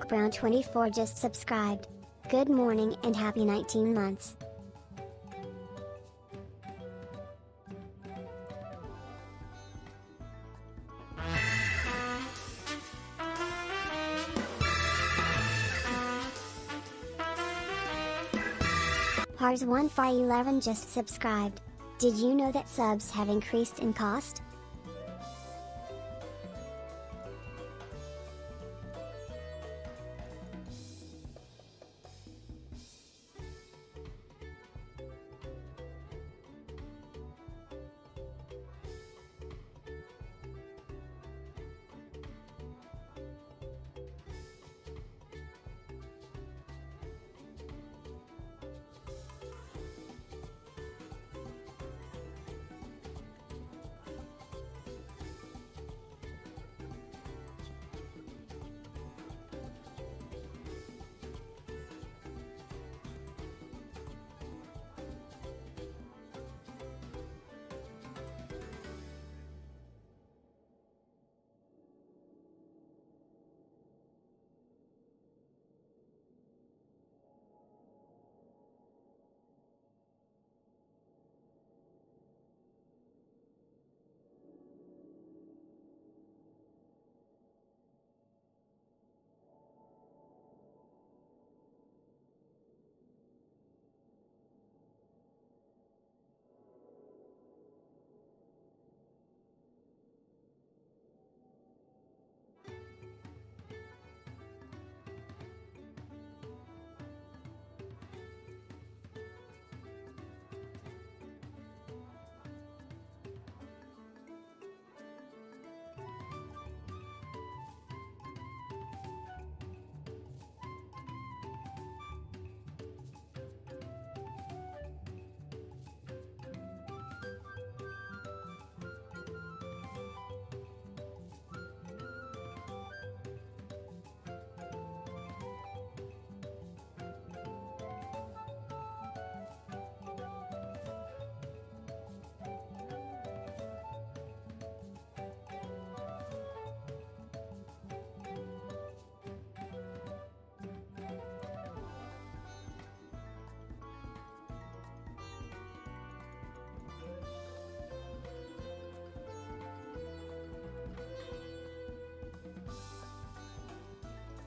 Brown24 just subscribed. Good morning and happy 19 months. Pars1Far11 just subscribed. Did you know that subs have increased in cost?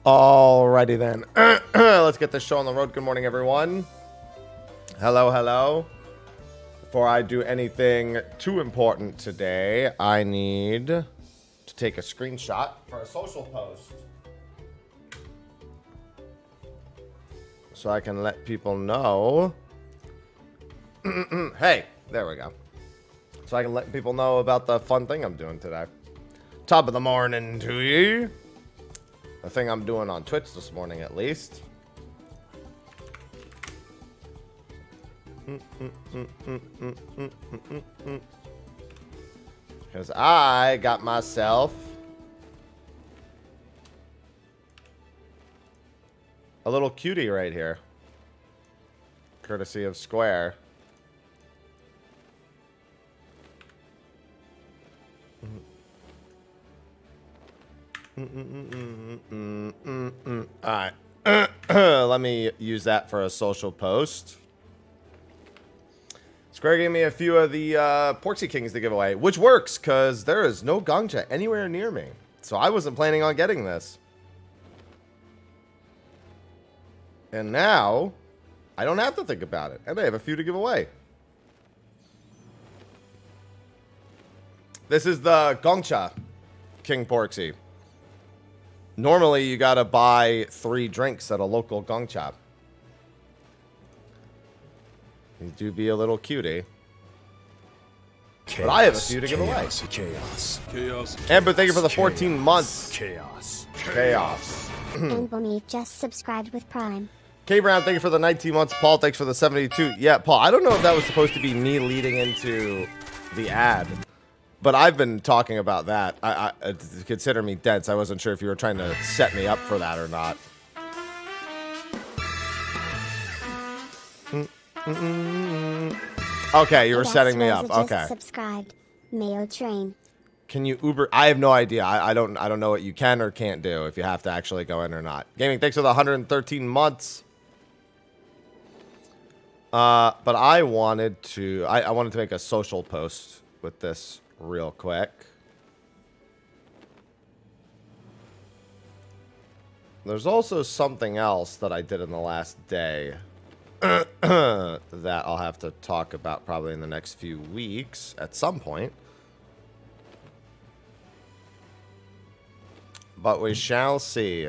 Alrighty then. Let's get this show on the road. Good morning, everyone. Hello, hello. Before I do anything too important today, I need to take a screenshot for a social post, so I can let people know. Hey, there we go. So I can let people know about the fun thing I'm doing today. Top of the morning to you. The thing I'm doing on Twitch this morning, at least. Because I got myself a little cutie right here. Courtesy of Square. Alright. Let me use that for a social post. Square gave me a few of the Porksy Kings to give away, which works because there is no Gongcha anywhere near me. So I wasn't planning on getting this. And now I don't have to think about it. And I have a few to give away. This is the Gongcha King Porksy. Normally, you gotta buy 3 drinks at a local Gongcha. You do be a little cutie. Chaos, but I have a few to give away. Chaos. Amber, thank you for the 14 months. Chaos. And Bonnie just subscribed with Prime. K Brown, thank you for the 19 months. Paul, thanks for the 72. Yeah, Paul, I don't know if that was supposed to be me leading into the ad. But I've been talking about that. I consider me dead, so I wasn't sure if you were trying to set me up for that or not. Okay, you were setting me up. Okay. Subscribed. Mayo Train. Can you Uber? I have no idea. I don't know what you can or can't do, if you have to actually go in or not. Gaming, thanks for the 113 months. But I wanted to make a social post with this real quick. There's also something else that I did in the last day that I'll have to talk about probably in the next few weeks at some point. But we shall see.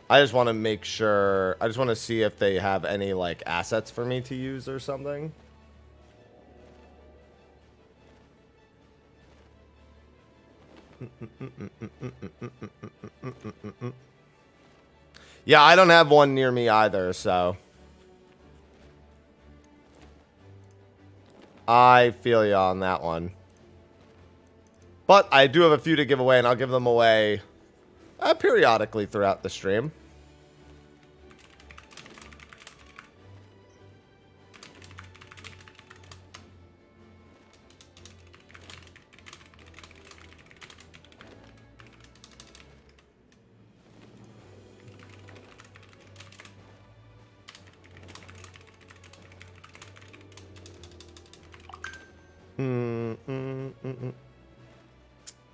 I just want to make sure. I just want to see if they have any, like, assets for me to use or something. Yeah, I don't have one near me either, so. I feel you on that one. But I do have a few to give away, and I'll give them away periodically throughout the stream.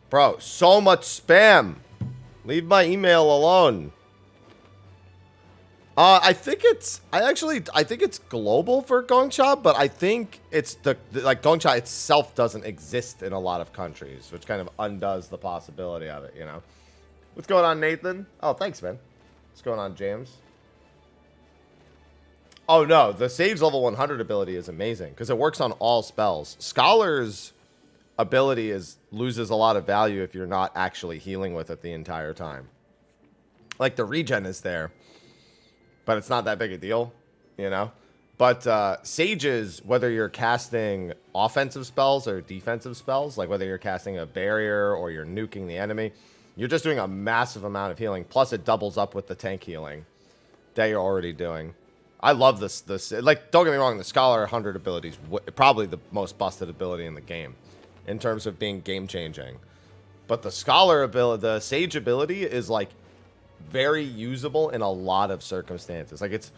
Bro, so much spam. Leave my email alone. I think it's global for Gongcha, but I think it's like Gongcha itself doesn't exist in a lot of countries, which kind of undoes the possibility of it, you know. What's going on, Nathan? Oh, thanks, man. What's going on, James? Oh no, the Sage level 100 ability is amazing because it works on all spells. Scholar's ability loses a lot of value if you're not actually healing with it the entire time. Like, the regen is there, but it's not that big a deal, you know. But Sages, whether you're casting offensive spells or defensive spells, like whether you're casting a barrier or you're nuking the enemy, you're just doing a massive amount of healing. Plus, it doubles up with the tank healing that you're already doing. I love this. Like, don't get me wrong, the Scholar 100 ability is probably the most busted ability in the game in terms of being game-changing. But the Scholar ability, the Sage ability is, like, very usable in a lot of circumstances. Like, it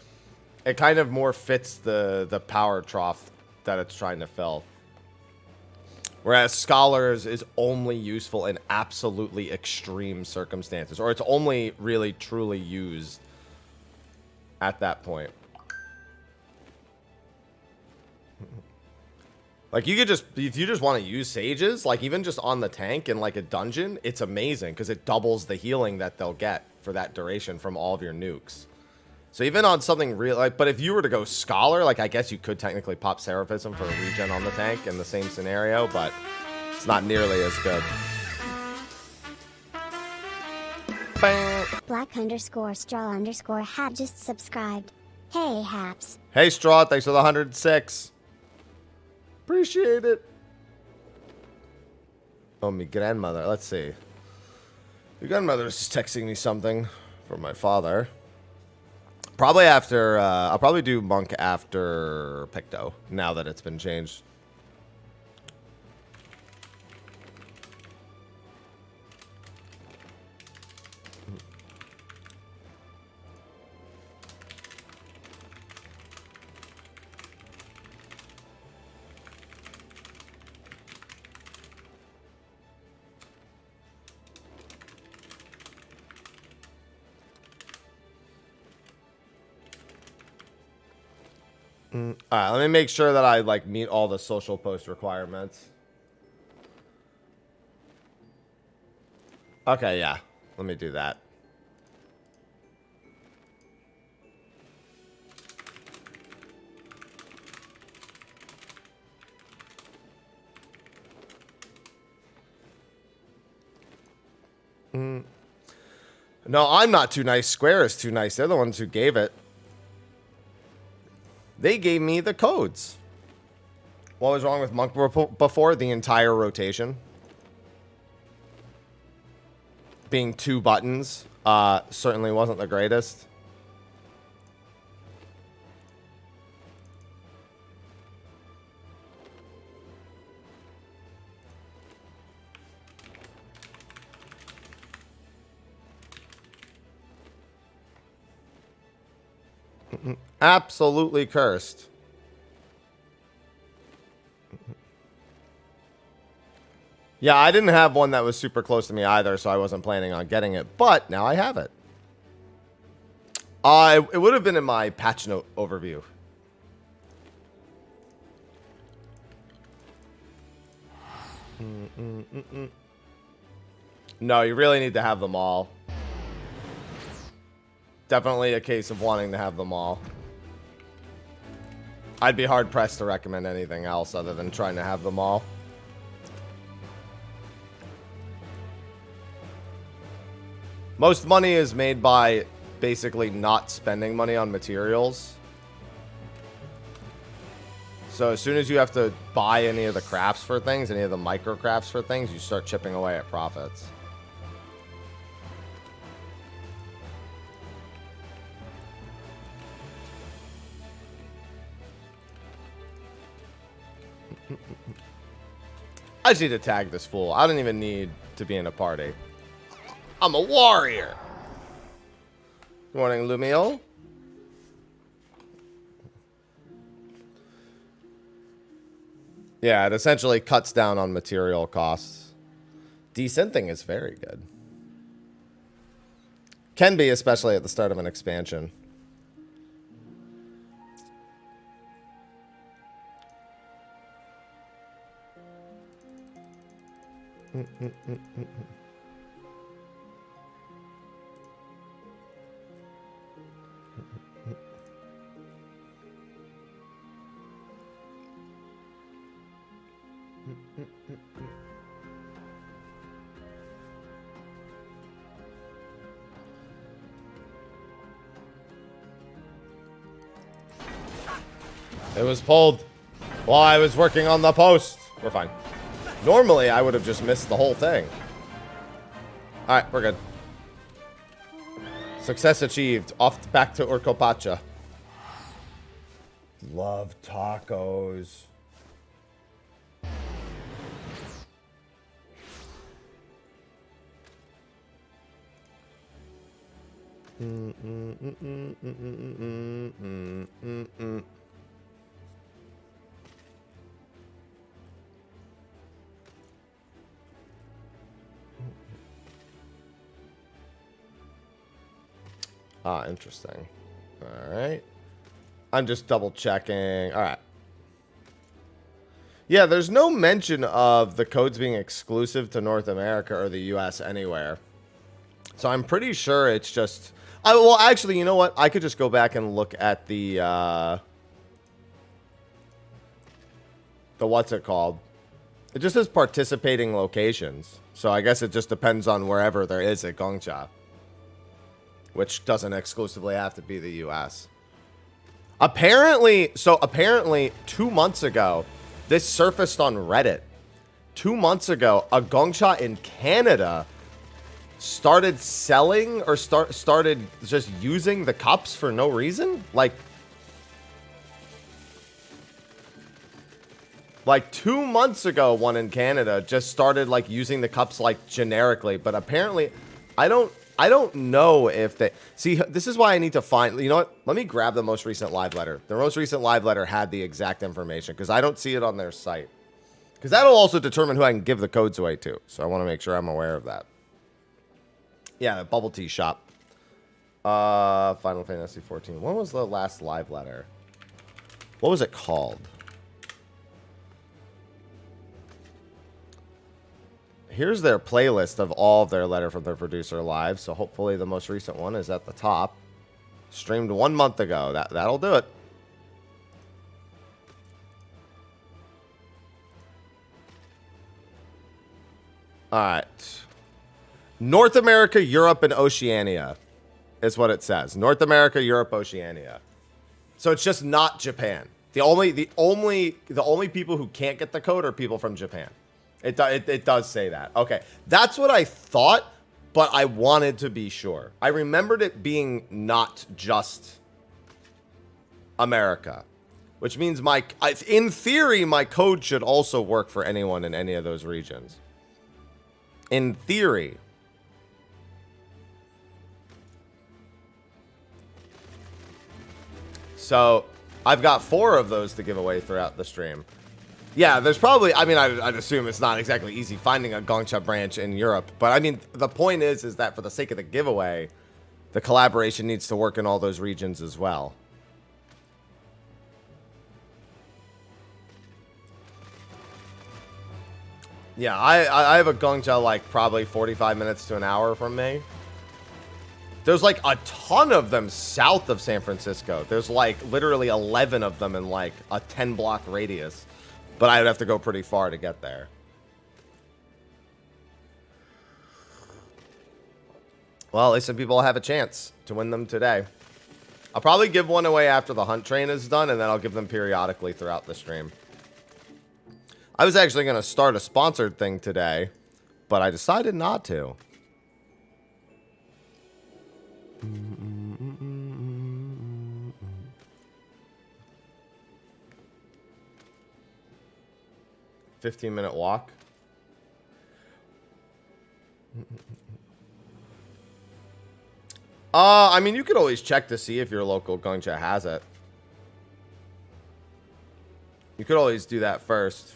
kind of more fits the power trough that it's trying to fill. Whereas Scholars is only useful in absolutely extreme circumstances. Or it's only really, truly used at that point. Like, you could just, if you just want to use Sages, like, even just on the tank in, like, a dungeon, it's amazing, because it doubles the healing that they'll get for that duration from all of your nukes. So even on something real, like, but if you were to go Scholar, like, I guess you could technically pop Seraphism for a regen on the tank in the same scenario, but it's not nearly as good. Black_straw_hat just subscribed. Hey, Haps. Hey, Straw, thanks for the 106. Appreciate it. Oh, my grandmother. Let's see. Your grandmother is texting me something from my father. Probably after, I'll probably do Monk after Picto, now that it's been changed. Alright, let me make sure that I, like, meet all the social post requirements. Okay, yeah. Let me do that. No, I'm not too nice. Square is too nice. They're the ones who gave it. They gave me the codes. What was wrong with Monk before? The entire rotation being 2 buttons certainly wasn't the greatest. Absolutely cursed. Yeah, I didn't have one that was super close to me either, so I wasn't planning on getting it. But now I have it. It would have been in my patch note overview. No, you really need to have them all. Definitely a case of wanting to have them all. I'd be hard-pressed to recommend anything else other than trying to have them all. Most money is made by basically not spending money on materials. So as soon as you have to buy any of the crafts for things, any of the micro crafts for things, you start chipping away at profits. I just need to tag this fool. I don't even need to be in a party. I'm a warrior. Good morning, Lumiel. Yeah, it essentially cuts down on material costs. Desynthing is very good. Can be, especially at the start of an expansion. It was pulled while I was working on the post. We're fine. Normally, I would have just missed the whole thing. Alright, we're good. Success achieved. Off back to Urcopacha. Love tacos. Ah, interesting. All right. I'm just double checking. All right. Yeah, there's no mention of the codes being exclusive to North America or the US anywhere. So I'm pretty sure it's just... well, actually, you know what? I could just go back and look at the what's it called? It just says participating locations. So I guess it just depends on wherever there is a Gongcha. Which doesn't exclusively have to be the US. Apparently, 2 months ago, this surfaced on Reddit. 2 months ago, a Gongcha in Canada started selling or started just using the cups for no reason. Like 2 months ago, one in Canada just started like using the cups like generically, but apparently I don't know if they... See, this is why I need to find... You know what? Let me grab the most recent live letter. The most recent live letter had the exact information because I don't see it on their site. Because that'll also determine who I can give the codes away to. So I want to make sure I'm aware of that. Yeah, the bubble tea shop. Final Fantasy 14. When was the last live letter? What was it called? Here's their playlist of all of their letter from their producer live. So hopefully the most recent one is at the top. Streamed 1 month ago. That'll do it. All right. North America, Europe, and Oceania is what it says. North America, Europe, Oceania. So it's just not Japan. The only people who can't get the code are people from Japan. It does say that. Okay. That's what I thought, but I wanted to be sure. I remembered it being not just America, which means in theory, my code should also work for anyone in any of those regions. In theory. So I've got 4 of those to give away throughout the stream. Yeah, there's probably, I mean, I'd assume it's not exactly easy finding a Gongcha branch in Europe. But I mean, the point is that for the sake of the giveaway, the collaboration needs to work in all those regions as well. Yeah, I have a Gongcha like probably 45 minutes to an hour from me. There's like a ton of them south of San Francisco. There's like literally 11 of them in like a 10 block radius. But I would have to go pretty far to get there. Well, at least some people have a chance to win them today. I'll probably give one away after the hunt train is done, and then I'll give them periodically throughout the stream. I was actually going to start a sponsored thing today, but I decided not to. $15-minute walk. I mean, you could always check to see if your local Gongcha has it. You could always do that first.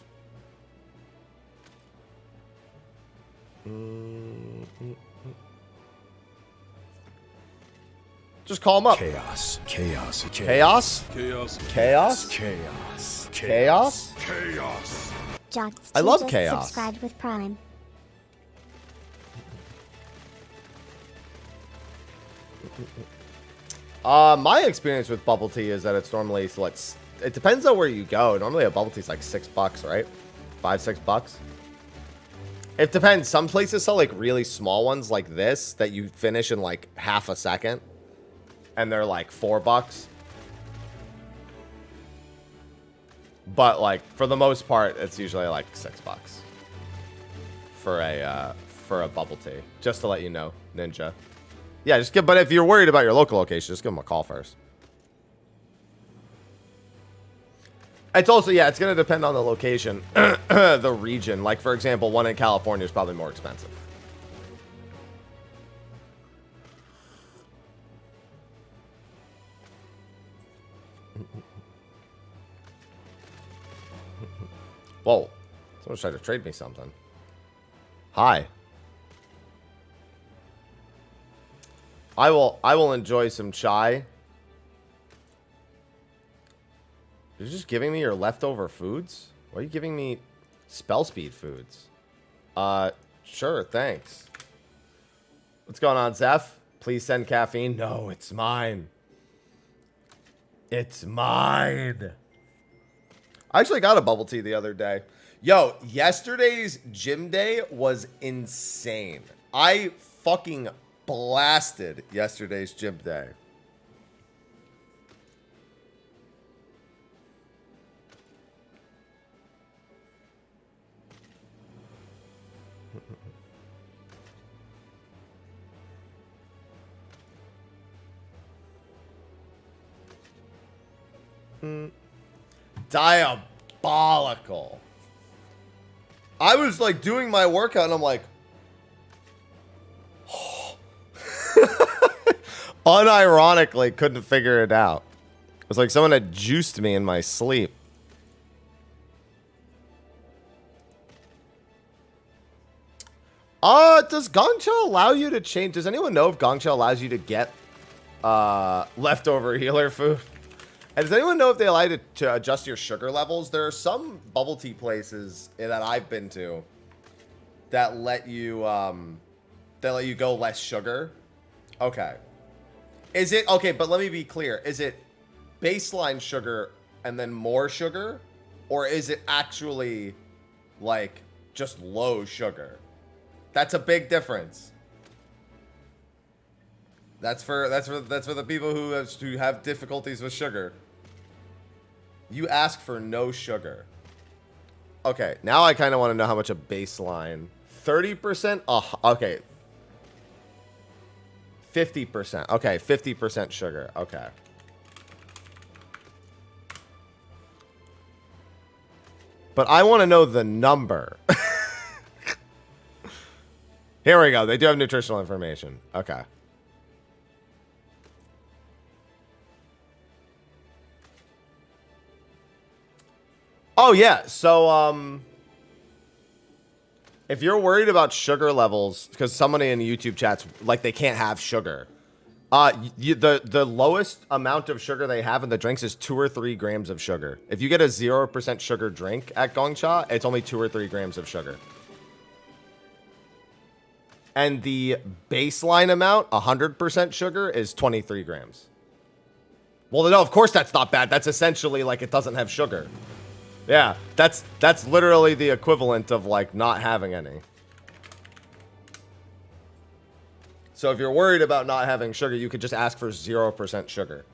Just call them up. Chaos. Chaos. Chaos? Chaos. Chaos? Chaos. Chaos? Chaos. Jots I love just chaos. subscribed with Prime. My experience with bubble tea is that it's normally, so it depends on where you go. Normally a bubble tea is like $6, right? $5-6. It depends. Some places sell like really small ones like this that you finish in like half a second. And they're like $4. But like for the most part, it's usually like $6 for a bubble tea. Just to let you know, Ninja. Yeah, just give. But if you're worried about your local location, just give them a call first. It's also, yeah, it's gonna depend on the location, the region. Like for example, one in California is probably more expensive. Whoa. Someone's trying to trade me something. Hi. I will enjoy some chai. You're just giving me your leftover foods? Why are you giving me spell speed foods? Sure, thanks. What's going on, Zeph? Please send caffeine. No, it's mine. It's mine. I actually got a bubble tea the other day. Yo, yesterday's gym day was insane. I fucking blasted yesterday's gym day. Diabolical. I was like doing my workout and I'm like, unironically couldn't figure it out. It was like someone had juiced me in my sleep. Does Gongcha allow you to change? Does anyone know if Gongcha allows you to get leftover healer food? And does anyone know if they allow you to adjust your sugar levels? There are some bubble tea places that I've been to that let you go less sugar. Okay. Is it okay, but let me be clear. Is it baseline sugar and then more sugar? Or is it actually like just low sugar? That's a big difference. That's for the people who have difficulties with sugar. You ask for no sugar. Okay, now I kind of want to know how much a baseline. 30%? Oh, okay. 50%. Okay, 50% sugar. Okay. But I want to know the number. Here we go. They do have nutritional information. Okay. Oh, yeah. So, if you're worried about sugar levels, because somebody in the YouTube chats, like, they can't have sugar. The lowest amount of sugar they have in the drinks is 2 or 3 grams of sugar. If you get a 0% sugar drink at Gongcha, it's only 2 or 3 grams of sugar. And the baseline amount, 100% sugar, is 23 grams. Well, no, of course that's not bad. That's essentially like it doesn't have sugar. Yeah, that's literally the equivalent of like not having any. So if you're worried about not having sugar, you could just ask for 0% sugar.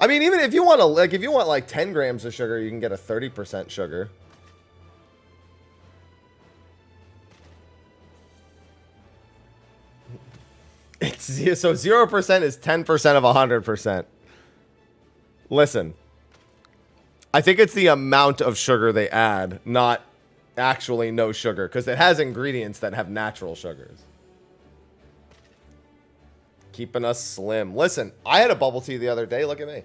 I mean, even if you want to, like, if you want like 10 grams of sugar, you can get a 30% sugar. It's so 0% is 10% of 100%. Listen, I think it's the amount of sugar they add, not actually no sugar, because it has ingredients that have natural sugars. Keeping us slim. Listen, I had a bubble tea the other day. Look at me.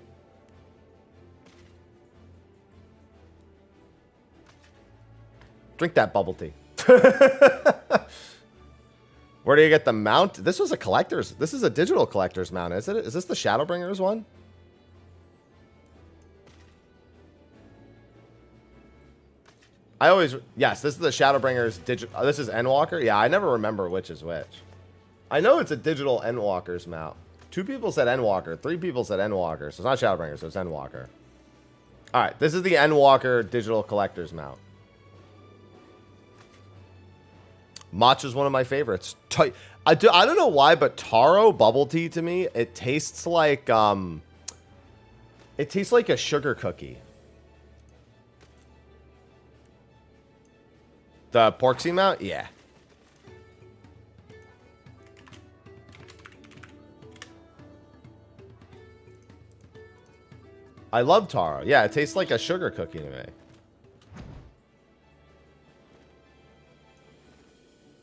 Drink that bubble tea. Where do you get the mount? This was a collector's. This is a digital collector's mount, is it? Is this the Shadowbringers one? Yes, this is the Shadowbringers digital. This is Endwalker. Yeah, I never remember which is which. I know it's a digital Endwalker's mount. 2 people said Endwalker. 3 people said Endwalker. So it's not Shadowbringers, so it's Endwalker. All right, this is the Endwalker digital collector's mount. Matcha's one of my favorites. I don't know why, but taro bubble tea to me, it tastes like a sugar cookie. The Porksy mount? Yeah. I love taro. Yeah, it tastes like a sugar cookie to me.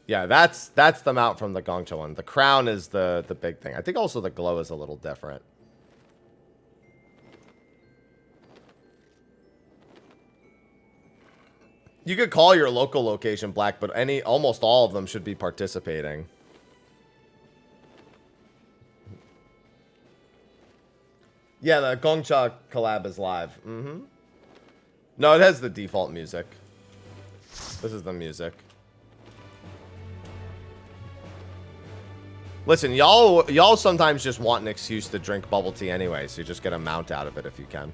Yeah, that's the mount from the Gongcha one. The crown is the big thing. I think also the glow is a little different. You could call your local location black, but almost all of them should be participating. Yeah, the Gongcha collab is live. Mm-hmm. No, it has the default music. This is the music. Listen, y'all sometimes just want an excuse to drink bubble tea anyway, so you just get a mount out of it if you can.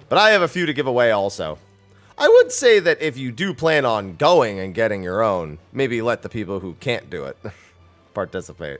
But I have a few to give away also. I would say that if you do plan on going and getting your own, maybe let the people who can't do it participate.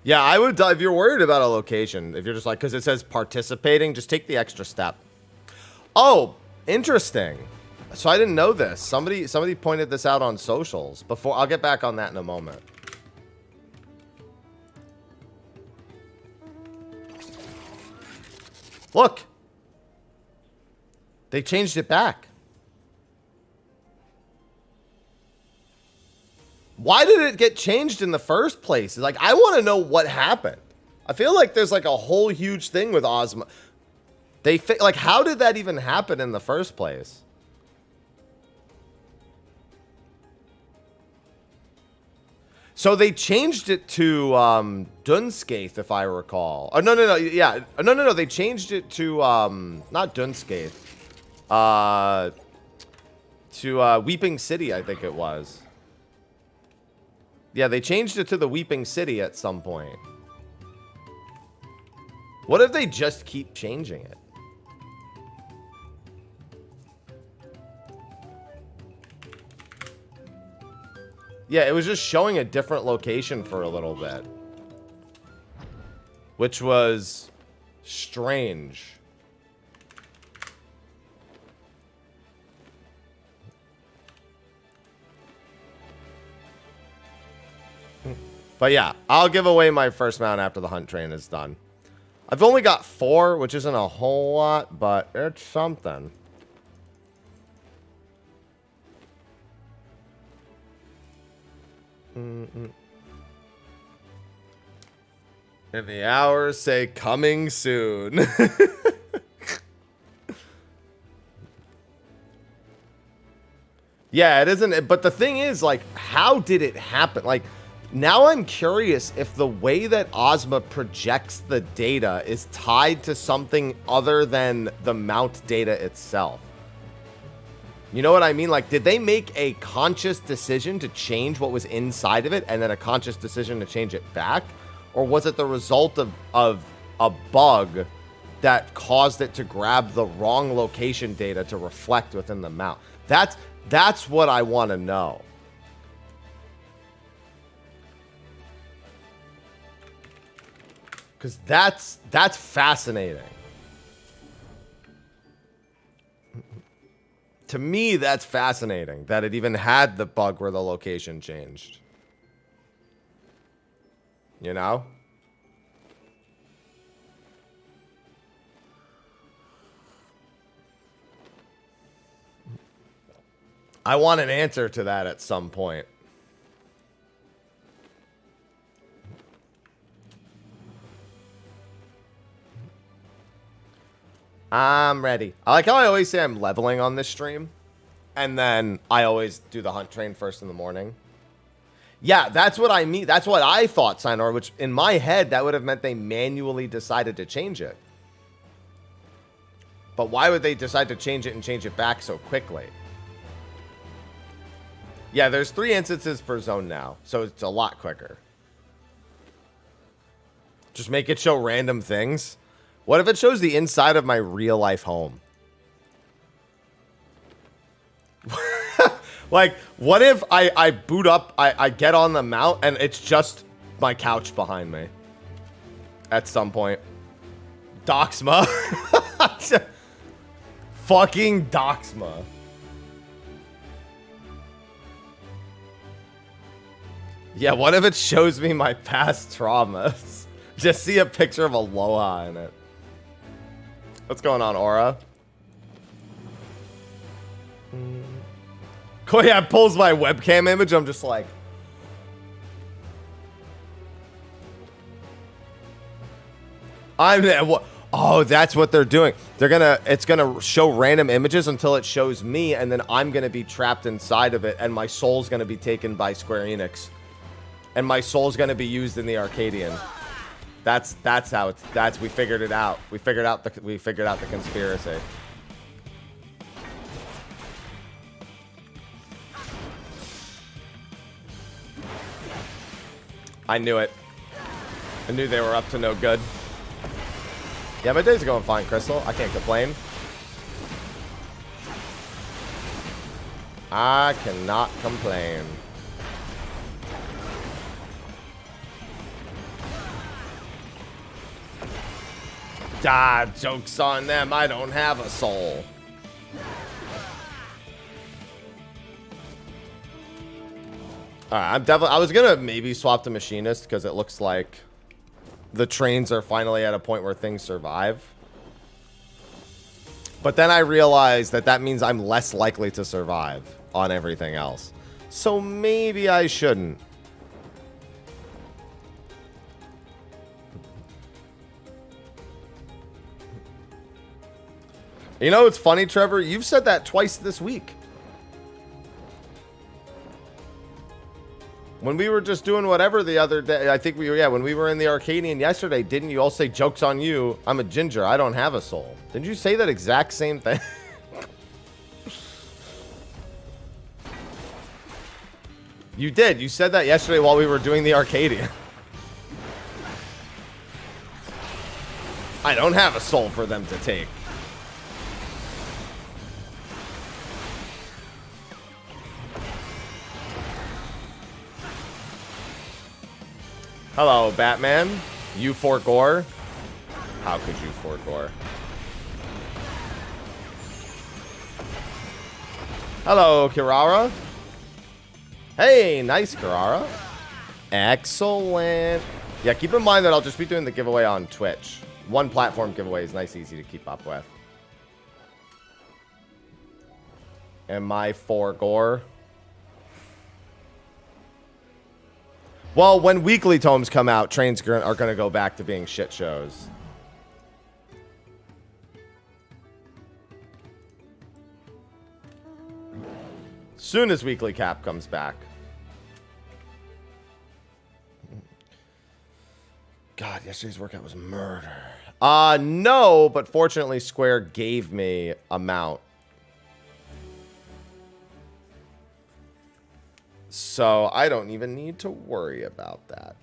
Yeah, I would, if you're worried about a location, if you're just like, because it says participating, just take the extra step. Oh, interesting. So I didn't know this. Somebody pointed this out on socials. Before, I'll get back on that in a moment. Look. They changed it back. Why did it get changed in the first place? Like, I want to know what happened. I feel like there's like a whole huge thing with Ozma. Like, how did that even happen in the first place? So they changed it to Dunskaith, if I recall. Oh, no. Yeah. No. They changed it to not Dunskaith. To Weeping City, I think it was. Yeah, they changed it to the Weeping City at some point. What if they just keep changing it? Yeah, it was just showing a different location for a little bit. Which was strange. But yeah, I'll give away my first mount after the hunt train is done. I've only got 4, which isn't a whole lot, but it's something. And the hours say coming soon. Yeah, it isn't. But the thing is, like, how did it happen? Like, now I'm curious if the way that Ozma projects the data is tied to something other than the mount data itself. You know what I mean? Like, did they make a conscious decision to change what was inside of it and then a conscious decision to change it back? Or was it the result of a bug that caused it to grab the wrong location data to reflect within the mount? That's what I want to know. Because that's fascinating. To me, that's fascinating that it even had the bug where the location changed. You know? I want an answer to that at some point. I'm ready. I like how I always say I'm leveling on this stream. And then I always do the hunt train first in the morning. Yeah, that's what I mean. That's what I thought, Sinor, which in my head, that would have meant they manually decided to change it. But why would they decide to change it and change it back so quickly? Yeah, there's 3 instances per zone now, so it's a lot quicker. Just make it show random things. What if it shows the inside of my real life home? Like, what if I boot up, I get on the mount, and it's just my couch behind me? At some point. Doxma. Fucking Doxma. Yeah, what if it shows me my past traumas? Just see a picture of Aloha in it. What's going on, Aura? Koya pulls my webcam image. I'm just like... Oh, that's what they're doing. It's gonna show random images until it shows me, and then I'm gonna be trapped inside of it, and my soul's gonna be taken by Square Enix. And my soul's gonna be used in the Arcadian. That's how it's. We figured it out. We figured out the conspiracy. I knew it. I knew they were up to no good. Yeah, my days are going fine, Crystal. I can't complain. I cannot complain. Joke's on them. I don't have a soul. Alright, I was gonna maybe swap to Machinist because it looks like the trains are finally at a point where things survive. But then I realized that means I'm less likely to survive on everything else. So maybe I shouldn't. You know, it's funny, Trevor. You've said that twice this week. When we were just doing whatever the other day, I think when we were in the Arcadian yesterday, didn't you all say, joke's on you, I'm a ginger, I don't have a soul? Didn't you say that exact same thing? You did. You said that yesterday while we were doing the Arcadian. I don't have a soul for them to take. Hello, Batman. You for gore? How could you for gore? Hello, Kirara. Hey, nice, Kirara. Excellent. Yeah, keep in mind that I'll just be doing the giveaway on Twitch. One platform giveaway is nice, easy to keep up with. Am I for gore? Well, when weekly tomes come out, trains are going to go back to being shit shows. Soon as weekly cap comes back. God, yesterday's workout was murder. No, but fortunately Square gave me a mount. So I don't even need to worry about that.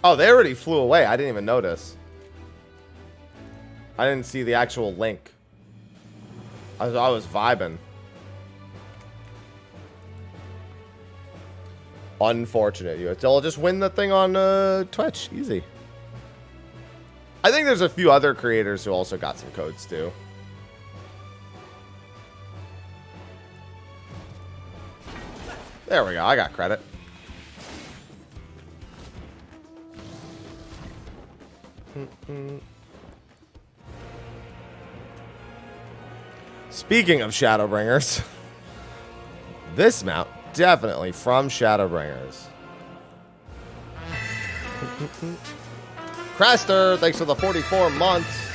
Oh, they already flew away. I didn't even notice. I didn't see the actual link. I was vibing. Unfortunate. You'll just win the thing on Twitch. Easy. I think there's a few other creators who also got some codes too. There we go. I got credit. Speaking of Shadowbringers, this mount definitely from Shadowbringers. Craster, thanks for the 44 months.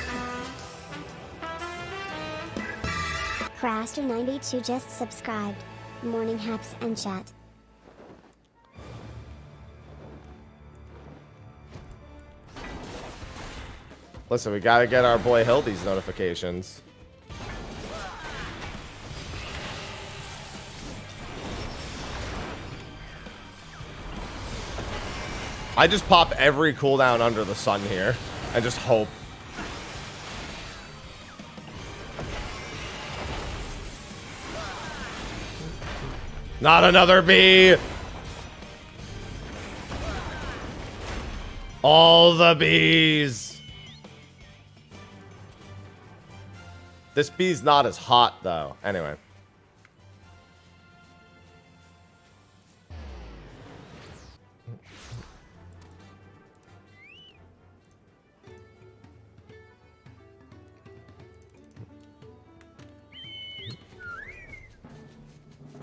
Craster92 just subscribed. Morning haps and chat. Listen, we gotta get our boy Hildy's notifications. I just pop every cooldown under the sun here and just hope. Not another bee. All the bees. This bee's not as hot though. Anyway.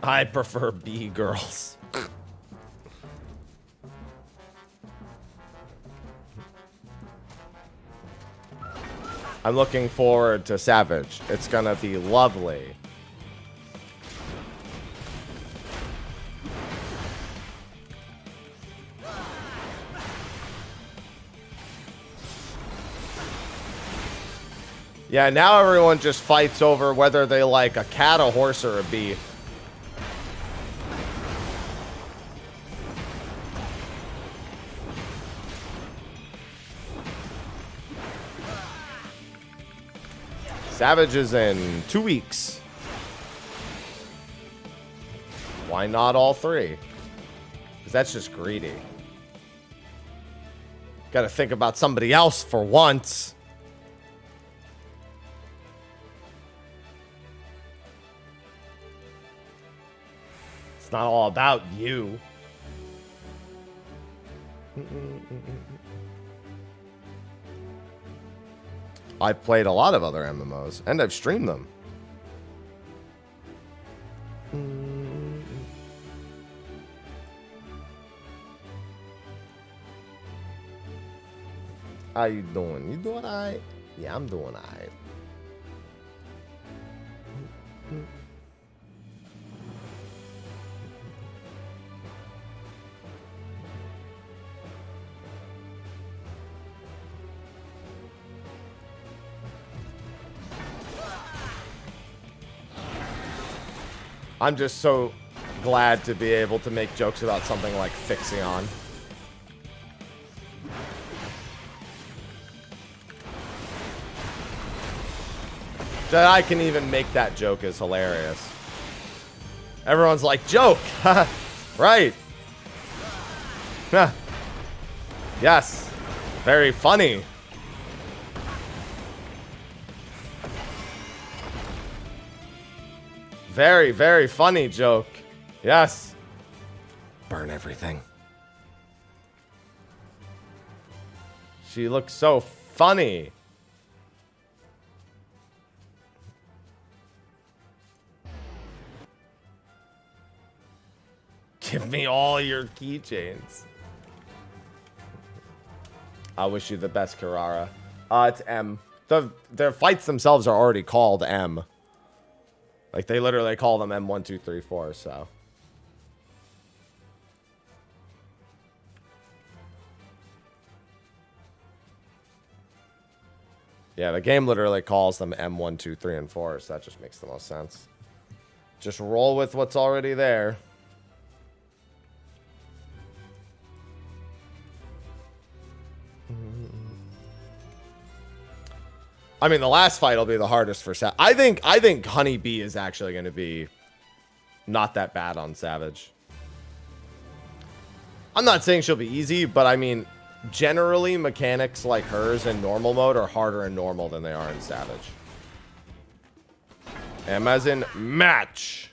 I prefer bee girls. I'm looking forward to Savage. It's gonna be lovely. Yeah, now everyone just fights over whether they like a cat, a horse, or a bee. Savage is in 2 weeks. Why not all three? Because that's just greedy. Gotta think about somebody else for once. It's not all about you. I've played a lot of other MMOs, and I've streamed them. How you doing? You doing all right? Yeah, I'm doing all right. I'm just so glad to be able to make jokes about something like Fixion. That I can even make that joke is hilarious. Everyone's like, joke! Right. Yes. Very funny. Very, very funny joke. Yes. Burn everything. She looks so funny. Give me all your keychains. I wish you the best, Kirara. It's M. Their fights themselves are already called M. Like, they literally call them M1, 2, 3, 4, so. Yeah, the game literally calls them M1, 2, 3, and 4, so that just makes the most sense. Just roll with what's already there. I mean, the last fight will be the hardest for Savage. I think Honeybee is actually going to be not that bad on Savage. I'm not saying she'll be easy, but I mean, generally mechanics like hers in normal mode are harder in normal than they are in Savage. M as in match.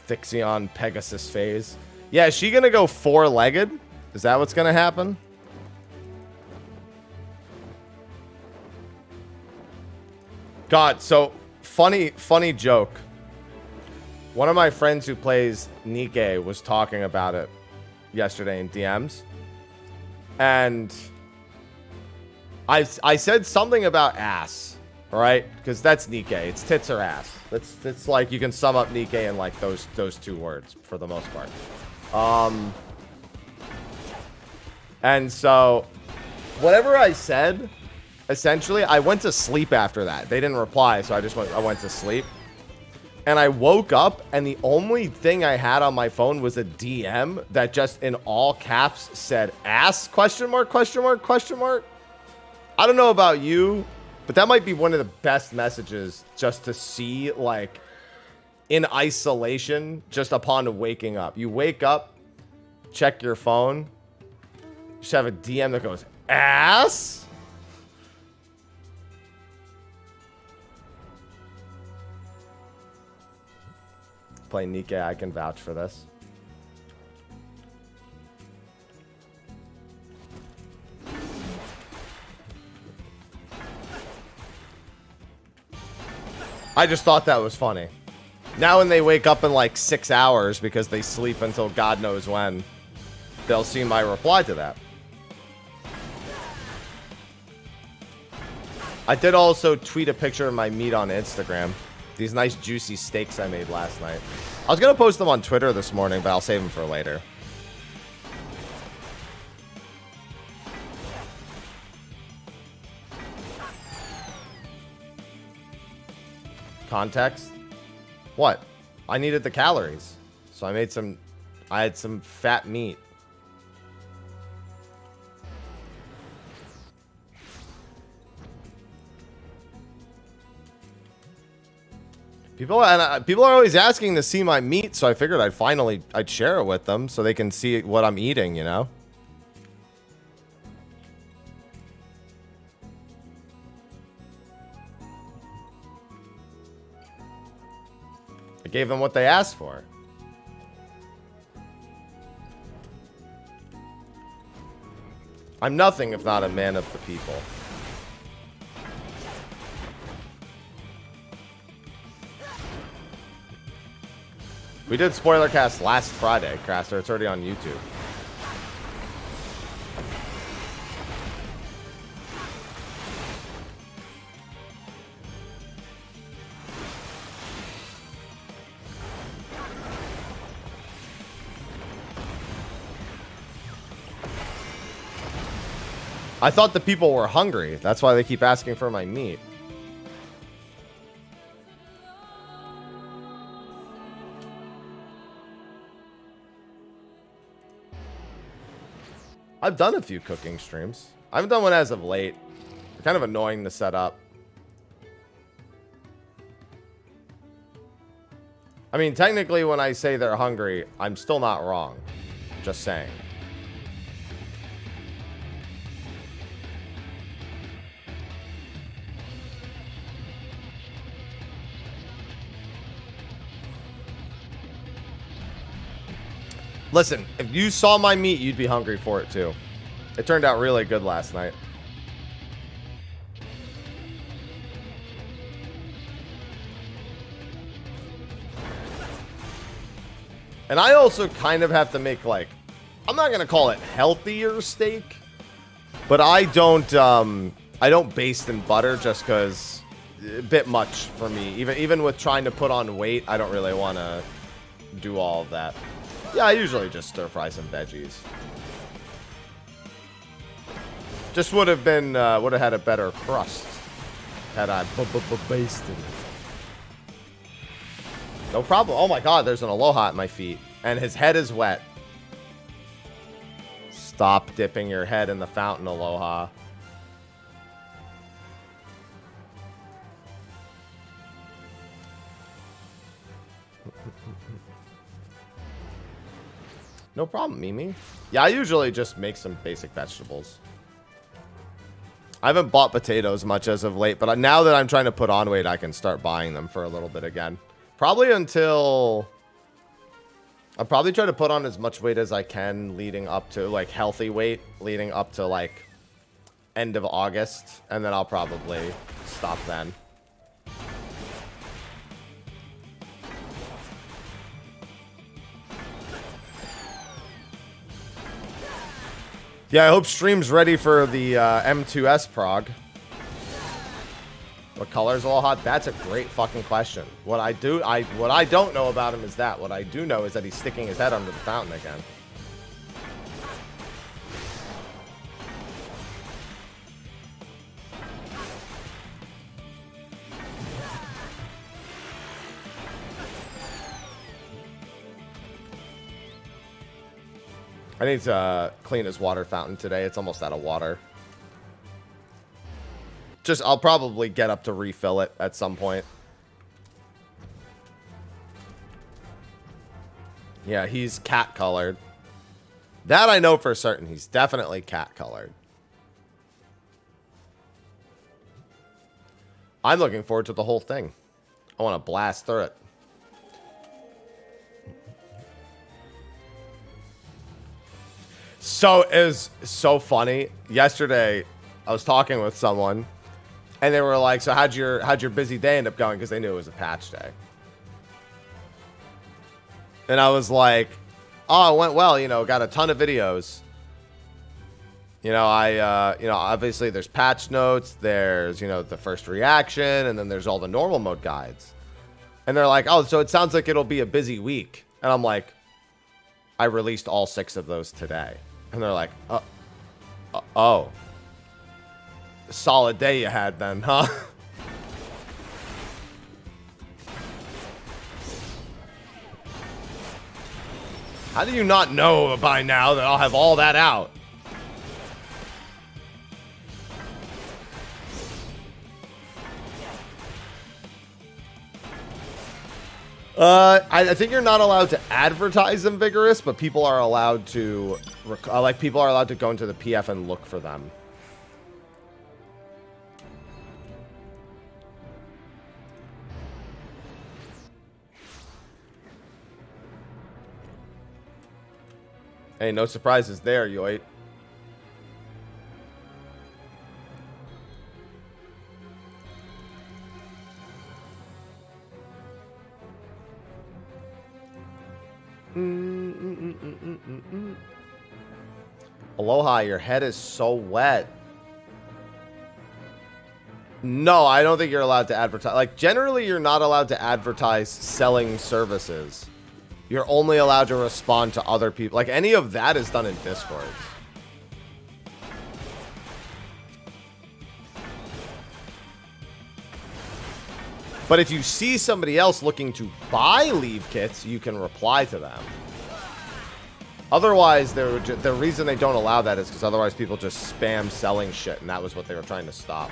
Thixion Pegasus phase. Yeah, is she gonna go four-legged? Is that what's gonna happen? God, so funny joke. One of my friends who plays Nikke was talking about it yesterday in DMs. And I said something about ass, right? Because that's Nikke. It's tits or ass. It's like you can sum up Nikke in like those two words for the most part. And so whatever I said, essentially, I went to sleep after that. They didn't reply, so I went to sleep. And I woke up, and the only thing I had on my phone was a DM that just in all caps said ass, question mark, question mark, question mark. I don't know about you, but that might be one of the best messages just to see, like, in isolation, just upon waking up. You wake up, check your phone, just have a DM that goes, ass? Play Nikke, I can vouch for this. I just thought that was funny. Now when they wake up in like 6 hours because they sleep until God knows when, they'll see my reply to that. I did also tweet a picture of my meat on Instagram. These nice juicy steaks I made last night. I was going to post them on Twitter this morning, but I'll save them for later. Context? What? I needed the calories. So I had some fat meat. People are always asking to see my meat, so I figured I'd share it with them so they can see what I'm eating, you know? I gave them what they asked for. I'm nothing if not a man of the people. We did spoiler cast last Friday, Craster. It's already on YouTube. I thought the people were hungry. That's why they keep asking for my meat. I've done a few cooking streams. I haven't done one as of late. They're kind of annoying to set up. I mean, technically, when I say they're hungry, I'm still not wrong. Just saying. Listen, if you saw my meat, you'd be hungry for it too. It turned out really good last night. And I also kind of have to make, like, I'm not going to call it healthier steak, but I don't baste in butter just because a bit much for me. Even with trying to put on weight, I don't really want to do all of that. Yeah, I usually just stir fry some veggies. Just would have had a better crust had I basted it. No problem. Oh my god, there's an aloha at my feet. And his head is wet. Stop dipping your head in the fountain, aloha. No problem, Mimi. Yeah, I usually just make some basic vegetables. I haven't bought potatoes much as of late, but now that I'm trying to put on weight, I can start buying them for a little bit again. Probably until... I'll probably try to put on as much weight as I can leading up to, like, healthy weight, leading up to, like, end of August. And then I'll probably stop then. Yeah, I hope stream's ready for the M2S prog. What color is Aloha? That's a great fucking question. What I don't know about him is that. What I do know is that he's sticking his head under the fountain again. I need to clean his water fountain today. It's almost out of water. I'll probably get up to refill it at some point. Yeah, he's cat colored. That I know for certain. He's definitely cat colored. I'm looking forward to the whole thing. I want to blast through it. So it was so funny. Yesterday, I was talking with someone, and they were like, "So how'd your busy day end up going?" Because they knew it was a patch day. And I was like, "Oh, it went well. You know, got a ton of videos. You know, obviously there's patch notes. There's the first reaction, and then there's all the normal mode guides." And they're like, "Oh, so it sounds like it'll be a busy week." And I'm like, "I released all 6 of those today." And they're like, "Oh, solid day you had then, huh?" How do you not know by now that I'll have all that out? I think you're not allowed to advertise them vigorous, but people are allowed to, people are allowed to go into the PF and look for them. Hey, no surprises there, Yoit. Aloha, your head is so wet. No, I don't think you're allowed to advertise. Like, generally, you're not allowed to advertise selling services. You're only allowed to respond to other people. Like, any of that is done in Discord. But if you see somebody else looking to buy leave kits, you can reply to them. Otherwise, the reason they don't allow that is because otherwise people just spam selling shit, and that was what they were trying to stop.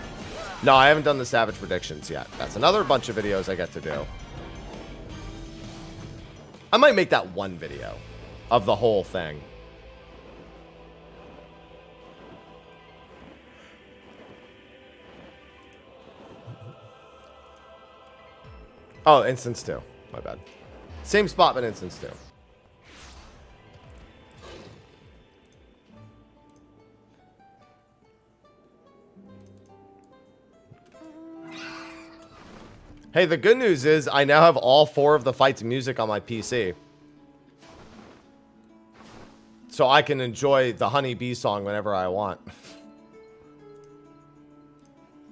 No, I haven't done the Savage predictions yet. That's another bunch of videos I get to do. I might make that one video of the whole thing. Oh, instance 2. My bad. Same spot, but instance 2. Hey, the good news is I now have all 4 of the fights music on my PC. So I can enjoy the Honey Bee song whenever I want.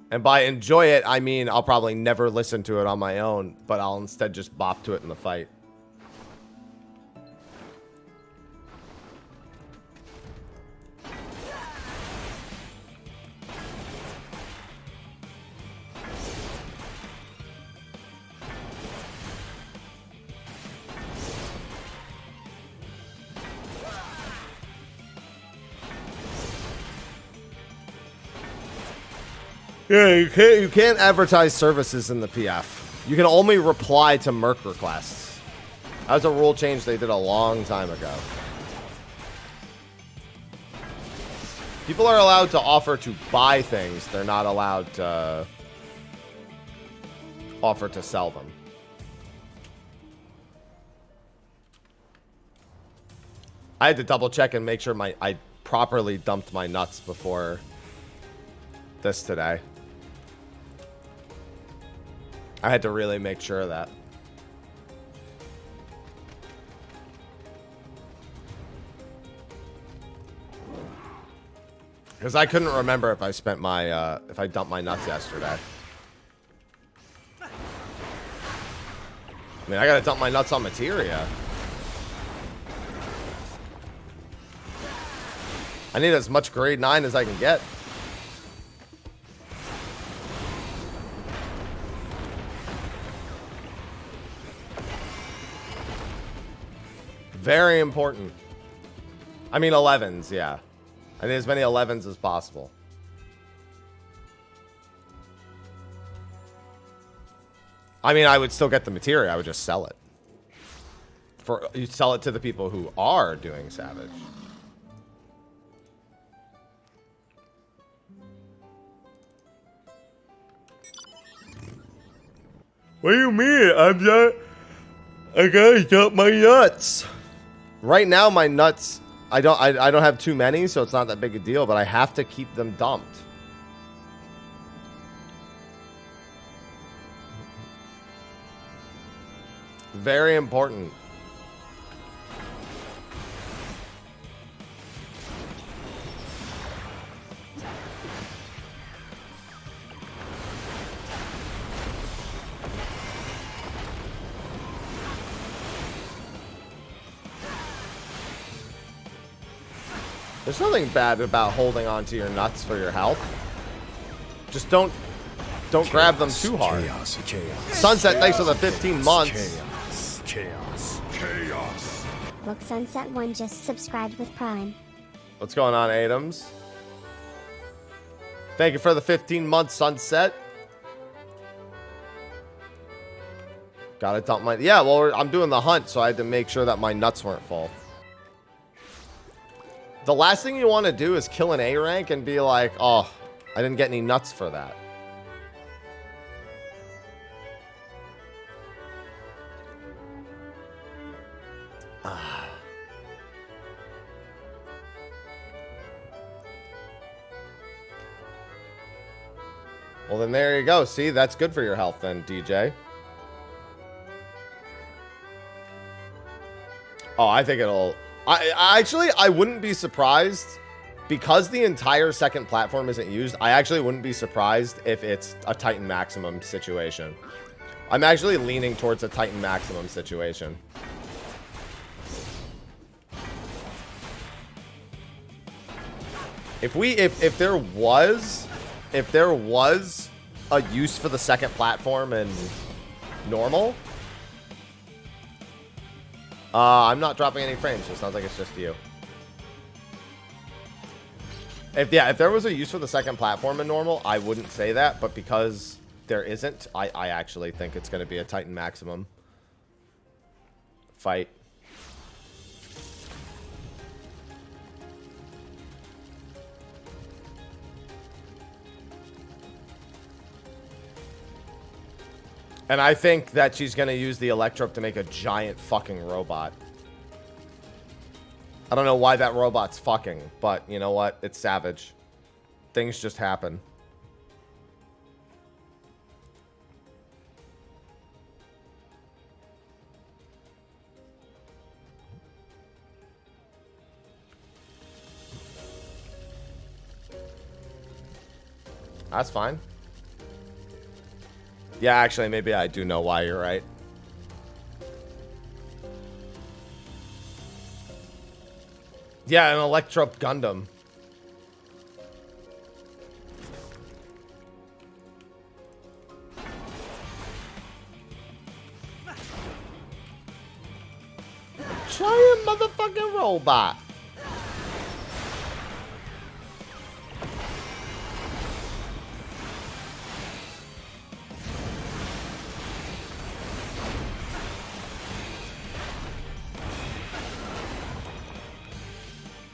And by enjoy it, I mean I'll probably never listen to it on my own, but I'll instead just bop to it in the fight. Yeah, you can't advertise services in the PF. You can only reply to Merc requests. That was a rule change they did a long time ago. People are allowed to offer to buy things. They're not allowed to offer to sell them. I had to double check and make sure I properly dumped my nuts before this today. I had to really make sure of that. Because I couldn't remember if I spent my, if I dumped my nuts yesterday. I mean, I gotta dump my nuts on materia. I need as much grade 9 as I can get. Very important. I mean 11s, yeah. I need as many 11s as possible. I mean, I would still get the materia. I would just sell it. You sell it to the people who are doing Savage. What do you mean? I gotta dump my nuts. Right now, my nuts, I don't have too many, so it's not that big a deal, but I have to keep them dumped. Very important. There's nothing bad about holding on to your nuts for your health. Just don't grab them too hard. Chaos, chaos. Sunset, thanks for the 15 months. Chaos, chaos, chaos. Look, Sunset 1 just subscribed with Prime. What's going on, Adams? Thank you for the 15 months, Sunset. Gotta dump my... Yeah, well, I'm doing the hunt, so I had to make sure that my nuts weren't full. The last thing you want to do is kill an A rank and be like, oh, I didn't get any nuts for that. Well, then there you go. See, that's good for your health then, DJ. Oh, I think it'll I wouldn't be surprised because the entire second platform isn't used. I actually wouldn't be surprised if it's a Titan Maximum situation. I'm actually leaning towards a Titan Maximum situation. If there was a use for the second platform in normal, I'm not dropping any frames, so it sounds like it's just you. If there was a use for the second platform in normal, I wouldn't say that, but because there isn't, I actually think it's going to be a Titan Maximum fight. And I think that she's going to use the Electro to make a giant fucking robot. I don't know why that robot's fucking, but you know what? It's savage. Things just happen. That's fine. Yeah, actually, maybe I do know why you're right. Yeah, an Electro Gundam. Giant motherfucking robot.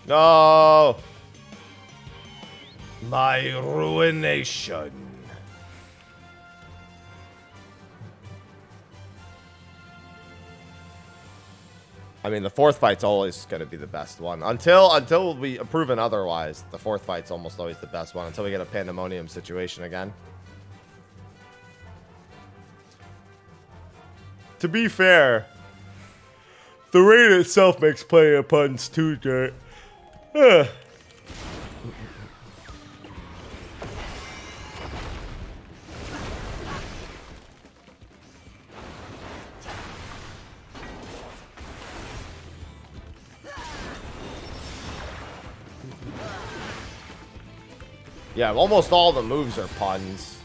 No! My ruination. I mean, the fourth fight's always going to be the best one. Until we proven otherwise, the fourth fight's almost always the best one. Until we get a pandemonium situation again. To be fair, the raid itself makes plenty of puns too, Jared. Yeah, almost all the moves are puns.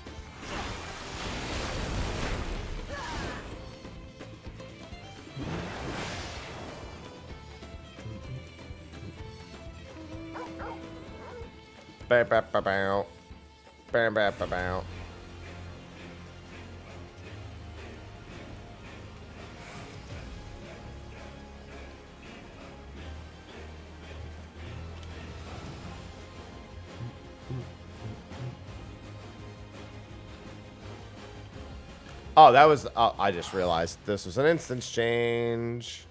Oh, that was... Oh, I just realized this was an instance change.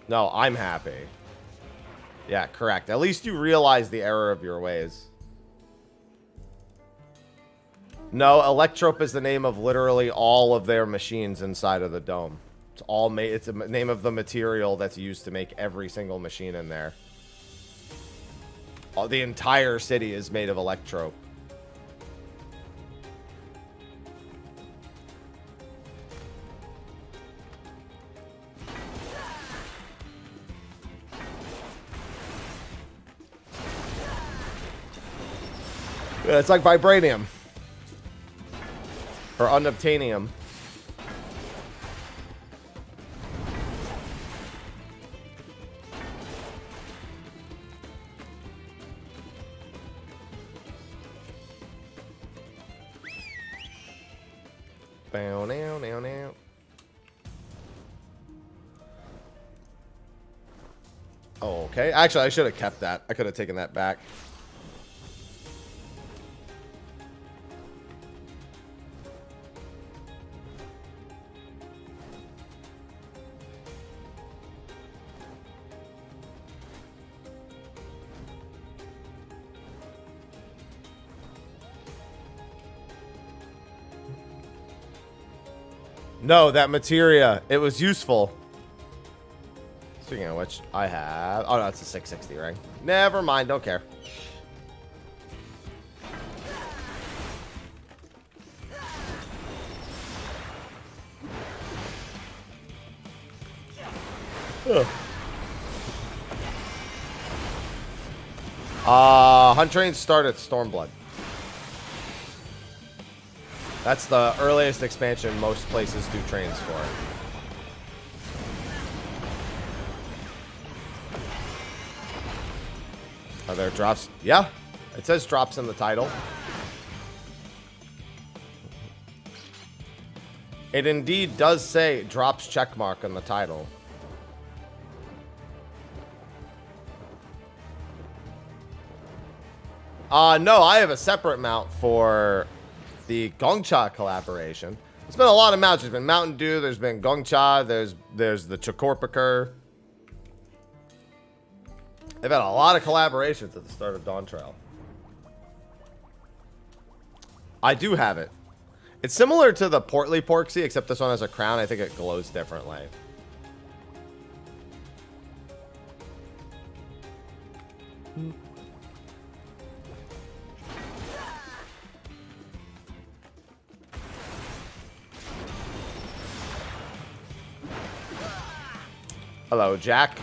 No, I'm happy. Yeah, correct. At least you realize the error of your ways. No, Electrope is the name of literally all of their machines inside of the dome. It's all made. It's the name of the material that's used to make every single machine in there. The entire city is made of Electrope. Yeah, it's like vibranium. Or unobtainium. Bow, now, now, now. Oh, okay. Actually, I should have kept that. I could have taken that back. No, that materia. It was useful. Speaking of which, I have... Oh, no, it's a 660 ring. Never mind. Don't care. Ugh. Hunt trains start at Stormblood. That's the earliest expansion most places do trains for. Are there drops? Yeah. It says drops in the title. It indeed does say drops checkmark in the title. No, I have a separate mount for the Gongcha collaboration. There's been a lot of mounts. There's been Mountain Dew, there's been Gongcha, there's the Chocorpiker. They've had a lot of collaborations at the start of Dawntrail. I do have it. It's similar to the Portly Porksy, except this one has a crown. I think it glows differently. Hello, Jack.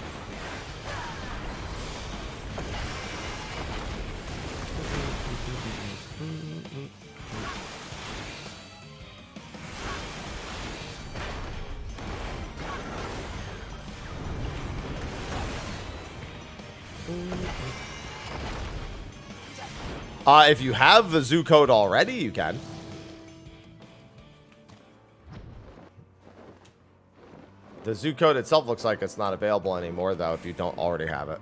If you have the zoo code already, you can. The zoo code itself looks like it's not available anymore, though, if you don't already have it.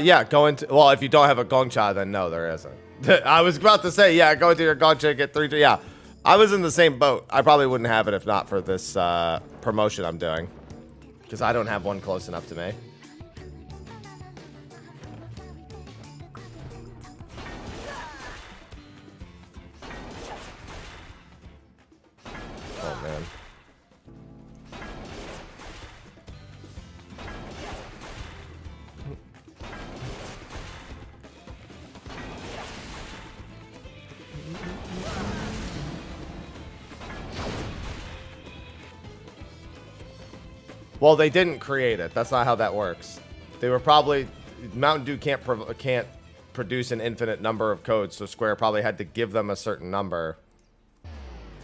Yeah, go into... Well, if you don't have a Gongcha, then no, there isn't. I was about to say, yeah, go into your Gongcha, get 3... Yeah, I was in the same boat. I probably wouldn't have it if not for this promotion I'm doing. Because I don't have one close enough to me. Oh, man. Well, they didn't create it. That's not how that works. They were probably... Mountain Dew can't produce an infinite number of codes, so Square probably had to give them a certain number.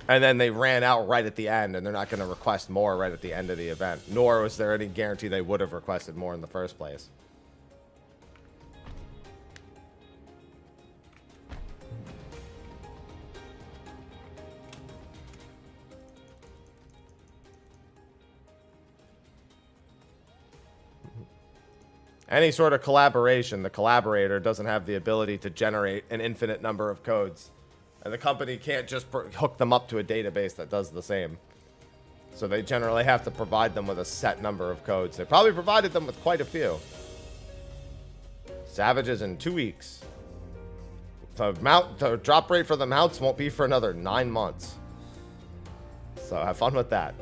And then they ran out right at the end, and they're not going to request more right at the end of the event. Nor was there any guarantee they would have requested more in the first place. Any sort of collaboration, the collaborator doesn't have the ability to generate an infinite number of codes. And the company can't just hook them up to a database that does the same. So they generally have to provide them with a set number of codes. They probably provided them with quite a few. Savages in 2 weeks. The drop rate for the mounts won't be for another 9 months. So have fun with that.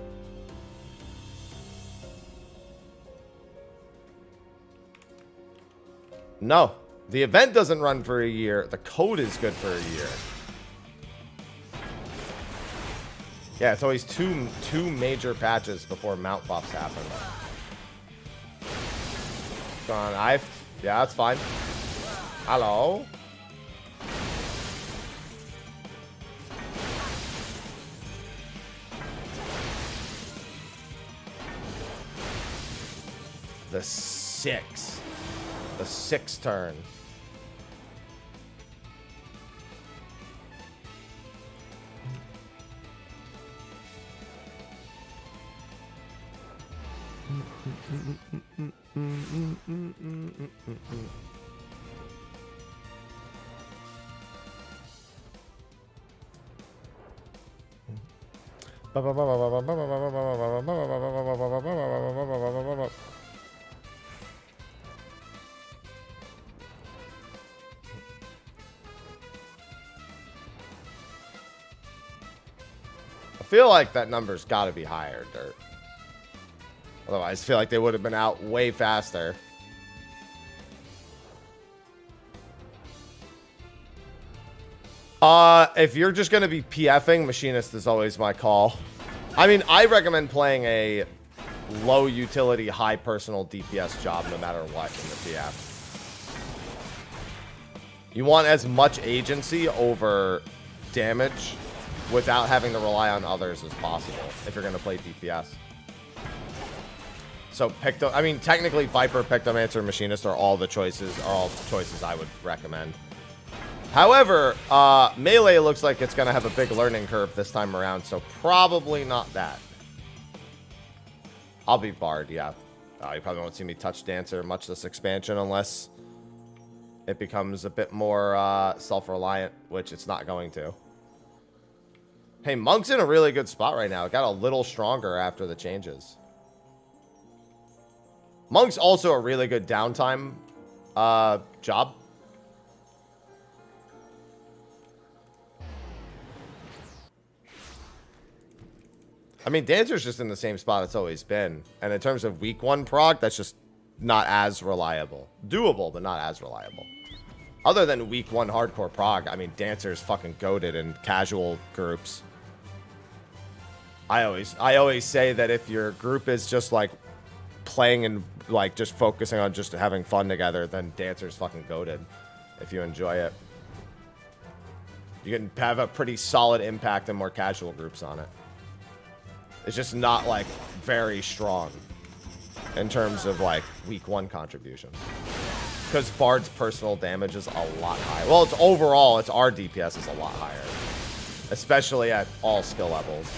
No, the event doesn't run for a year. The code is good for a year. Yeah, it's always two major patches before mount buffs happen. Go on, yeah, that's fine. Hello. The 6. The 6th turn. feel like that number's got to be higher, Dirt. Otherwise, I feel like they would have been out way faster. If you're just going to be PFing, Machinist is always my call. I mean, I recommend playing a low utility, high personal DPS job no matter what in the PF. You want as much agency over damage without having to rely on others as possible if you're going to play DPS. So I mean, technically Viper, Pictomancer, Machinist are all choices I would recommend. However, Melee looks like it's going to have a big learning curve this time around, so probably not that. I'll be Bard, yeah. You probably won't see me touch Dancer much this expansion unless it becomes a bit more self-reliant, which it's not going to. Hey, Monk's in a really good spot right now. It got a little stronger after the changes. Monk's also a really good downtime job. I mean, Dancer's just in the same spot it's always been. And in terms of week 1 prog, that's just not as reliable. Doable, but not as reliable. Other than week 1 hardcore prog, I mean, Dancer's fucking goated in casual groups. I always say that if your group is just like playing and like just focusing on just having fun together, then Dancer's fucking goated if you enjoy it. You can have a pretty solid impact in more casual groups on it. It's just not like very strong in terms of like week 1 contribution. Because Bard's personal damage is a lot higher. Well, it's overall, our DPS is a lot higher. Especially at all skill levels.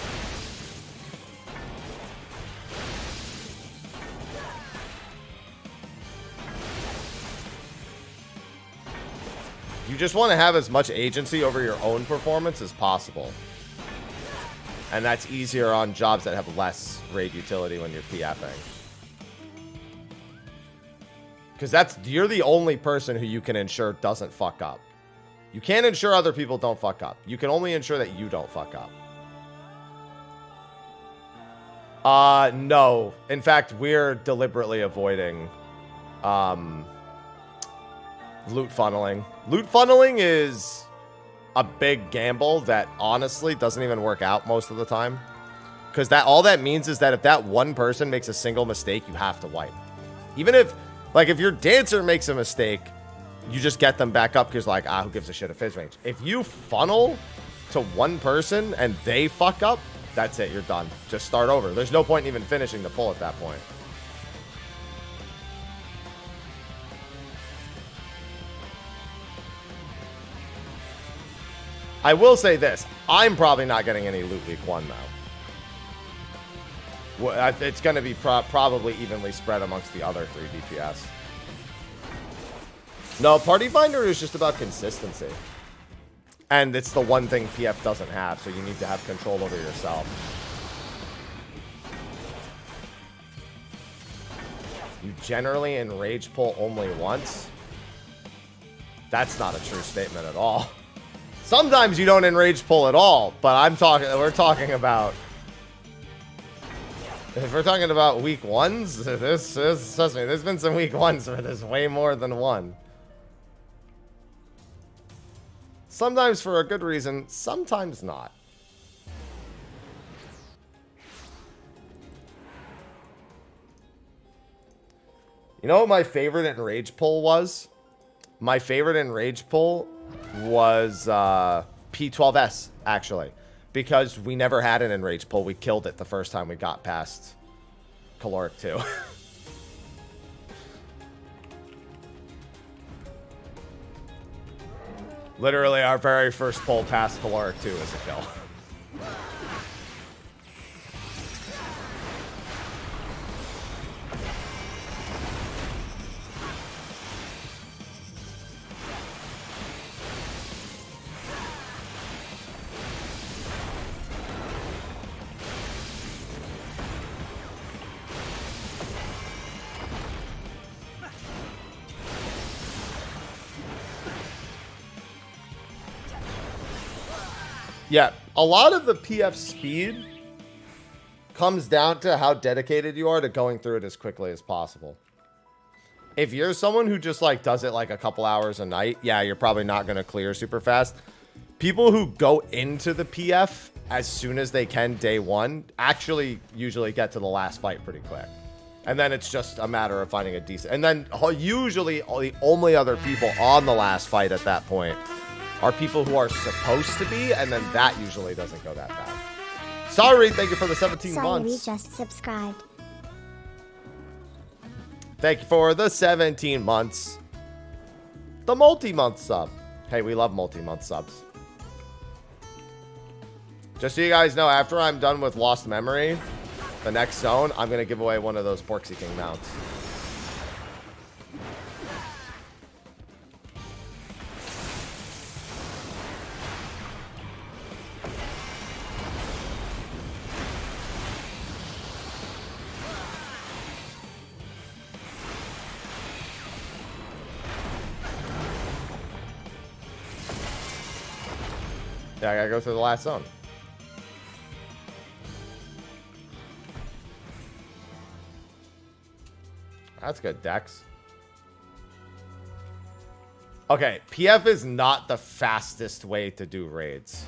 You just want to have as much agency over your own performance as possible. And that's easier on jobs that have less raid utility when you're PFing. Because you're the only person who you can ensure doesn't fuck up. You can't ensure other people don't fuck up. You can only ensure that you don't fuck up. No. In fact, we're deliberately avoiding loot funneling. Loot funneling is a big gamble that honestly doesn't even work out most of the time. Because all that means is that if that one person makes a single mistake, you have to wipe. Even if, like, if your Dancer makes a mistake, you just get them back up because, like, who gives a shit of phys range. If you funnel to one person and they fuck up, that's it, you're done. Just start over. There's no point in even finishing the pull at that point. I will say this. I'm probably not getting any loot week 1, though. It's going to be probably evenly spread amongst the other 3 DPS. No, Party Finder is just about consistency. And it's the one thing PF doesn't have, so you need to have control over yourself. You generally enrage pull only once? That's not a true statement at all. Sometimes you don't enrage pull at all, but we're talking about, if we're talking about week 1s, trust me, there's been some week 1s where there's way more than one. Sometimes for a good reason, sometimes not. You know what my favorite enrage pull was? My favorite enrage pull was P12S, actually. Because we never had an enrage pull. We killed it the first time we got past Caloric 2. Literally, our very first pull past Caloric 2 is a kill. Yeah, a lot of the PF speed comes down to how dedicated you are to going through it as quickly as possible. If you're someone who just like does it like a couple hours a night, yeah, you're probably not going to clear super fast. People who go into the PF as soon as they can day one actually usually get to the last fight pretty quick. And then it's just a matter of finding a decent... And then usually the only other people on the last fight at that point are people who are supposed to be, and then that usually doesn't go that bad. Sorry, thank you for the 17 months. We just subscribed. Thank you for the 17 months. The multi-month sub. Hey, we love multi-month subs. Just so you guys know, after I'm done with Lost Memory, the next zone, I'm going to give away one of those Porksy King mounts. Yeah, I gotta go through the last zone. That's good, Dex. Okay, PF is not the fastest way to do raids.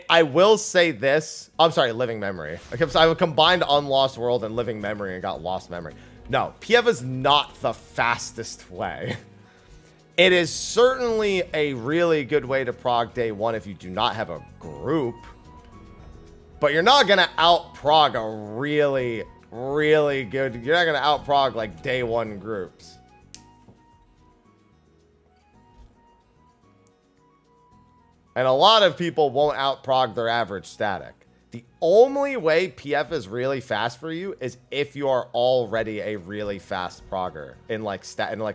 I will say this. I'm sorry, Living Memory. I combined Unlost World and Living Memory and got Lost Memory. No, PF is not the fastest way. It is certainly a really good way to prog day one if you do not have a group. But you're not going to out-prog a really, really good... You're not going to out-prog like day one groups. And a lot of people won't out-prog their average static. The only way PF is really fast for you is if you are already a really fast progger in like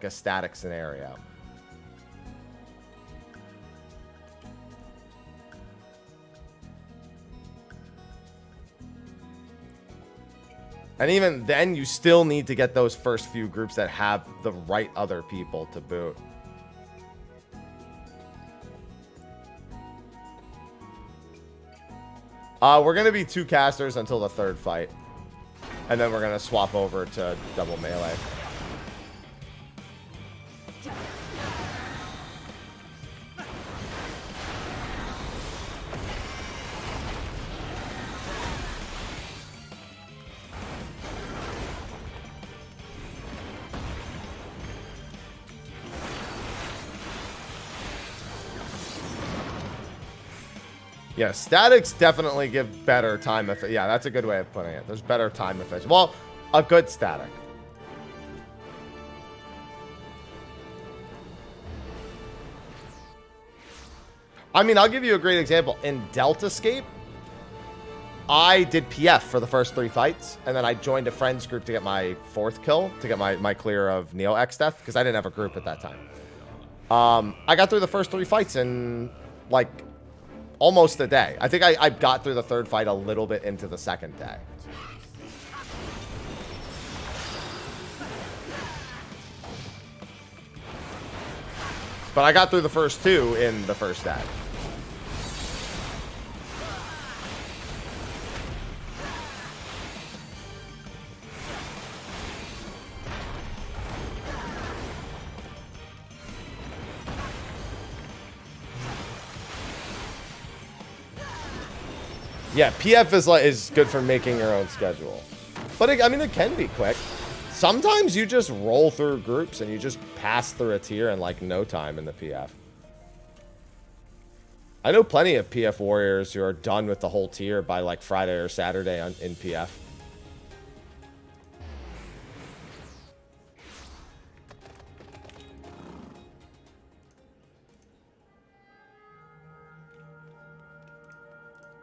a static scenario. And even then, you still need to get those first few groups that have the right other people to boot. We're going to be 2 casters until the 3rd fight. And then we're going to swap over to double melee. Yeah, statics definitely give better time efficiency. Yeah, that's a good way of putting it. There's better time efficiency. Well, a good static. I mean, I'll give you a great example. In Deltascape, I did PF for the first 3 fights, and then I joined a friends group to get my 4th kill, to get my clear of Neo X death, because I didn't have a group at that time. I got through the first 3 fights in, like... almost a day. I think I got through the 3rd fight a little bit into the 2nd day. But I got through the first 2 in the 1st day. Yeah, PF is good for making your own schedule. But, I mean, it can be quick. Sometimes you just roll through groups and you just pass through a tier in, like, no time in the PF. I know plenty of PF warriors who are done with the whole tier by, like, Friday or Saturday in PF.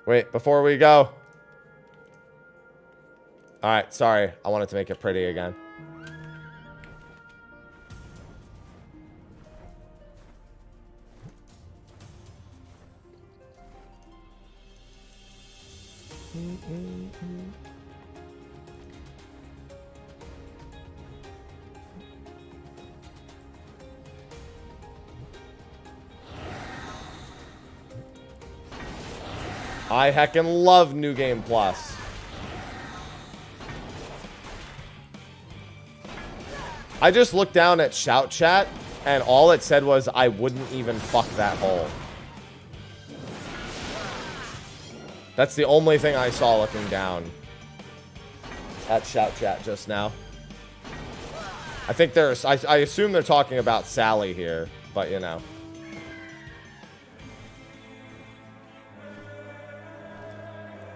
Wait, before we go. Alright, sorry. I wanted to make it pretty again. I heckin' love New Game Plus. I just looked down at Shout Chat, and all it said was, I wouldn't even fuck that hole. That's the only thing I saw looking down at Shout Chat just now. I think there's... I assume they're talking about Sally here, but you know.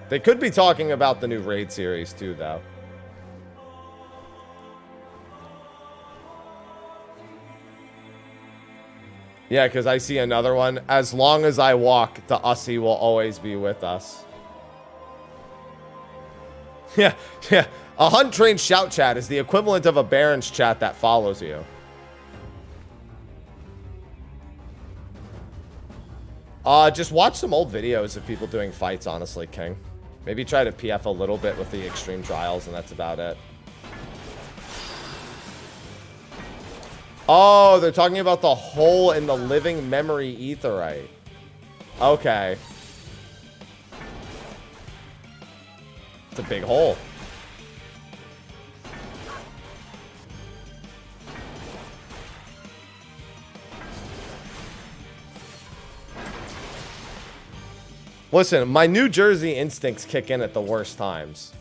They could be talking about the new Raid series too, though. Yeah, because I see another one. As long as I walk, the Ussie will always be with us. Yeah, yeah. A hunt trained shout chat is the equivalent of a Baron's chat that follows you. Just watch some old videos of people doing fights, honestly, King. Maybe try to PF a little bit with the extreme trials, and that's about it. Oh, they're talking about the hole in the living memory etherite. Okay. It's a big hole. Listen, my New Jersey instincts kick in at the worst times.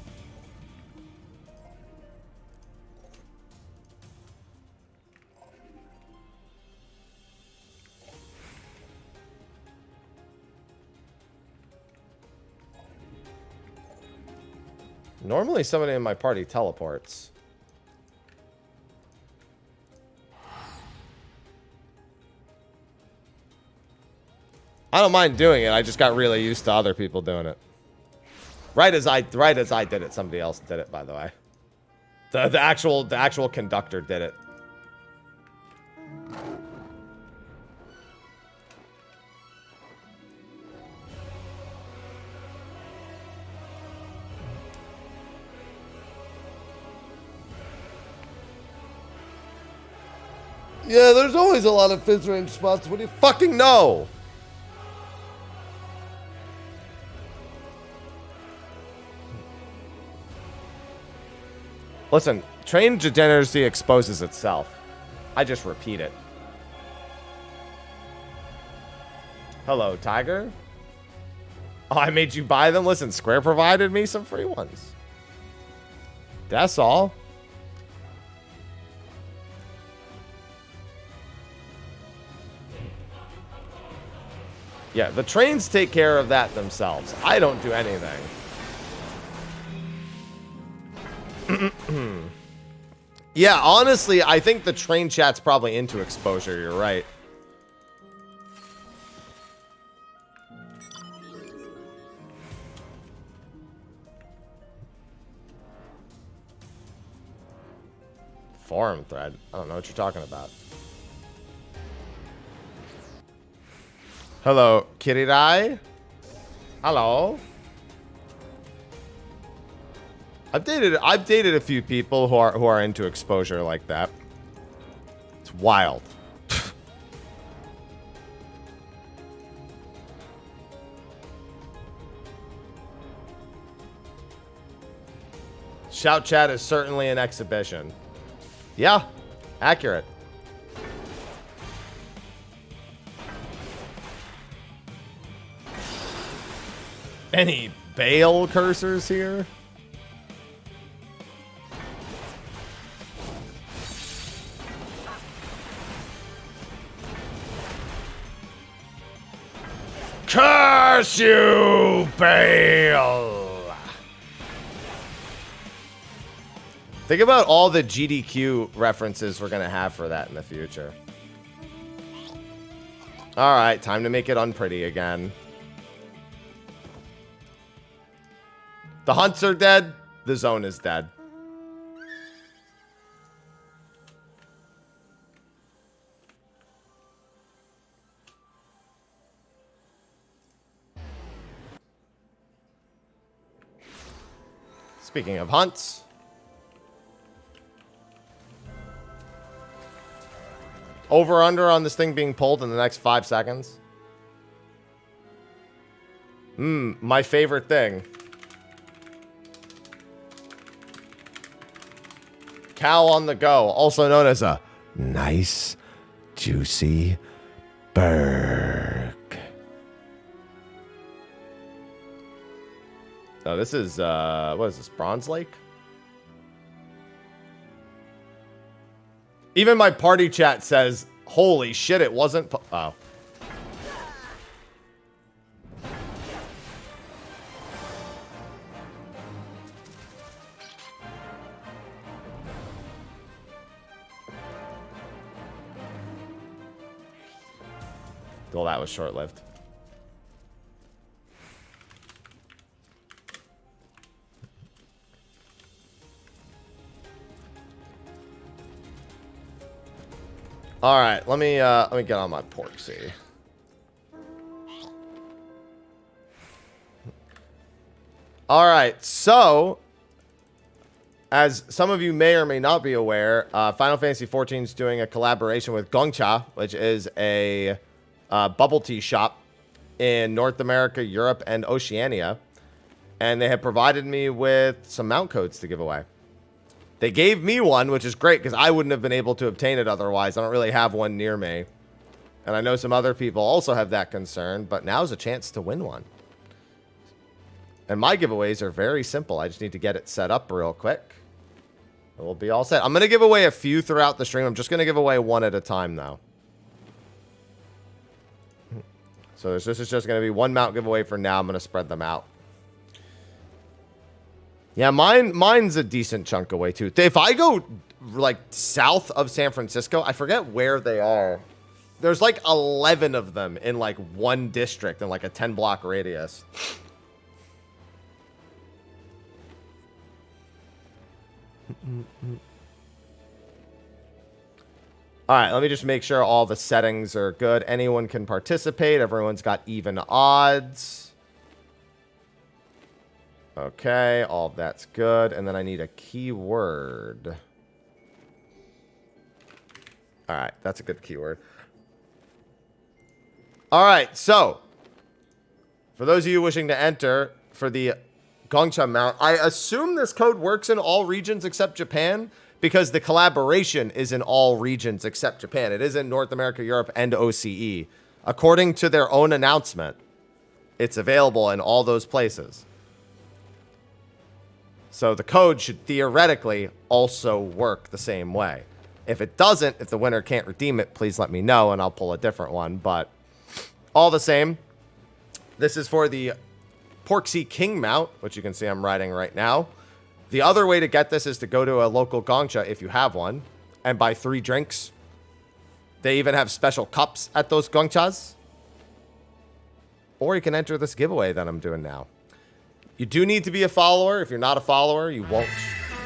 Normally somebody in my party teleports. I don't mind doing it. I just got really used to other people doing it. Right as I did it, somebody else did it, by the way. The actual conductor did it. Yeah, there's always a lot of fizz range spots. What do you fucking know? Listen, train degeneracy exposes itself. I just repeat it. Hello, Tiger. Oh, I made you buy them? Listen, Square provided me some free ones. That's all. Yeah, the trains take care of that themselves. I don't do anything. Yeah, honestly, I think the train chat's probably into exposure. You're right. Forum thread? I don't know what you're talking about. Hello, Kirirai. Hello. I've dated a few people who are into exposure like that. It's wild. Shout chat is certainly an exhibition. Yeah, accurate. Any Bale cursors here? Curse you, Bale! Think about all the GDQ references we're gonna have for that in the future. Alright, time to make it unpretty again. The hunts are dead. The zone is dead. Speaking of hunts. Over under on this thing being pulled in the next 5 seconds. My favorite thing. Cow on the go, also known as a nice, juicy burg. Oh, this is, what is this, Bronze Lake? Even my party chat says, holy shit, it wasn't, oh. Well, that was short-lived. All right, let me get on my Porksy. All right, so as some of you may or may not be aware, Final Fantasy XIV is doing a collaboration with Gongcha, which is a bubble tea shop in North America, Europe, and Oceania. And they have provided me with some mount codes to give away. They gave me one, which is great because I wouldn't have been able to obtain it otherwise. I don't really have one near me. And I know some other people also have that concern, but now's a chance to win one. And my giveaways are very simple. I just need to get it set up real quick. We'll be all set. I'm going to give away a few throughout the stream. I'm just going to give away one at a time, though. So this is just going to be one mount giveaway for now. I'm going to spread them out. Yeah, mine's a decent chunk away, too. If I go, like, south of San Francisco, I forget where they are. There's, like, 11 of them in, like, one district in, like, a 10-block radius. All right, let me just make sure all the settings are good. Anyone can participate. Everyone's got even odds. Okay, all of that's good. And then I need a keyword. All right, that's a good keyword. All right, so for those of you wishing to enter for the Gongcha mount, I assume this code works in all regions except Japan because the collaboration is in all regions except Japan. It is in North America, Europe, and OCE. According to their own announcement, it's available in all those places. So the code should theoretically also work the same way. If it doesn't, if the winner can't redeem it, please let me know and I'll pull a different one. But all the same, this is for the Porksy King mount, which you can see I'm riding right now. The other way to get this is to go to a local Gongcha if you have one and buy 3 drinks. They even have special cups at those Gongchas. Or you can enter this giveaway that I'm doing now. You do need to be a follower. If you're not a follower, you won't.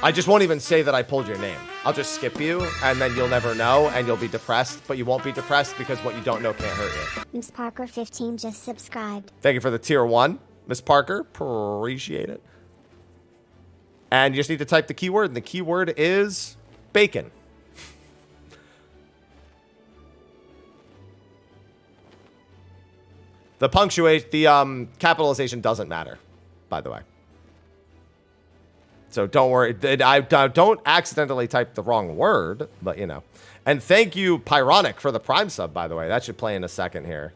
I just won't even say that I pulled your name. I'll just skip you, and then you'll never know, and you'll be depressed. But you won't be depressed because what you don't know can't hurt you. Miss Parker 15 just subscribed. Thank you for the tier 1, Miss Parker. Appreciate it. And you just need to type the keyword, and the keyword is bacon. The punctuation, the capitalization doesn't matter, by the way. So don't worry. I don't accidentally type the wrong word, but you know. And thank you, Pyronic, for the Prime sub, by the way. That should play in a second here.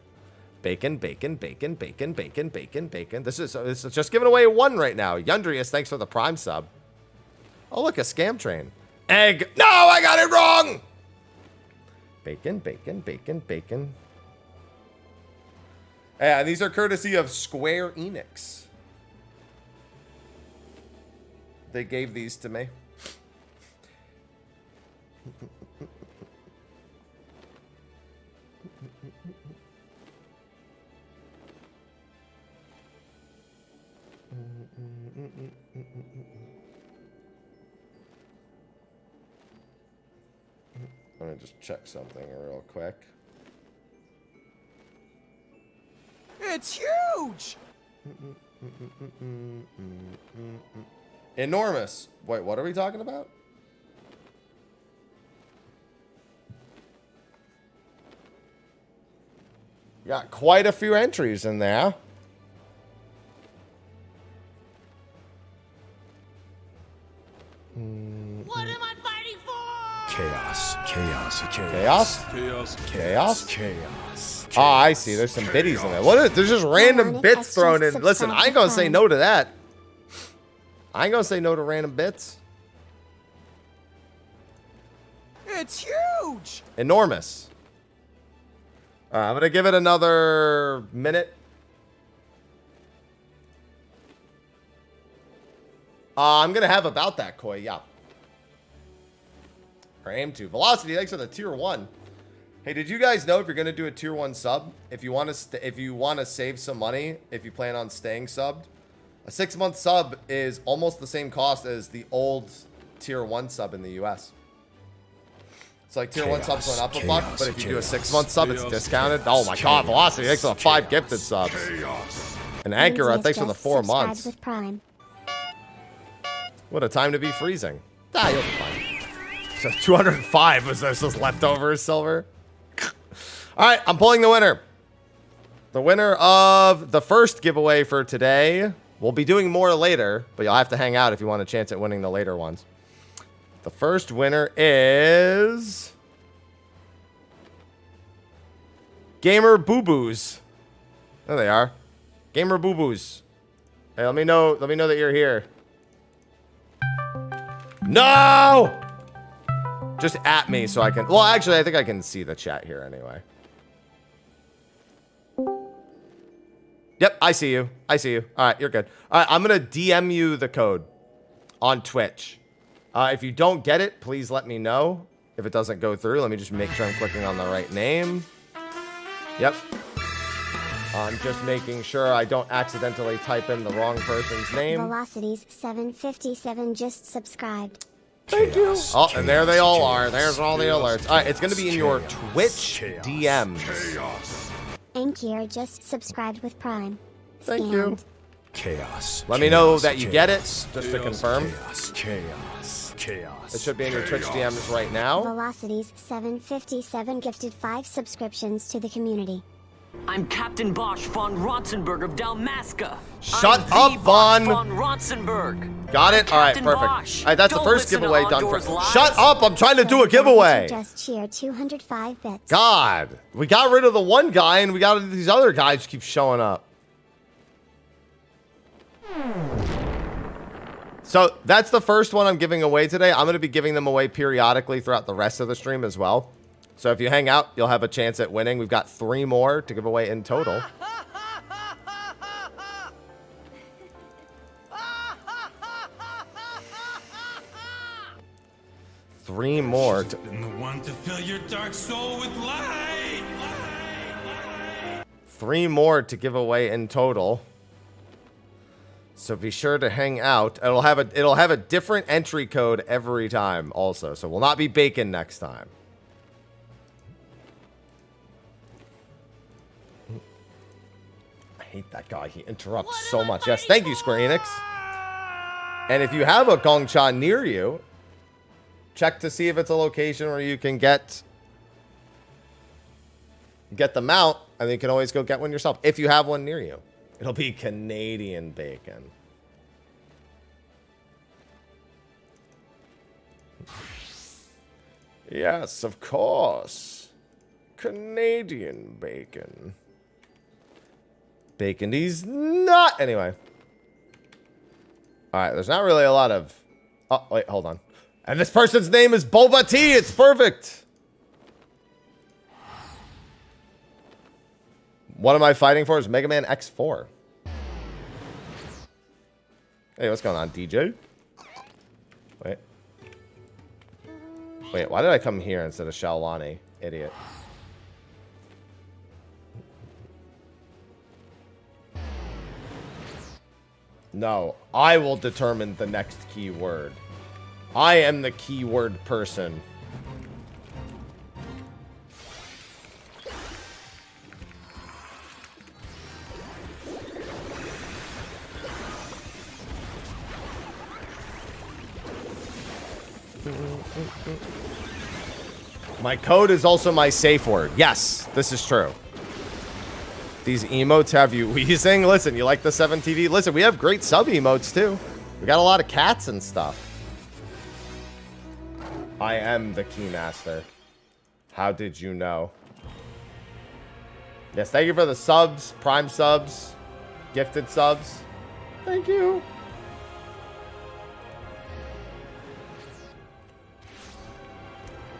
Bacon, bacon, bacon, bacon, bacon, bacon, bacon. This is just giving away 1 right now. Yundrius, thanks for the Prime sub. Oh, look, a scam train. Egg. No, I got it wrong. Bacon, bacon, bacon, bacon. Yeah, these are courtesy of Square Enix. They gave these to me. Let me just check something real quick. It's huge! Enormous. Wait, what are we talking about? Got quite a few entries in there. Oh, I see. There's some biddies in there. What is, there's just random bits thrown in. Listen, I ain't gonna say no to that. I ain't gonna say no to random bits. It's huge. Enormous. I'm gonna give it another minute. I'm gonna have about that, Koi. Yeah. Or aim to. Velocity, thanks for the tier 1. Hey, did you guys know if you're gonna do a tier 1 sub, if you want to save some money, if you plan on staying subbed, a 6-month sub is almost the same cost as the old tier 1 sub in the US. It's like tier 1 subs went up a buck, but if you do a 6-month sub, it's discounted. Oh my god, Velocity, thanks for the 5 gifted subs. And Ankara, thanks for the 4 months. With Prime. What a time to be freezing. Ah, you'll be fine. So 205 was this leftovers silver. All right, I'm pulling the winner. The winner of the first giveaway for today. We'll be doing more later, but you'll have to hang out if you want a chance at winning the later ones. The first winner is Gamer Boo Boos. There they are. Gamer Boo Boos. Hey, let me know that you're here. No! Just at me so I can... Well, actually, I think I can see the chat here anyway. Yep, I see you. I see you. All right, you're good. All right, I'm going to DM you the code on Twitch. If you don't get it, please let me know. If it doesn't go through, let me just make sure I'm clicking on the right name. Yep. I'm just making sure I don't accidentally type in the wrong person's name. Velocities 757 just subscribed. Thank you. Oh, and there they all are. There's all the alerts. All right, it's going to be in your Twitch DMs. Ankara just subscribed with Prime. Thank you. Chaos. Let me know that you get it, just to confirm. Chaos. It should be in your Twitch DMs right now. Velocities 757 gifted 5 subscriptions to the community. I'm Captain Bosch von Rotzenberg of Dalmasca. Shut up, Von. Von Rotzenberg. Got it? All right, Captain perfect. Bosch. All right, that's the Don't first listen to giveaway done for... Ondor's lies. Shut up, I'm trying to do a giveaway. Just cheer 205 bits. God, we got rid of the one guy and we got these other guys keep showing up. So that's the first one I'm giving away today. I'm going to be giving them away periodically throughout the rest of the stream as well. So if you hang out, you'll have a chance at winning. We've got 3 more to give away in total. Three more. Been the one to fill your dark soul with light. 3 more to give away in total. So be sure to hang out. It'll have a different entry code every time also. So will not be bacon next time. I hate that guy. He interrupts so much. Yes, thank you, Square Enix. And if you have a Gongcha near you, check to see if it's a location where you can get the mount, and then you can always go get one yourself if you have one near you. It'll be Canadian bacon. Yes, of course. Canadian bacon. Bacon, he's not. Anyway. All right, there's not really a lot of... Oh, wait, hold on. And this person's name is Boba Tea. It's perfect. What am I fighting for? Is Mega Man X4. Hey, what's going on, DJ? Wait, why did I come here instead of Shaolani? Idiot. No, I will determine the next keyword. I am the keyword person. My code is also my safe word. Yes, this is true. These emotes have you wheezing. Listen, you like the 7TV? Listen, we have great sub emotes too. We got a lot of cats and stuff. I am the Keymaster. How did you know? Yes, thank you for the subs, prime subs, gifted subs. Thank you.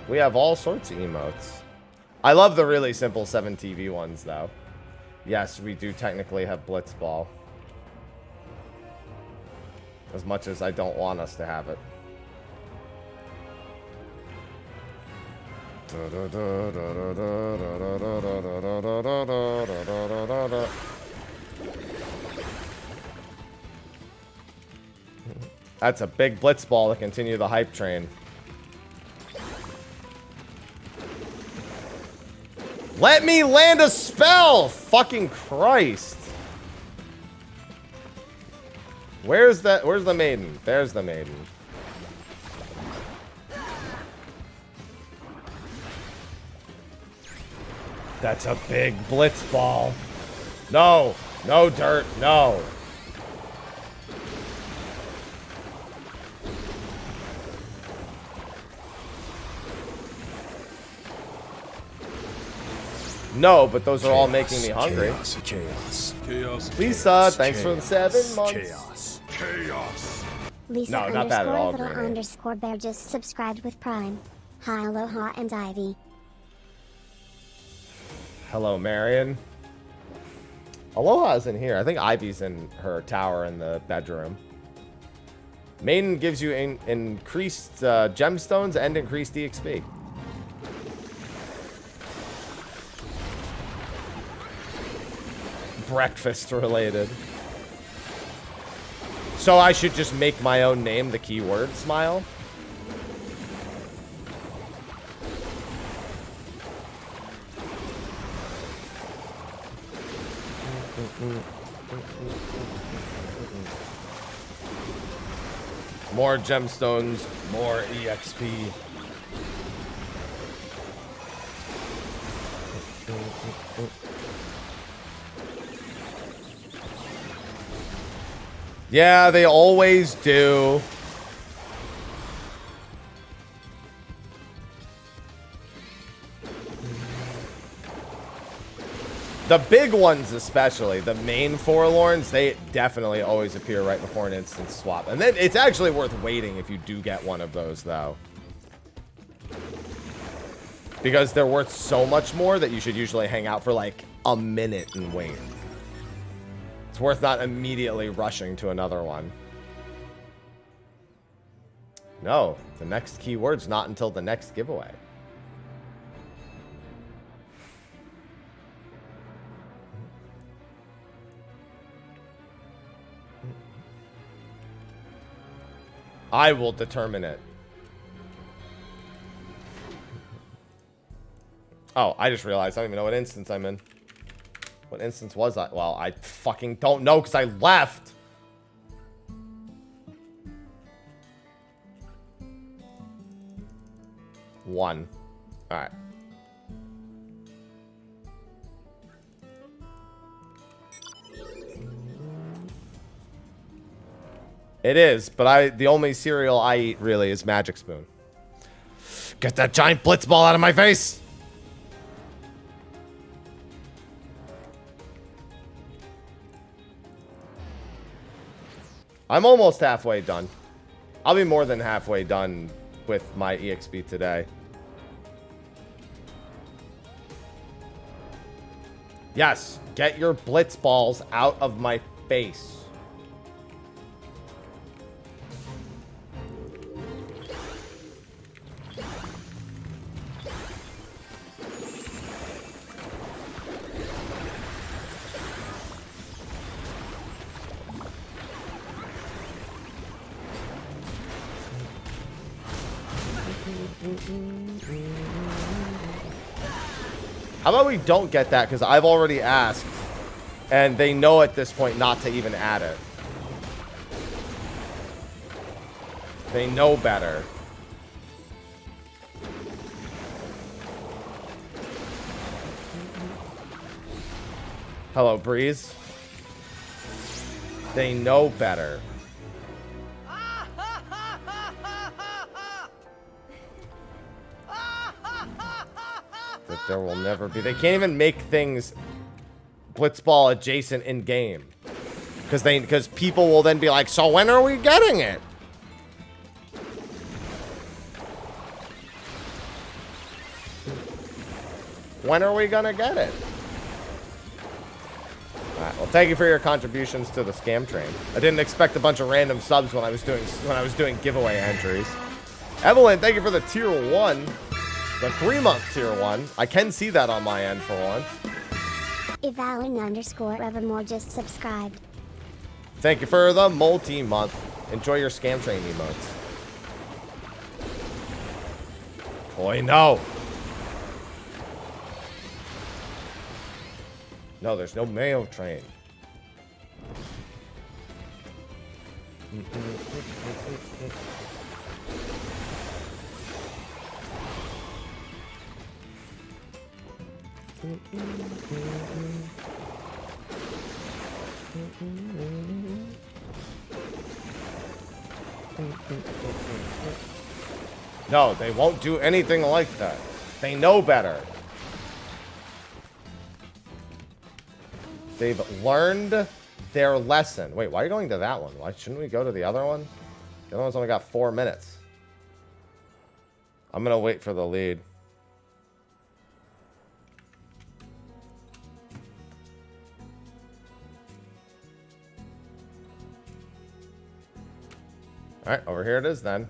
We have all sorts of emotes. I love the really simple 7TV ones, though. Yes, we do technically have Blitzball. As much as I don't want us to have it. That's a big Blitzball to continue the hype train. Let me land a spell! Fucking Christ. Where's the maiden? There's the maiden. That's a big Blitzball. No. No, Dirt. No. No, but those are all making me hungry. Chaos, chaos. Chaos. Lisa, thanks for the 7 months. Chaos. Chaos. Lisa No, not bad at all, little Granny. underscore bear just subscribed with Prime. Hi, aloha, and Ivy. Hello, Marion. Aloha's in here. I think Ivy's in her tower in the bedroom. Maiden gives you increased gemstones and increased EXP. Breakfast related. So I should just make my own name the keyword smile? More gemstones, more EXP. Yeah, they always do. The big ones especially, the main forlorns, they definitely always appear right before an instant swap. And then it's actually worth waiting if you do get one of those, though. Because they're worth so much more that you should usually hang out for like a minute and wait. It's worth not immediately rushing to another one. No, the next keyword's not until the next giveaway. I will determine it. Oh, I just realized I don't even know what instance I'm in. What instance was I? Well, I fucking don't know because I left. One. All right. It is, but the only cereal I eat really is Magic Spoon. Get that giant Blitzball out of my face! I'm almost halfway done. I'll be more than halfway done with my EXP today. Yes, get your Blitzballs out of my face. How about we don't get that, because I've already asked, and they know at this point not to even add it. They know better. Hello, Breeze. They know better. There will never be. They can't even make things Blitzball adjacent in game. Because people will then be like, so when are we getting it? When are we gonna get it? Alright, well, thank you for your contributions to the scam train. I didn't expect a bunch of random subs when I was doing giveaway entries. Evelyn, thank you for the tier 1. The 3-month tier 1. I can see that on my end for once. Evalin_Evermore just subscribed. Thank you for the multi-month. Enjoy your scam train emotes. Boy, no. No, there's no mayo train. No, they won't do anything like that. They know better. They've learned their lesson. Wait, why are you going to that one? Why shouldn't we go to the other one? The other one's only got 4 minutes. I'm going to wait for the lead. All right, over here it is then.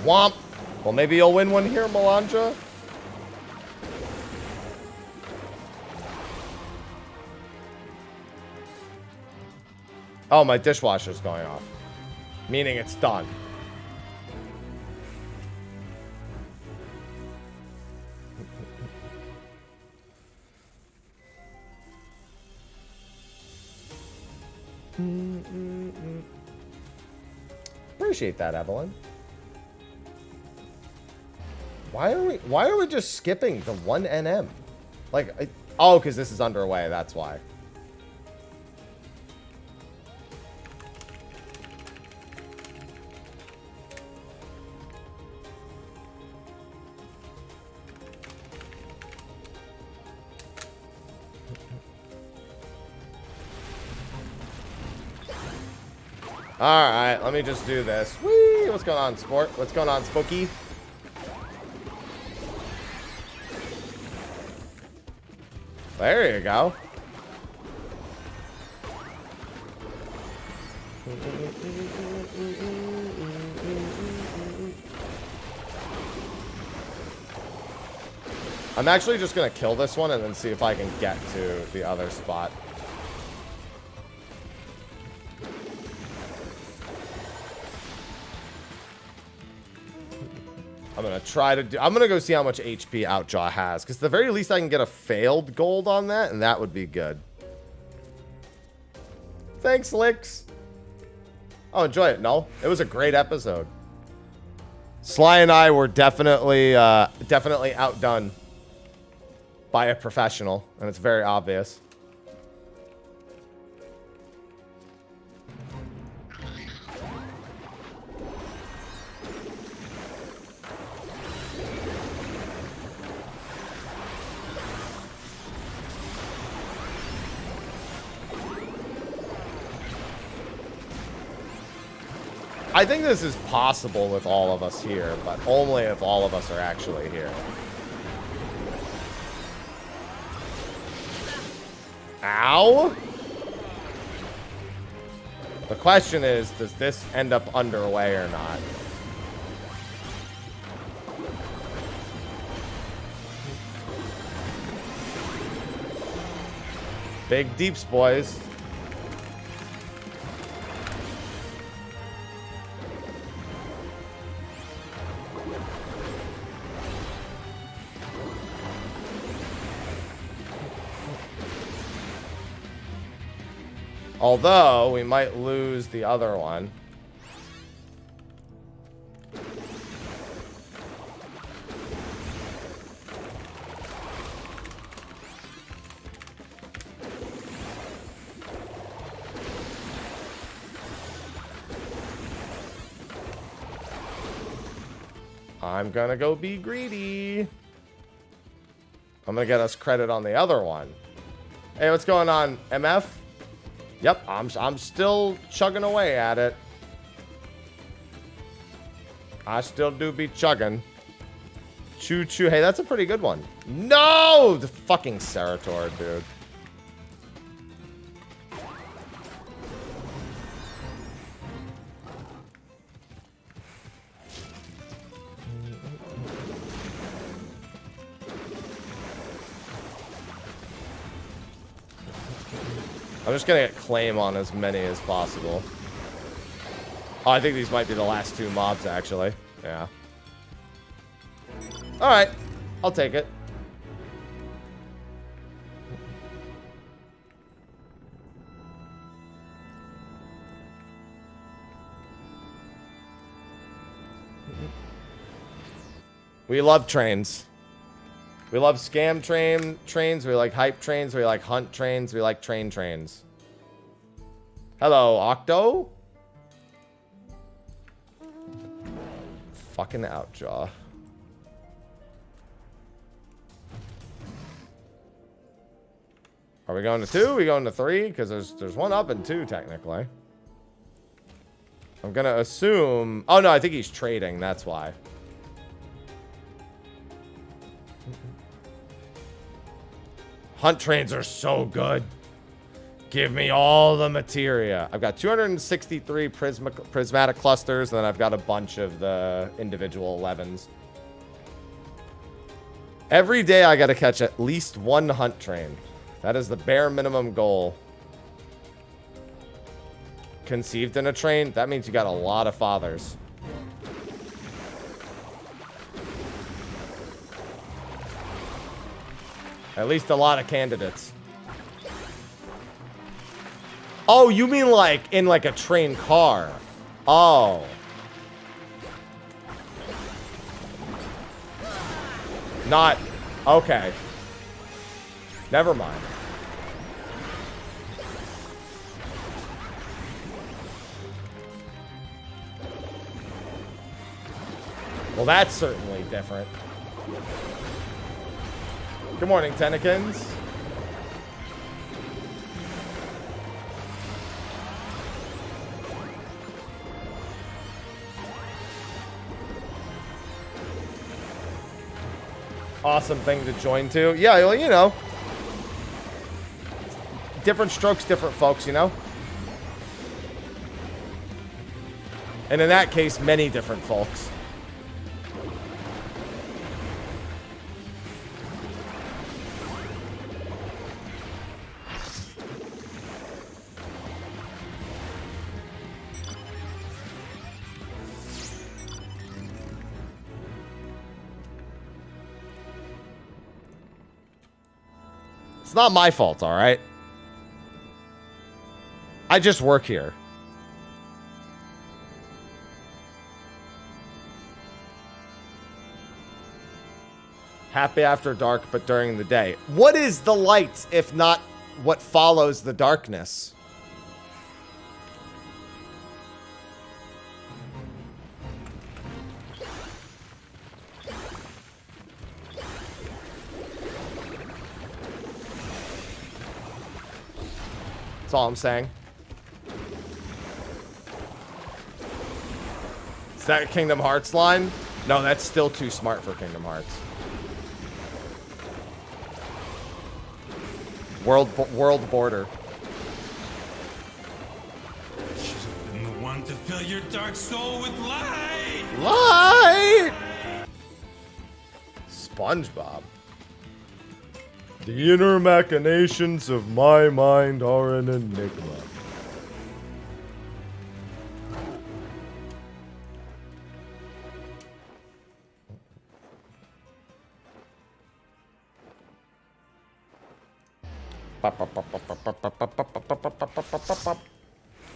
Womp. Well, maybe you'll win one here, Melandra. Oh, my dishwasher's going off. Meaning it's done. Appreciate that, Evelyn. Why are we just skipping the 1 NM? Like, oh, because this is underway, that's why. Alright, let me just do this. Whee! What's going on, sport? What's going on, Spooky? There you go. I'm actually just gonna kill this one and then see if I can get to the other spot. I'm gonna try to do. I'm gonna go see how much HP Outjaw has, because at the very least I can get a failed gold on that, and that would be good. Thanks, Licks. Oh, enjoy it. No, it was a great episode. Sly and I were definitely outdone by a professional, and it's very obvious. I think this is possible with all of us here, but only if all of us are actually here. Ow! The question is, does this end up underway or not? Big deeps, boys. Although, we might lose the other one. I'm gonna go be greedy. I'm gonna get us credit on the other one. Hey, what's going on, MF? Yep, I'm still chugging away at it. I still do be chugging. Choo choo. Hey, that's a pretty good one. No! The fucking Cerator, dude. I'm just gonna get claim on as many as possible. Oh, I think these might be the last two mobs, actually. Yeah. Alright. I'll take it. We love trains. We love scam trains. We like hype trains. We like hunt trains. We like trains. Hello, Octo. Fucking outjaw. Are we going to 2? Are we going to 3? Because there's one up and 2 technically. I'm gonna assume. Oh no, I think he's trading. That's why. Hunt trains are so good. Give me all the materia. I've got 263 prismatic clusters, and then I've got a bunch of the individual 11s. Every day I gotta catch at least one hunt train. That is the bare minimum goal. Conceived in a train? That means you got a lot of fathers. At least a lot of candidates. Oh, you mean like in like a train car? Oh. Not. Okay. Never mind. Well, that's certainly different. Good morning, Tennekins. Awesome thing to join to. Yeah, well, you know. Different strokes, different folks, you know? And in that case, many different folks. It's not my fault, all right? I just work here. Happy after dark, but during the day. What is the light, if not what follows the darkness? That's all I'm saying. Is that a Kingdom Hearts line? No, that's still too smart for Kingdom Hearts. World border. Should have been the one to fill your dark soul with light. Light! SpongeBob. The inner machinations of my mind are an enigma.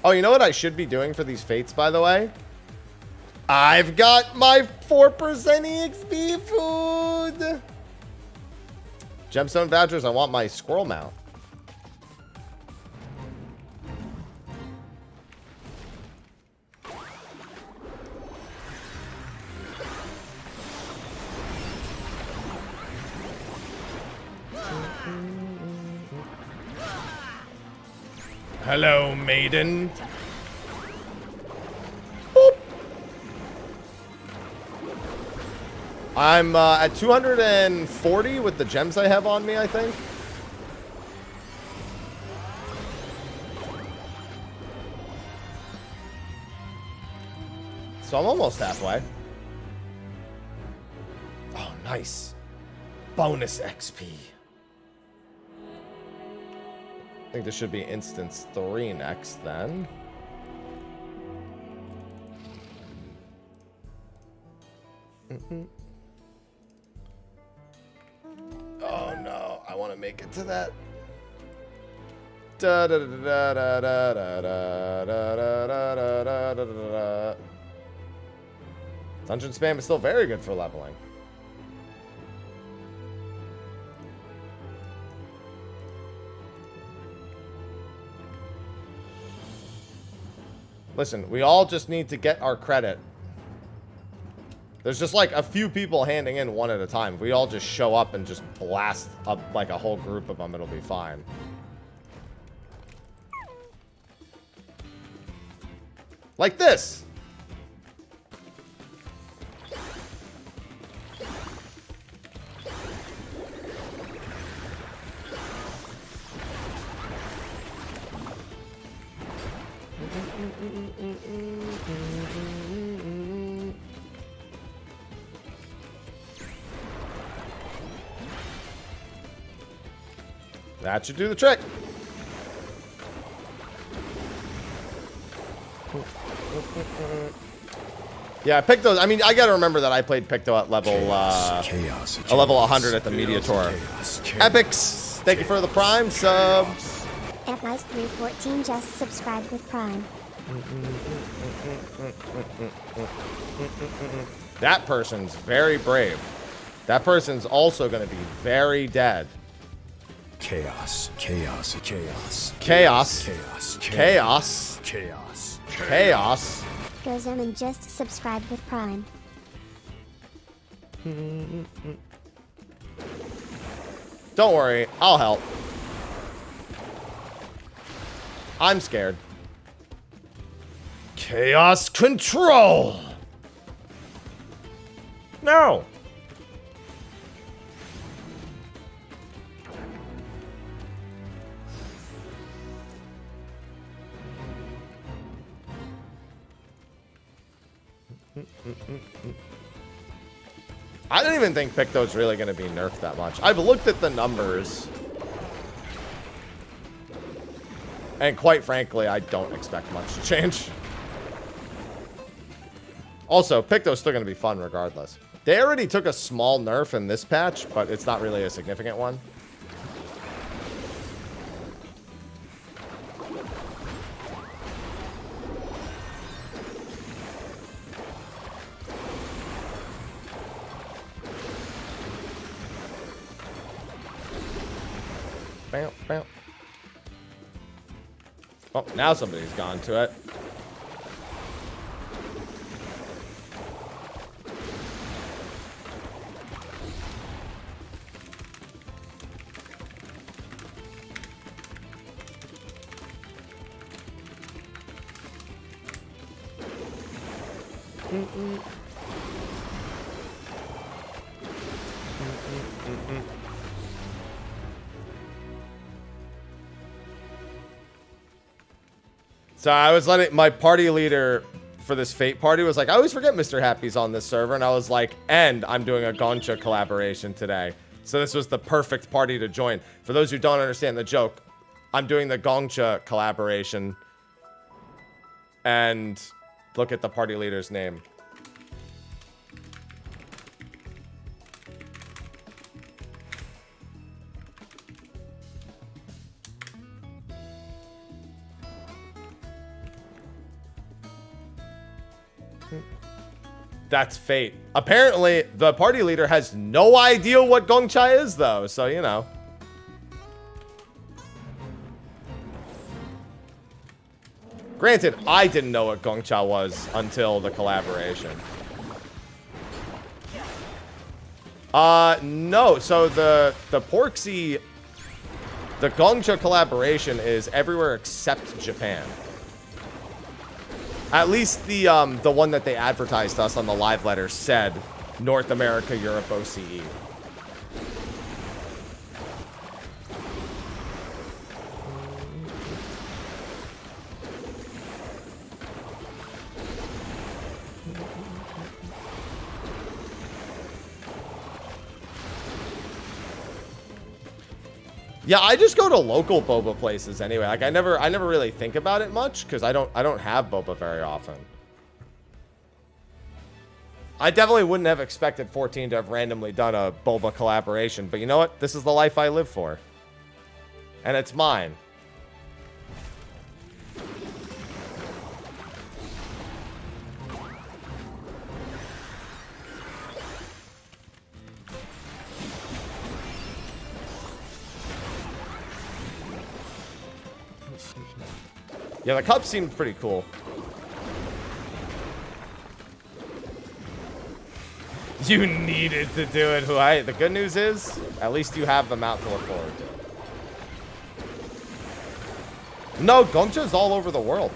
Oh, you know what I should be doing for these fates, by the way? I've got my 4% EXP food. Gemstone vouchers. I want my squirrel mount. Hello, maiden. Boop. I'm at 240 with the gems I have on me, I think. So I'm almost halfway. Oh, nice. Bonus XP. I think this should be instance 3 next, then. Oh no, I want to make it to that. Da, da, da, da, da, da, da, da, da, da, da, da, da. Dungeon spam is still very good for leveling. Listen, we all just need to get our credit. There's just like a few people handing in one at a time. If we all just show up and just blast up like a whole group of them, it'll be fine. Like this. That should do the trick. Yeah, Pictos. I mean, I gotta remember that I played Picto at level a level 100 at the media tour. Epics, thank you for the Prime sub. FFXIV just subscribed with Prime. That person's very brave. That person's also gonna be very dead. Chaos. Chaos. Chaos. Chaos. Chaos. Chaos. Chaos. Chaos. Gozeman just subscribed with Prime. Don't worry, I'll help. I'm scared. Chaos control. No. I don't even think Picto's really going to be nerfed that much. I've looked at the numbers. And quite frankly, I don't expect much to change. Also, Picto's still going to be fun regardless. They already took a small nerf in this patch, but it's not really a significant one. Bam, bam. Oh, now somebody's gone to it. So I was letting my party leader for this Fate party was like, I always forget Mr. Happy's on this server. And I was like, and I'm doing a Gongcha collaboration today. So this was the perfect party to join. For those who don't understand the joke, I'm doing the Gongcha collaboration. And look at the party leader's name. That's fate. Apparently, the party leader has no idea what Gongcha is, though. So, you know. Granted, I didn't know what Gongcha was until the collaboration. No. So, the Porksy... The Gongcha collaboration is everywhere except Japan. At least the one that they advertised to us on the live letter said North America, Europe, OCE. Yeah, I just go to local boba places anyway. Like I never really think about it much because I don't have boba very often. I definitely wouldn't have expected 14 to have randomly done a boba collaboration, but you know what? This is the life I live for. And it's mine. Yeah, the cup seemed pretty cool. You needed to do it, right? The good news is, at least you have the mount to look forward to. No, Gongcha's all over the world.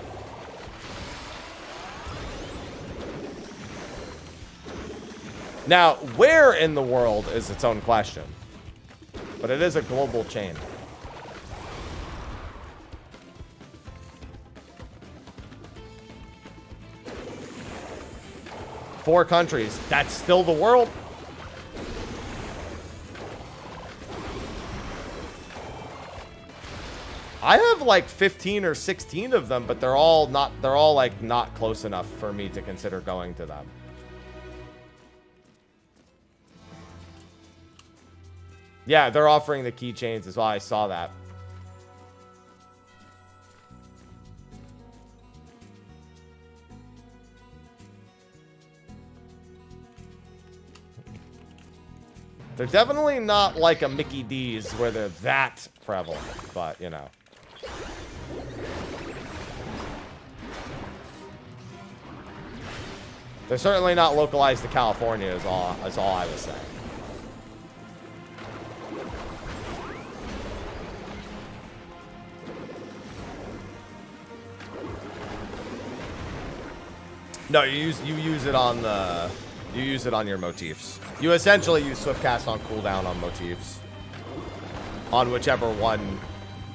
Now, where in the world is its own question. But it is a global chain. Four countries. That's still the world. I have like 15 or 16 of them, but they're all like not close enough for me to consider going to them. Yeah, they're offering the keychains as well. I saw that. They're definitely not like a Mickey D's where they're that prevalent, but, you know. They're certainly not localized to California is all I was saying. No, you use it on the... You use it on your motifs. You essentially use Swiftcast on cooldown on motifs. On whichever one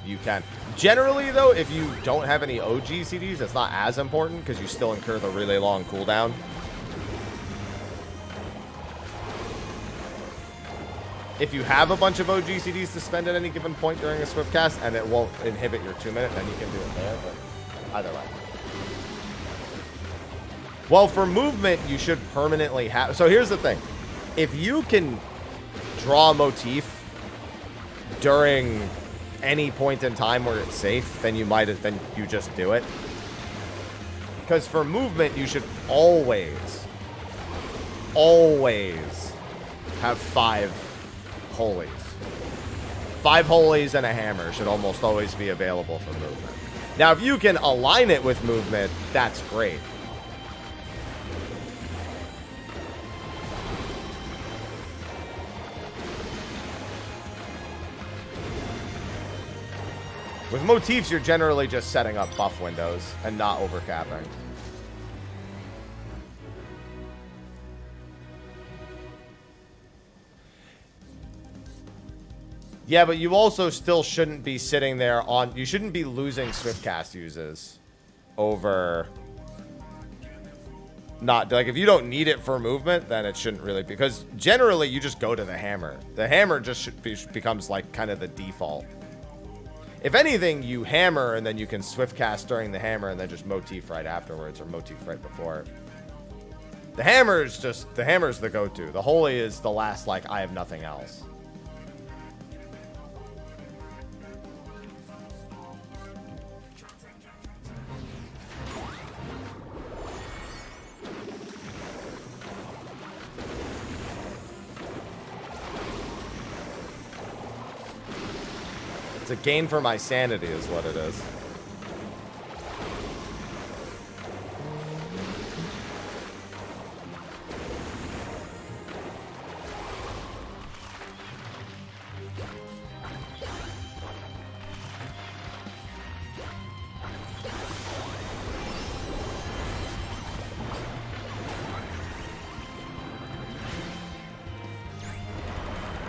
you can. Generally, though, if you don't have any OG CDs, it's not as important because you still incur the really long cooldown. If you have a bunch of OG CDs to spend at any given point during a Swiftcast and it won't inhibit your 2 minute, then you can do it there, but either way. Well, for movement, you should permanently have... So here's the thing. If you can draw a motif during any point in time where it's safe, then you just do it. Because for movement, you should always have 5 holies. 5 holies and a hammer should almost always be available for movement. Now, if you can align it with movement, that's great. With motifs, you're generally just setting up buff windows and not overcapping. Yeah, but you also still shouldn't be sitting there on... You shouldn't be losing Swiftcast uses over... Not... Like, if you don't need it for movement, then it shouldn't really be... Because generally, you just go to the hammer. The hammer just becomes, like, kind of the default. If anything, you hammer and then you can Swiftcast during the hammer and then just motif right afterwards or motif right before. The hammer's the go-to. The holy is the last, like, I have nothing else. It's a gain for my sanity is what it is.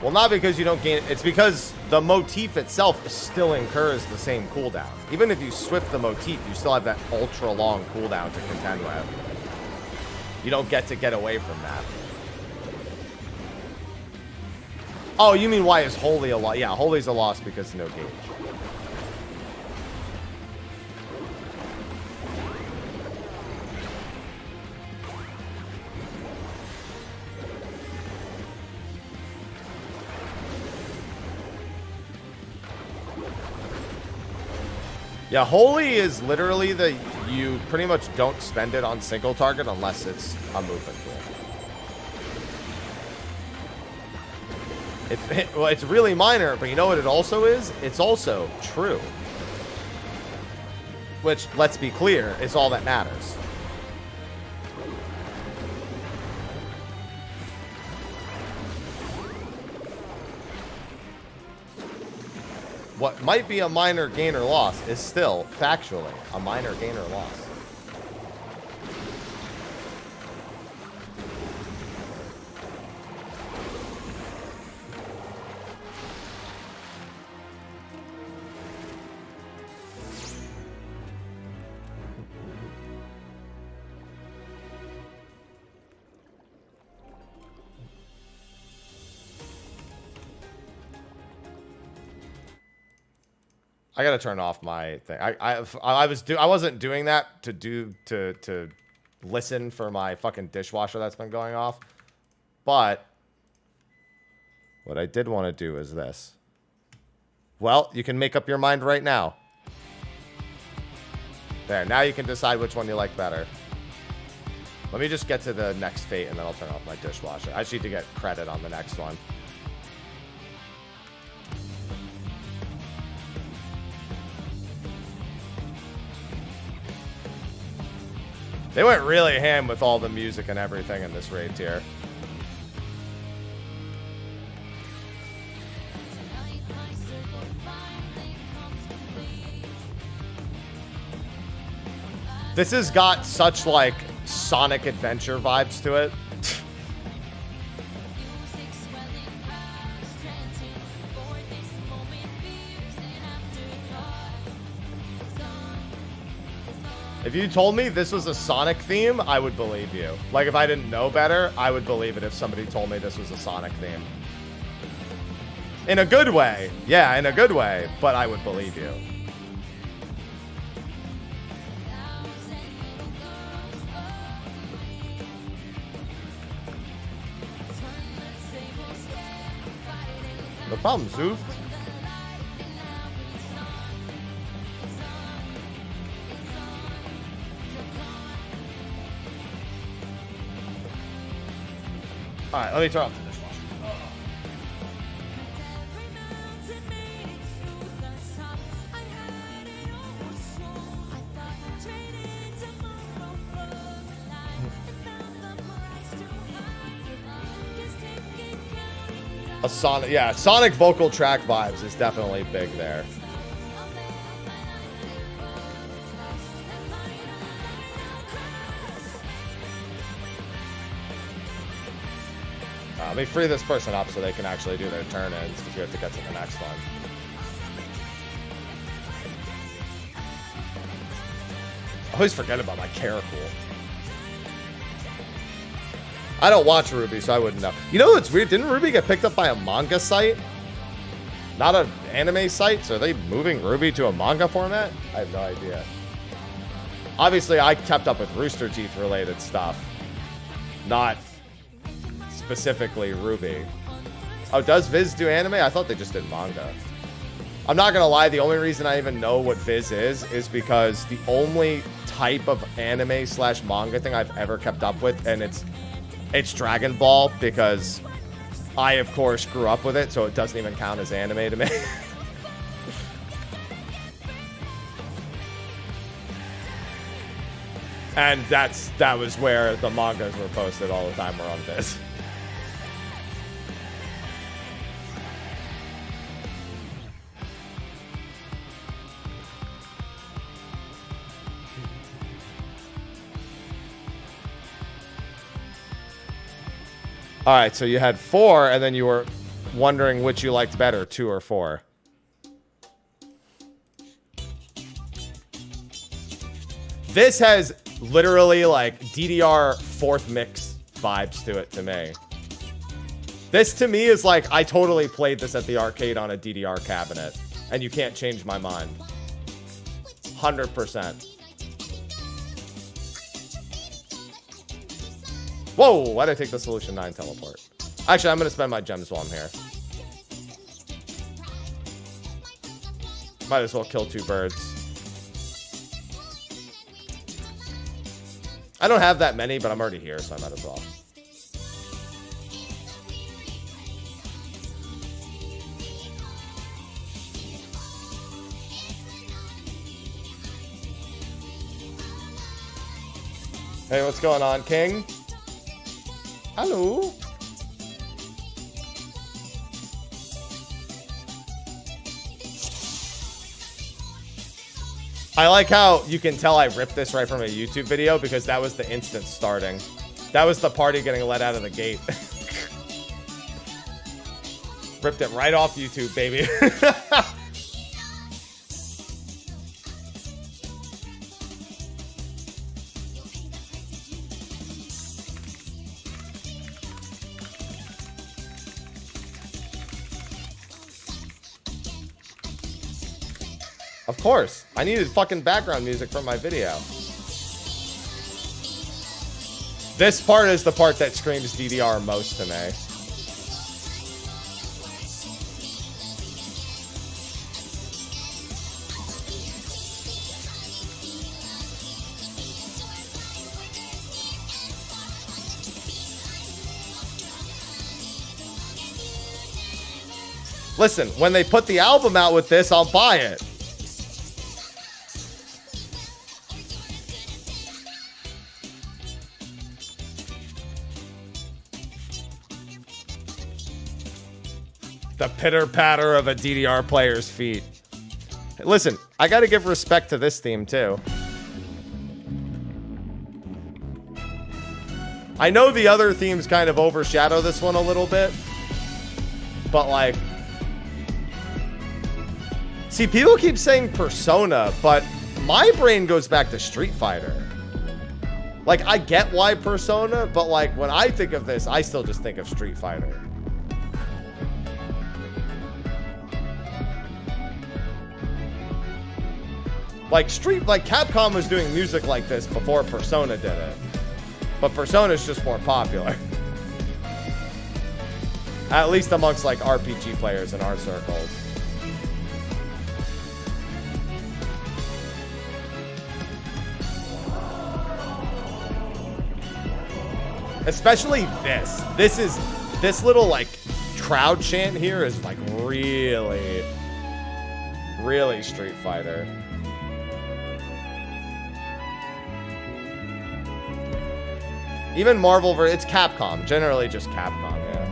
Well, not because you don't gain it. It's because the motif itself still incurs the same cooldown. Even if you swift the motif, you still have that ultra long cooldown to contend with. You don't get to get away from that. Oh, you mean why is Holy a loss? Yeah, Holy's a loss because no gauge. Yeah, Holy is literally the, you pretty much don't spend it on single target unless it's a movement tool. Well, it's really minor, but you know what it also is? It's also true. Which, let's be clear, is all that matters. What might be a minor gain or loss is still, factually, a minor gain or loss. I gotta turn off my thing. I wasn't doing that to listen for my fucking dishwasher that's been going off. But what I did want to do is this. Well, you can make up your mind right now. There, now you can decide which one you like better. Let me just get to the next fate and then I'll turn off my dishwasher. I just need to get credit on the next one. They went really ham with all the music and everything in this raid tier. This has got such, like, Sonic Adventure vibes to it. If you told me this was a Sonic theme, I would believe you. Like, if I didn't know better, I would believe it if somebody told me this was a Sonic theme. In a good way. Yeah, in a good way. But I would believe you. No problem, Zoof. Alright, let me turn off the dishwasher. A Sonic, yeah, Sonic vocal track vibes is definitely big there. Let me free this person up so they can actually do their turn-ins because we have to get to the next one. I always forget about my Caracool. I don't watch Ruby, so I wouldn't know. You know what's weird? Didn't Ruby get picked up by a manga site? Not an anime site? So are they moving Ruby to a manga format? I have no idea. Obviously, I kept up with Rooster Teeth related stuff. Not specifically Ruby. Oh, does Viz do anime? I thought they just did manga. I'm not gonna lie, the only reason I even know what Viz is because the only type of anime slash manga thing I've ever kept up with, and it's Dragon Ball, because I, of course, grew up with it, so it doesn't even count as anime to me. And that was where the mangas were posted all the time, were on this. All right, so you had 4, and then you were wondering which you liked better, 2 or 4. This has literally like DDR 4th mix vibes to it to me. This to me is like, I totally played this at the arcade on a DDR cabinet, and you can't change my mind. 100%. Whoa, why did I take the Solution 9 teleport? Actually, I'm going to spend my gems while I'm here. Might as well kill 2 birds. I don't have that many, but I'm already here, so I might as well. Hey, what's going on, King? Hello. I like how you can tell I ripped this right from a YouTube video because that was the instant starting. That was the party getting let out of the gate. Ripped it right off YouTube, baby. Of course. I needed fucking background music for my video. This part is the part that screams DDR most to me. Listen, when they put the album out with this, I'll buy it. The pitter-patter of a DDR player's feet. Listen, I gotta give respect to this theme, too. I know the other themes kind of overshadow this one a little bit. But, like... See, people keep saying Persona, but my brain goes back to Street Fighter. Like, I get why Persona, but, like, when I think of this, I still just think of Street Fighter. Like Capcom was doing music like this before Persona did it. But Persona's just more popular. At least amongst like RPG players in our circles. Especially this. This little like crowd chant here is like really Street Fighter. Even Marvel, it's Capcom. Generally just Capcom, yeah.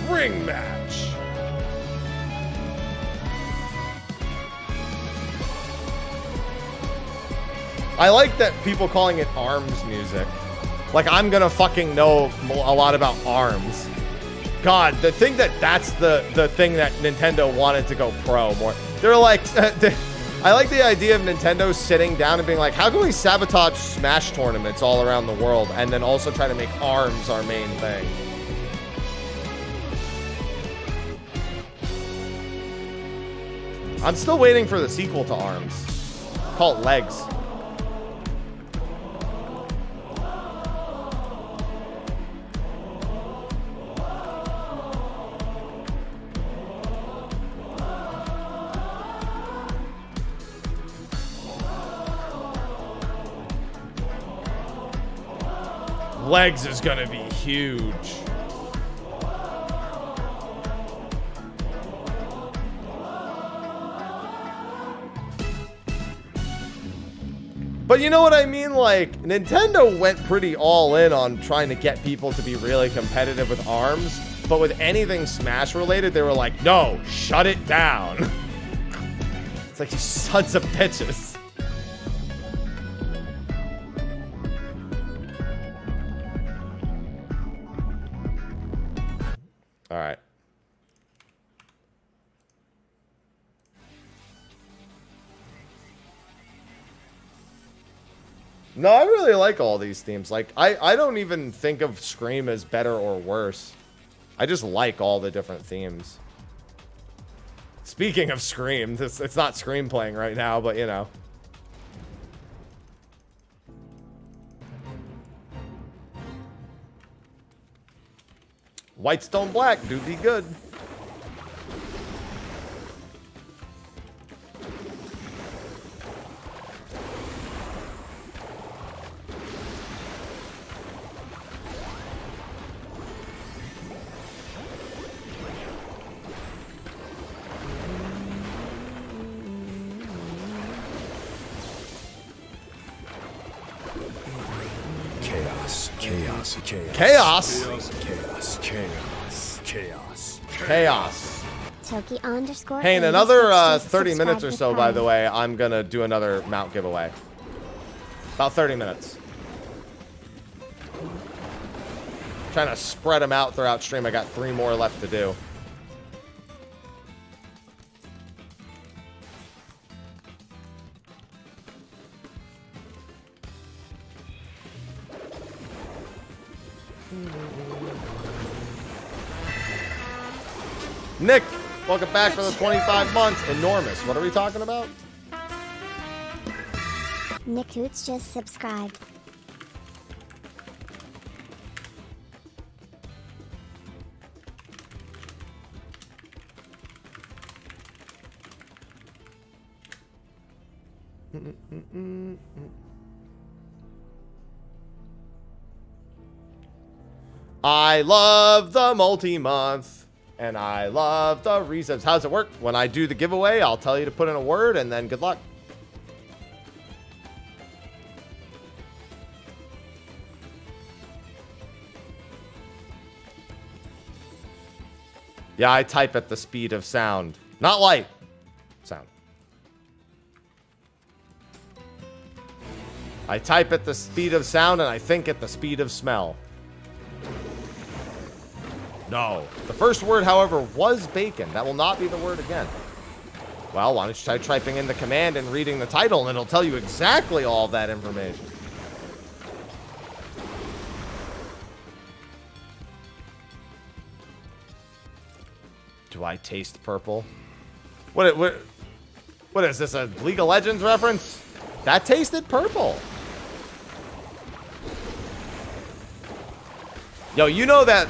Ring match. I like that people calling it ARMS music. Like, I'm gonna fucking know a lot about ARMS. God, the thing that's the thing that Nintendo wanted to go pro more. They're like, I like the idea of Nintendo sitting down and being like, how can we sabotage Smash tournaments all around the world and then also try to make ARMS our main thing? I'm still waiting for the sequel to ARMS. Call it Legs. Legs is gonna be huge. But you know what I mean? Like, Nintendo went pretty all in on trying to get people to be really competitive with ARMS. But with anything Smash related, they were like, no, shut it down. It's like, you sons of bitches. All right. No, I really like all these themes. Like, I don't even think of Scream as better or worse. I just like all the different themes. Speaking of Scream, it's not Scream playing right now, but you know. White Stone Black, do be good. Chaos? Chaos. Toki_. Hey, in another 30 minutes or so, by the way, I'm going to do another mount giveaway. About 30 minutes. Trying to spread them out throughout stream. I got 3 more left to do. Nick, welcome back for the 25 months. Enormous. What are we talking about? Nick Hoots just subscribed. I love the multi-month. And I love the resubs. How does it work? When I do the giveaway, I'll tell you to put in a word, and then good luck. Yeah, I type at the speed of sound. Not light. Sound. I type at the speed of sound, and I think at the speed of smell. No. The first word, however, was bacon. That will not be the word again. Well, why don't you try typing in the command and reading the title, and it'll tell you exactly all of that information. Do I taste purple? What is this, a League of Legends reference? That tasted purple. Yo, you know that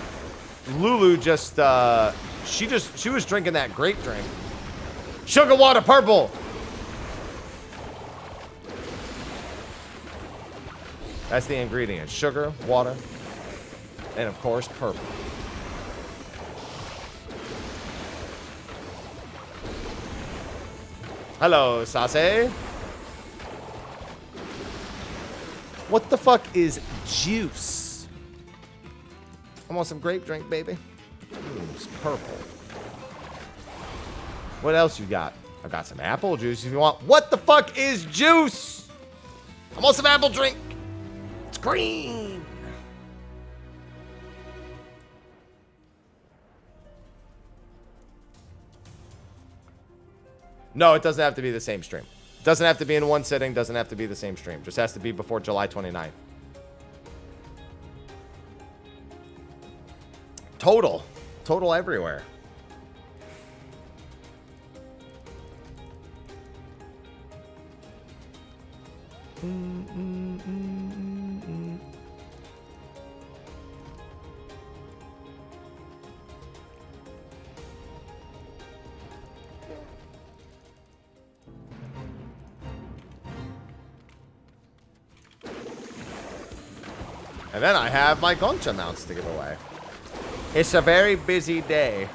Lulu just, she was drinking that grape drink. Sugar water purple. That's the ingredient. Sugar, water, and of course, purple. Hello, Sase. What the fuck is juice? I want some grape drink, baby. It's purple. What else you got? I got some apple juice if you want. What the fuck is juice? I want some apple drink. It's green. No, it doesn't have to be the same stream. It doesn't have to be in one sitting. Doesn't have to be the same stream. Just has to be before July 29th. Total everywhere. And then I have my Gongcha mounts to give away. It's a very busy day.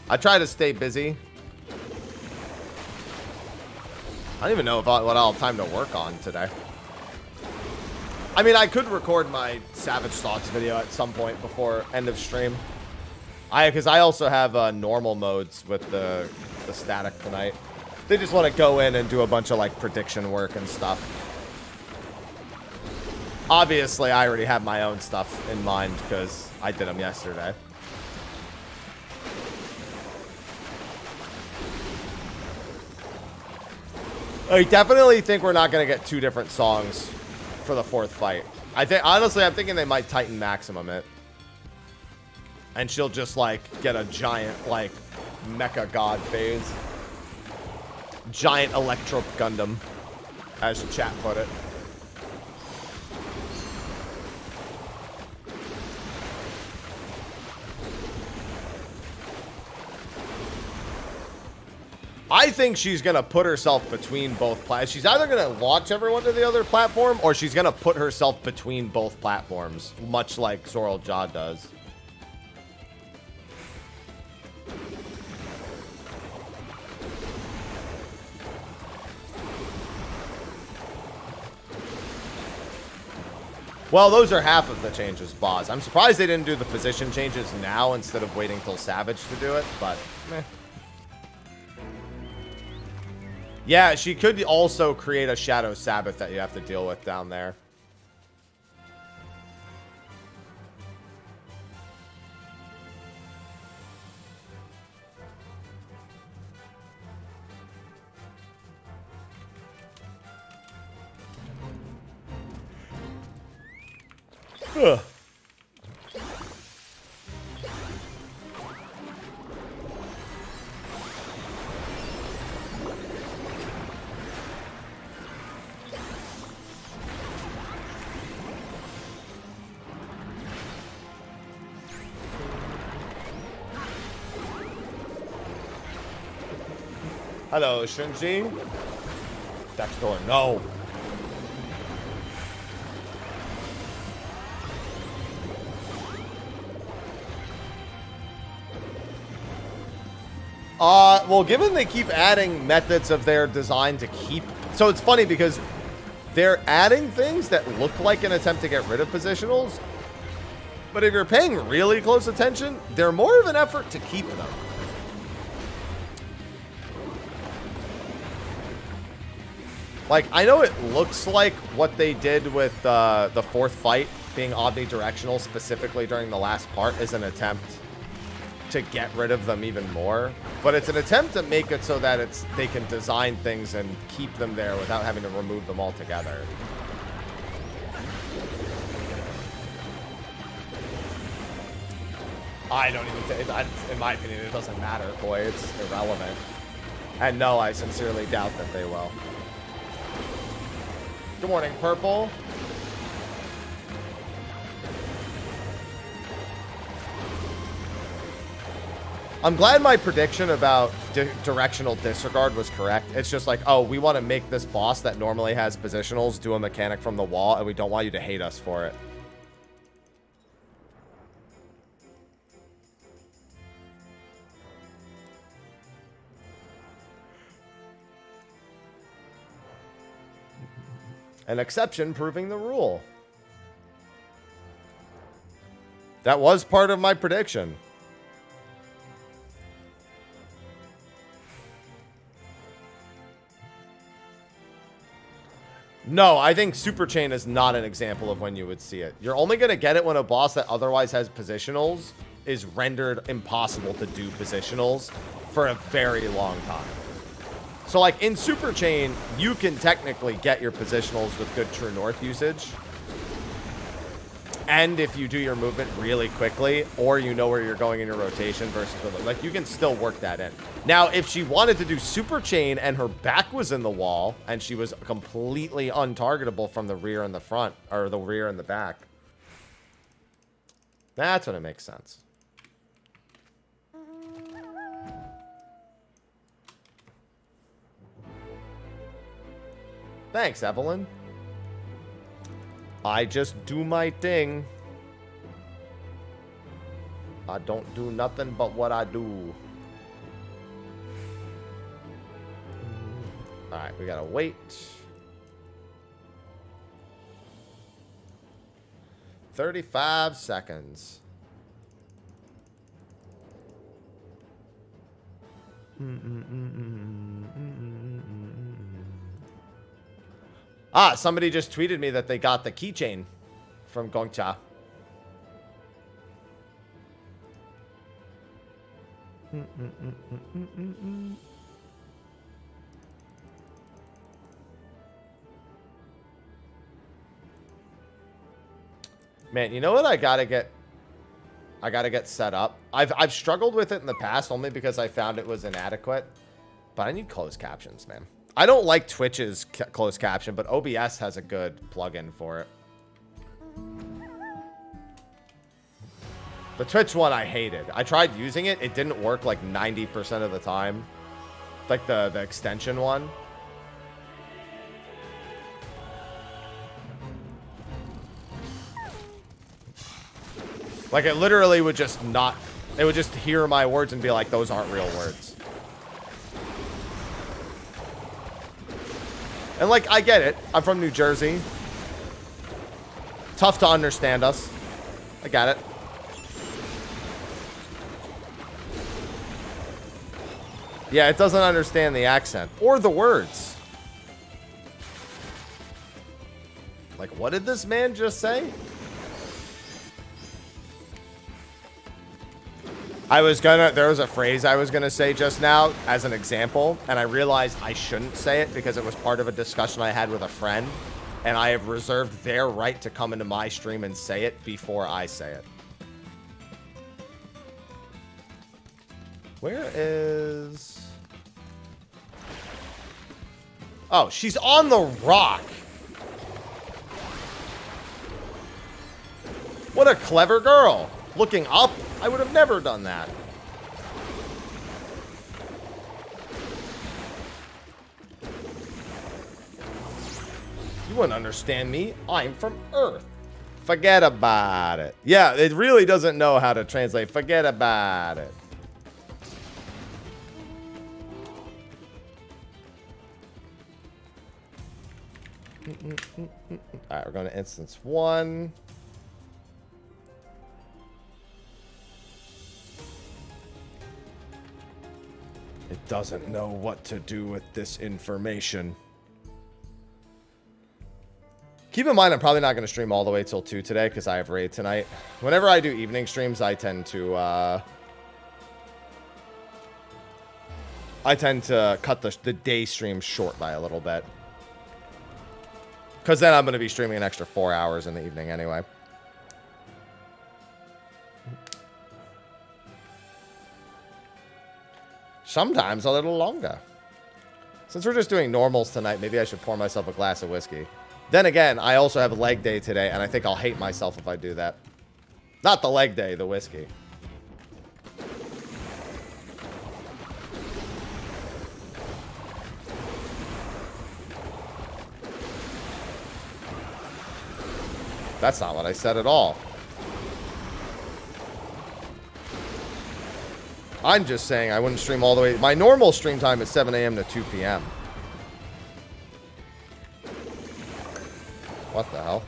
I try to stay busy. I don't even know what I'll have time to work on today. I mean, I could record my Savage Thoughts video at some point before end of stream. Because I also have normal modes with the static tonight. They just want to go in and do a bunch of like prediction work and stuff. Obviously, I already have my own stuff in mind because I did them yesterday. I definitely think we're not going to get two different songs for the fourth fight. Honestly, I'm thinking they might Titan Maximum it. And she'll just, like, get a giant, like, mecha god phase. Giant Electro Gundam, as the chat put it. I think she's going to put herself between both platforms. She's either going to launch everyone to the other platform, or she's going to put herself between both platforms, much like Zoral Ja does. Well, those are half of the changes, boss. I'm surprised they didn't do the position changes now instead of waiting till Savage to do it, but meh. Yeah, she could also create a Shadow Sabbath that you have to deal with down there. Ugh. Hello, Shinji. Backdoor, no. Well, given they keep adding methods of their design to keep... So it's funny because they're adding things that look like an attempt to get rid of positionals. But if you're paying really close attention, they're more of an effort to keep them. Like, I know it looks like what they did with the fourth fight being omnidirectional, specifically during the last part, is an attempt to get rid of them even more. But it's an attempt to make it so that they can design things and keep them there without having to remove them altogether. I don't even think, in my opinion, it doesn't matter, boy. It's irrelevant. And no, I sincerely doubt that they will. Good morning, Purple. I'm glad my prediction about directional disregard was correct. It's just like, oh, we want to make this boss that normally has positionals do a mechanic from the wall, and we don't want you to hate us for it. An exception proving the rule. That was part of my prediction. No, I think Super Chain is not an example of when you would see it. You're only going to get it when a boss that otherwise has positionals is rendered impossible to do positionals for a very long time. So, like, in Super Chain, you can technically get your positionals with good True North usage. And if you do your movement really quickly, or you know where you're going in your rotation versus, like, you can still work that in. Now, if she wanted to do Super Chain and her back was in the wall, and she was completely untargetable from the rear and the front, or the rear and the back, that's when it makes sense. Thanks, Evelyn. I just do my thing. I don't do nothing but what I do. Alright, we gotta wait. 35 seconds. Ah, somebody just tweeted me that they got the keychain from Gongcha. Man, you know what I gotta get set up? I've struggled with it in the past only because I found it was inadequate. But I need closed captions, man. I don't like Twitch's closed caption, but OBS has a good plugin for it. The Twitch one I hated. I tried using it. It didn't work like 90% of the time. Like the extension one. Like it literally would just not... It would just hear my words and be like, those aren't real words. And like, I get it. I'm from New Jersey. Tough to understand us. I got it. Yeah, it doesn't understand the accent. Or the words. Like, what did this man just say? There was a phrase I was gonna say just now as an example, and I realized I shouldn't say it because it was part of a discussion I had with a friend, and I have reserved their right to come into my stream and say it before I say it. Where is... Oh, she's on the rock. What a clever girl. Looking up, I would have never done that. You wouldn't understand me. I'm from Earth. Forget about it. Yeah, it really doesn't know how to translate. Forget about it. All right, we're going to instance 1. It doesn't know what to do with this information. Keep in mind, I'm probably not going to stream all the way till 2 today because I have raid tonight. Whenever I do evening streams, I tend to cut the day stream short by a little bit. Because then I'm going to be streaming an extra 4 hours in the evening anyway. Sometimes a little longer. Since we're just doing normals tonight, maybe I should pour myself a glass of whiskey. Then again, I also have a leg day today, and I think I'll hate myself if I do that. Not the leg day, the whiskey. That's not what I said at all. I'm just saying I wouldn't stream all the way. My normal stream time is 7 a.m. to 2 p.m. What the hell?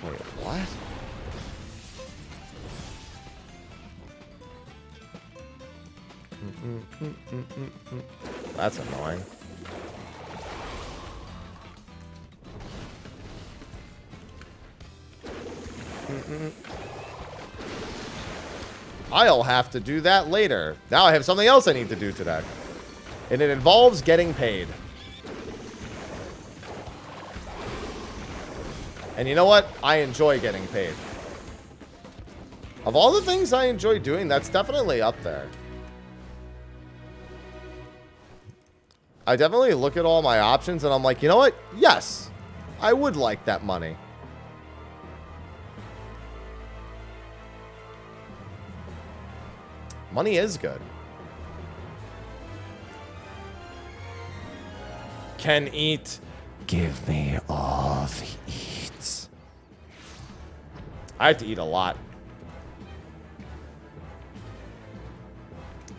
Wait, what? That's annoying. I'll have to do that later. Now I have something else I need to do today. And it involves getting paid. And you know what? I enjoy getting paid. Of all the things I enjoy doing, that's definitely up there. I definitely look at all my options and I'm like, you know what? Yes, I would like that money. Money is good. Can eat. Give me all the eats. I have to eat a lot.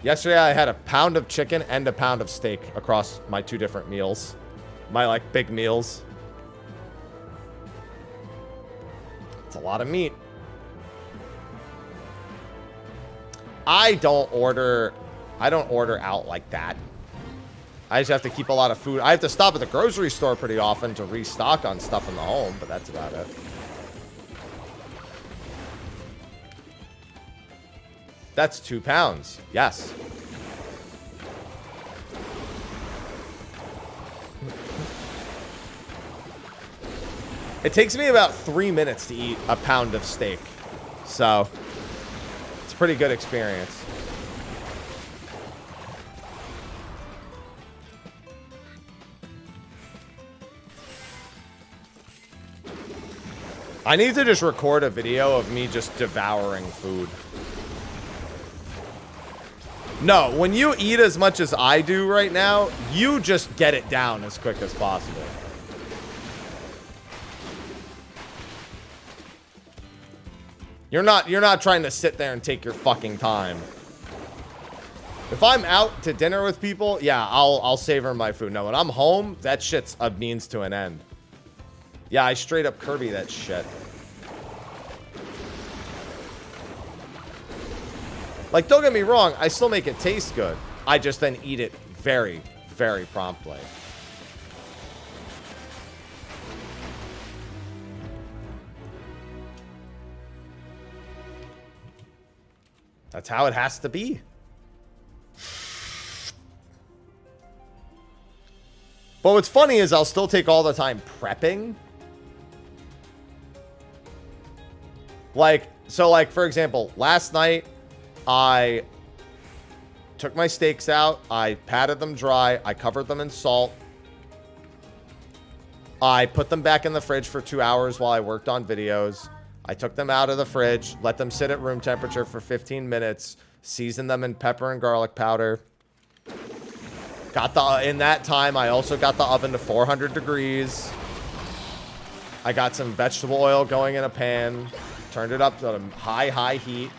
Yesterday I had a pound of chicken and a pound of steak across my 2 different meals. My, like, big meals. It's a lot of meat. I don't order out like that. I just have to keep a lot of food. I have to stop at the grocery store pretty often to restock on stuff in the home, but that's about it. That's 2 pounds. Yes. It takes me about 3 minutes to eat a pound of steak. So, it's a pretty good experience. I need to just record a video of me just devouring food. No, when you eat as much as I do right now, you just get it down as quick as possible. You're not trying to sit there and take your fucking time. If I'm out to dinner with people, yeah, I'll savor my food. No, when I'm home, that shit's a means to an end. Yeah, I straight up Kirby that shit. Like, don't get me wrong, I still make it taste good. I just then eat it very, very promptly. That's how it has to be. But what's funny is I'll still take all the time prepping. Like, so like, for example, last night I took my steaks out. I patted them dry. I covered them in salt. I put them back in the fridge for 2 hours while I worked on videos. I took them out of the fridge, let them sit at room temperature for 15 minutes, seasoned them in pepper and garlic powder. In that time, I also got the oven to 400 degrees. I got some vegetable oil going in a pan, turned it up to a high heat.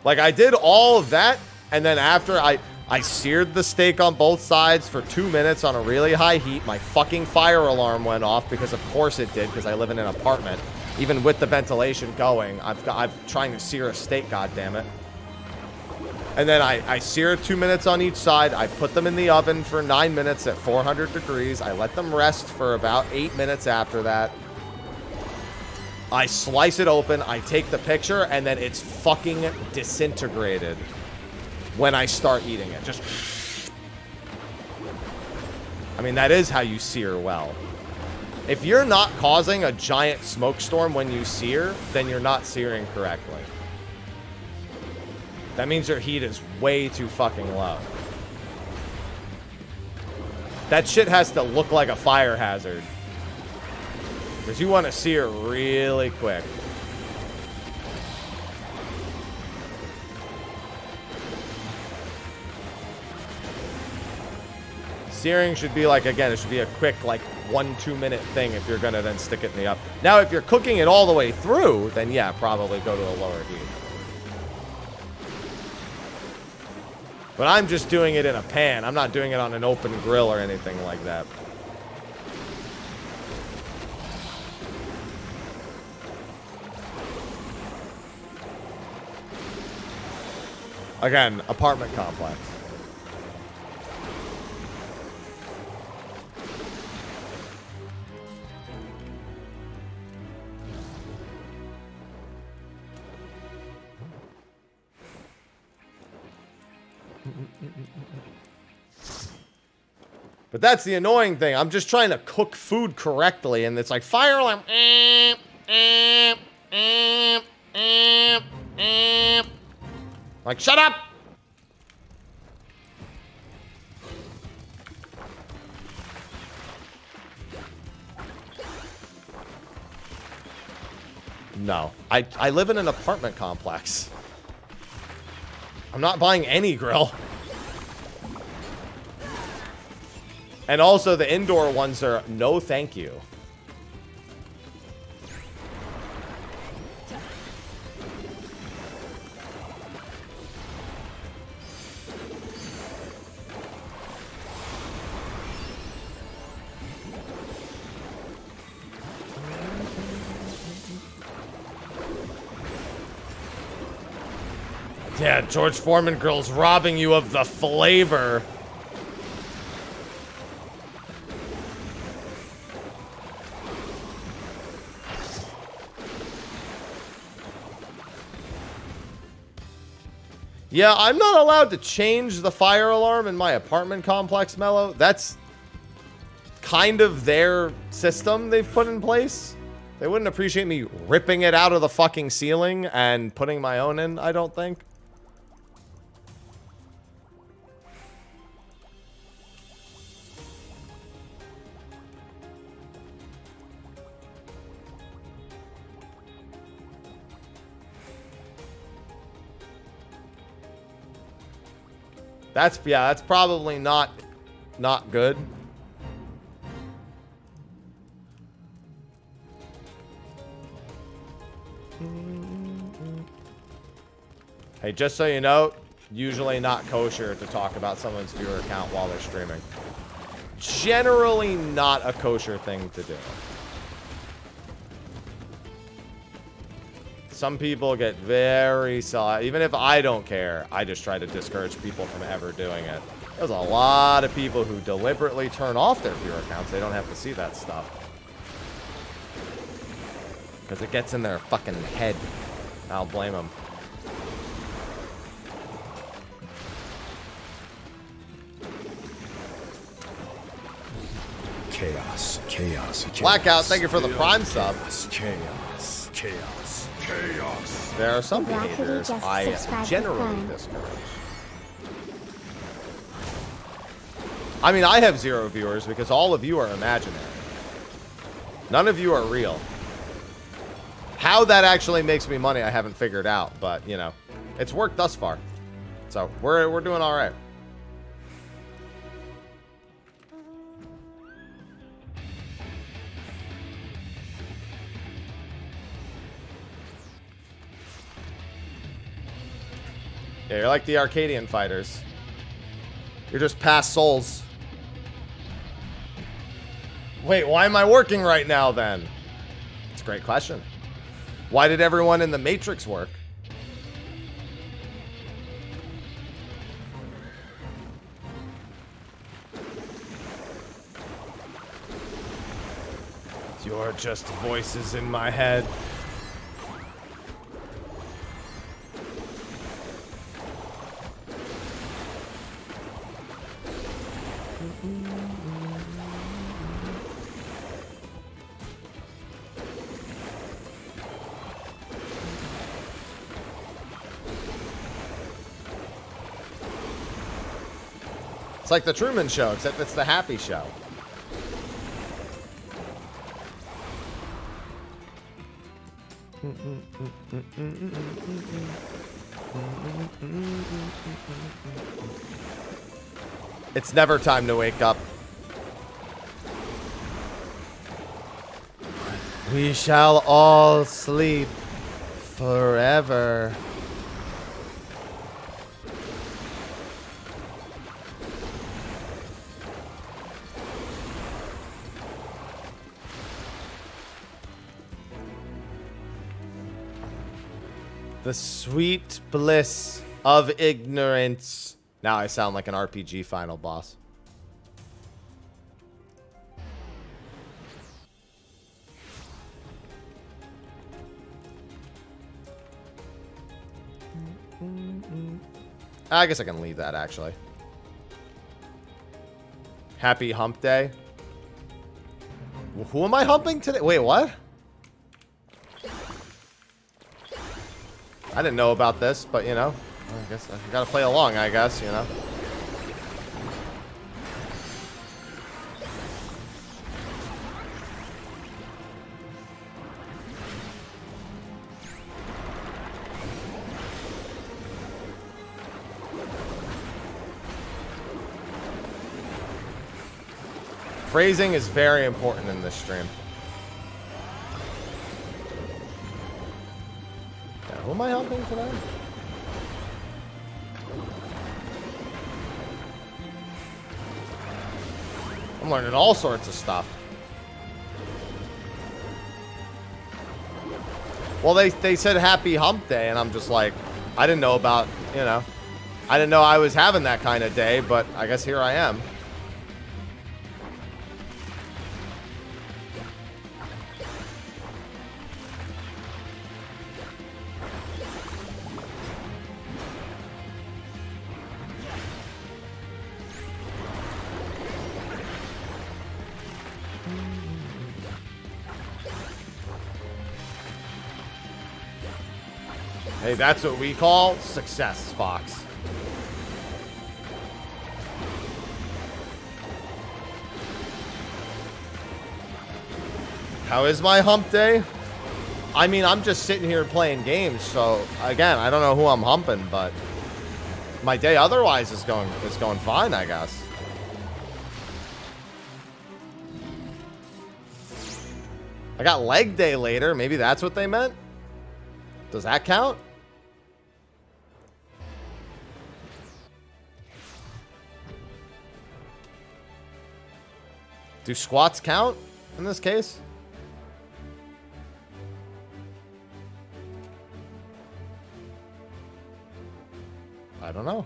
Like, I did all of that, and then after I seared the steak on both sides for 2 minutes on a really high heat. My fucking fire alarm went off because of course it did, because I live in an apartment. Even with the ventilation going, I'm trying to sear a steak, goddammit. And then I seared 2 minutes on each side. I put them in the oven for 9 minutes at 400 degrees. I let them rest for about 8 minutes after that. I slice it open, I take the picture, and then it's fucking disintegrated when I start eating it. Just... I mean, that is how you sear well. If you're not causing a giant smoke storm when you sear, then you're not searing correctly. That means your heat is way too fucking low. That shit has to look like a fire hazard. Because you want to sear really quick. Searing should be like, again, it should be a quick, like, 1-2 minute thing if you're going to then stick it in the oven. Now, if you're cooking it all the way through, then yeah, probably go to a lower heat. But I'm just doing it in a pan. I'm not doing it on an open grill or anything like that. Again, apartment complex. But that's the annoying thing. I'm just trying to cook food correctly, and it's like fire alarm. Like, shut up! No. I live in an apartment complex. I'm not buying any grill. And also the indoor ones are no thank you. Yeah, George Foreman grill's robbing you of the flavor. Yeah, I'm not allowed to change the fire alarm in my apartment complex, Mello. That's kind of their system they've put in place. They wouldn't appreciate me ripping it out of the fucking ceiling and putting my own in, I don't think. That's probably not good. Hey, just so you know, usually not kosher to talk about someone's viewer account while they're streaming. Generally not a kosher thing to do. Some people get very soft. Even if I don't care, I just try to discourage people from ever doing it. There's a lot of people who deliberately turn off their viewer accounts. They don't have to see that stuff. Because it gets in their fucking head. I don't blame them. Chaos, chaos, chaos. Blackout, thank you for the prime sub. Chaos, chaos, chaos. There are some Black behaviors just I subscribed to generally Prime. discourage. I mean, I have 0 viewers because all of you are imaginary. None of you are real. How that actually makes me money, I haven't figured out, but you know, it's worked thus far. So we're doing all right. Yeah, you're like the Arcadian fighters. You're just past souls. Wait, why am I working right now then? It's a great question. Why did everyone in the Matrix work? You're just voices in my head. It's like the Truman Show, except it's the happy show. It's never time to wake up. We shall all sleep forever. The sweet bliss of ignorance. Now I sound like an RPG final boss. I guess I can leave that, actually. Happy hump day. Who am I humping today? Wait, what? I didn't know about this, but, you know, I guess I gotta play along, I guess, you know. Phrasing is very important in this stream. Yeah, who am I helping today? I'm learning all sorts of stuff. Well, they said happy hump day, and I'm just like, I didn't know about, you know, I didn't know I was having that kind of day, but I guess here I am. Hey, that's what we call success, Fox. How is my hump day? I mean, I'm just sitting here playing games, so again, I don't know who I'm humping, but my day otherwise is going fine, I guess. I got leg day later. Maybe that's what they meant. Does that count? Do squats count in this case? I don't know.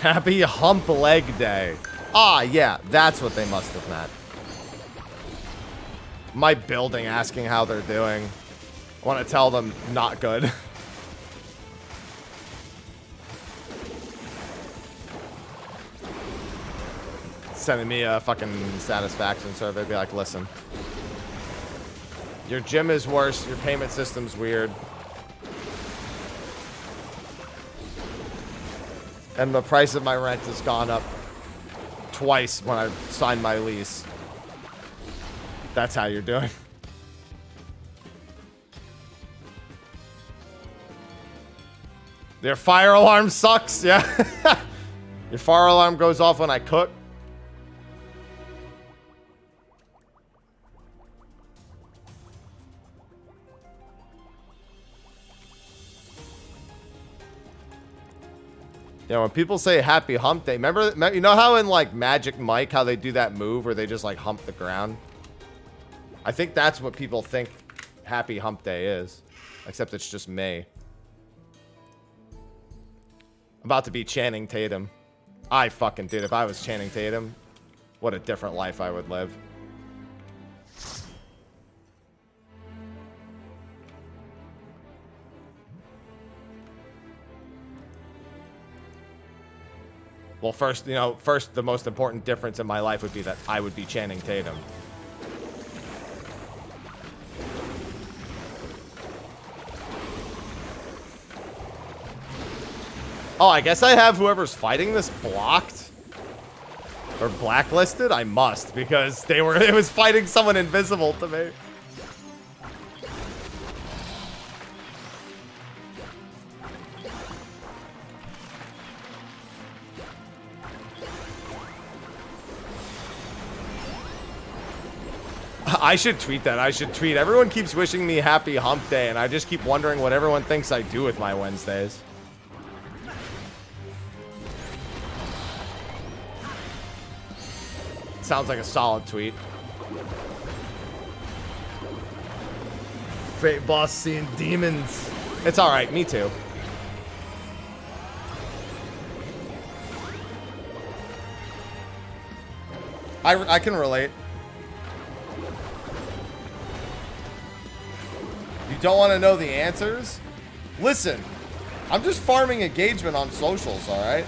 Happy hump leg day. Ah, yeah, that's what they must have meant. My building asking how they're doing. I want to tell them not good. Sending me a fucking satisfaction survey. Be like, listen. Your gym is worse. Your payment system's weird. And the price of my rent has gone up twice when I signed my lease. That's how you're doing. Your fire alarm sucks, yeah. Your fire alarm goes off when I cook. Yeah, when people say happy hump day, remember, you know how in like Magic Mike, how they do that move where they just like hump the ground? I think that's what people think happy hump day is, except it's just May. I'm about to be Channing Tatum. I fucking did. If I was Channing Tatum, what a different life I would live. Well, first, you know, the most important difference in my life would be that I would be Channing Tatum. Oh, I guess I have whoever's fighting this blocked or blacklisted. I must, because it was fighting someone invisible to me. I should tweet that. I should tweet. Everyone keeps wishing me happy hump day, and I just keep wondering what everyone thinks I do with my Wednesdays. Sounds like a solid tweet. Fate boss seeing demons. It's alright, me too. I can relate. You don't want to know the answers? Listen, I'm just farming engagement on socials, alright?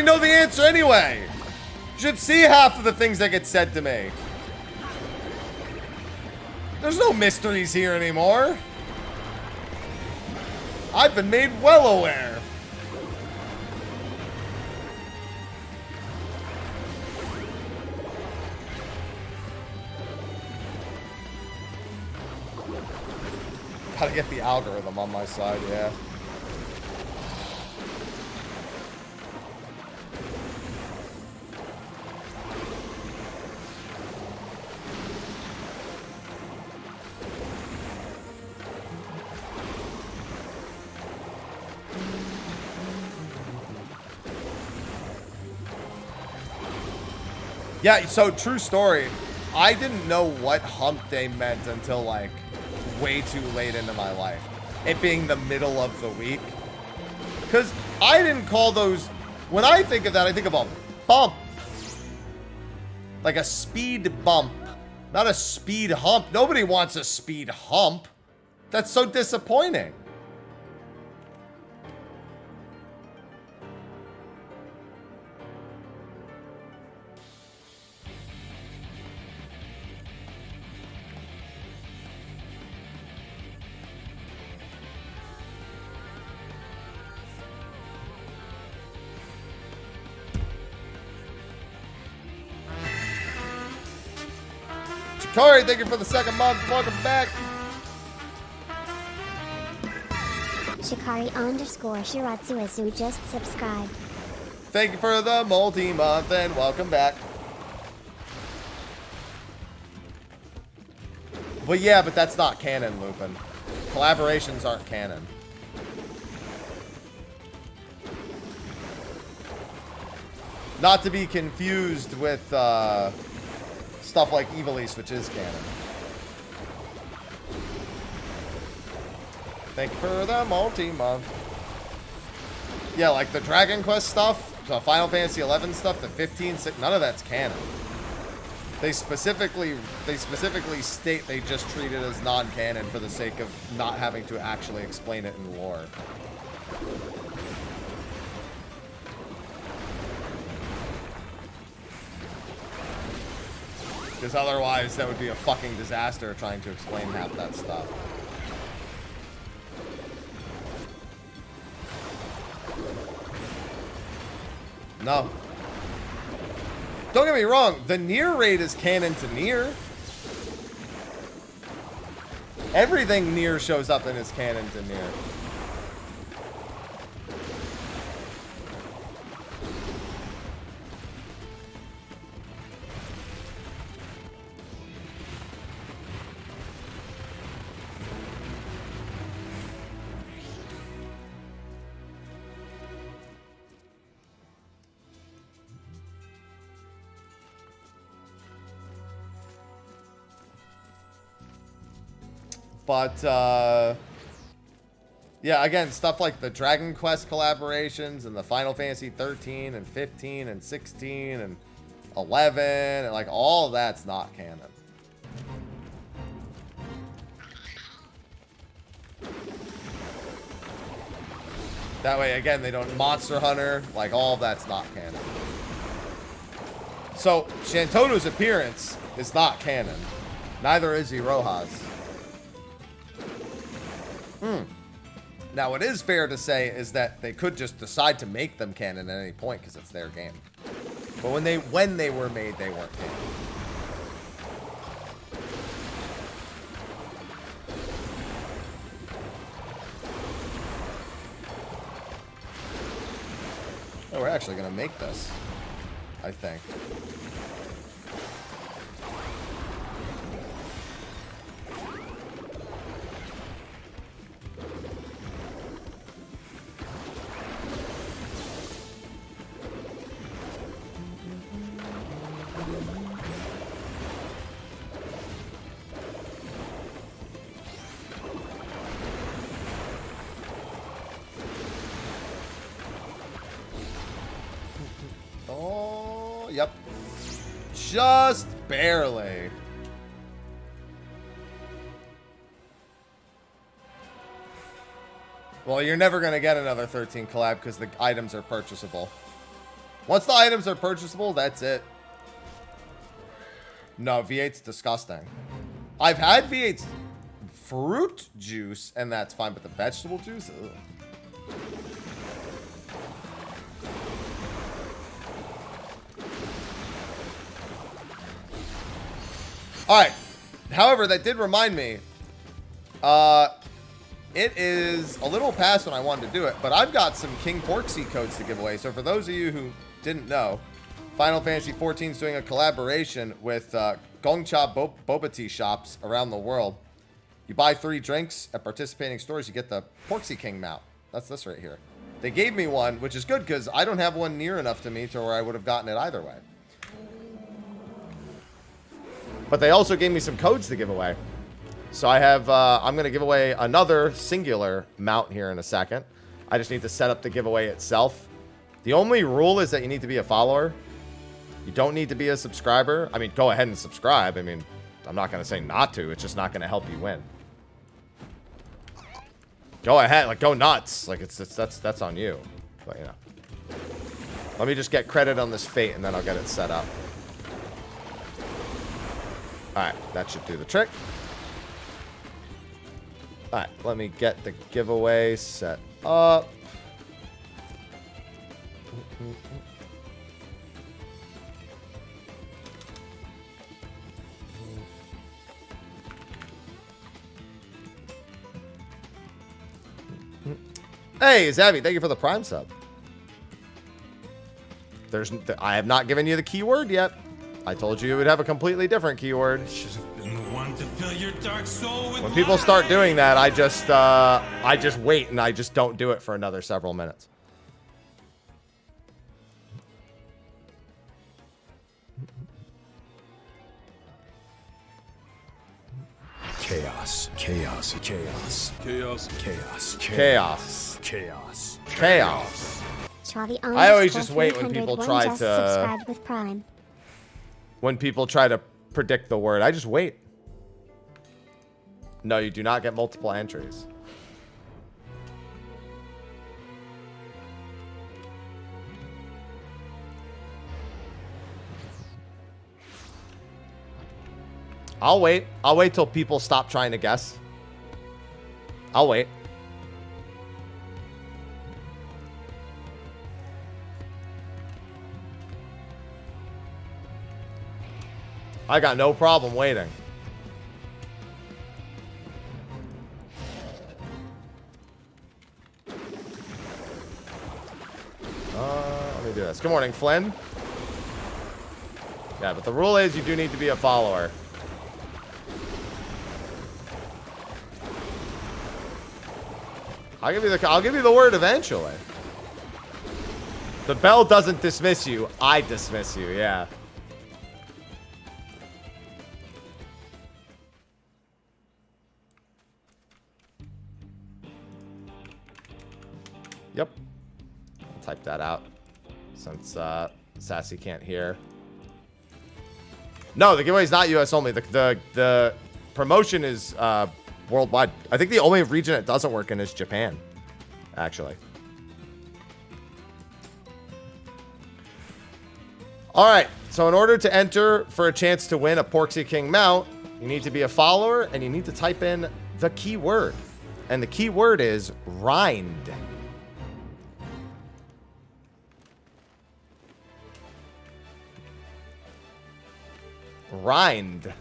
know the answer anyway. You should see half of the things that get said to me. There's no mysteries here anymore. I've been made well aware. Gotta get the algorithm on my side, yeah. Yeah, so true story. I didn't know what hump day meant until like way too late into my life. It being the middle of the week. Because I didn't call those... When I think of that, I think of a bump. Like a speed bump. Not a speed hump. Nobody wants a speed hump. That's so disappointing. Corey, thank you for the second month. Welcome back. Shikari_Shiratsuisu just subscribed. Thank you for the multi-month and welcome back. But yeah, but that's not canon, Lupin. Collaborations aren't canon. Not to be confused with stuff like Evil East, which is canon. Thank you for the multi-month. Yeah, like the Dragon Quest stuff, the Final Fantasy XI stuff, the 15, none of that's canon. They specifically state they just treat it as non-canon for the sake of not having to actually explain it in lore. Because otherwise, that would be a fucking disaster trying to explain half that stuff. No. Don't get me wrong, the Nier raid is canon to Nier. Everything Nier shows up in is canon to Nier. But, yeah, again, stuff like the Dragon Quest collaborations and the Final Fantasy 13 and 15 and 16 and 11, and like all of that's not canon. That way, again, they don't Monster Hunter, like all of that's not canon. So, Shantono's appearance is not canon. Neither is Iroha's. Now, what is fair to say is that they could just decide to make them canon at any point because it's their game. But when they were made, they weren't canon. Oh, we're actually gonna make this, I think. Yep. Just barely. Well, you're never going to get another 13 collab because the items are purchasable. Once the items are purchasable, that's it. No, V8's disgusting. I've had V8's fruit juice, and that's fine, but the vegetable juice? Ugh. Alright. However, that did remind me. It is a little past when I wanted to do it, but I've got some King Porksy codes to give away. So for those of you who didn't know, Final Fantasy XIV is doing a collaboration with Gongcha boba tea shops around the world. You buy 3 drinks at participating stores, you get the Porksy King mount. That's this right here. They gave me one, which is good because I don't have one near enough to me to where I would have gotten it either way. But they also gave me some codes to give away. So I have, I'm going to give away another singular mount here in a second. I just need to set up the giveaway itself. The only rule is that you need to be a follower. You don't need to be a subscriber. I mean, go ahead and subscribe. I mean, I'm not going to say not to. It's just not going to help you win. Go ahead. Like, go nuts. Like, that's on you. But, you know. Let me just get credit on this fate, and then I'll get it set up. Alright, that should do the trick. Alright, let me get the giveaway set up. Hey, Zabby, thank you for the Prime sub. I have not given you the keyword yet. I told you it would have a completely different keyword. Should have been the one to fill your dark soul with When people light. start doing that, I just wait and I just don't do it for another several minutes. Chaos. Chaos. Chaos. Chaos. Chaos. Chaos. Chaos. Chaos. Chavi I always just wait when people try to subscribed with Prime. when people try to predict the word. I just wait. No, you do not get multiple entries. I'll wait. I'll wait till people stop trying to guess. I'll wait. I got no problem waiting. Let me do this. Good morning, Flynn. Yeah, but the rule is you do need to be a follower. I'll give you the word eventually. The bell doesn't dismiss you. I dismiss you, yeah. Yep. I'll type that out since Sassy can't hear. No, the giveaway is not US only. The promotion is worldwide. I think the only region it doesn't work in is Japan, actually. All right. So in order to enter for a chance to win a Porksy King mount, you need to be a follower and you need to type in the keyword. And the keyword is rind. Rind.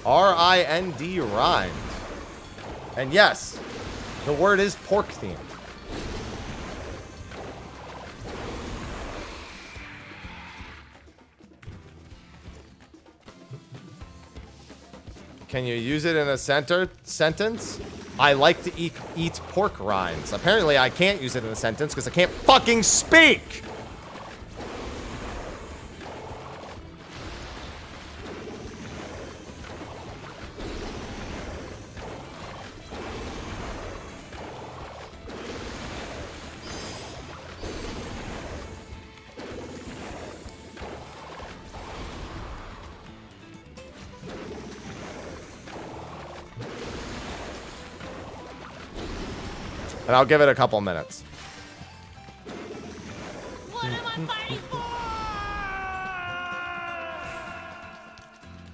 R-I-N-D, rind. And yes, the word is pork themed. Can you use it in a sentence? I like to eat pork rinds. Apparently I can't use it in a sentence because I can't fucking speak! And I'll give it a couple minutes.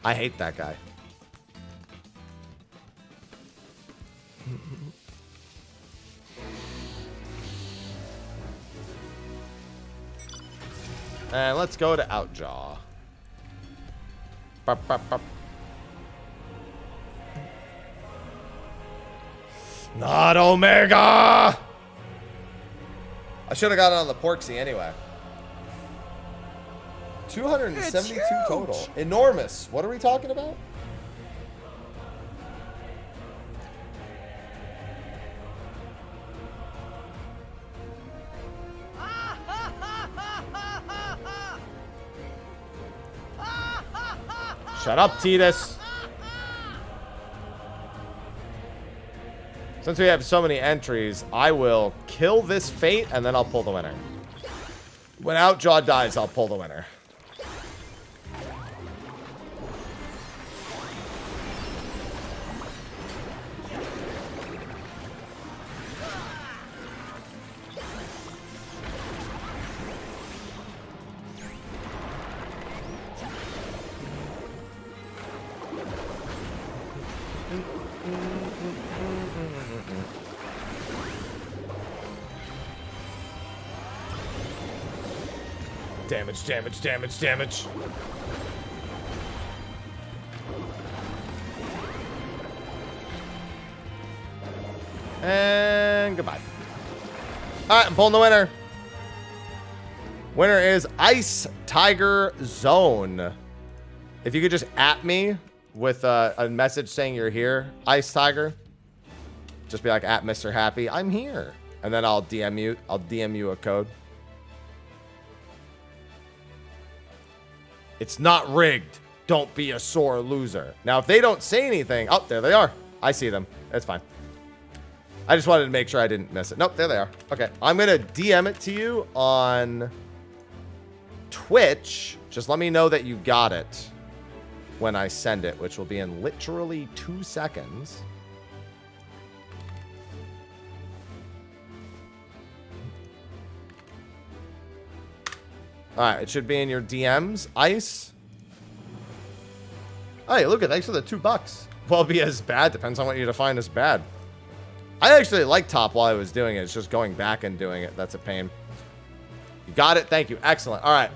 I hate that guy. And let's go to Outjaw. Bop, bop, bop. Not Omega! I should have got it on the Porksy anyway. 272 total. Enormous. What are we talking about? Shut up, Titus. Since we have so many entries, I will kill this fate and then I'll pull the winner. When Outjaw dies, I'll pull the winner. Damage, damage, damage, damage. And goodbye. Alright, I'm pulling the winner. Winner is Ice Tiger Zone. If you could just at me with a message saying you're here, Ice Tiger. Just be like, at Mr. Happy, I'm here. And then I'll DM you. I'll DM you a code. It's not rigged. Don't be a sore loser. Now, if they don't say anything... Oh, there they are. I see them. It's fine. I just wanted to make sure I didn't miss it. Nope, there they are. Okay, I'm going to DM it to you on Twitch. Just let me know that you got it when I send it, which will be in literally 2 seconds. Alright, it should be in your DMs. Ice. Hey, look at thanks for the $2. Well, be as bad. Depends on what you define as bad. I actually like top while I was doing it. It's just going back and doing it. That's a pain. You got it. Thank you. Excellent. Alright.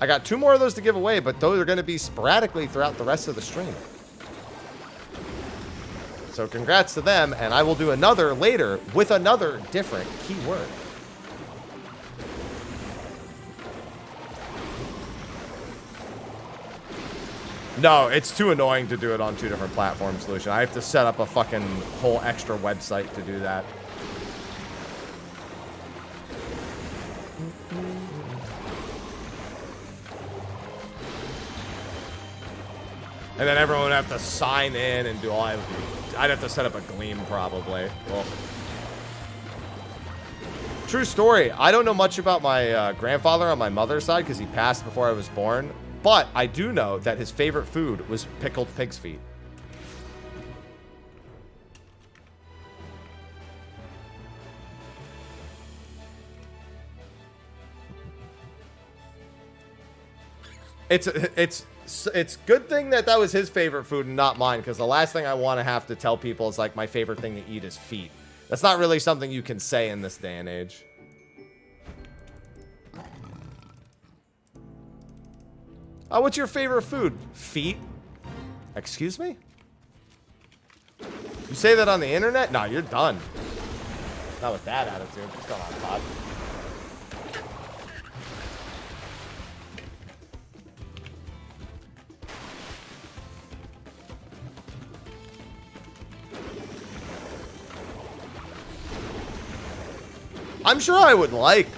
I got 2 more of those to give away, but those are going to be sporadically throughout the rest of the stream. So congrats to them, and I will do another later with another different keyword. No, it's too annoying to do it on 2 different platforms, Lucian. I have to set up a fucking whole extra website to do that. And then everyone would have to sign in and do all I'd have to set up a Gleam probably. Well, true story. I don't know much about my grandfather on my mother's side because he passed before I was born. But I do know that his favorite food was pickled pig's feet. It's good thing that was his favorite food and not mine, because the last thing I want to have to tell people is like my favorite thing to eat is feet. That's not really something you can say in this day and age. Oh, what's your favorite food? Feet? Excuse me? You say that on the internet? No, you're done. Not with that attitude. What's going on, Todd? I'm sure I would like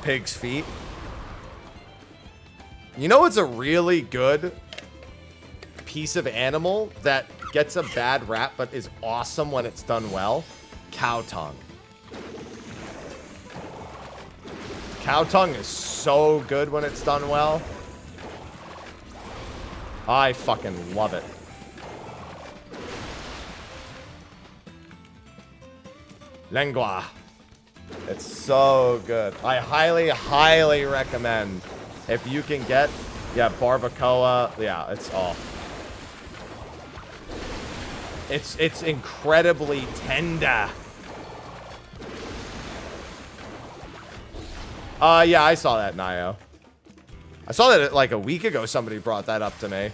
pig's feet. You know what's a really good piece of animal that gets a bad rap but is awesome when it's done well? Cow tongue. Cow tongue is so good when it's done well. I fucking love it. Lengua. It's so good. I highly, highly recommend. If you can get, yeah, barbacoa, yeah, it's all. It's incredibly tender. Yeah, I saw that, Nio. I saw that like a week ago. Somebody brought that up to me.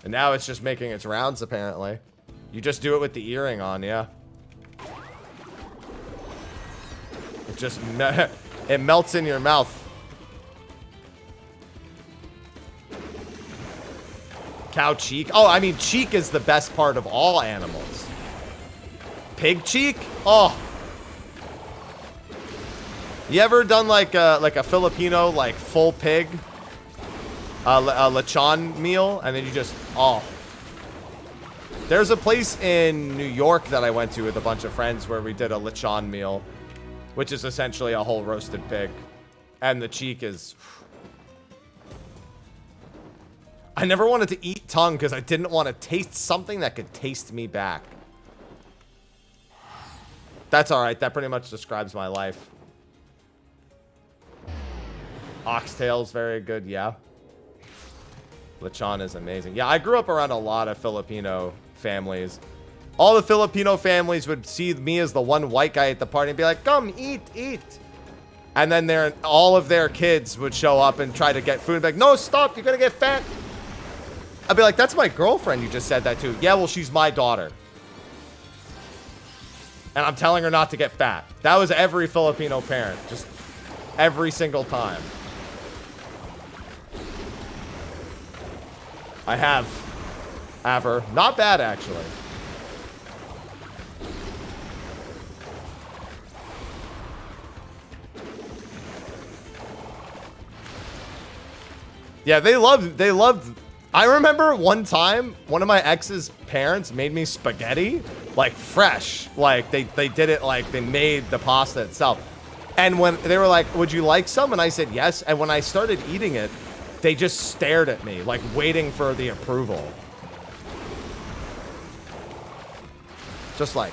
And now it's just making its rounds, apparently. You just do it with the earring on, yeah. It just it melts in your mouth. Cow cheek. Oh, I mean, cheek is the best part of all animals. Pig cheek? Oh. You ever done like a Filipino like full pig? A lechon meal, and then you just, oh. There's a place in New York that I went to with a bunch of friends where we did a lechon meal, which is essentially a whole roasted pig. And the cheek is... I never wanted to eat tongue because I didn't want to taste something that could taste me back. That's alright, that pretty much describes my life. Oxtail's very good, yeah. Lechon is amazing. Yeah, I grew up around a lot of Filipino families. All the Filipino families would see me as the one white guy at the party and be like, come, eat, eat. And then all of their kids would show up and try to get food and be like, no, stop, you're gonna get fat. I'd be like, that's my girlfriend you just said that to. Yeah, well, she's my daughter. And I'm telling her not to get fat. That was every Filipino parent. Just every single time. I have her. Not bad, actually. Yeah, they loved. I remember one time, one of my ex's parents made me spaghetti, like fresh. Like they did it like they made the pasta itself. And when they were like, would you like some? And I said yes. And when I started eating it, they just stared at me, like waiting for the approval. Just like.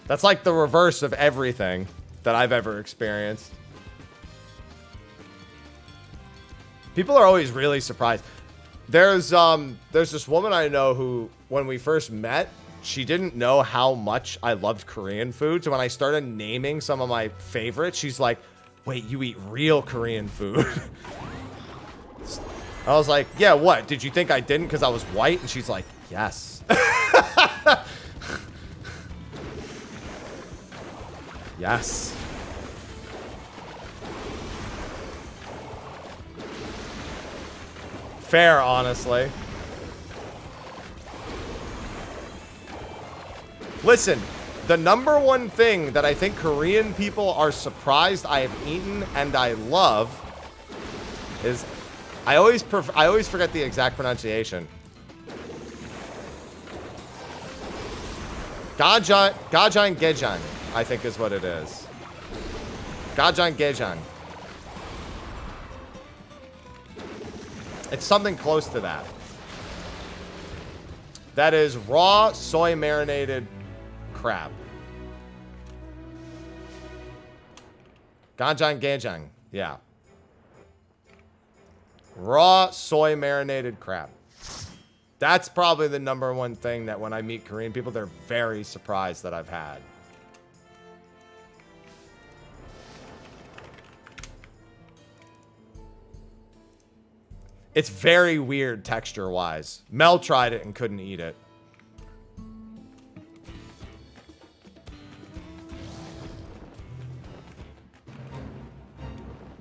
That's like the reverse of everything that I've ever experienced. People are always really surprised. There's this woman I know who, when we first met, she didn't know how much I loved Korean food. So when I started naming some of my favorites, she's like, wait, you eat real Korean food? I was like, yeah, what? Did you think I didn't because I was white? And she's like, yes. Yes. Fair, honestly. Listen, the number one thing that I think Korean people are surprised I have eaten and I love is I always forget the exact pronunciation. Gajang, I think is what it is. Gajang. It's something close to that. That is raw soy marinated crab. Gajang. Yeah. Raw soy marinated crab. That's probably the number one thing that when I meet Korean people, they're very surprised that I've had. It's very weird texture-wise. Mel tried it and couldn't eat it.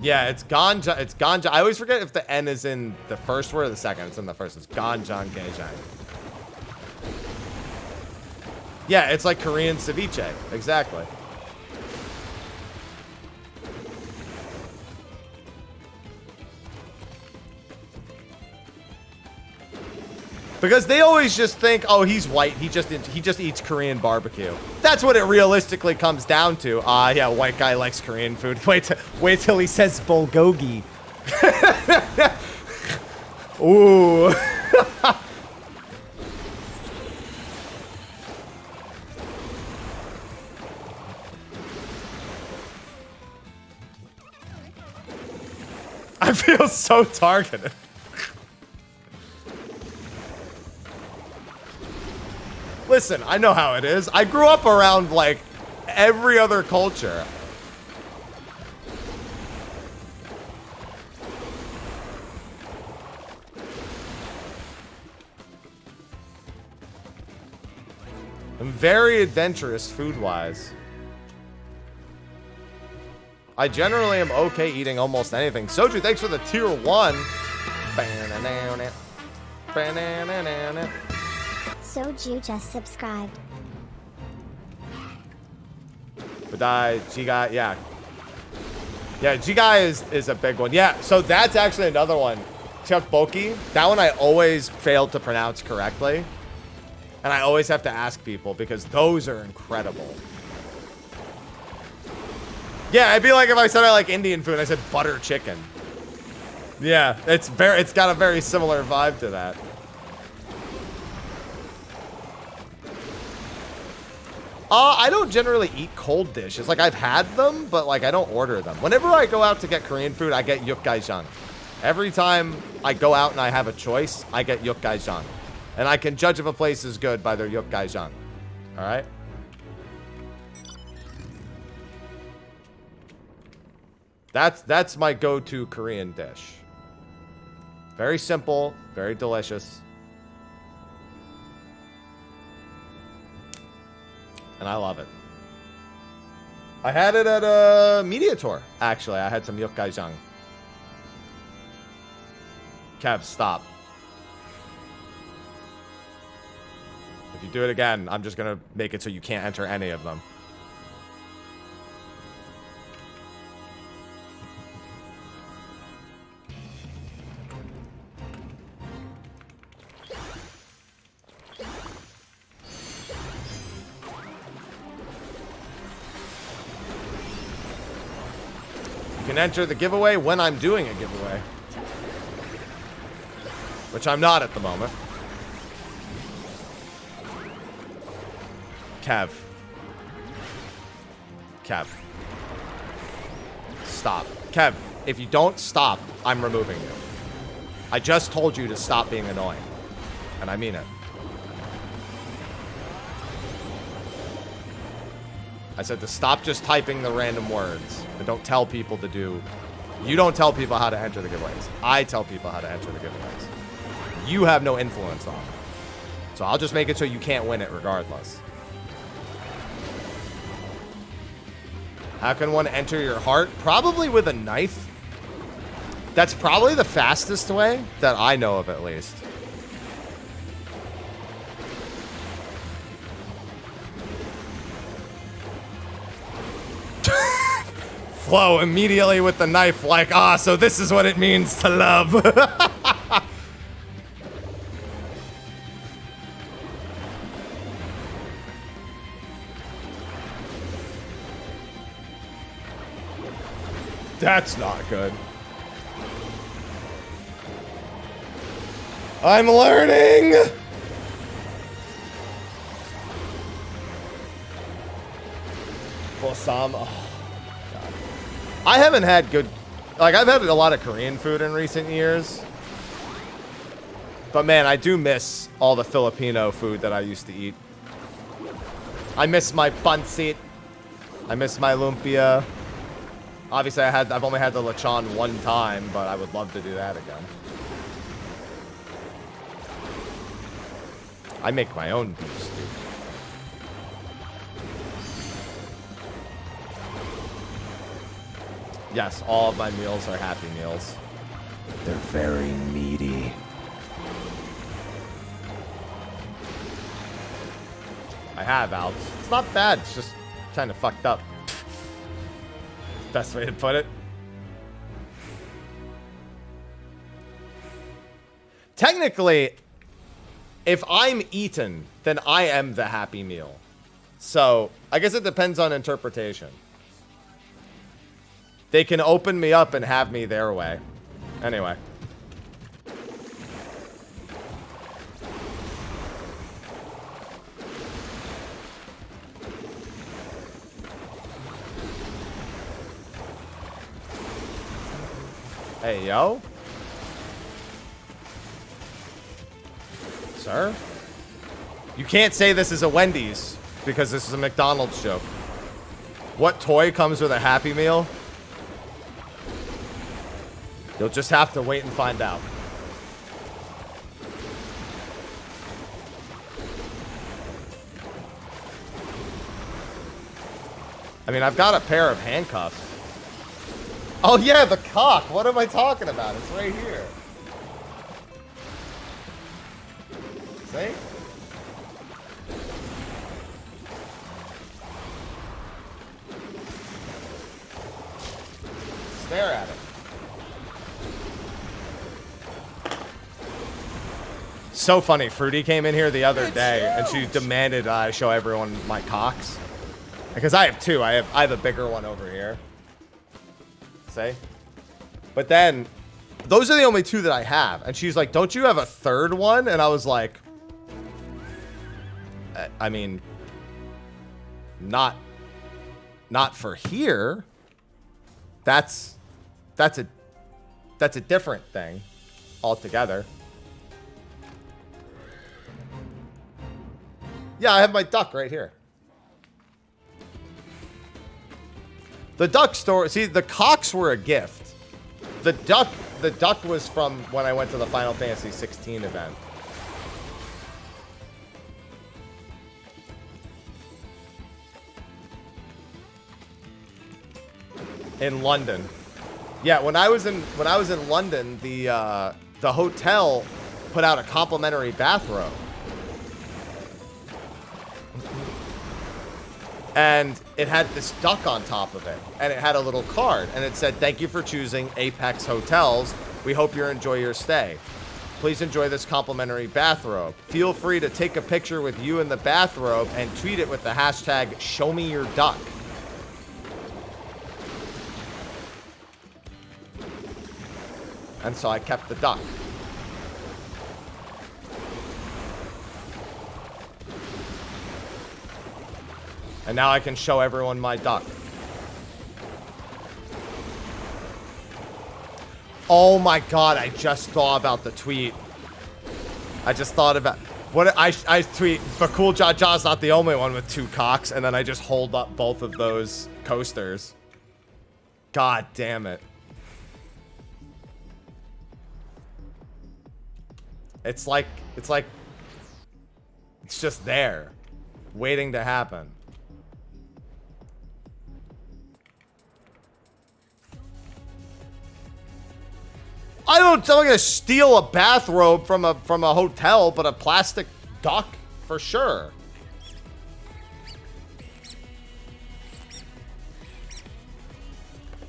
Yeah, it's Gongcha. It's Gongcha. I always forget if the N is in the first word or the second. It's in the first. It's Gongcha. Yeah, it's like Korean ceviche. Exactly. Because they always just think, oh, he's white. He just eats Korean barbecue. That's what it realistically comes down to. Yeah, white guy likes Korean food. Wait till he says bulgogi. Ooh. feels so targeted. Listen, I know how it is. I grew up around, like, every other culture. I'm very adventurous food-wise. I generally am okay eating almost anything. Soju, thanks for the tier 1. Soju just subscribed. Badai, Jigai, yeah. Yeah, Jigai is a big one. Yeah, so that's actually another one. Tteokbokki, that one I always failed to pronounce correctly. And I always have to ask people because those are incredible. Yeah, it'd be like if I said I like Indian food and I said butter chicken. Yeah, it's got a very similar vibe to that. I don't generally eat cold dishes. Like, I've had them, but, like, I don't order them. Whenever I go out to get Korean food, I get yukgaejang. Every time I go out and I have a choice, I get yukgaejang. And I can judge if a place is good by their yukgaejang. All right? That's my go-to Korean dish. Very simple, very delicious. And I love it. I had it at a media tour, actually. I had some yukgaejang. Kev, stop. If you do it again, I'm just going to make it so you can't enter any of them. You can enter the giveaway when I'm doing a giveaway. Which I'm not at the moment. Kev. Kev. Stop. Kev, if you don't stop, I'm removing you. I just told you to stop being annoying. And I mean it. I said to stop just typing the random words. And don't tell people to do... You don't tell people how to enter the giveaways. I tell people how to enter the giveaways. You have no influence on it. So I'll just make it so you can't win it regardless. How can one enter your heart? Probably with a knife. That's probably the fastest way that I know of, at least. Flo immediately with the knife like, so this is what it means to love. That's not good. I'm learning! Bossam. Oh. I haven't had good... Like, I've had a lot of Korean food in recent years. But, man, I do miss all the Filipino food that I used to eat. I miss my pancit. I miss my lumpia. Obviously, I've only had the lechon one time, but I would love to do that again. I make my own beef stew. Yes, all of my meals are happy meals. They're very meaty. I have, Alex. It's not bad. It's just kind of fucked up. Best way to put it. Technically, if I'm eaten, then I am the happy meal. So, I guess it depends on interpretation. They can open me up and have me their way. Anyway. Hey, yo. Sir? You can't say this is a Wendy's because this is a McDonald's joke. What toy comes with a Happy Meal? You'll just have to wait and find out. I mean, I've got a pair of handcuffs. Oh yeah, the cock. What am I talking about? It's right here. See? Stare at it. So funny. Fruity came in here the other day and she demanded I show everyone my cocks. Because I have two. I have a bigger one over here. See? But then, those are the only two that I have. And she's like, don't you have a third one? And I was like, I mean, not for here. That's a different thing altogether. Yeah, I have my duck right here. The duck story. See, the cocks were a gift. The duck was from when I went to the Final Fantasy 16 event. In London. Yeah, when I was in London, the hotel put out a complimentary bathrobe. And it had this duck on top of it. And it had a little card. And it said, thank you for choosing Apex Hotels. We hope you enjoy your stay. Please enjoy this complimentary bathrobe. Feel free to take a picture with you in the bathrobe and tweet it with the hashtag #ShowMeYourDuck. And so I kept the duck. And now I can show everyone my duck. Oh my god, I just thought about the tweet. I just thought about... What I tweet, but Cool Ja's not the only one with two cocks, and then I just hold up both of those coasters. God damn it. It's like... It's just there. Waiting to happen. I'm not gonna steal a bathrobe from a hotel, but a plastic duck for sure.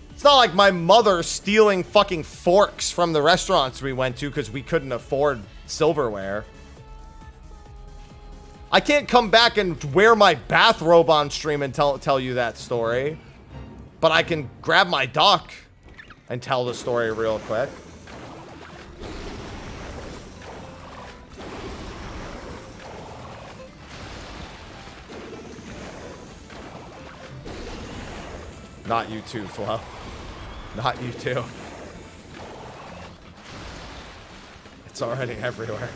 It's not like my mother stealing fucking forks from the restaurants we went to because we couldn't afford silverware. I can't come back and wear my bathrobe on stream and tell you that story. But I can grab my duck and tell the story real quick. Not you too, Flo. Not you too. It's already everywhere.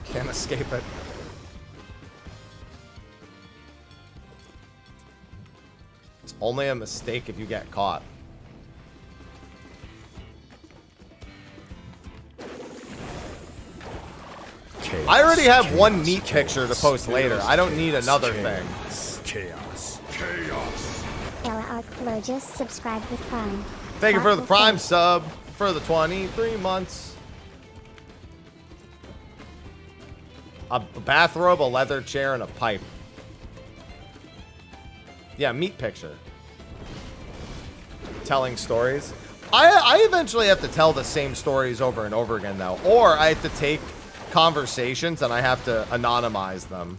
Can't escape it. It's only a mistake if you get caught. Chaos, I already have chaos, one neat picture to post later. I don't need another thing. Chaos. Chaos. Ella Arkflow just subscribed with Prime. Thank you for the Prime sub for the 23 months. A bathrobe, a leather chair, and a pipe. Yeah, meat picture. Telling stories. I eventually have to tell the same stories over and over again, though. Or I have to take conversations and I have to anonymize them.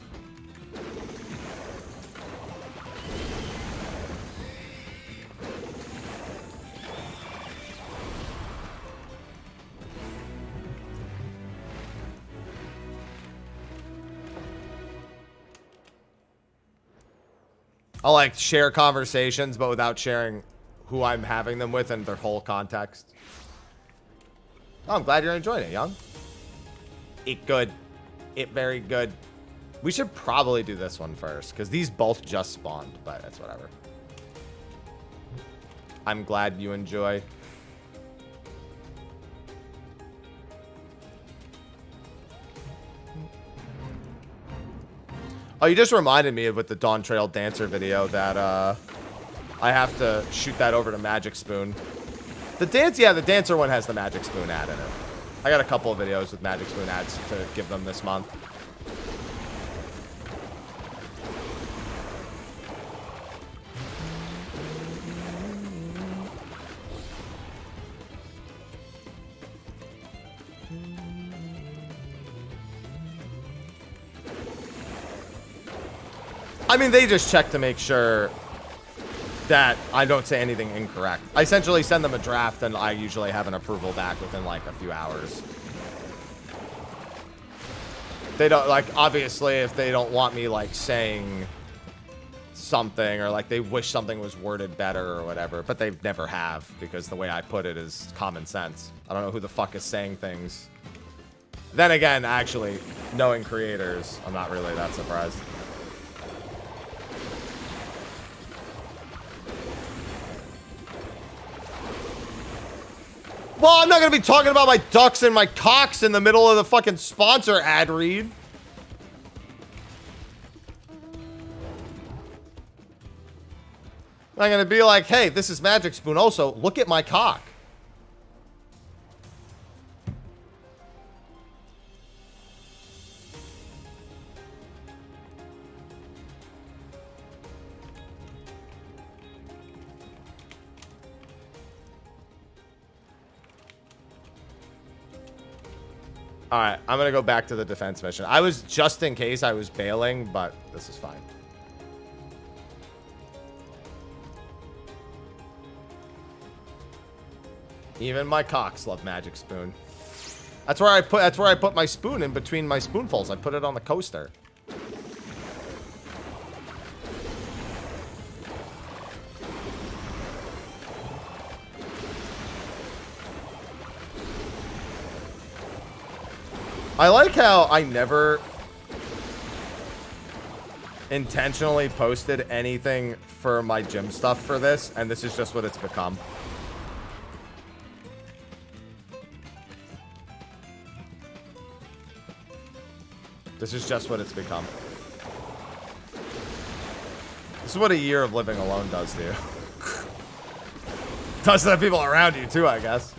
I'll like share conversations, but without sharing who I'm having them with and their whole context. Oh, I'm glad you're enjoying it, Young. It good. It very good. We should probably do this one first, because these both just spawned, but that's whatever. I'm glad you enjoy. Oh, you just reminded me of with the Dawntrail Dancer video that I have to shoot that over to Magic Spoon. The Dancer one has the Magic Spoon ad in it. I got a couple of videos with Magic Spoon ads to give them this month. I mean, they just check to make sure that I don't say anything incorrect. I essentially send them a draft, and I usually have an approval back within, like, a few hours. They don't, like, obviously, if they don't want me, like, saying something, or, like, they wish something was worded better or whatever, but they never have, because the way I put it is common sense. I don't know who the fuck is saying things. Then again, actually, knowing creators, I'm not really that surprised. Well, I'm not going to be talking about my ducks and my cocks in the middle of the fucking sponsor ad read. I'm going to be like, hey, this is Magic Spoon. Also, look at my cock. All right, I'm going to go back to the defense mission. I was, just in case, I was bailing, but this is fine. Even my cocks love Magic Spoon. That's where I put my spoon in between my spoonfuls. I put it on the coaster. I like how I never intentionally posted anything for my gym stuff for this, and this is just what it's become. This is just what it's become. This is what a year of living alone does to you. Does to the people around you too, I guess.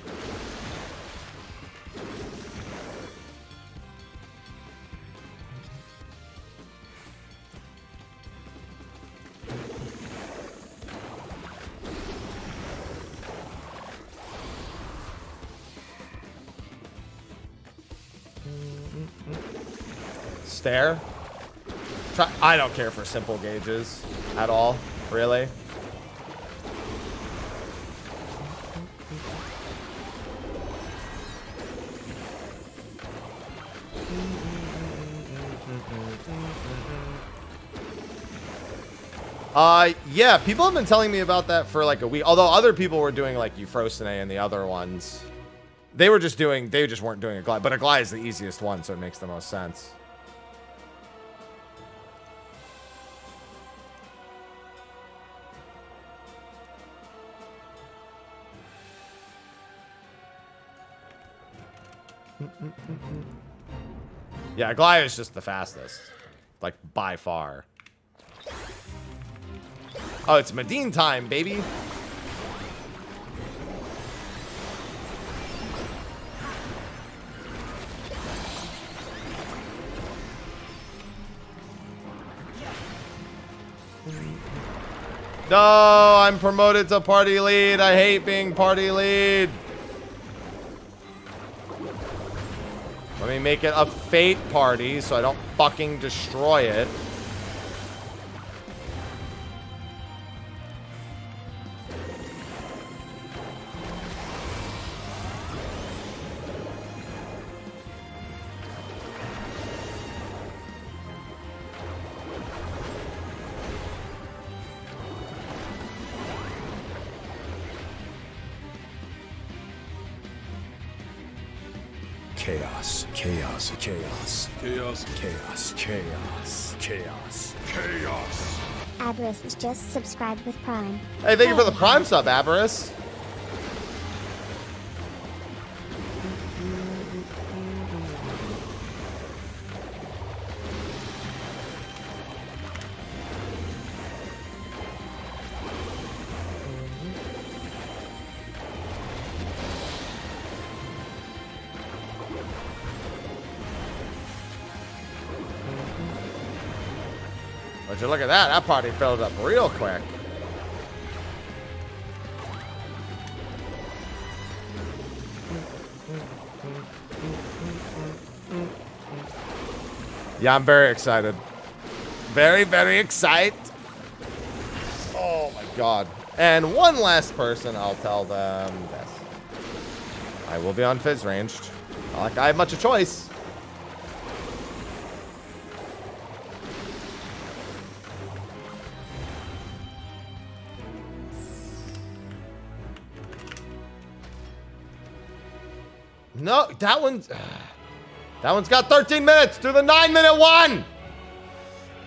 Stare. I don't care for simple gauges at all, really. Yeah, people have been telling me about that for like a week. Although other people were doing like Euphrosyne and the other ones. They just weren't doing a glide. But a glide is the easiest one, so it makes the most sense. Yeah, glide is just the fastest. Like, by far. Oh, it's Medine time, baby. No, I'm promoted to party lead. I hate being party lead. Let me make it a fate party so I don't fucking destroy it. Chaos. Chaos. Chaos. Chaos. Chaos. Chaos. Chaos. Chaos. Abris is just subscribed with Prime. Hey, thank you for the Prime sub, Aberus. Would you look at that? That party filled up real quick. Yeah, I'm very excited. Very, very excited. Oh my god. And one last person, I'll tell them this. I will be on Fizz ranged. Not like I have much of a choice. No, that one's got 13 minutes. Do the 9-minute one.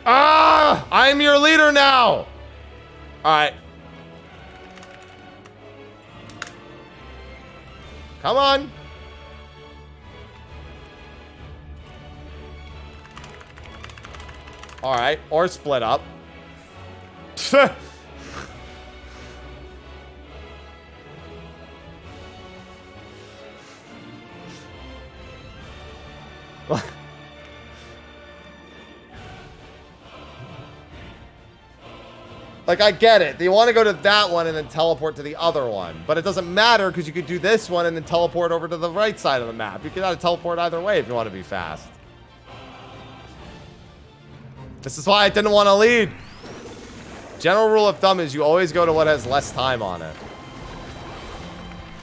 I'm your leader now. All right. Come on. All right, or split up. Like, I get it. They want to go to that one and then teleport to the other one. But it doesn't matter because you could do this one and then teleport over to the right side of the map. You can teleport either way if you want to be fast. This is why I didn't want to lead. General rule of thumb is you always go to what has less time on it.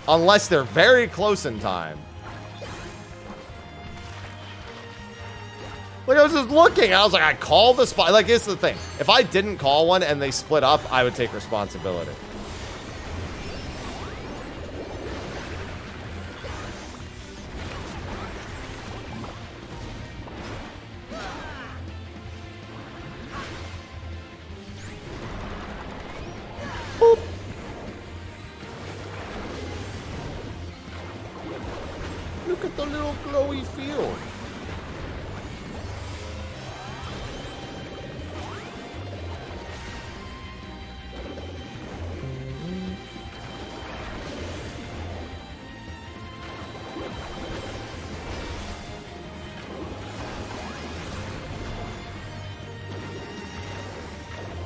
Unless they're very close in time. Like, I was just looking. I was like, I called the spot. Like, here's the thing. If I didn't call one and they split up, I would take responsibility. Boop. Look at the little glowy field.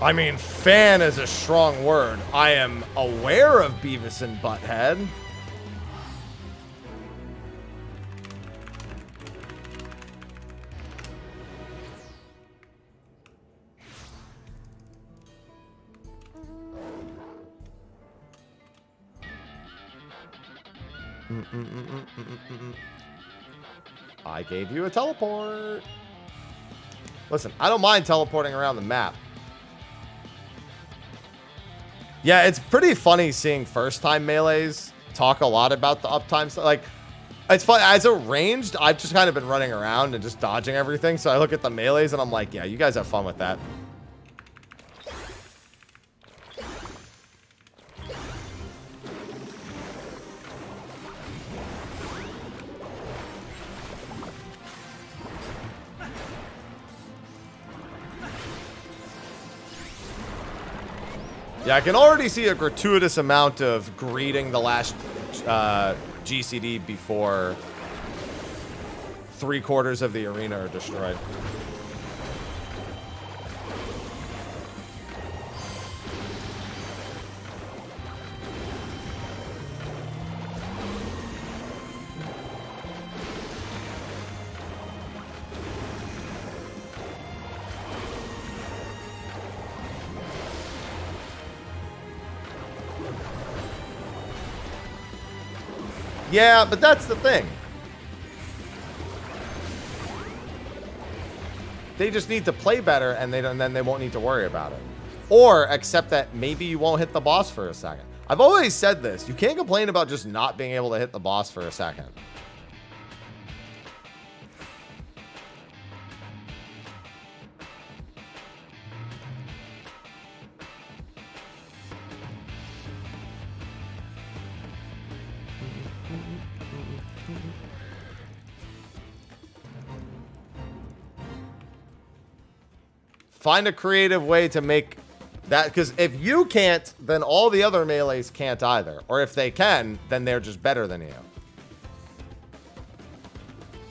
I mean, fan is a strong word. I am aware of Beavis and Butthead. I gave you a teleport. Listen, I don't mind teleporting around the map. Yeah, it's pretty funny seeing first-time melees talk a lot about the uptime stuff. Like, it's fun. As a ranged, I've just kind of been running around and just dodging everything. So I look at the melees and I'm like, yeah, you guys have fun with that. Yeah, I can already see a gratuitous amount of greeting the last GCD before 3/4 of the arena are destroyed. Yeah, but that's the thing. They just need to play better, and then they won't need to worry about it. Or accept that maybe you won't hit the boss for a second. I've always said this. You can't complain about just not being able to hit the boss for a second. Find a creative way to make that, because if you can't, then all the other melees can't either. Or if they can, then they're just better than you.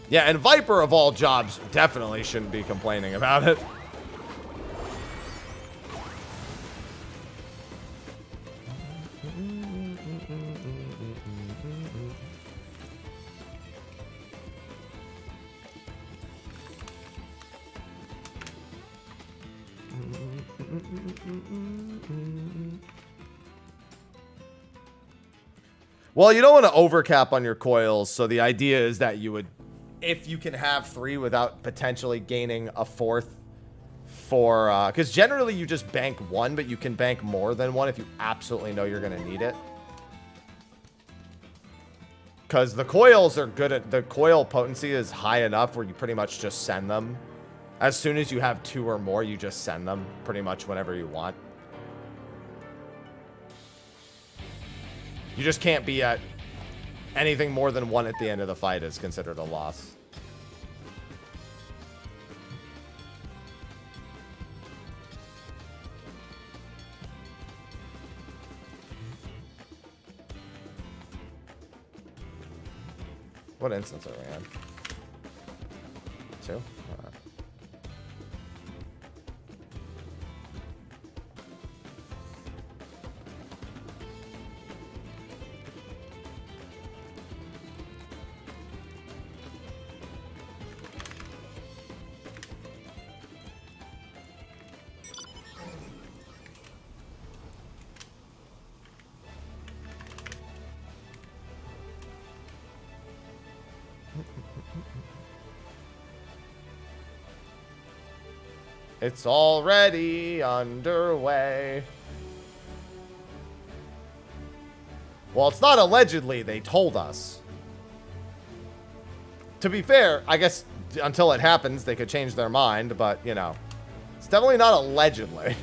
Yeah, and Viper of all jobs definitely shouldn't be complaining about it. Well, you don't want to overcap on your coils, so the idea is that you would, if you can have 3 without potentially gaining a 4th for, because generally you just bank 1, but you can bank more than 1 if you absolutely know you're going to need it. Because the coils are good at, the coil potency is high enough where you pretty much just send them. As soon as you have 2 or more, you just send them pretty much whenever you want. You just can't be at anything more than 1 at the end of the fight is considered a loss. What instance are we in? 2? All right. It's already underway. Well, it's not allegedly, they told us. To be fair, I guess until it happens, they could change their mind, but, you know, it's definitely not allegedly.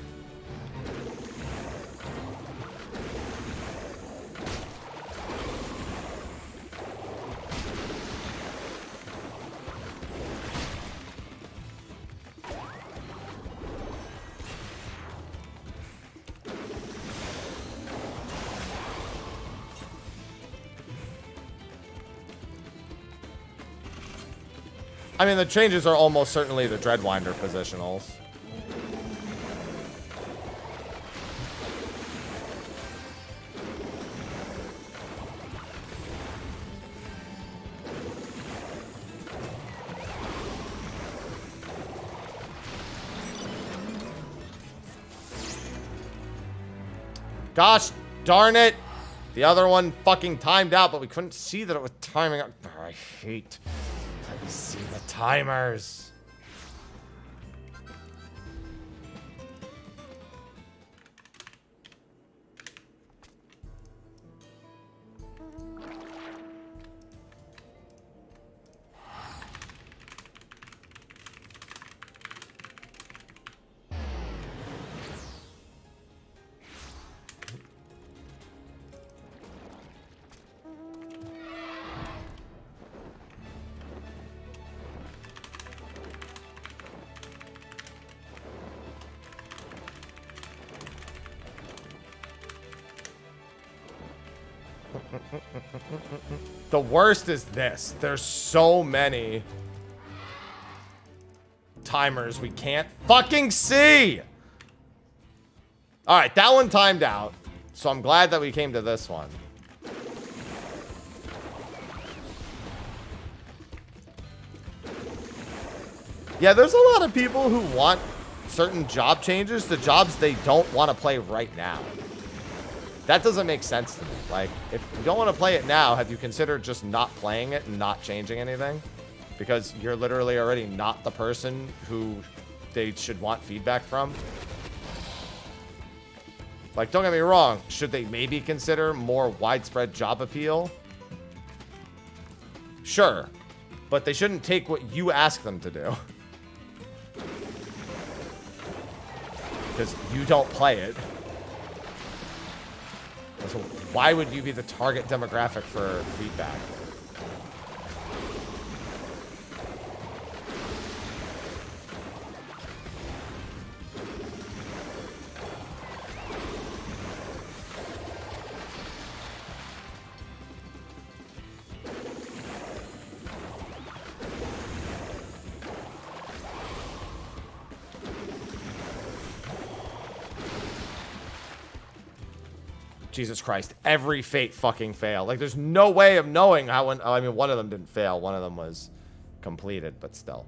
I mean, the changes are almost certainly the Dreadwinder positionals. Gosh darn it! The other one fucking timed out, but we couldn't see that it was timing out. I hate... Let me see the timers. The worst is this. There's so many timers we can't fucking see. All right, that one timed out. So I'm glad that we came to this one. Yeah, there's a lot of people who want certain job changes to jobs they don't want to play right now. That doesn't make sense to me. Like, if you don't want to play it now, have you considered just not playing it and not changing anything? Because you're literally already not the person who they should want feedback from. Like, don't get me wrong. Should they maybe consider more widespread job appeal? Sure. But they shouldn't take what you ask them to do. Because you don't play it. So why would you be the target demographic for feedback? Jesus Christ. Every fate fucking failed. Like, there's no way of knowing how... I mean, one of them didn't fail. One of them was completed, but still.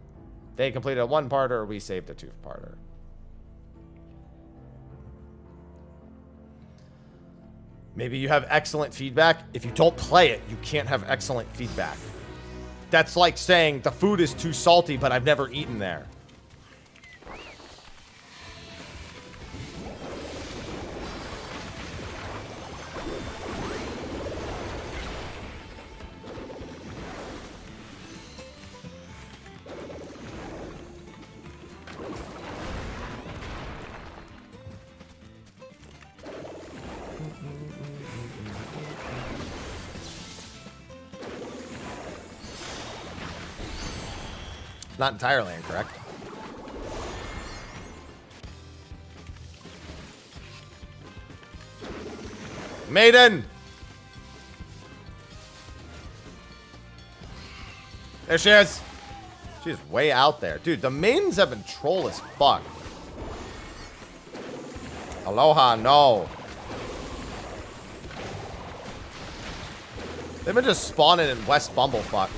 They completed a one-parter, we saved a two-parter. Maybe you have excellent feedback. If you don't play it, you can't have excellent feedback. That's like saying the food is too salty, but I've never eaten there. Not entirely incorrect. Maiden! There she is. She's way out there. Dude, the maidens have been troll as fuck. Aloha, no. They've been just spawning in West Bumblefuck.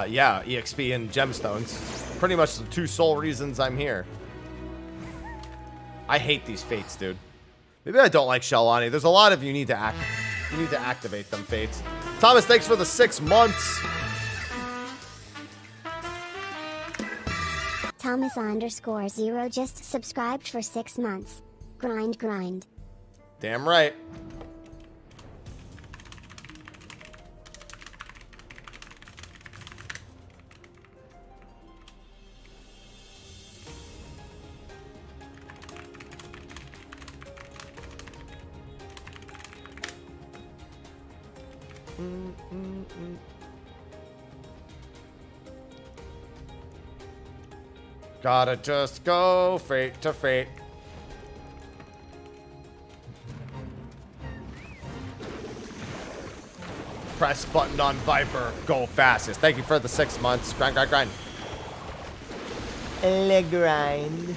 Yeah, EXP and gemstones. Pretty much the two sole reasons I'm here. I hate these fates, dude. Maybe I don't like Shelani. There's a lot of you need to activate them fates. Thomas, thanks for the 6 months. Thomas_0 just subscribed for 6 months. Grind, grind. Damn right. Gotta just go fate to fate. Press button on Viper, go fastest. Thank you for the 6 months. Grind, grind, grind. Le grind.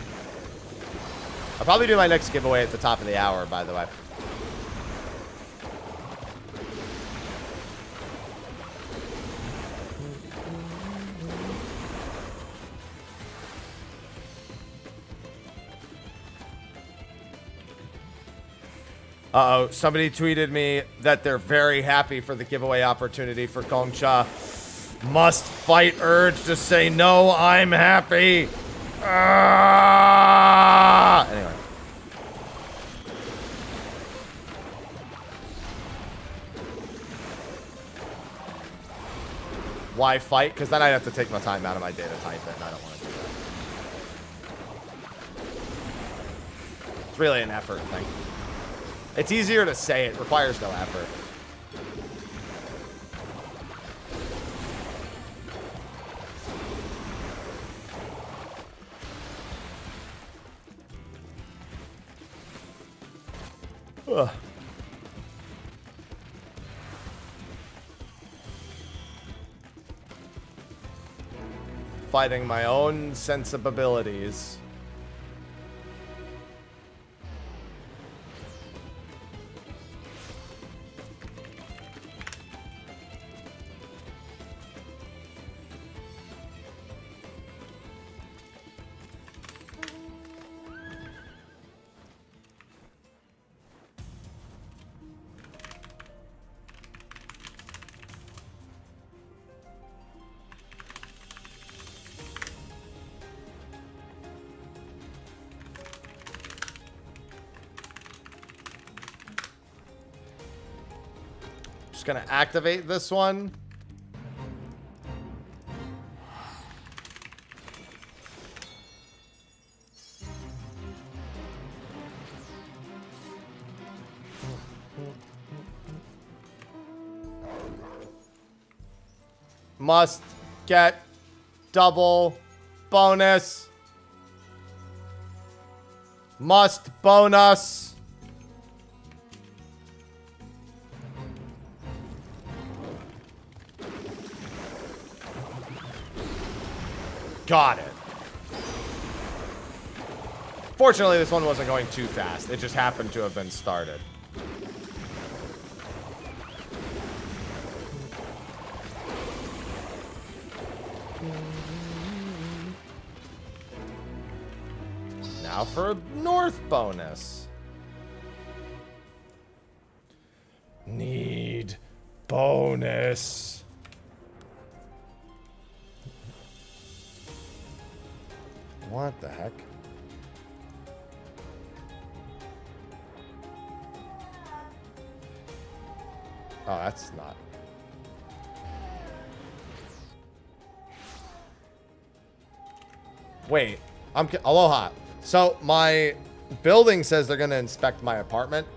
I'll probably do my next giveaway at the top of the hour, by the way. Uh-oh, somebody tweeted me that they're very happy for the giveaway opportunity for Gongcha. Must fight urge to say no, I'm happy. Anyway. Why fight? Because then I'd have to take my time out of my day to type it, and I don't want to do that. It's really an effort thing. It's easier to say, it requires no effort. Ugh. Fighting my own sensibilities. Gonna activate this one. Must get double bonus. Must bonus. Got it. Fortunately, this one wasn't going too fast. It just happened to have been started. Now for a north bonus. Need bonus. What the heck? Oh, that's not. Wait, Aloha. So my building says they're going to inspect my apartment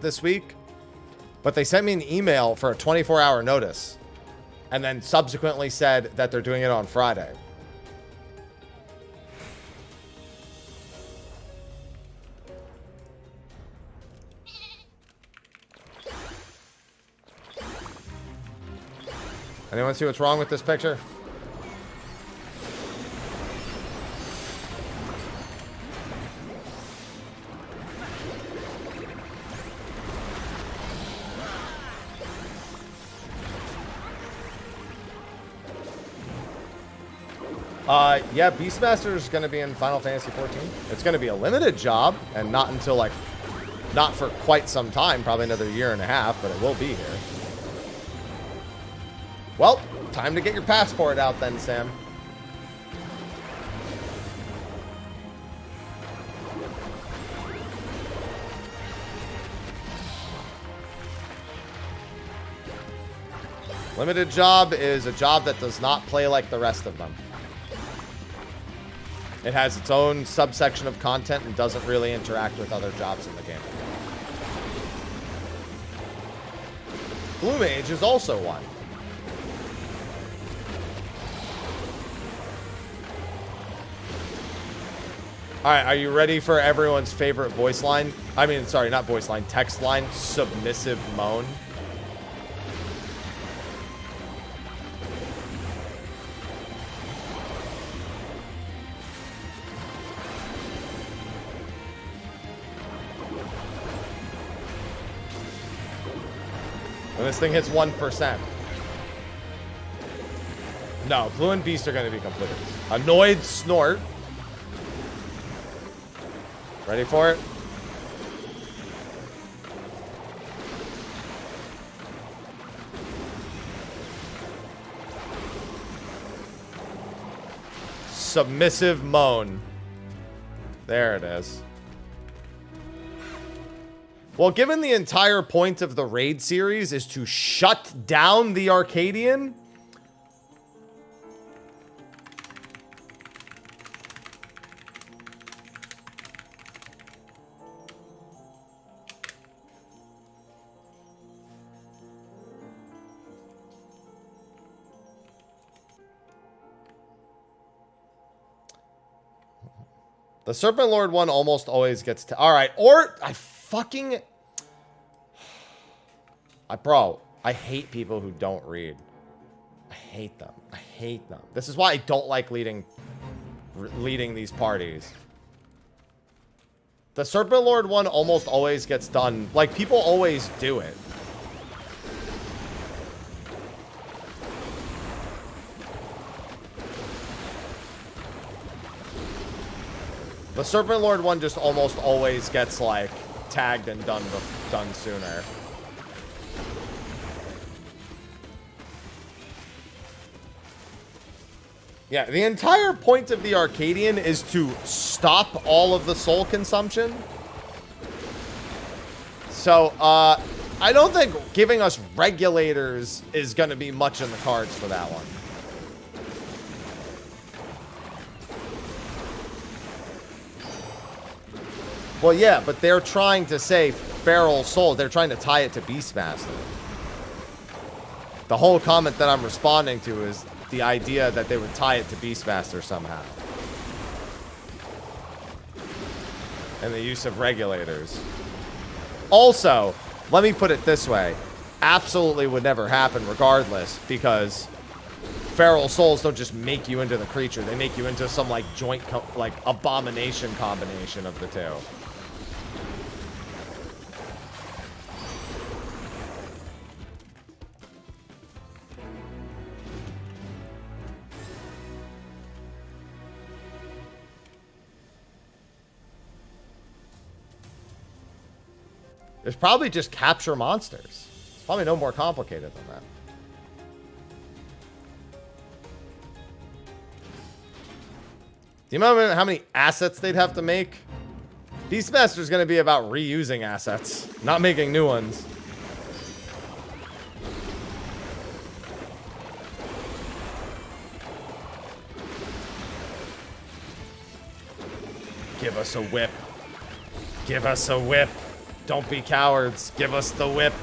this week, but they sent me an email for a 24-hour notice and then subsequently said that they're doing it on Friday. Anyone see what's wrong with this picture? Yeah, Beastmaster is going to be in Final Fantasy XIV. It's going to be a limited job, and not until, like, not for quite some time, probably another year and a half, but it will be here. Well, time to get your passport out then, Sam. Limited job is a job that does not play like the rest of them. It has its own subsection of content and doesn't really interact with other jobs in the game. Blue Mage is also one. Alright, are you ready for everyone's favorite voice line? I mean, sorry, not voice line, text line. Submissive moan. When this thing hits 1%. No, Blue and Beast are going to be completed. Annoyed snort. Ready for it? Submissive moan. There it is. Well, given the entire point of the raid series is to shut down the Arcadian, the Serpent Lord one almost always gets to... All right, or I fucking... Bro, I hate people who don't read. I hate them. I hate them. This is why I don't like leading these parties. The Serpent Lord one almost always gets done. Like, people always do it. The Serpent Lord one just almost always gets, like, tagged and done sooner. Yeah, the entire point of the Arcadian is to stop all of the soul consumption. So, I don't think giving us regulators is going to be much in the cards for that one. Well, yeah, but they're trying to say feral soul. They're trying to tie it to Beastmaster. The whole comment that I'm responding to is the idea that they would tie it to Beastmaster somehow. And the use of regulators. Also, let me put it this way. Absolutely would never happen regardless, because feral souls don't just make you into the creature. They make you into some, like, joint, like, abomination combination of the two. There's probably just capture monsters. It's probably no more complicated than that. Do you remember how many assets they'd have to make? Beastmaster's going to be about reusing assets, not making new ones. Give us a whip. Give us a whip. Don't be cowards. Give us the whip.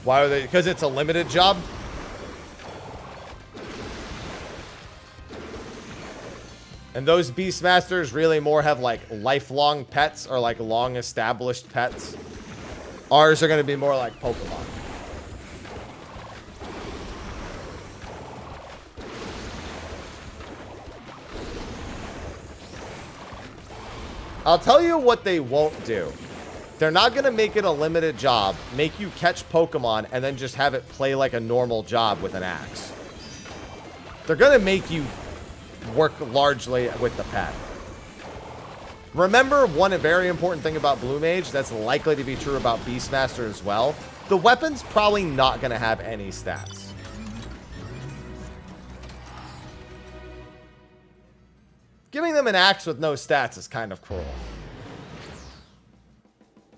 Why are they? Because it's a limited job? And those Beastmasters really more have, like, lifelong pets or, like, long-established pets. Ours are going to be more like Pokemon. I'll tell you what they won't do. They're not going to make it a limited job, make you catch Pokemon, and then just have it play like a normal job with an axe. They're going to make you work largely with the pet. Remember one very important thing about Blue Mage that's likely to be true about Beastmaster as well. The weapon's probably not going to have any stats. Giving them an axe with no stats is kind of cruel.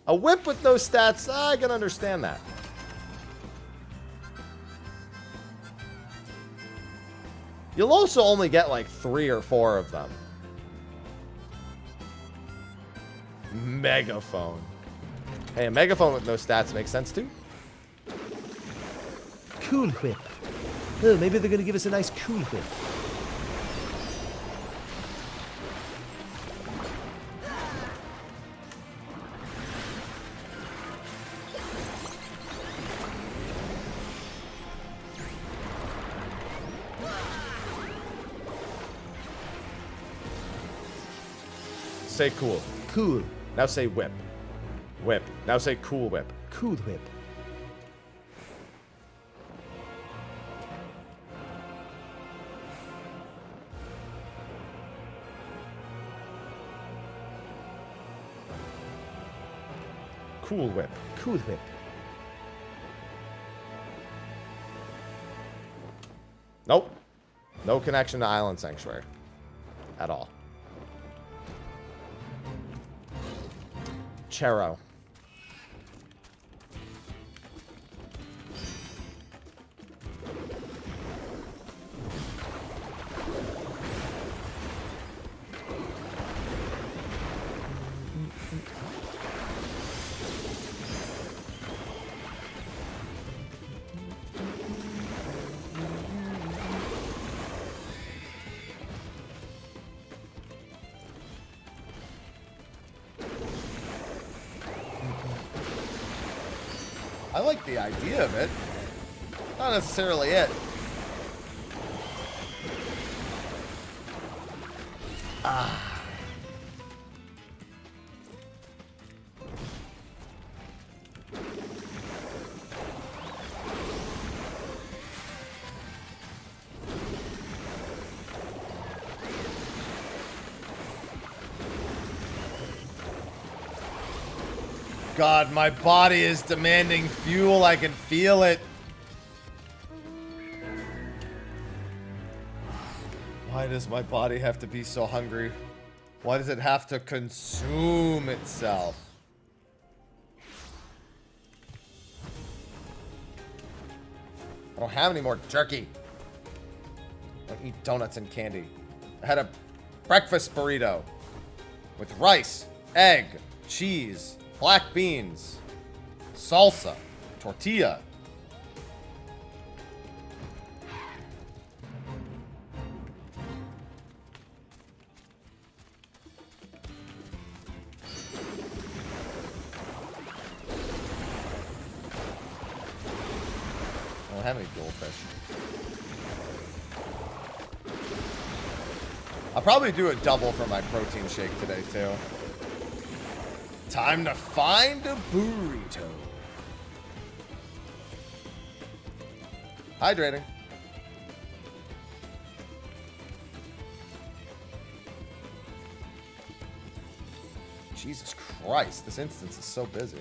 A whip with no stats, I can understand that. You'll also only get like 3 or 4 of them. Megaphone. Hey, a megaphone with no stats makes sense too. Cool Whip. Oh, maybe they're going to give us a nice Cool Whip. Say cool. Cool. Now say whip. Whip. Now say cool whip. Cool Whip. Cool whip. Cool Whip. Nope. No connection to Island Sanctuary. At all. Chero. I like the idea of it. Not necessarily it. Ah. God, my body is demanding fuel. I can feel it. Why does my body have to be so hungry? Why does it have to consume itself? I don't have any more jerky. I don't eat donuts and candy. I had a breakfast burrito with rice, egg, cheese, black beans, salsa, tortilla. I don't have any goldfish. I'll probably do a double for my protein shake today, too. Time to find a burrito. Hydrating. Jesus Christ, this instance is so busy.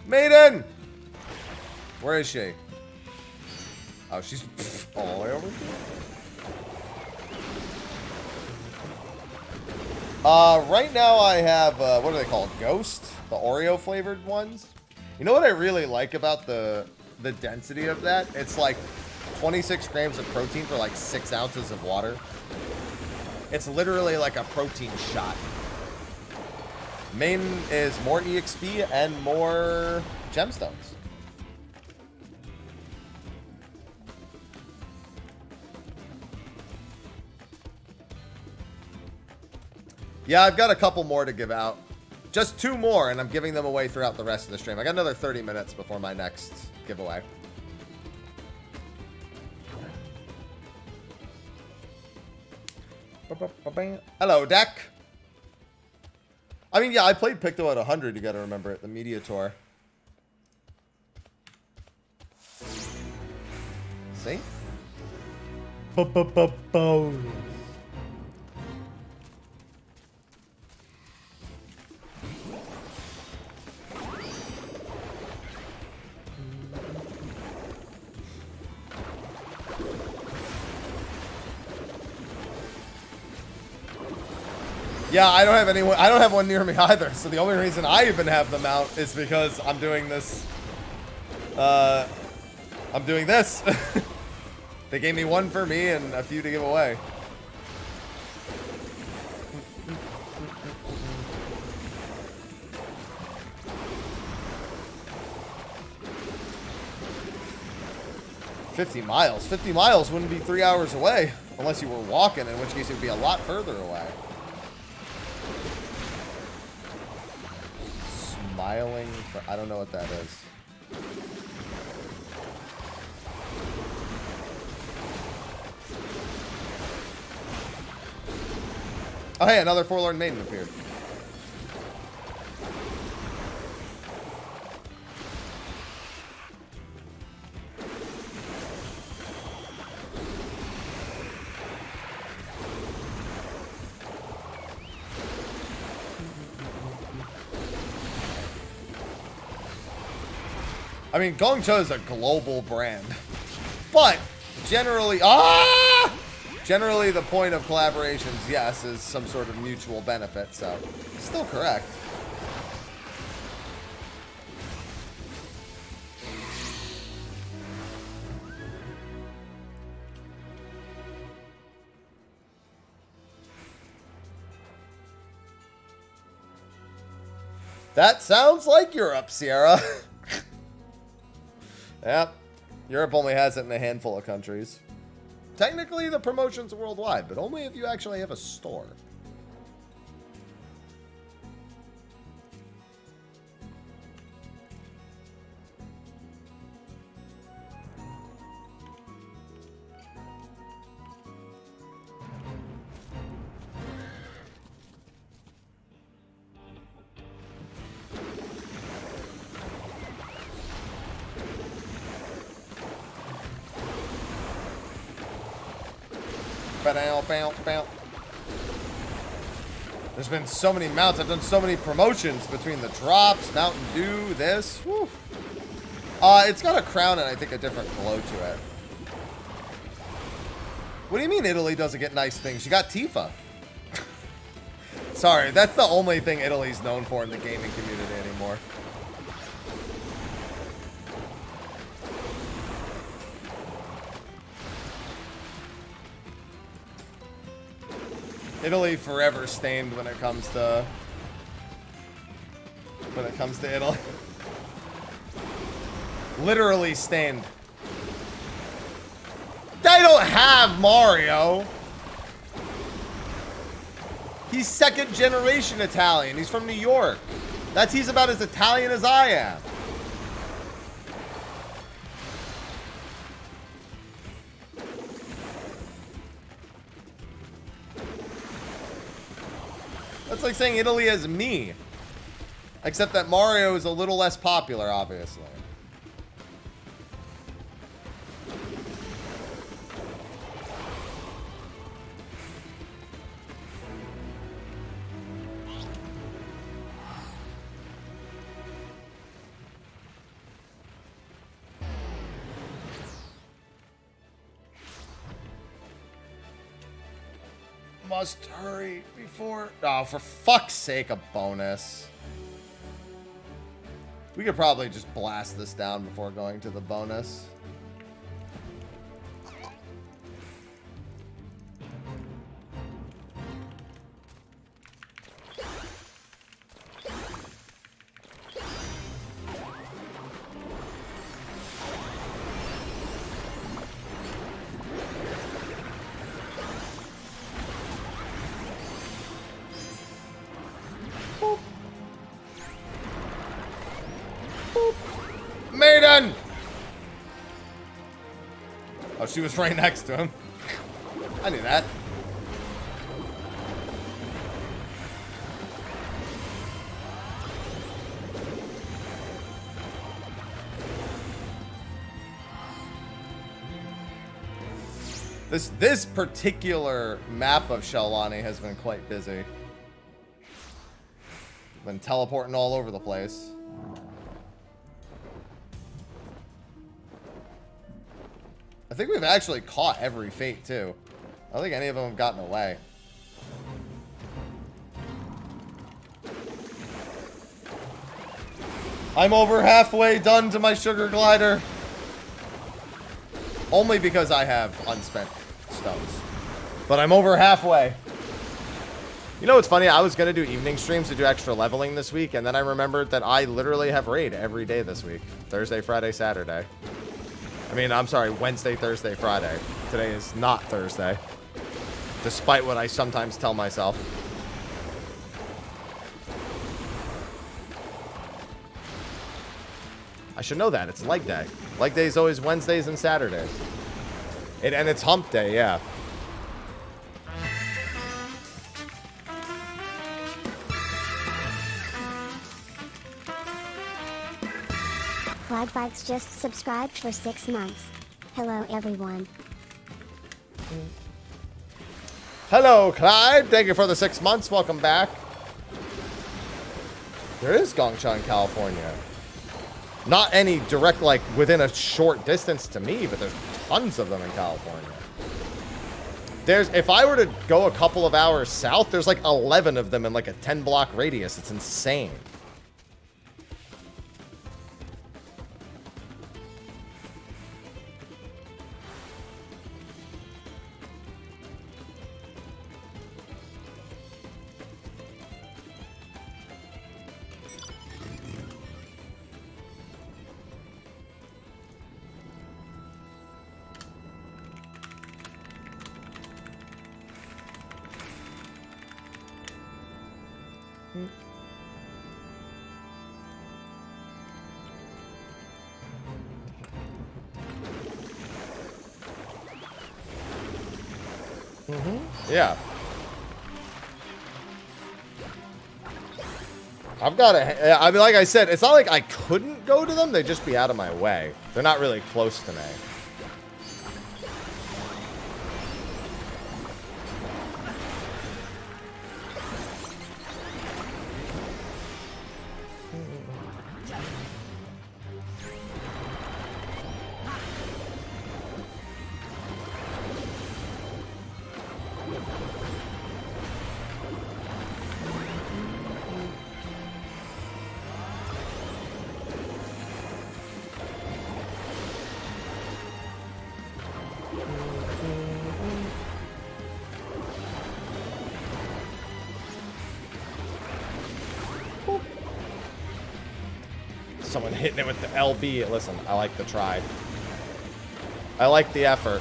Maiden! Where is she? Oh, she's all the way over here. Right now I have, what are they called? Ghost? The Oreo flavored ones? You know what I really like about the density of that? It's like 26 grams of protein for like 6 ounces of water. It's literally like a protein shot. Main is more EXP and more gemstones. Yeah, I've got a couple more to give out. Just 2 more, and I'm giving them away throughout the rest of the stream. I got another 30 minutes before my next giveaway. Hello, Deck. I mean, yeah, I played Picto at 100, you gotta remember it, the media tour. See? Bonus. Yeah, I don't have anyone. I don't have one near me either. So the only reason I even have them out is because I'm doing this. I'm doing this. They gave me one for me and a few to give away. $50 miles. 50 miles wouldn't be 3 hours away unless you were walking, in which case it would be a lot further away. Smiling for, I don't know what that is. Oh hey, another Forlorn Maiden appeared. I mean, Gongcha is a global brand, but generally, generally the point of collaborations, yes, is some sort of mutual benefit, so still correct. That sounds like Europe, Sierra. Yep. Europe only has it in a handful of countries. Technically, the promotion's worldwide, but only if you actually have a store. There's been so many mounts. I've done so many promotions between the drops, Mountain Dew, this. Whew. It's got a crown and I think a different glow to it. What do you mean Italy doesn't get nice things? You got Tifa. Sorry, that's the only thing Italy's known for in the gaming community anymore. Italy forever stained when it comes to when it comes to Italy. Literally stained. They don't have Mario. He's second generation Italian. He's from New York. He's about as Italian as I am. That's like saying Italy has me. Except that Mario is a little less popular, obviously. Must hurry before... Oh, for fuck's sake, a bonus. We could probably just blast this down before going to the bonus. Maiden! Oh, she was right next to him. I knew that. This particular map of Shelani has been quite busy. Been teleporting all over the place. I think we've actually caught every fate, too. I don't think any of them have gotten away. I'm over halfway done to my sugar glider. Only because I have unspent stones. But I'm over halfway. You know what's funny? I was going to do evening streams to do extra leveling this week, and then I remembered that I literally have raid every day this week. Thursday, Friday, Saturday. I mean, I'm sorry, Wednesday, Thursday, Friday. Today is not Thursday. Despite what I sometimes tell myself. I should know that. It's leg day. Leg day is always Wednesdays and Saturdays. And it's hump day, yeah. Flag Bikes just subscribed for 6 months. Hello everyone. Hello, Clyde. Thank you for the 6 months. Welcome back. There is Gongcha in California. Not any direct, like, within a short distance to me, but there's tons of them in California. If I were to go a couple of hours south, there's like 11 of them in like a 10-block radius. It's insane. Yeah. I've got to... I mean, like I said, it's not like I couldn't go to them. They'd just be out of my way. They're not really close to me. someone hitting it with the LB. Listen, I like the try. I like the effort.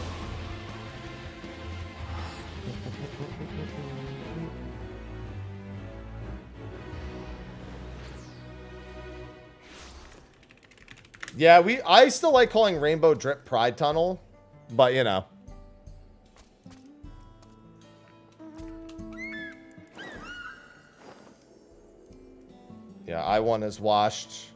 Yeah, I still like calling Rainbow Drip Pride Tunnel, but you know. Yeah, I1 is washed.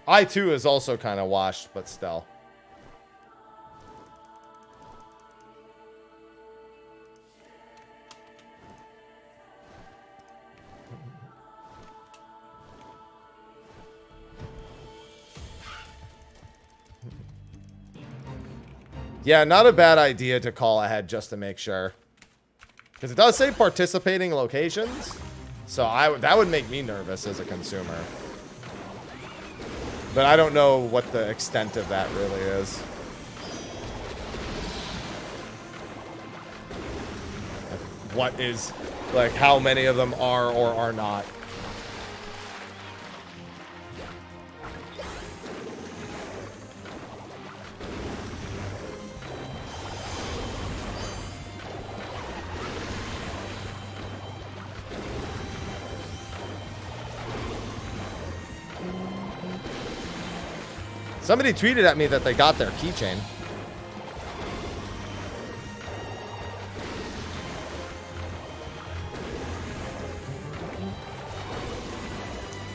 I2 is also kind of washed, but still. Yeah, not a bad idea to call ahead just to make sure. Because it does say participating locations. So that would make me nervous as a consumer. But I don't know what the extent of that really is. What is, like, how many of them are or are not. Somebody tweeted at me that they got their keychain.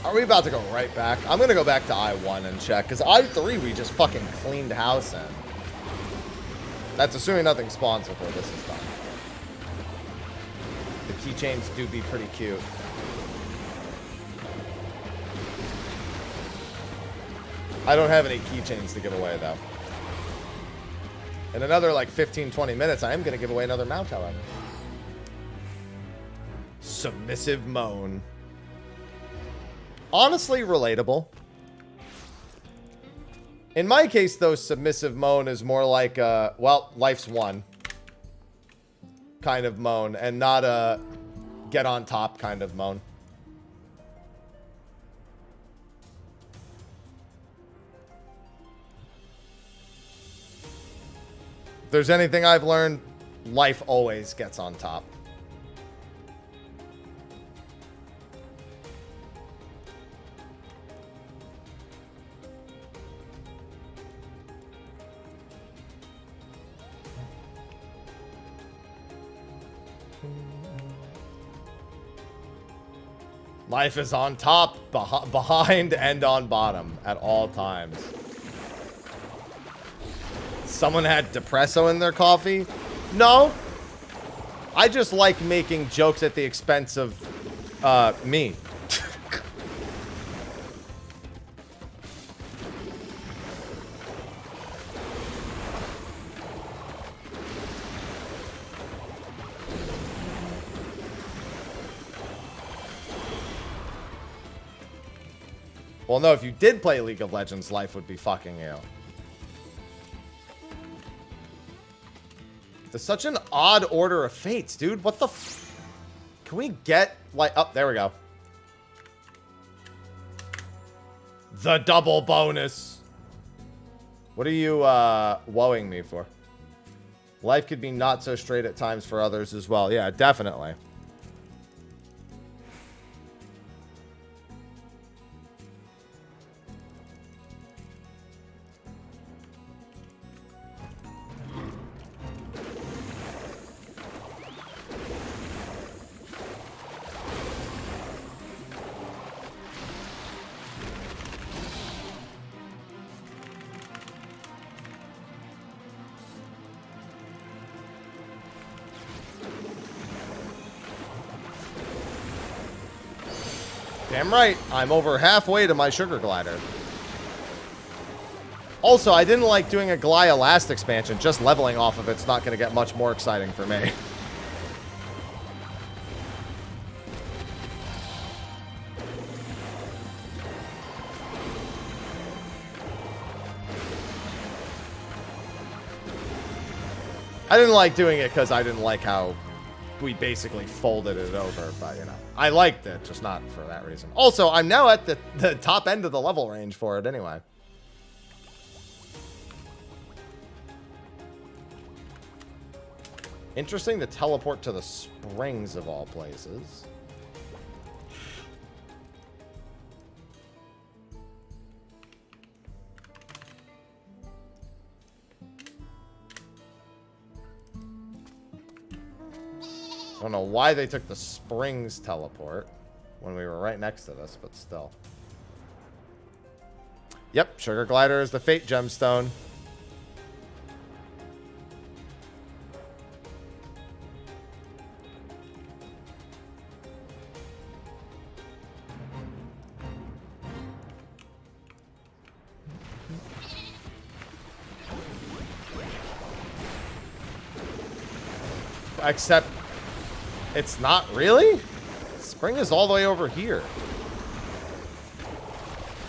Are we about to go right back? I'm going to go back to I1 and check, because I3 we just fucking cleaned house in. That's assuming nothing spawns before this is done. The keychains do be pretty cute. I don't have any keychains to give away, though. In another, like, 15-20 minutes, I am going to give away another mount, however. Submissive moan. Honestly, relatable. In my case, though, submissive moan is more like a, well, life's won kind of moan, and not a get on top kind of moan. If there's anything I've learned, life always gets on top. Life is on top, behind, and on bottom at all times. Someone had Depresso in their coffee? No. I just like making jokes at the expense of me. Well, no, if you did play League of Legends, life would be fucking you. There's such an odd order of fates, dude. What the f... Can we get, like... Oh, there we go. The double bonus. What are you, woeing me for? Life could be not so straight at times for others as well. Yeah, definitely. Damn right, I'm over halfway to my sugar glider. Also, I didn't like doing a Glia last expansion. Just leveling off of it's not going to get much more exciting for me. I didn't like doing it because I didn't like how we basically folded it over, but, you know. I liked it, just not for that reason. Also, I'm now at the top end of the level range for it anyway. Interesting to teleport to the springs of all places. I don't know why they took the springs teleport when we were right next to this, but still. Yep, Sugar Glider is the Fate Gemstone. Except it's not really. Spring is all the way over here.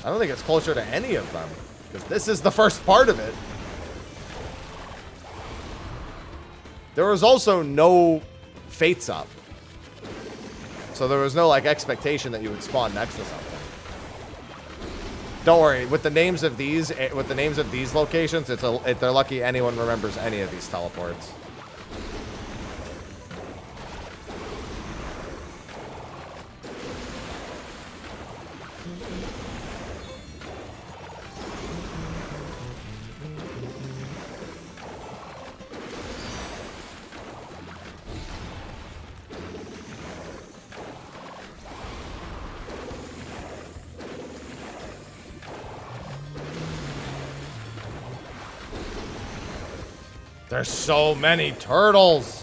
I don't think it's closer to any of them, because this is the first part of it. There was also no fates up, so there was no like expectation that you would spawn next to something. Don't worry, with the names of these locations, they're lucky anyone remembers any of these teleports. There's so many turtles.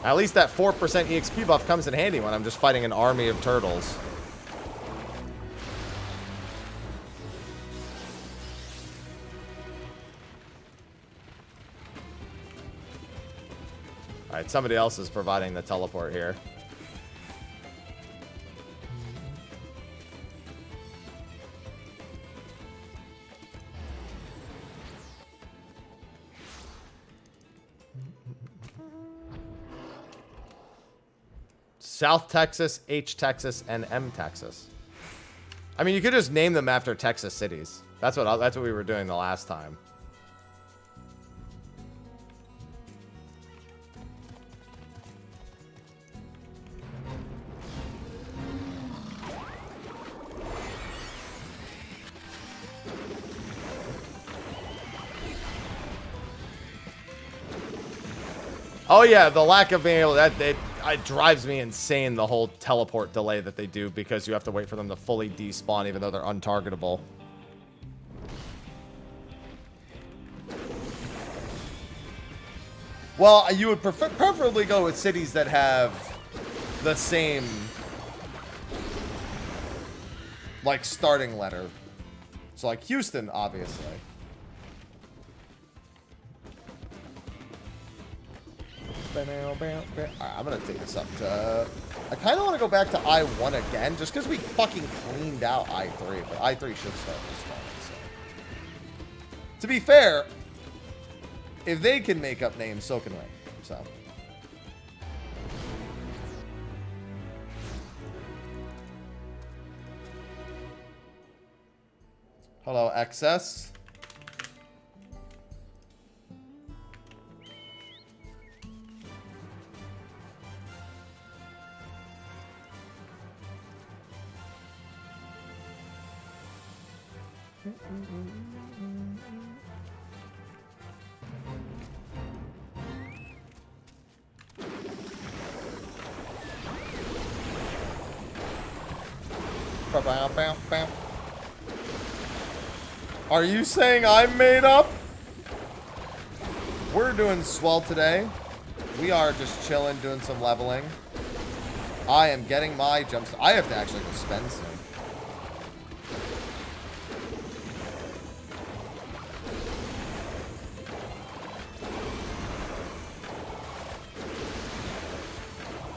At least that 4% EXP buff comes in handy when I'm just fighting an army of turtles. Alright, somebody else is providing the teleport here. South Texas, H Texas, and M Texas. I mean, you could just name them after Texas cities. That's what we were doing the last time. Oh yeah, the lack of being able to, it drives me insane, the whole teleport delay that they do, because you have to wait for them to fully despawn even though they're untargetable. Well, you would preferably go with cities that have the same, like, starting letter. So, like, Houston, obviously. Alright, I'm gonna take this up to... I kind of want to go back to I-1 again, just because we fucking cleaned out I-3, but I-3 should start this one, so. To be fair, if they can make up names, so can we, so. Hello, XS. Are you saying I'm made up? We're doing swell today. We are just chilling, doing some leveling. I am getting my jumps. I have to actually go spend some.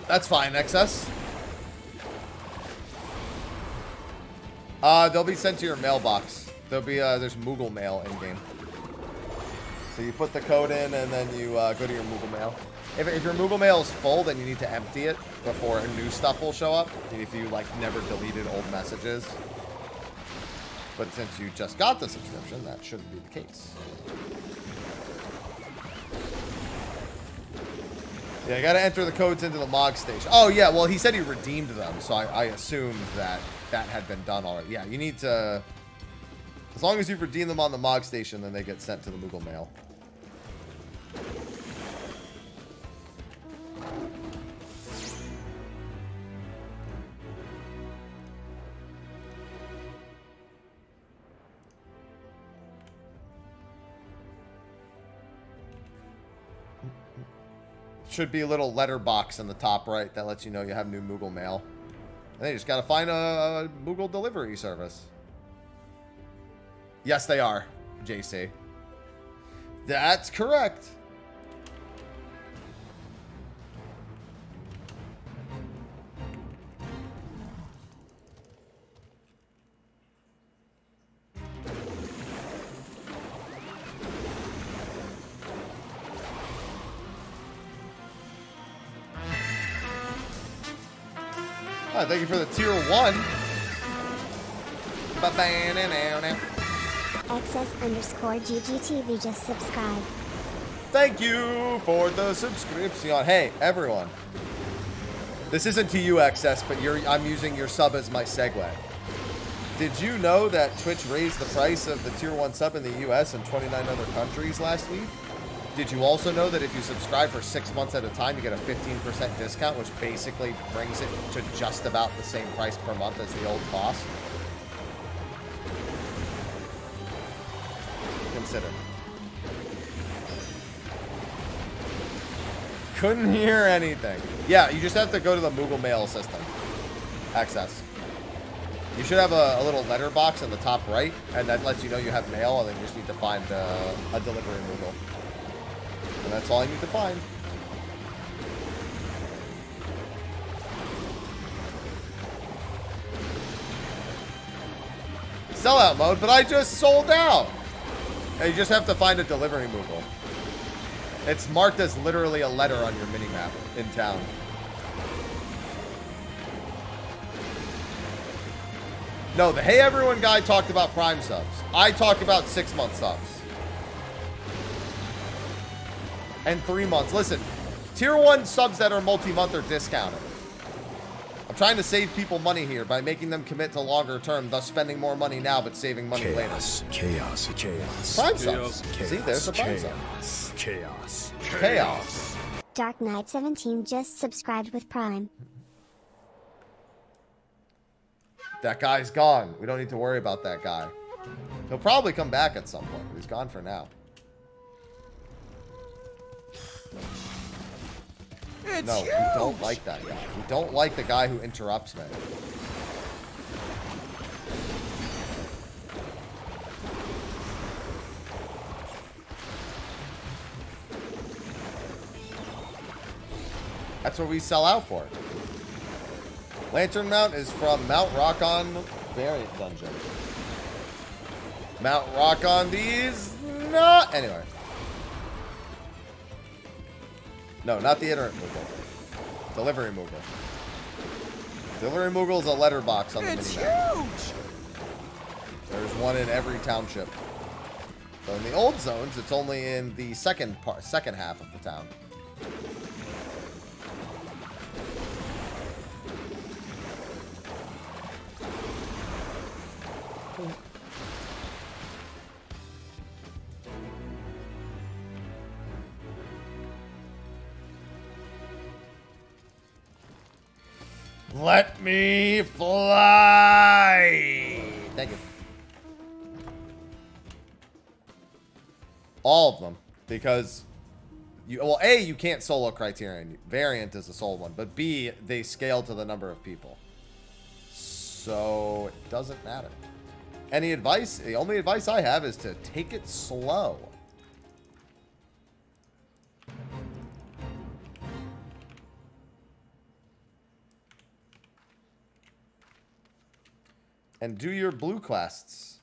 That's fine, XS. They'll be sent to your mailbox. There'll be there's Moogle Mail in game. So you put the code in and then you go to your Moogle Mail. If your Moogle Mail is full, then you need to empty it before new stuff will show up. If you like never deleted old messages. But since you just got the subscription, that shouldn't be the case. Yeah, you gotta enter the codes into the Mog Station. Oh yeah, well he said he redeemed them, so I assumed that that had been done already. Yeah, you need to... As long as you've redeemed them on the Mog Station, then they get sent to the Moogle Mail. Should be a little letter box in the top right that lets you know you have new Moogle Mail. And they just gotta find a Moogle delivery service. Yes, they are, JC. That's correct. Oh, thank you for the tier 1. XS_GGTV just subscribed. Thank you for the subscription. Hey, everyone. This isn't to you, XS, but I'm using your sub as my segue. Did you know that Twitch raised the price of the tier 1 sub in the US and 29 other countries last week? Did you also know that if you subscribe for 6 months at a time, you get a 15% discount, which basically brings it to just about the same price per month as the old cost? Consider. Couldn't hear anything. Yeah, you just have to go to the Moogle Mail system. Access. You should have a little letter box in the top right, and that lets you know you have mail, and then you just need to find a delivery Moogle. And that's all I need to find. Sellout mode, but I just sold out. And you just have to find a delivery Moogle. It's marked as literally a letter on your minimap in town. No, the Hey Everyone guy talked about Prime subs. I talked about 6-month subs. And 3 months. Listen, tier 1 subs that are multi-month are discounted. I'm trying to save people money here by making them commit to longer term, thus spending more money now but saving money later. Chaos. Prime subs. See, there's the Prime subs. Chaos. Dark Knight 17 just subscribed with Prime. That guy's gone. We don't need to worry about that guy. He'll probably come back at some point, but he's gone for now. No, we don't like that guy. We don't like the guy who interrupts me. That's what we sell out for. Lantern Mount is from Mount Rockon variant dungeon. Mount Rockon these not anyway. No, not the iterant Moogle. Delivery Moogle. Delivery Moogle is a letterbox on the It's minimap. huge! There's one in every township. So in the old zones, it's only in the second half of the town. Let me fly! Thank you. All of them. Because, well, A, you can't solo Criterion. Variant is a solo one. But B, they scale to the number of people. So, it doesn't matter. Any advice? The only advice I have is to take it slow. And do your blue quests.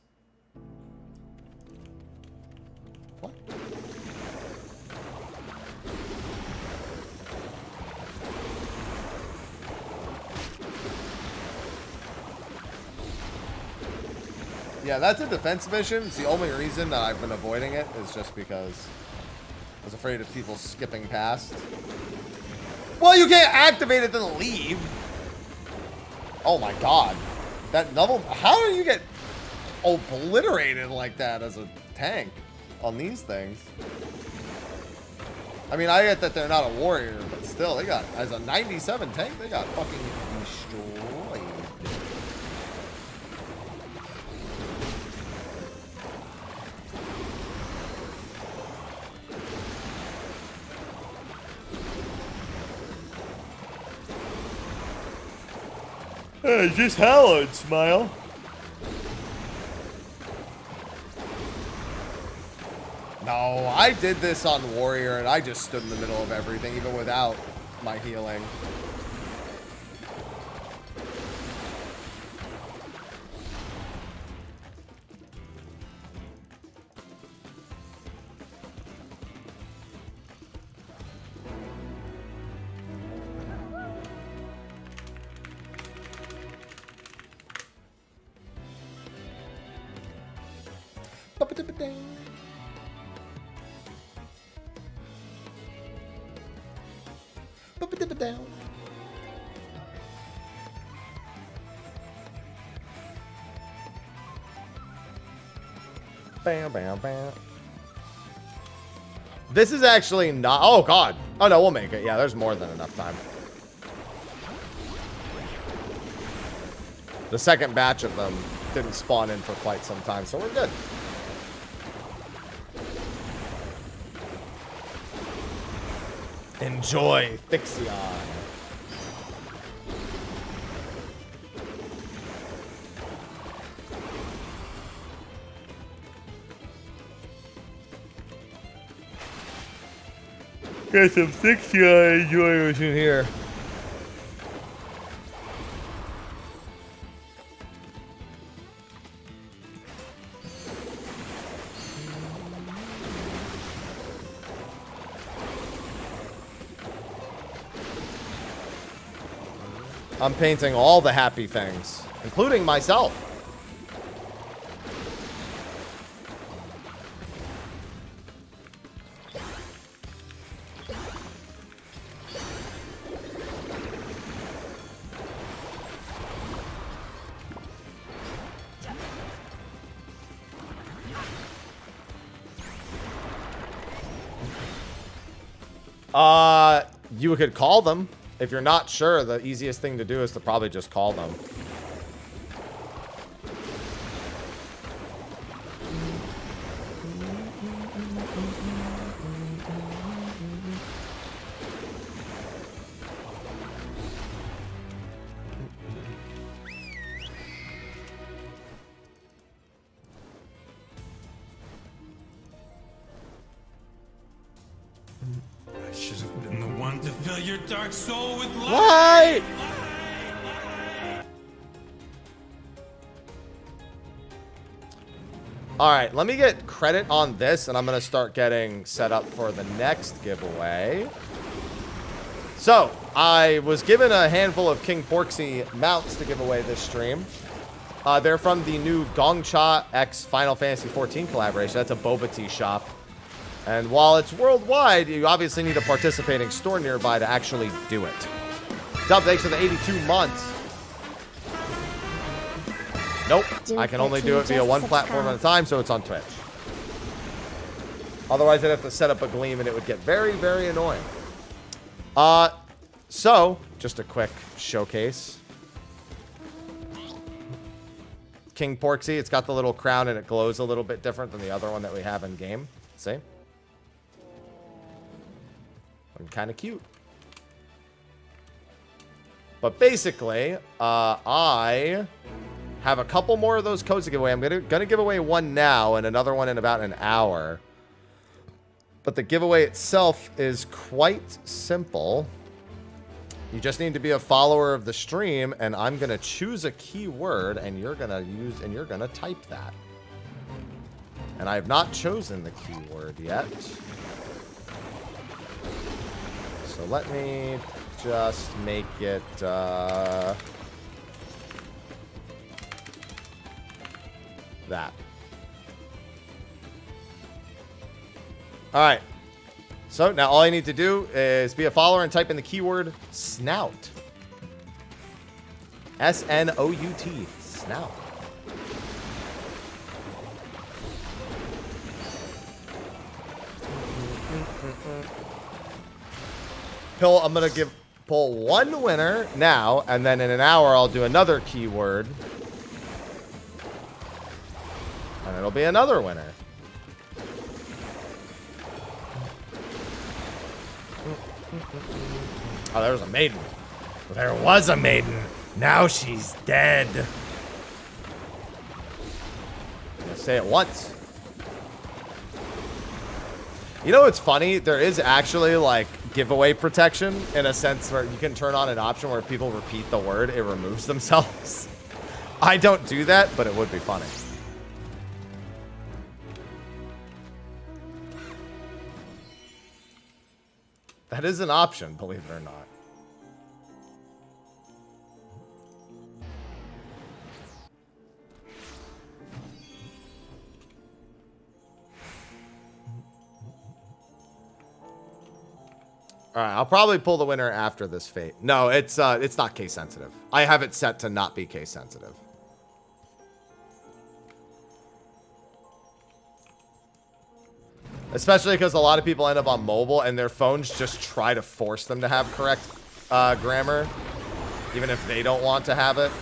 Yeah, that's a defense mission. It's the only reason that I've been avoiding it is just because I was afraid of people skipping past. Well, you can't activate it then leave. Oh my god. That double... How do you get obliterated like that as a tank on these things? I mean, I get that they're not a warrior, but still, they got... As a 97 tank, they got fucking destroyed. Hey, just hello and smile. No, I did this on warrior, and I just stood in the middle of everything, even without my healing. Bam, bam, bam. This is actually not... Oh, God. Oh, no, we'll make it. Yeah, there's more than enough time. The second batch of them didn't spawn in for quite some time, so we're good. Enjoy Fixion. Got some 60 enjoyers in here. I'm painting all the happy things, including myself. You could call them. If you're not sure, the easiest thing to do is to probably just call them. I should have been the one to fill your dark soul with Light! Alright, let me get credit on this, and I'm going to start getting set up for the next giveaway. So, I was given a handful of King Porksy mounts to give away this stream. They're from the new Gongcha x Final Fantasy XIV collaboration. That's a boba tea shop. And while it's worldwide, you obviously need a participating store nearby to actually do it. Dub, thanks for the 82 months. Nope, I can only do it via one platform at a time, so it's on Twitch. Otherwise, I'd have to set up a Gleam, and it would get very, very annoying. So, just a quick showcase. King Porksy, it's got the little crown, and it glows a little bit different than the other one that we have in game. See? Kind of cute. But basically, I have a couple more of those codes to give away. I'm gonna give away one now and another one in about an hour. But the giveaway itself is quite simple. You just need to be a follower of the stream, and I'm gonna choose a keyword, and you're gonna type that. And I have not chosen the keyword yet. So let me just make it, that. All right. So now all I need to do is be a follower and type in the keyword snout. S-N-O-U-T. Snout. I'm going to pull one winner now, and then in an hour I'll do another keyword. And it'll be another winner. Oh, there was a maiden. There was a maiden. Now she's dead. I'm gonna say it once. You know what's funny? There is actually like giveaway protection in a sense where you can turn on an option where if people repeat the word, it removes themselves. I don't do that, but it would be funny. That is an option, believe it or not. All right, I'll probably pull the winner after this fate. No, it's not case sensitive. I have it set to not be case sensitive. Especially because a lot of people end up on mobile and their phones just try to force them to have correct grammar, even if they don't want to have it.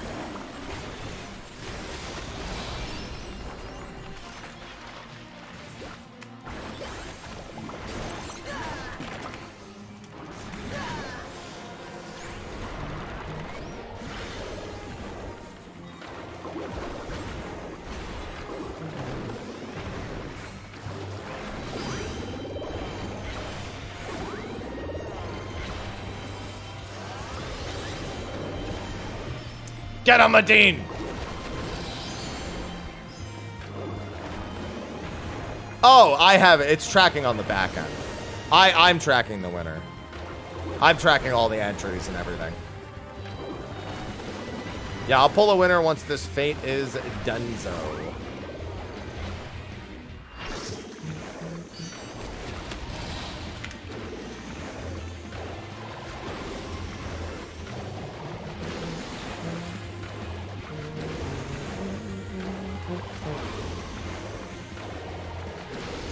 Get him, Adine! Oh, I have it. It's tracking on the back end. I'm tracking the winner. I'm tracking all the entries and everything. Yeah, I'll pull a winner once this fate is donezo.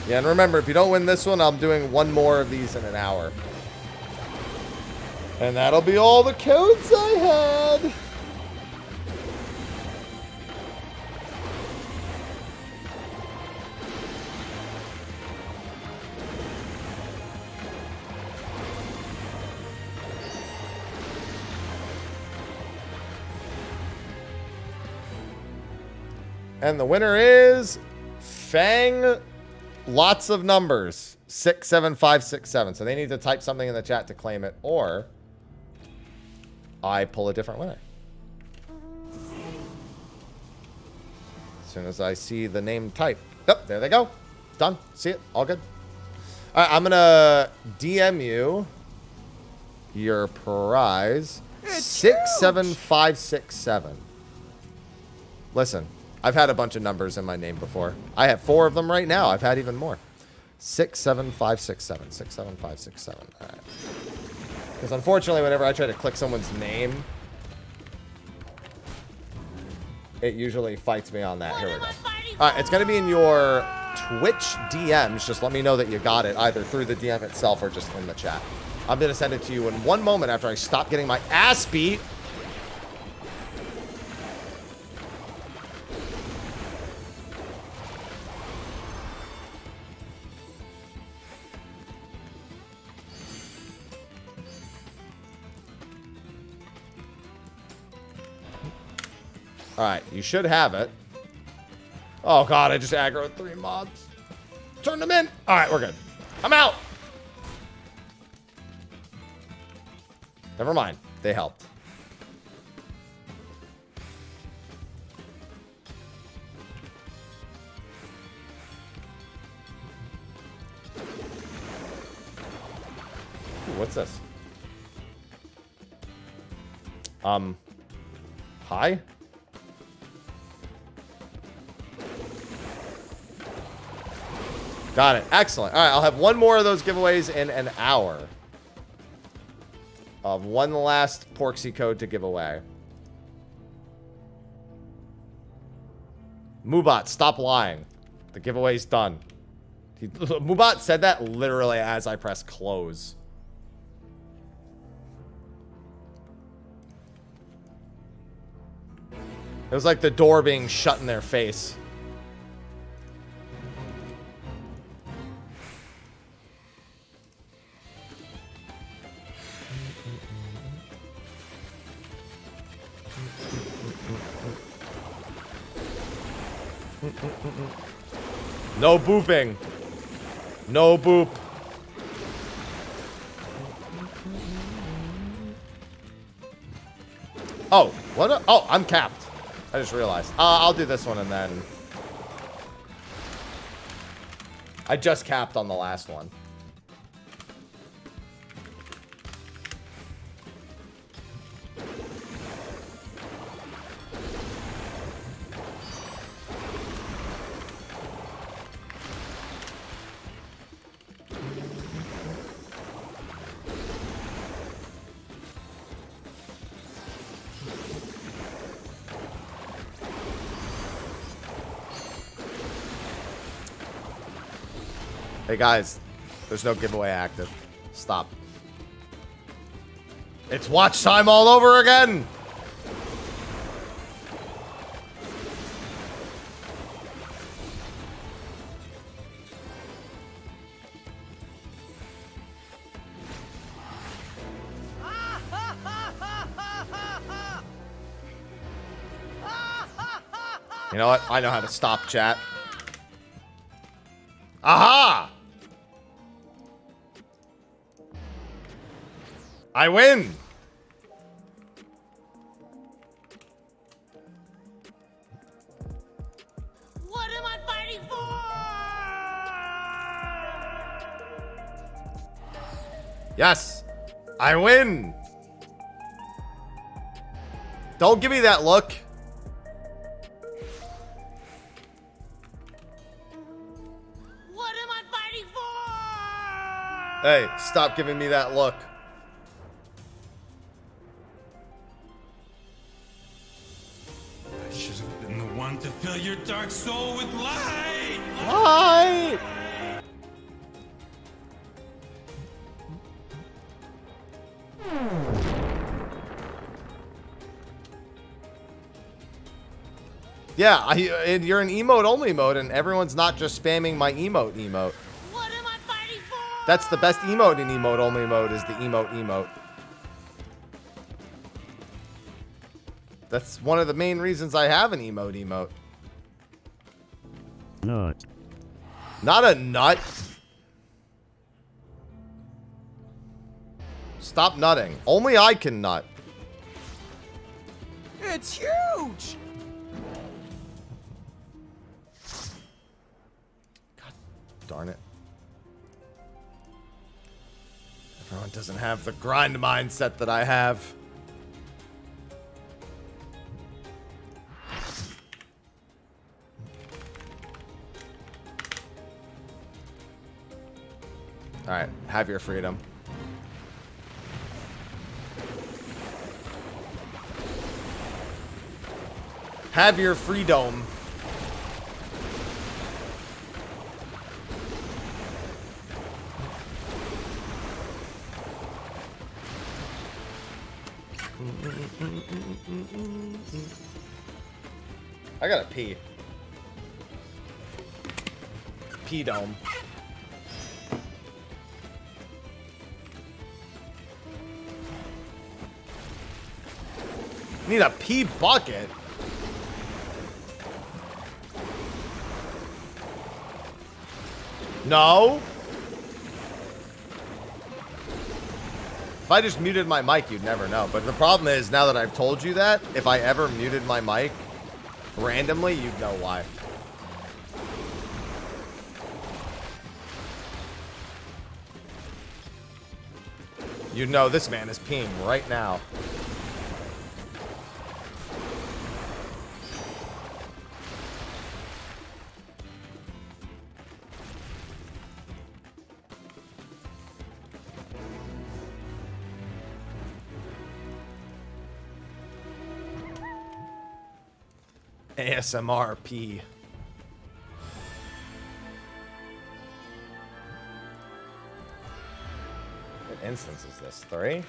Yeah, and remember, if you don't win this one, I'm doing one more of these in an hour. And that'll be all the codes I had. And the winner is Fang. Lots of numbers. 67567. So they need to type something in the chat to claim it, or I pull a different winner. As soon as I see the name type. Oh, there they go. Done. See it. All good. All right, I'm going to DM you your prize. 67567. Listen. I've had a bunch of numbers in my name before. I have 4 of them right now. I've had even more. 67567. 67567. All right. Because unfortunately, whenever I try to click someone's name, it usually fights me on that. Here we go. All right, it's going to be in your Twitch DMs. Just let me know that you got it, either through the DM itself or just in the chat. I'm going to send it to you in 1 moment after I stop getting my ass beat. All right, you should have it. Oh, God, I just aggroed 3 mobs. Turn them in. All right, we're good. I'm out. Never mind. They helped. Ooh, what's this? Hi? Got it. Excellent. All right, I'll have one more of those giveaways in an hour. I'll have one last Porksy code to give away. Moobot, stop lying. The giveaway's done. Moobot said that literally as I press close. It was like the door being shut in their face. No booping. No boop. Oh, what? Oh, I'm capped. I just realized. I'll do this one and then... I just capped on the last one. Hey guys, there's no giveaway active. Stop. It's watch time all over again! You know what? I know how to stop chat. Aha! I win! What am I fighting for? Yes! I win! Don't give me that look. What am I fighting for? Hey, stop giving me that look. I should have been the one to fill your dark soul with light. Light! Yeah, and you're in emote only mode, and everyone's not just spamming my emote. What am I fighting for? That's the best emote in emote only mode is the emote. That's one of the main reasons I have an emote. Nut. Not a nut. Stop nutting. Only I can nut. It's huge. Darn it. Everyone doesn't have the grind mindset that I have. Alright, have your freedom. Have your freedom. I gotta pee. Pee dome. Need a pee bucket. No. If I just muted my mic, you'd never know. But the problem is, now that I've told you that, if I ever muted my mic randomly, you'd know why. You'd know this man is peeing right now. ASMR P. What instance is this? 3? Yeah.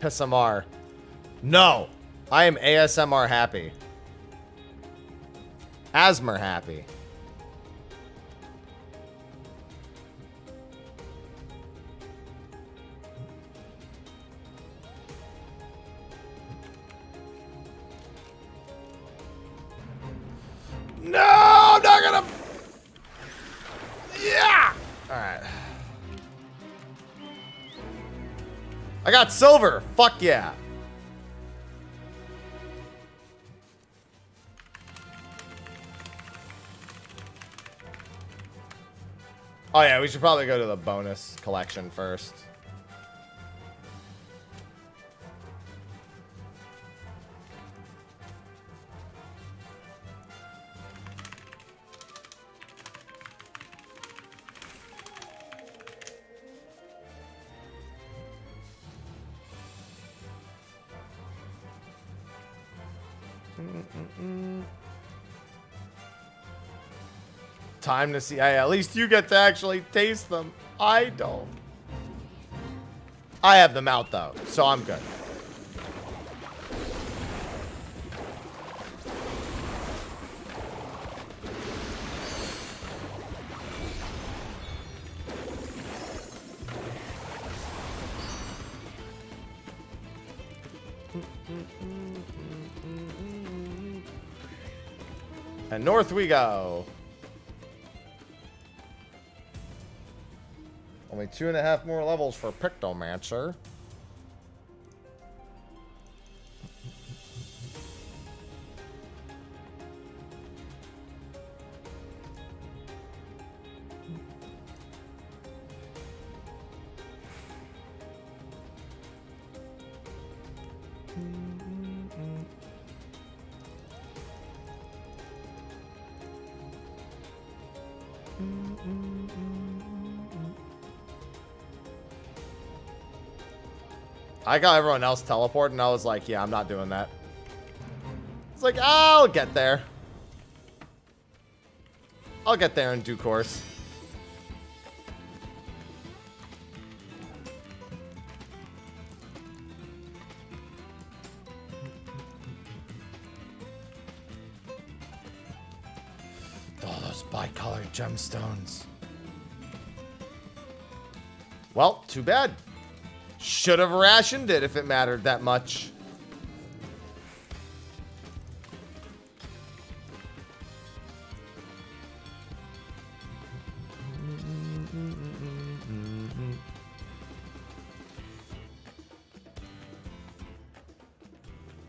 PSMR. No, I am ASMR happy. Asmer happy. No, I'm not gonna. Yeah. All right. I got silver. Fuck yeah. Oh yeah, we should probably go to the bonus collection first. Time to see. Hey, at least you get to actually taste them. I don't. I have them out though, so I'm good. And north we go. Only 2.5 more levels for Pictomancer. I got everyone else teleport, and I was like, yeah, I'm not doing that. It's like, I'll get there. I'll get there in due course. Oh, those bicolored gemstones. Well, too bad. Should have rationed it if it mattered that much.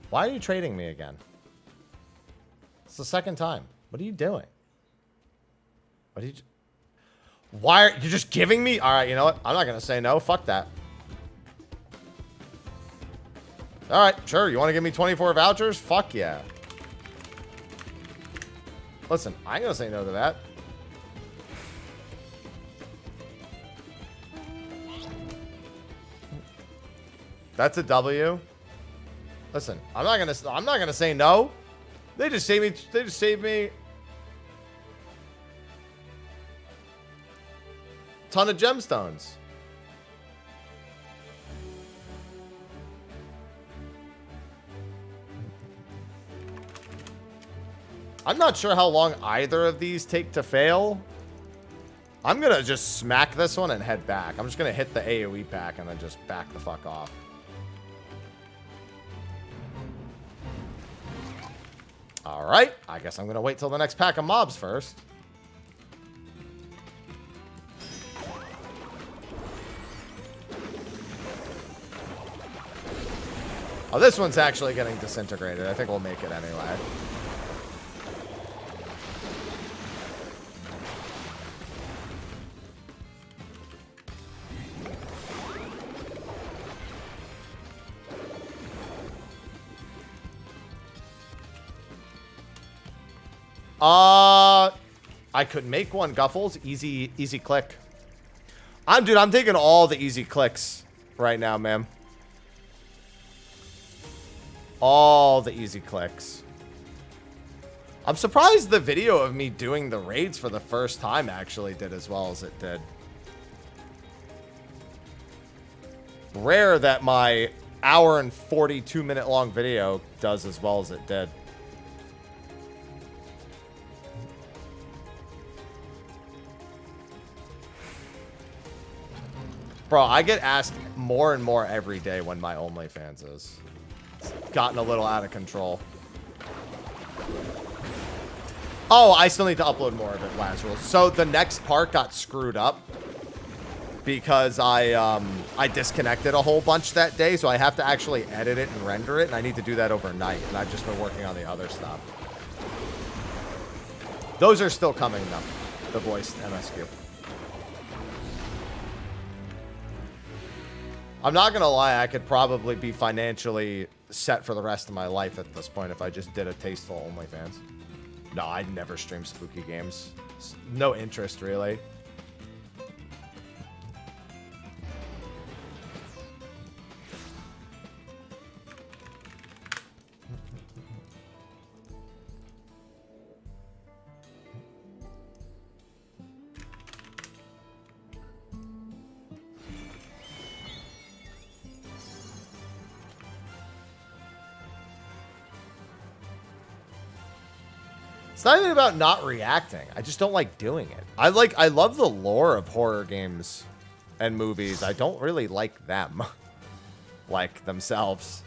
Why are you trading me again? It's the second time. What are you doing? What are you... Why are you just giving me? All right, you know what? I'm not going to say no. Fuck that. All right, sure. You want to give me 24 vouchers? Fuck yeah. Listen, I ain't going to say no to that. That's a W. Listen, I'm not going to say no. They just saved me ton of gemstones. I'm not sure how long either of these take to fail. I'm going to just smack this one and head back. I'm just going to hit the AoE pack and then just back the fuck off. All right. I guess I'm going to wait till the next pack of mobs first. Oh, this one's actually getting disintegrated. I think we'll make it anyway. I could make one, Guffles. Easy click. Dude, I'm taking all the easy clicks right now, man. All the easy clicks. I'm surprised the video of me doing the raids for the first time actually did as well as it did. Rare that my hour and 42-minute long video does as well as it did. Bro, I get asked more and more every day when my OnlyFans is. It's gotten a little out of control. Oh, I still need to upload more of it, Last Rules. So the next part got screwed up because I disconnected a whole bunch that day, so I have to actually edit it and render it, and I need to do that overnight, and I've just been working on the other stuff. Those are still coming, though, the voiced MSQ. I'm not gonna lie, I could probably be financially set for the rest of my life at this point if I just did a tasteful OnlyFans. No, I'd never stream spooky games. No interest, really. It's not even about not reacting. I just don't like doing it. I love the lore of horror games and movies. I don't really like them. Like themselves.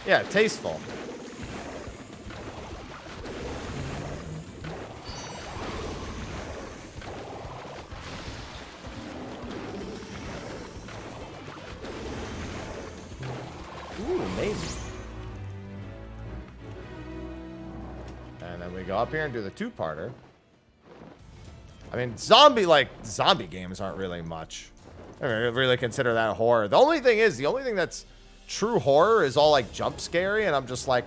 Yeah, tasteful. Ooh, maybe. And then we go up here and do the two-parter. I mean, zombie games aren't really much. I don't really consider that horror. The only thing that's true horror is all like jump scary, and I'm just like,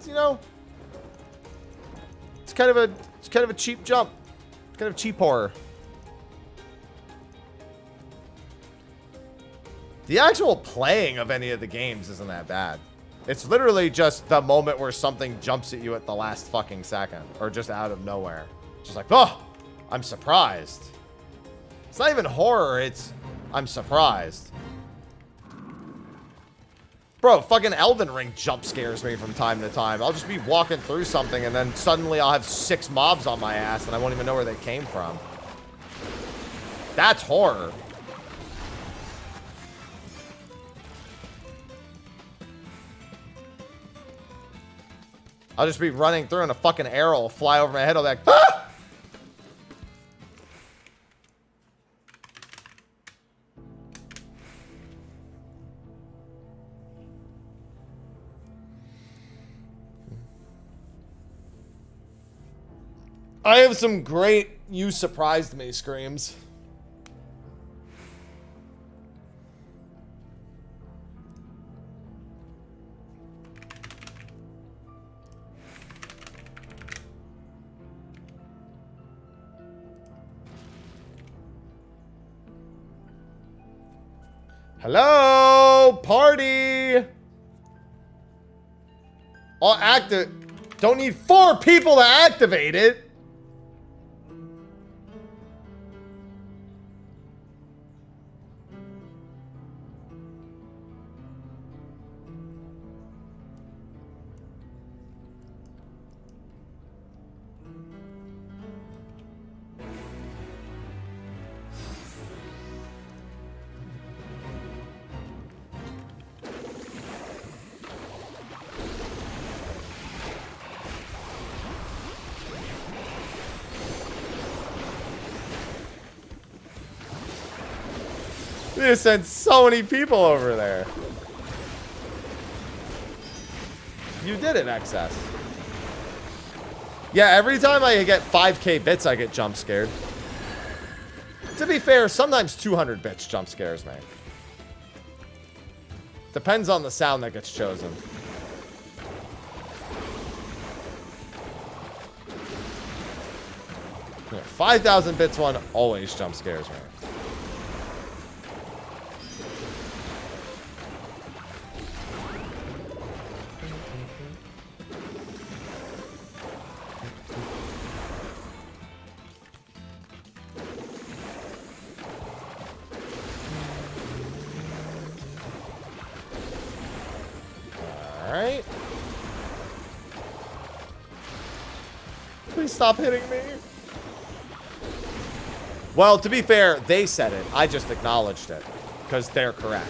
you know, it's kind of a cheap jump. It's kind of cheap horror. The actual playing of any of the games isn't that bad. It's literally just the moment where something jumps at you at the last fucking second, or just out of nowhere. Just like, oh, I'm surprised. It's not even horror, it's I'm surprised. Bro, fucking Elden Ring jump scares me from time to time. I'll just be walking through something and then suddenly I'll have 6 mobs on my ass and I won't even know where they came from. That's horror. I'll just be running through and a fucking arrow will fly over my head. I'll be like, ah! I have some great "you surprised me" screams. Hello, party. I'll activate. Don't need 4 people to activate it. We just sent so many people over there. You did it, excess. Yeah, every time I get 5k bits, I get jump scared. To be fair, sometimes 200 bits jump scares me. Depends on the sound that gets chosen. Yeah, 5,000 bits one always jump scares me. Alright. Please stop hitting me. Well, to be fair, they said it. I just acknowledged it. Because they're correct.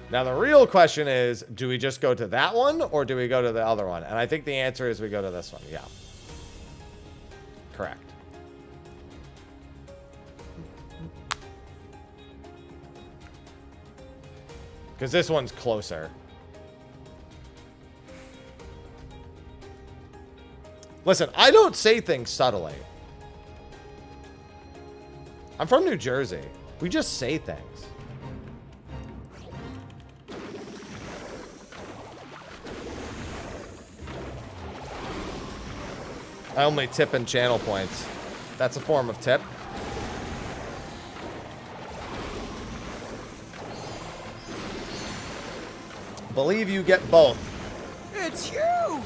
Now, the real question is, do we just go to that one, or do we go to the other one? And I think the answer is we go to this one. Yeah. Correct. Because this one's closer. Listen, I don't say things subtly. I'm from New Jersey. We just say things. I only tip in channel points. That's a form of tip. Believe you get both. It's huge!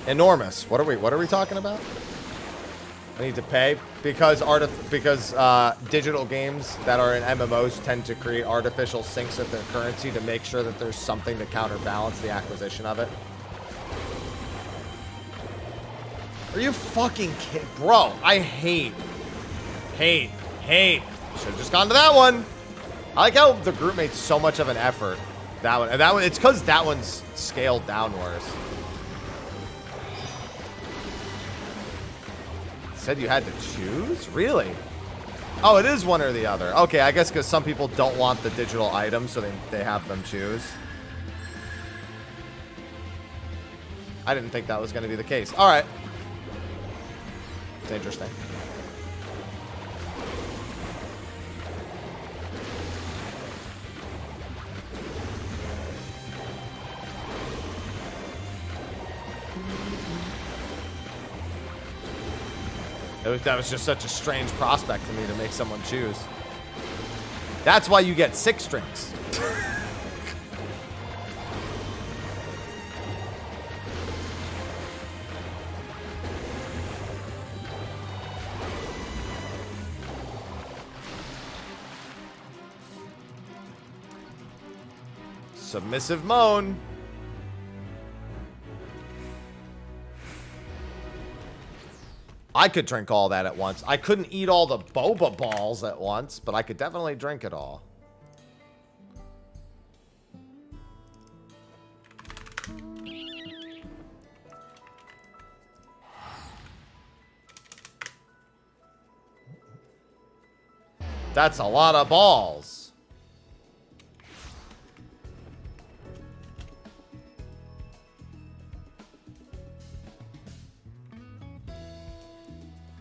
Enormous. What are we talking about? I need to pay because digital games that are in MMOs tend to create artificial sinks of their currency to make sure that there's something to counterbalance the acquisition of it. Are you fucking kidding? Bro, I hate. Should have just gone to that one. I like how the group made so much of an effort. That one, it's because that one's scaled down worse. Said you had to choose? Really? Oh, it is one or the other. Okay, I guess because some people don't want the digital items, so they have them choose. I didn't think that was going to be the case. All right. It's interesting. That was just such a strange prospect to me to make someone choose. That's why you get 6 strings. Submissive moan. I could drink all that at once. I couldn't eat all the boba balls at once, but I could definitely drink it all. That's a lot of balls.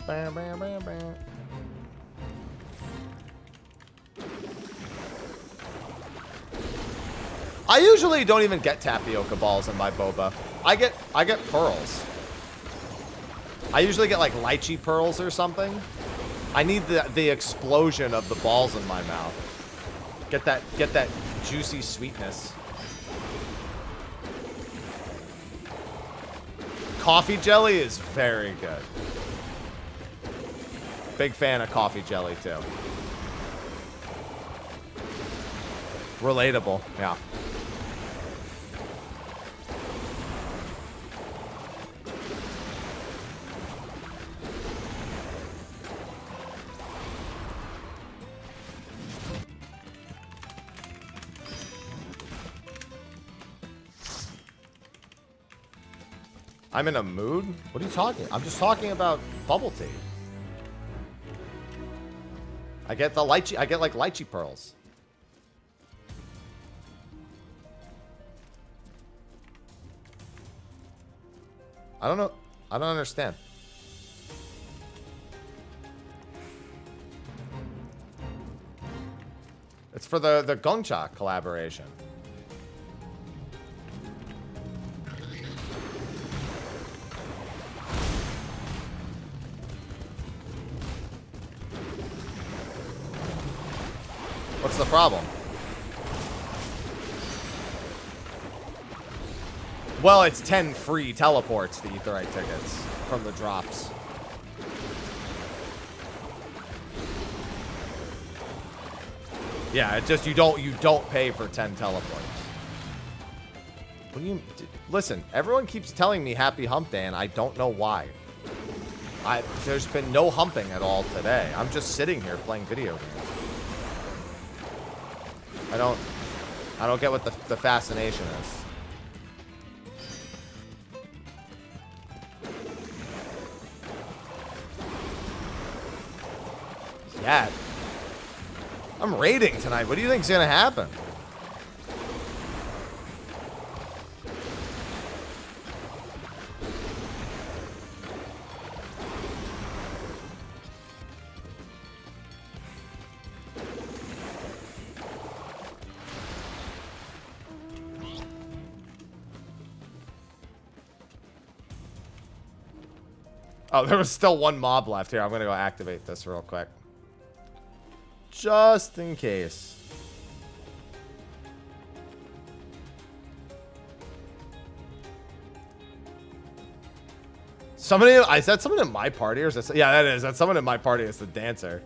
Bam, bam, bam, bam. I usually don't even get tapioca balls in my boba. I get pearls. I usually get like lychee pearls or something. I need the explosion of the balls in my mouth. Get that juicy sweetness. Coffee jelly is very good. Big fan of coffee jelly, too. Relatable, yeah. I'm in a mood? What are you talking? I'm just talking about bubble tea. I get the lychee. I get like lychee pearls. I don't know. I don't understand. It's for the Gongcha collaboration. What's the problem? Well, it's 10 free teleports, the Aetheryte tickets from the drops. Yeah, it just you don't pay for 10 teleports. What do you listen? Everyone keeps telling me Happy Hump Day, and I don't know why. There's been no humping at all today. I'm just sitting here playing video games. I don't get what the fascination is. Yeah. I'm raiding tonight. What do you think's gonna happen? Oh, there was still one mob left here. I'm gonna go activate this real quick. Just in case. Somebody, is that someone in my party or is that, yeah, that is. That's someone in my party. It's the dancer.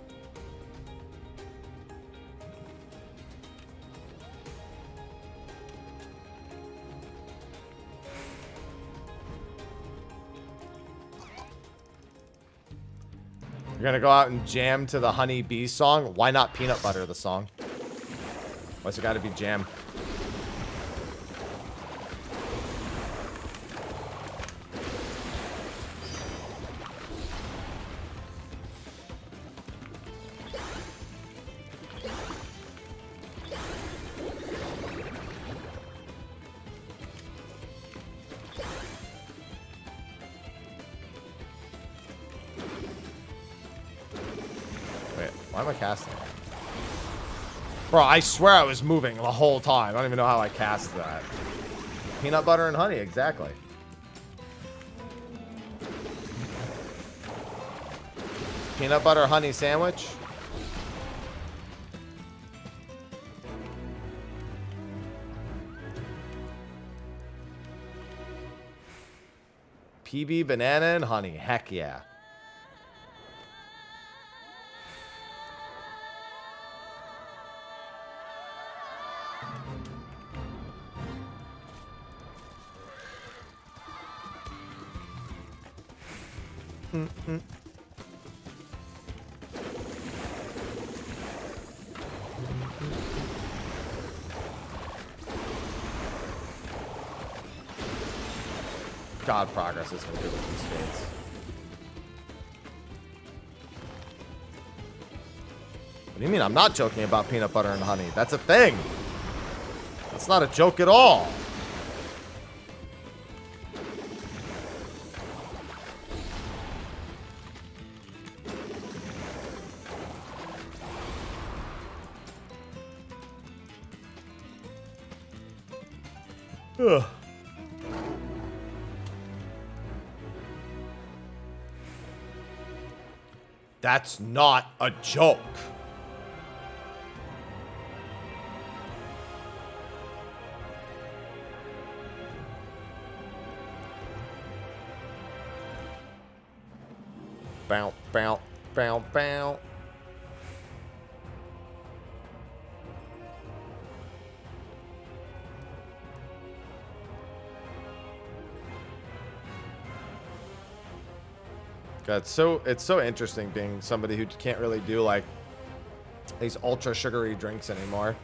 You're gonna go out and jam to the Honey Bee song? Why not Peanut Butter the song? Why's it gotta be jam? Why am I casting? Bro, I swear I was moving the whole time. I don't even know how I cast that. Peanut butter and honey, exactly. Peanut butter honey sandwich. PB banana and honey. Heck yeah. God, progress has been good with these fades. What do you mean? I'm not joking about peanut butter and honey. That's a thing. That's not a joke at all. Ugh. That's not a joke. Bow, bow, bow, bow. God, it's so interesting being somebody who can't really do like these ultra sugary drinks anymore.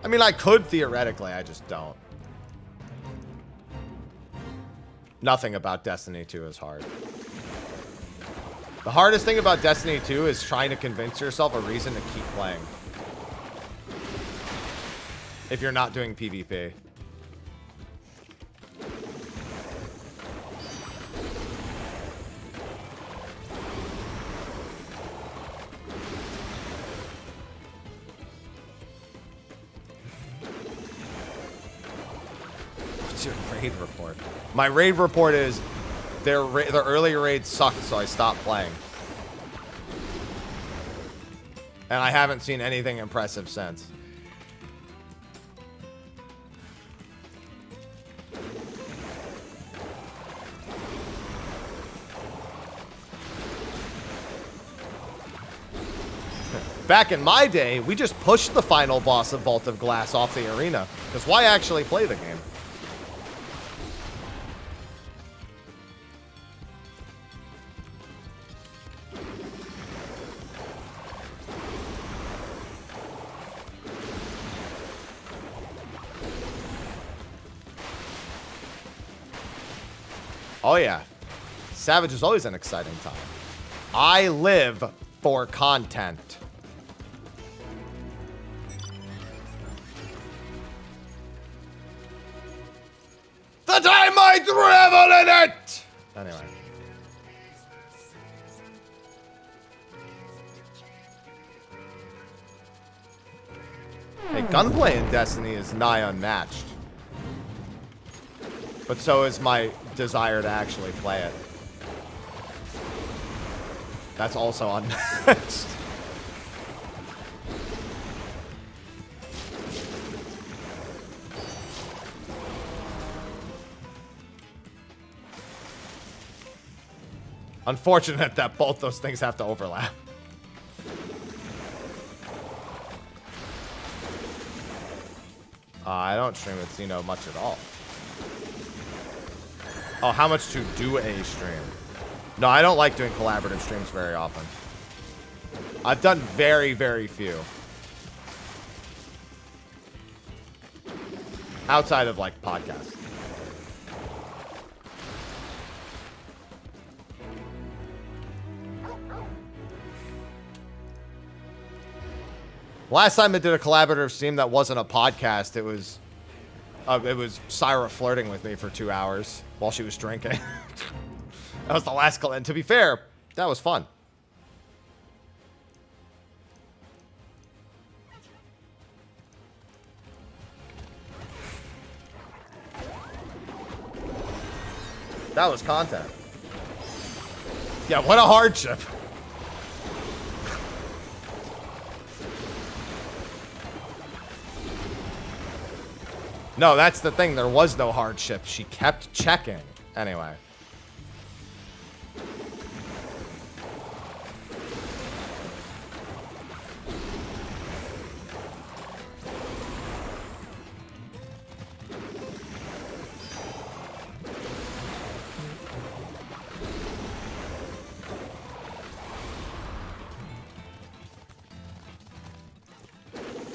I mean, I could theoretically, I just don't. Nothing about Destiny 2 is hard. The hardest thing about Destiny 2 is trying to convince yourself a reason to keep playing. If you're not doing PvP. What's your raid report? My raid report is their earlier raids sucked, so I stopped playing. And I haven't seen anything impressive since. Back in my day, we just pushed the final boss of Vault of Glass off the arena. Because why actually play the game? Oh yeah. Savage is always an exciting time. I live for content. That I might revel in it! Anyway. Hey, gunplay in Destiny is nigh unmatched. But so is my desire to actually play it. That's also unmatched. Unfortunate that both those things have to overlap. I don't stream with Xeno much at all. Oh, how much to do a stream? No, I don't like doing collaborative streams very often. I've done very, very few. Outside of, like, podcasts. Last time I did a collaborative stream that wasn't a podcast, it was Syra flirting with me for 2 hours while she was drinking. That was the last, and to be fair, that was fun. That was content. Yeah, what a hardship. No, that's the thing. There was no hardship. She kept checking. Anyway.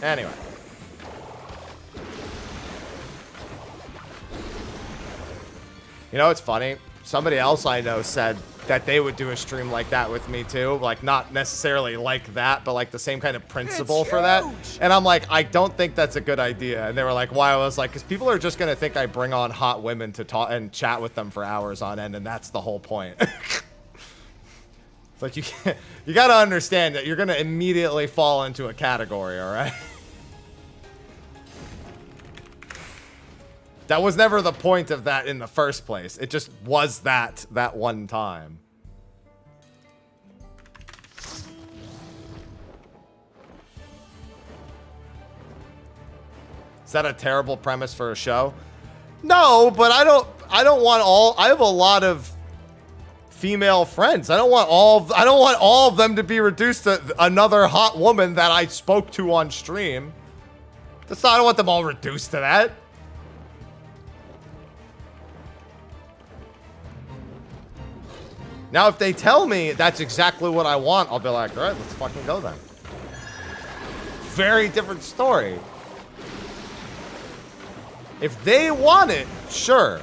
Anyway. You know, it's funny. Somebody else I know said that they would do a stream like that with me too. Like, not necessarily like that, but like the same kind of principle for that. And I'm like, I don't think that's a good idea. And they were like, why? I was like, because people are just going to think I bring on hot women to talk and chat with them for hours on end. And that's the whole point. It's like, you got to understand that you're going to immediately fall into a category, all right? That was never the point of that in the first place. It just was that one time. Is that a terrible premise for a show? No, but I don't want all. I have a lot of female friends. I don't want all of them to be reduced to another hot woman that I spoke to on stream. I don't want them all reduced to that. Now, if they tell me that's exactly what I want, I'll be like, all right, let's fucking go then. Very different story. If they want it, sure.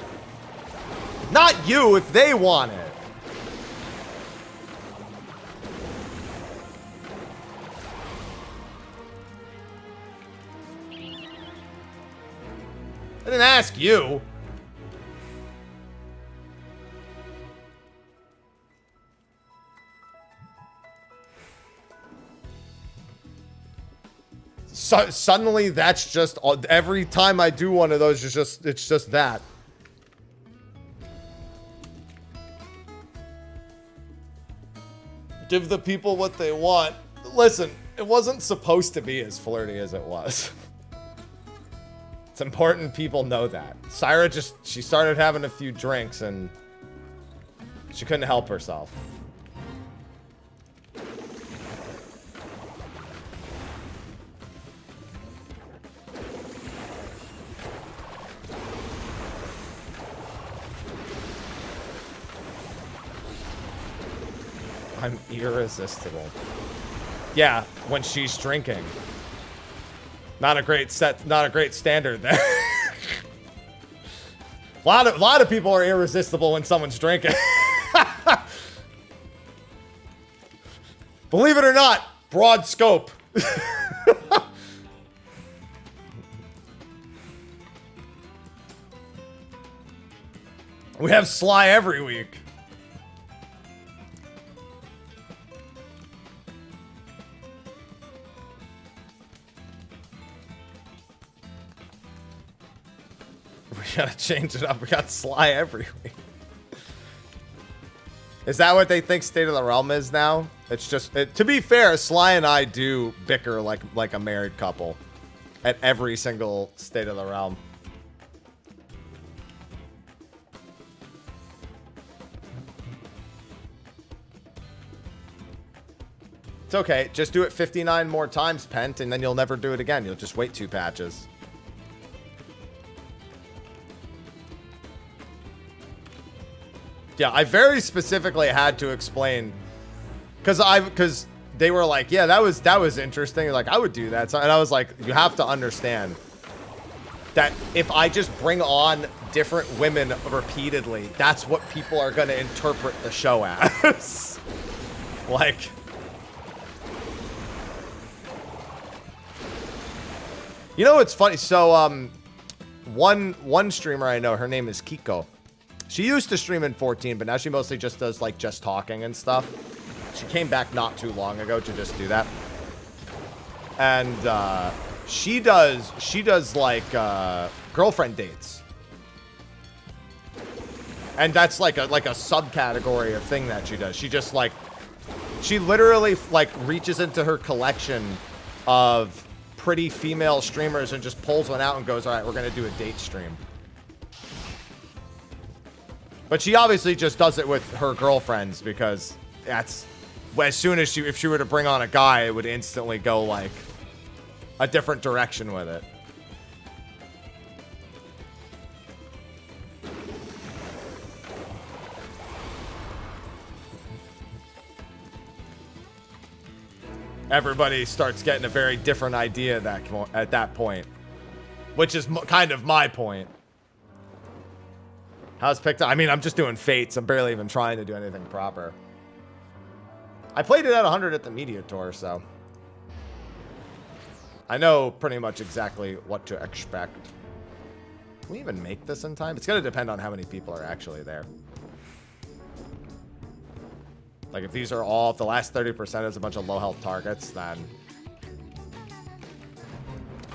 Not you, if they want it. I didn't ask you. So suddenly that's just every time I do one of those, it's just that. Give the people what they want. Listen, it wasn't supposed to be as flirty as it was. It's important people know that. Syra she started having a few drinks and she couldn't help herself. I'm irresistible. Yeah, when she's drinking. Not a great standard there. a lot of people are irresistible when someone's drinking. Believe it or not, broad scope. We have Sly every week. We gotta change it up. We got Sly every week. Is that what they think State of the Realm is now? It's just, to be fair, Sly and I do bicker like a married couple at every single State of the Realm. It's okay. Just do it 59 more times, Pent, and then you'll never do it again. You'll just wait 2 patches. Yeah, I very specifically had to explain, because they were like, yeah, that was interesting. Like, I would do that. So, and I was like, you have to understand that if I just bring on different women repeatedly, that's what people are going to interpret the show as. Like, you know what's funny? So, one streamer I know, her name is Kiko. She used to stream in 14, but now she mostly just does like just talking and stuff. She came back not too long ago to just do that. And she does like girlfriend dates. And that's like a subcategory of thing that she does. She just like, she literally like reaches into her collection of pretty female streamers and just pulls one out and goes, all right, we're going to do a date stream. But she obviously just does it with her girlfriends because that's, as soon as if she were to bring on a guy, it would instantly go like a different direction with it. Everybody starts getting a very different idea at that point, which is kind of my point. How's picked up? I mean, I'm just doing fates. I'm barely even trying to do anything proper. I played it at 100 at the media tour, so I know pretty much exactly what to expect. Can we even make this in time? It's going to depend on how many people are actually there. Like, if these are all, if the last 30% is a bunch of low health targets, then...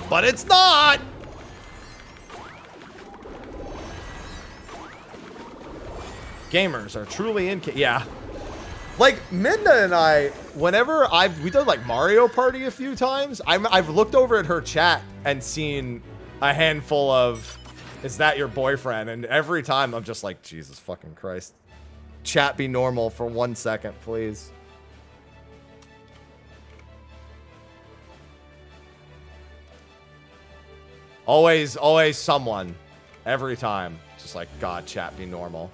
But it's not! Gamers are truly yeah. Like, Minda and I, whenever we did like Mario Party a few times, I've looked over at her chat and seen a handful of, is that your boyfriend? And every time I'm just like, Jesus fucking Christ. Chat be normal for 1 second, please. Always someone. Every time. Just like, God, chat be normal.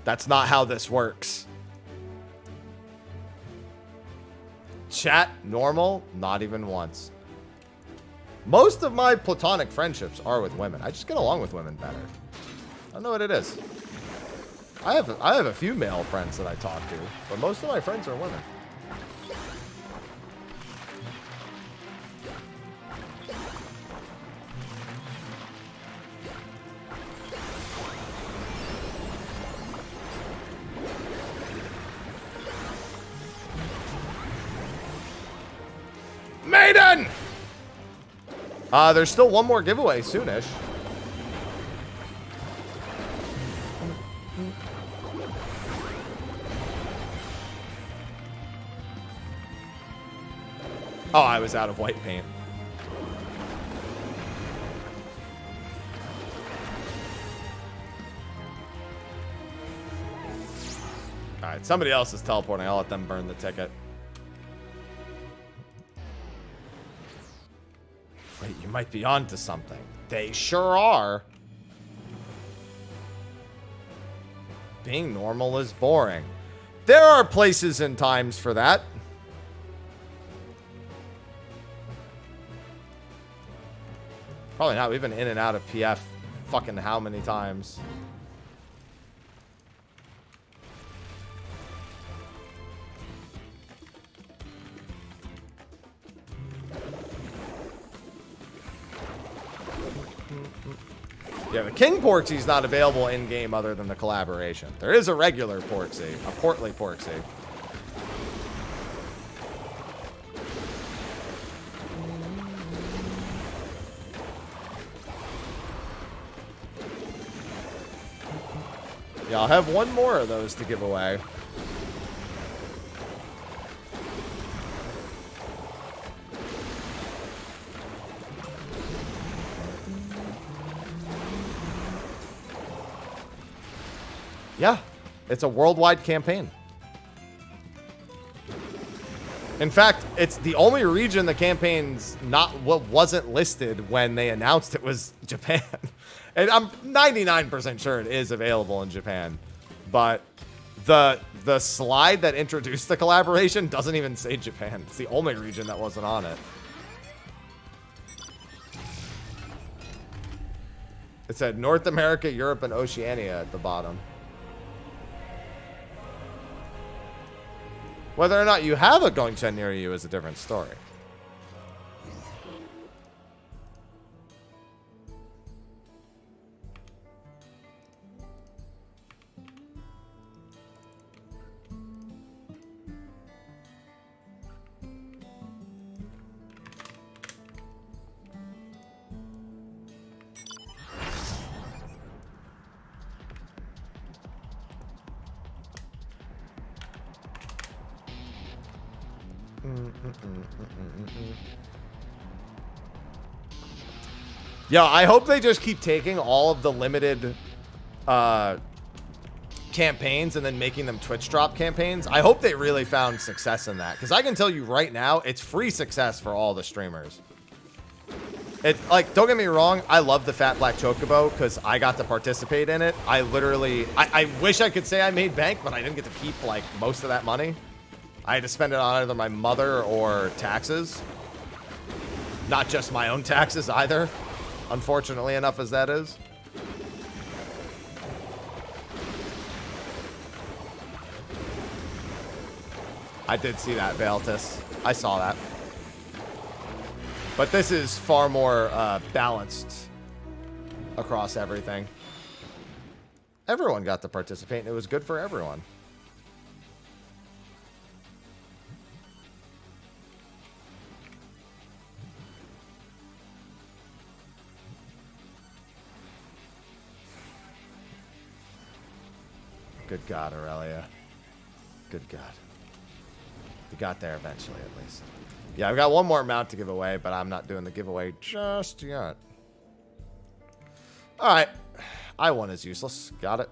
That's not how this works. Chat, normal, not even once. Most of my platonic friendships are with women. I just get along with women better. don't know what it is. I have a few male friends that I talk to, but most of my friends are women. Maiden! There's still one more giveaway soonish. Oh, I was out of white paint. Alright, somebody else is teleporting. I'll let them burn the ticket. Wait, you might be onto something. They sure are. Being normal is boring. There are places and times for that. Probably not. We've been in and out of PF fucking how many times? Yeah, the King Porksy's not available in-game other than the collaboration. There is a regular Porksy, a portly Porksy. Yeah, I'll have one more of those to give away. Yeah, it's a worldwide campaign. In fact, it's the only region the campaign's wasn't listed when they announced it was Japan. And I'm 99% sure it is available in Japan. But the slide that introduced the collaboration doesn't even say Japan. It's the only region that wasn't on it. It said North America, Europe, and Oceania at the bottom. Whether or not you have a Gongcha near you is a different story. Yeah, I hope they just keep taking all of the limited campaigns and then making them Twitch drop campaigns. I hope they really found success in that, because I can tell you right now, it's free success for all the streamers. It, like, don't get me wrong, I love the Fat Black Chocobo because I got to participate in it. I literally, I wish I could say I made bank, but I didn't get to keep, like, most of that money. I had to spend it on either my mother or taxes. Not just my own taxes either, unfortunately enough as that is. I did see that, Valtis. I saw that. But this is far more balanced across everything. Everyone got to participate, and it was good for everyone. Good God, Aurelia. Good God. We got there eventually, at least. Yeah, I've got one more mount to give away, but I'm not doing the giveaway just yet. Alright. I1 is useless. Got it.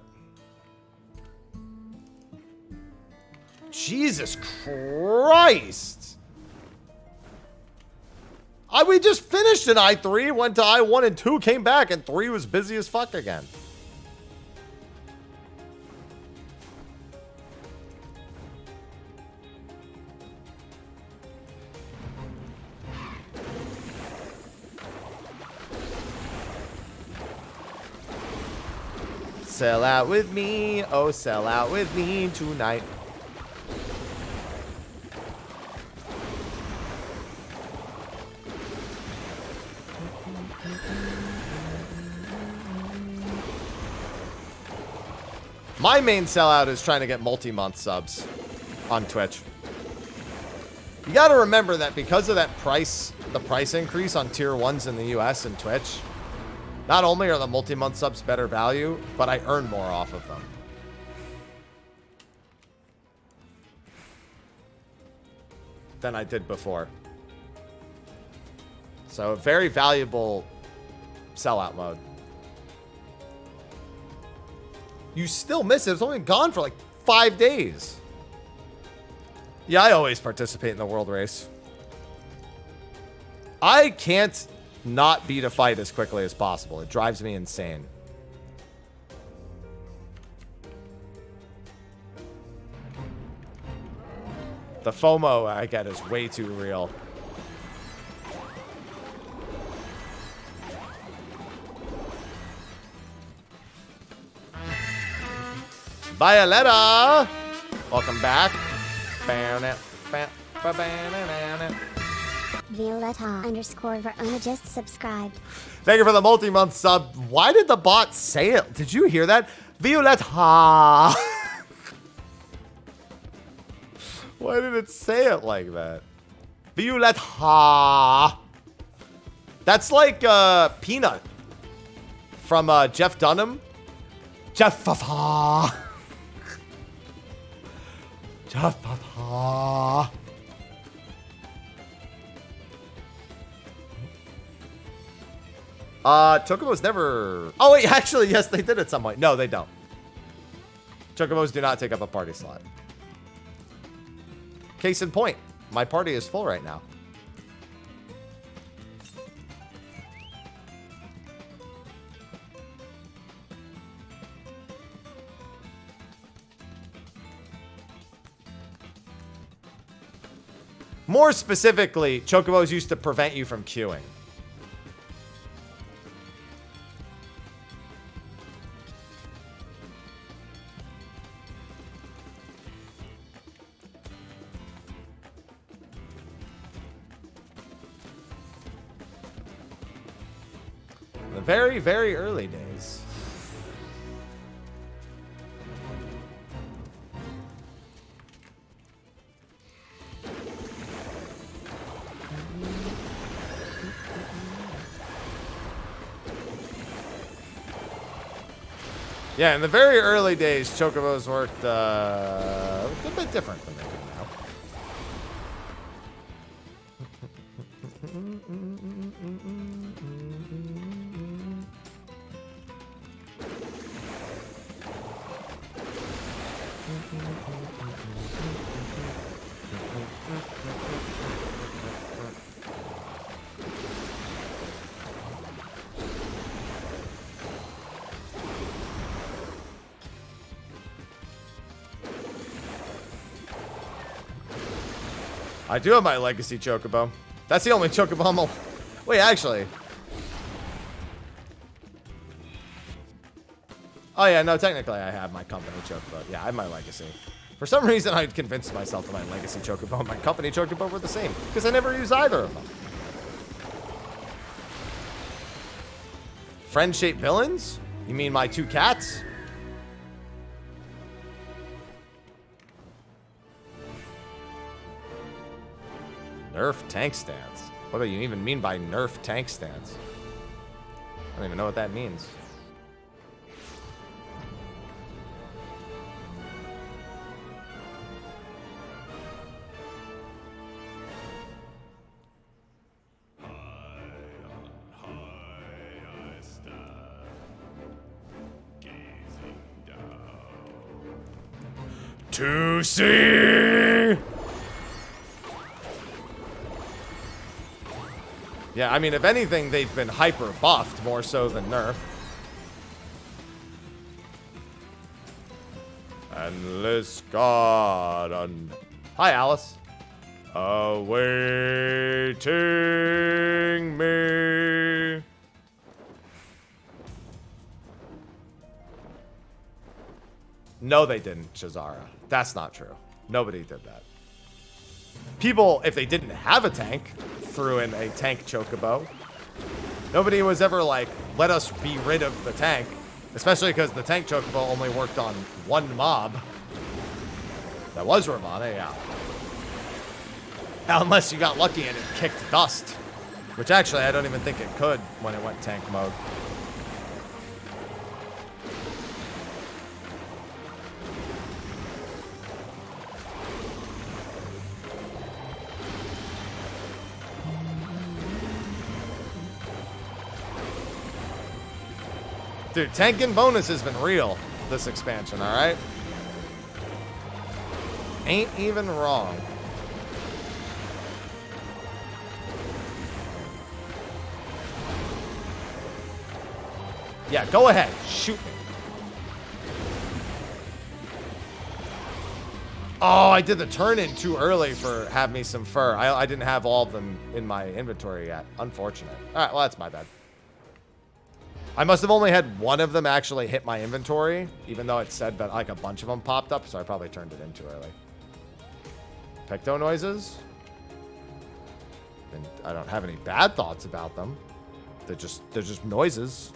Jesus Christ! We just finished an I3, went to I1 and 2, came back, and 3 was busy as fuck again. Sell out with me. Oh, sell out with me tonight. My main sellout is trying to get multi-month subs on Twitch. You got to remember that because of that the price increase on tier 1s in the US and Twitch, not only are the multi-month subs better value, but I earn more off of them. Than I did before. So, very valuable sellout mode. You still miss it. It's only gone for like 5 days. Yeah, I always participate in the world race. I can't not beat a fight as quickly as possible. It drives me insane. The FOMO I get is way too real. Violetta! Welcome back. Violetta_Verona just subscribed. Thank you for the multi-month sub. Why did the bot say it? Did you hear that? Violetta. Why did it say it like that? Violetta. That's like Peanut from Jeff Dunham. Jeff. Chocobos never... Oh, wait, actually, yes, they did at some point. No, they don't. Chocobos do not take up a party slot. Case in point, my party is full right now. More specifically, Chocobos used to prevent you from queuing. The very, very early days. Yeah, in the very early days, Chocobos worked a bit different than they do now. I do have my legacy Chocobo. That's the only Chocobo I'm... Wait, actually. Oh, yeah, no, technically I have my company Chocobo. Yeah, I have my legacy. For some reason, I convinced myself that my legacy Chocobo and my company Chocobo were the same. Because I never use either of them. Friend-shaped villains? You mean my two cats? Nerf tank stance. What do you even mean by nerf tank stance? I don't even know what that means. To see. Yeah, I mean, if anything, they've been hyper buffed more so than nerfed. Endless garden. Hi, Alice. Awaiting me. No, they didn't, Chazara. That's not true. Nobody did that. People, if they didn't have a tank, threw in a tank chocobo. Nobody was ever like, let us be rid of the tank. Especially because the tank chocobo only worked on one mob. That was Ravana, yeah. Now, unless you got lucky and it kicked dust. Which actually, I don't even think it could when it went tank mode. Dude, tanking bonus has been real this expansion, alright? Ain't even wrong. Yeah, go ahead. Shoot me. Oh, I did the turn-in too early for have me some fur. I didn't have all of them in my inventory yet. Unfortunate. Alright, well, that's my bad. I must have only had one of them actually hit my inventory, even though it said that like a bunch of them popped up, so I probably turned it in too early. Pecto noises? And I don't have any bad thoughts about them. They're just noises.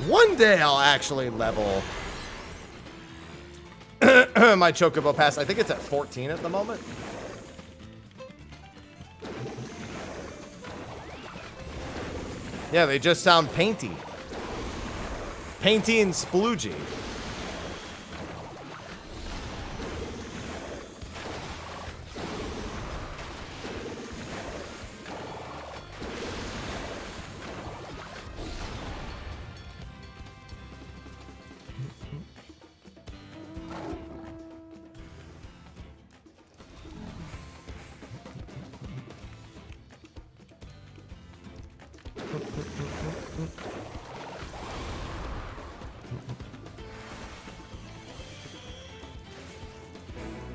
One day I'll actually level my Chocobo Pass. I think it's at 14 at the moment. Yeah, they just sound painty. Painty and sploogey.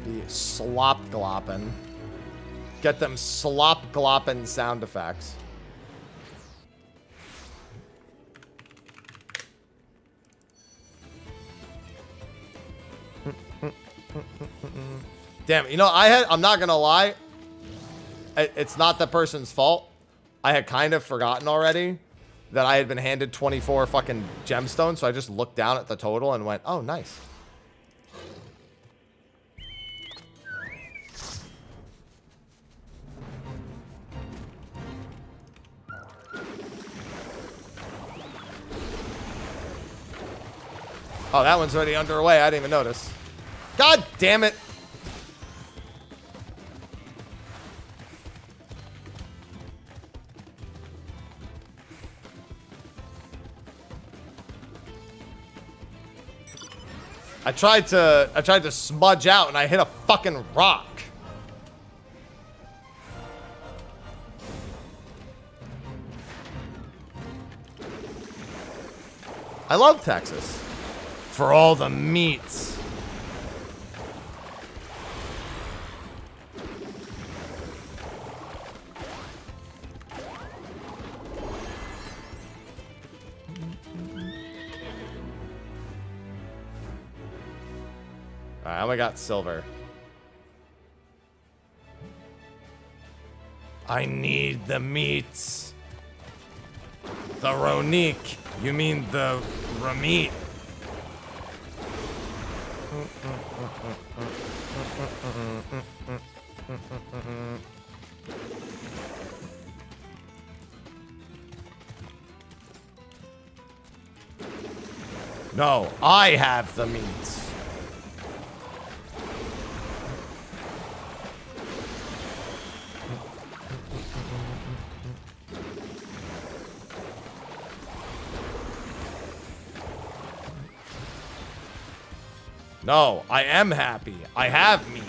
The slop gloppin'. Get them slop gloppin' sound effects. Damn, you know, I'm not gonna lie. It's not the person's fault. I had kind of forgotten already that I had been handed 24 fucking gemstones, so I just looked down at the total and went, oh, nice. Oh, that one's already underway. I didn't even notice. God damn it. I tried to smudge out and I hit a fucking rock. I love Texas. For all the meats. Alright, I only got silver. I need the meats. The Ronique. You mean the Ramit. No, I have the meats. No, I am happy. I have meat.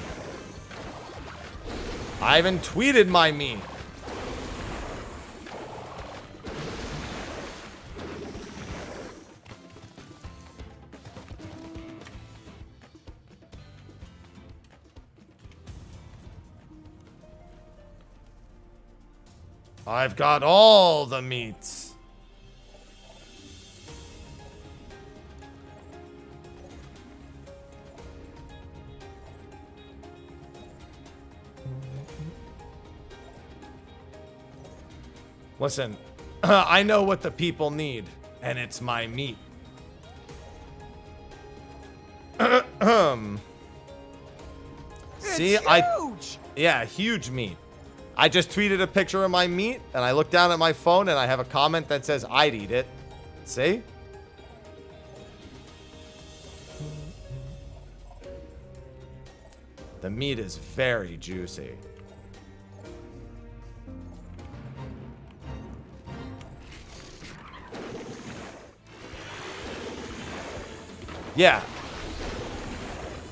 I haven't tweeted my meat. I've got all the meats. Listen, I know what the people need, and it's my meat. See, Huge! Yeah, huge meat. I just tweeted a picture of my meat, and I look down at my phone, and I have a comment that says, I'd eat it. See? The meat is very juicy. Yeah.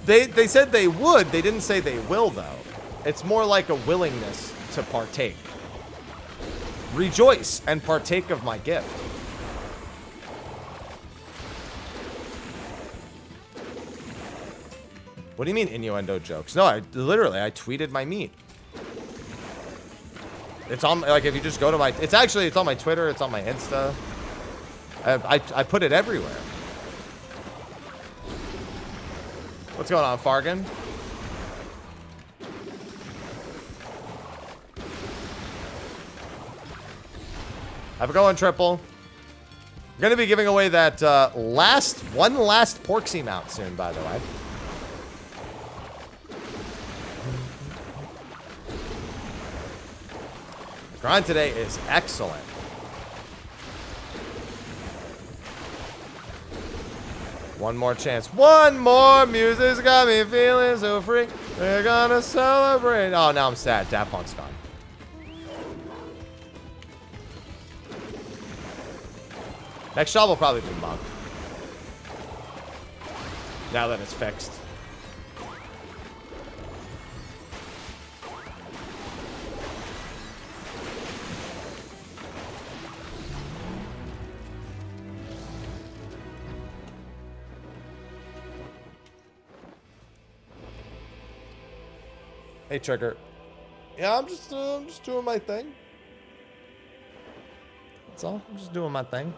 They said they would. They didn't say they will, though. It's more like a willingness to partake. Rejoice and partake of my gift. What do you mean innuendo jokes? No, I tweeted my meat. It's on, like, if you just go to my, it's on my Twitter, it's on my Insta. I put it everywhere. What's going on, Fargan? Have a go on, Triple. I'm going to be giving away that last Porksy mount soon, by the way. The grind today is excellent. One more chance. One more. Music's got me feeling so free. We're gonna celebrate. Oh, now I'm sad. Daft Punk's gone. Next job will probably be Monk. Now that it's fixed. Hey, Trigger. Yeah, I'm just doing my thing. That's all. I'm just doing my thing.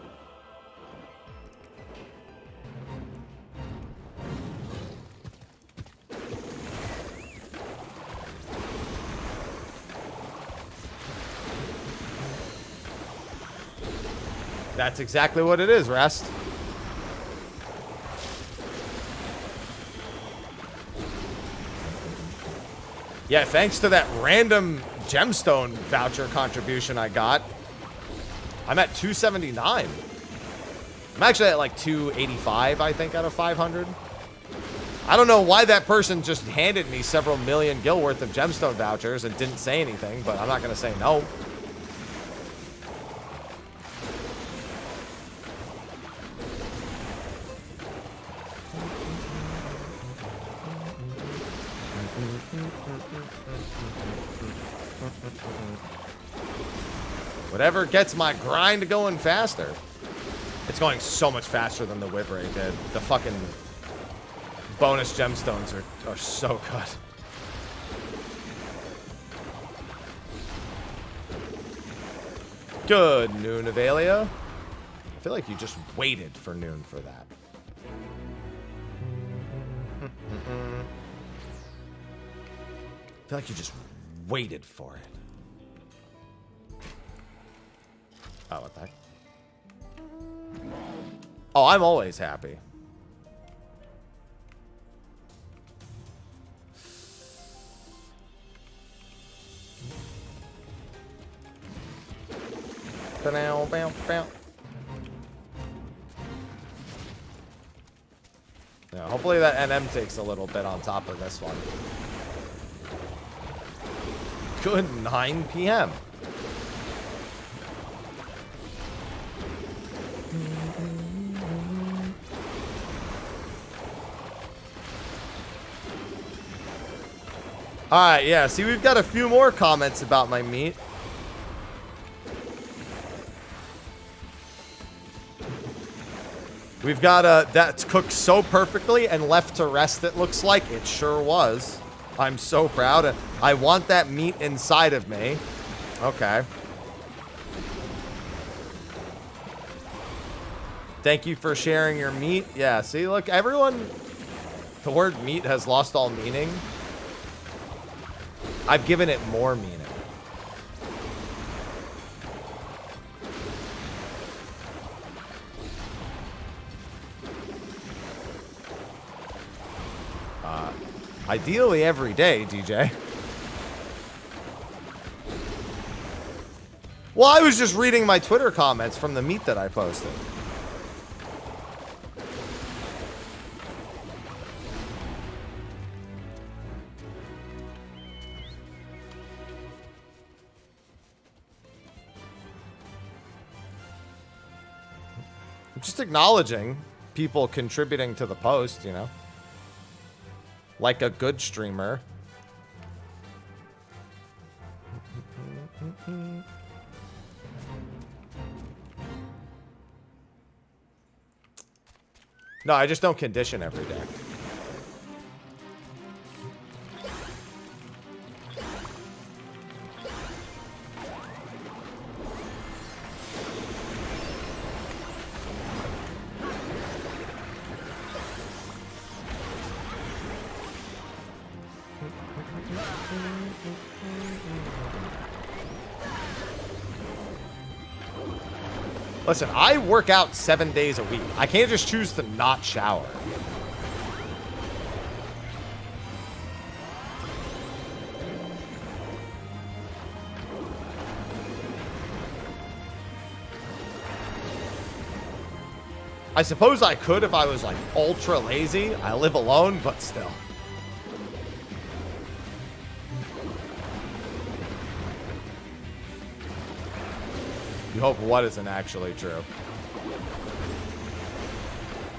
That's exactly what it is, Rest. Yeah, thanks to that random gemstone voucher contribution I got, I'm at 279. I'm actually at like 285, I think, out of 500. I don't know why that person just handed me several million gil worth of gemstone vouchers and didn't say anything, but I'm not going to say no. Whatever gets my grind going faster. It's going so much faster than the Wyvern did. The fucking bonus gemstones are so good. Good noon, Avalia. I feel like you just waited for noon for that. I feel like you just waited for it. Oh, what the heck? Oh, I'm always happy. Bow, bow, bow. Yeah, hopefully that NM takes a little bit on top of this one. Good 9 p.m. Alright, yeah, see, we've got a few more comments about my meat. We've got that's cooked so perfectly and left to rest, it looks like. It sure was. I'm so proud. I want that meat inside of me. Okay. Thank you for sharing your meat. Yeah, see, look, everyone... The word meat has lost all meaning. I've given it more meaning. Ideally every day, DJ. Well, I was just reading my Twitter comments from the meat that I posted. I'm just acknowledging people contributing to the post, you know? Like a good streamer. No, I just don't condition every day. Listen, I work out 7 days a week. I can't just choose to not shower. I suppose I could if I was like ultra lazy. I live alone, but still. You hope what isn't actually true.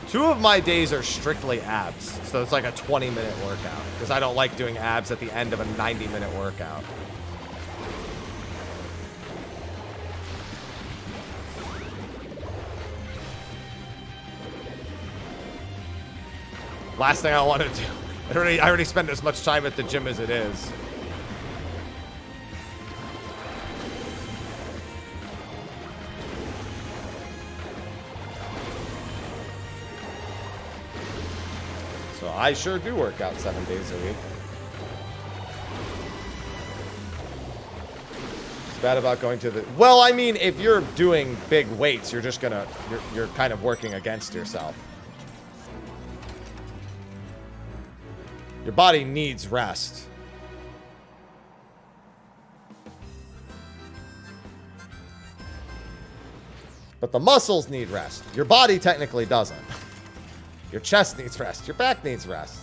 2 of my days are strictly abs, so it's like a 20-minute workout, because I don't like doing abs at the end of a 90-minute workout. Last thing I want to do. I already spend as much time at the gym as it is. So I sure do work out 7 days a week. It's bad about going to the... Well, I mean, if you're doing big weights, you're just gonna... You're kind of working against yourself. Your body needs rest. But the muscles need rest. Your body technically doesn't. Your chest needs rest. Your back needs rest.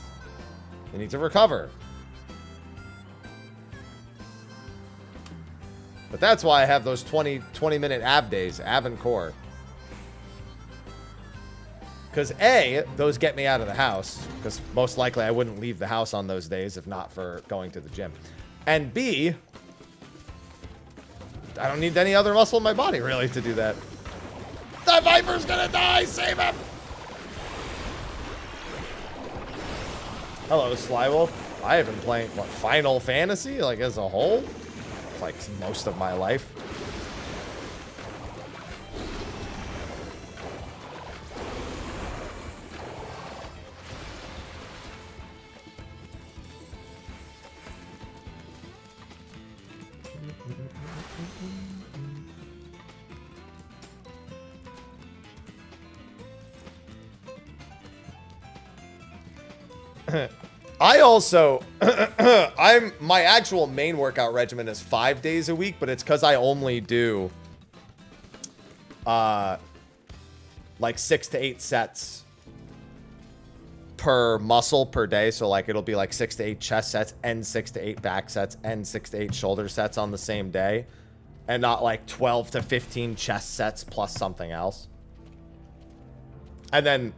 You need to recover. But that's why I have those 20-minute ab days, ab and core. Because A, those get me out of the house. Because most likely I wouldn't leave the house on those days if not for going to the gym. And B, I don't need any other muscle in my body, really, to do that. The Viper's gonna die! Save him! Hello, Slywolf. I have been playing, what, Final Fantasy? Like, as a whole? Like, most of my life. I also, my actual main workout regimen is 5 days a week, but it's because I only do, like 6 to 8 sets per muscle per day. So like it'll be like 6 to 8 chest sets and 6 to 8 back sets and 6 to 8 shoulder sets on the same day. And not like 12 to 15 chest sets plus something else. And then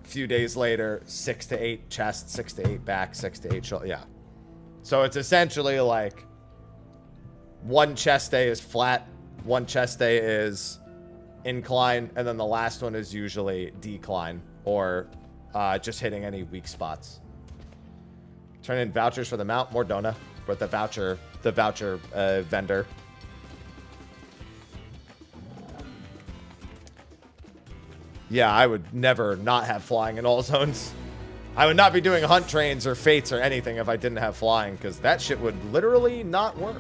a few days later, 6 to 8 chest, 6 to 8 back, 6 to 8 shoulder. Yeah. So it's essentially like one chest day is flat, one chest day is incline, and then the last one is usually decline or just hitting any weak spots. Turn in vouchers for the mount, more Dona, with the voucher vendor. Yeah, I would never not have flying in all zones. I would not be doing hunt trains or fates or anything if I didn't have flying, because that shit would literally not work.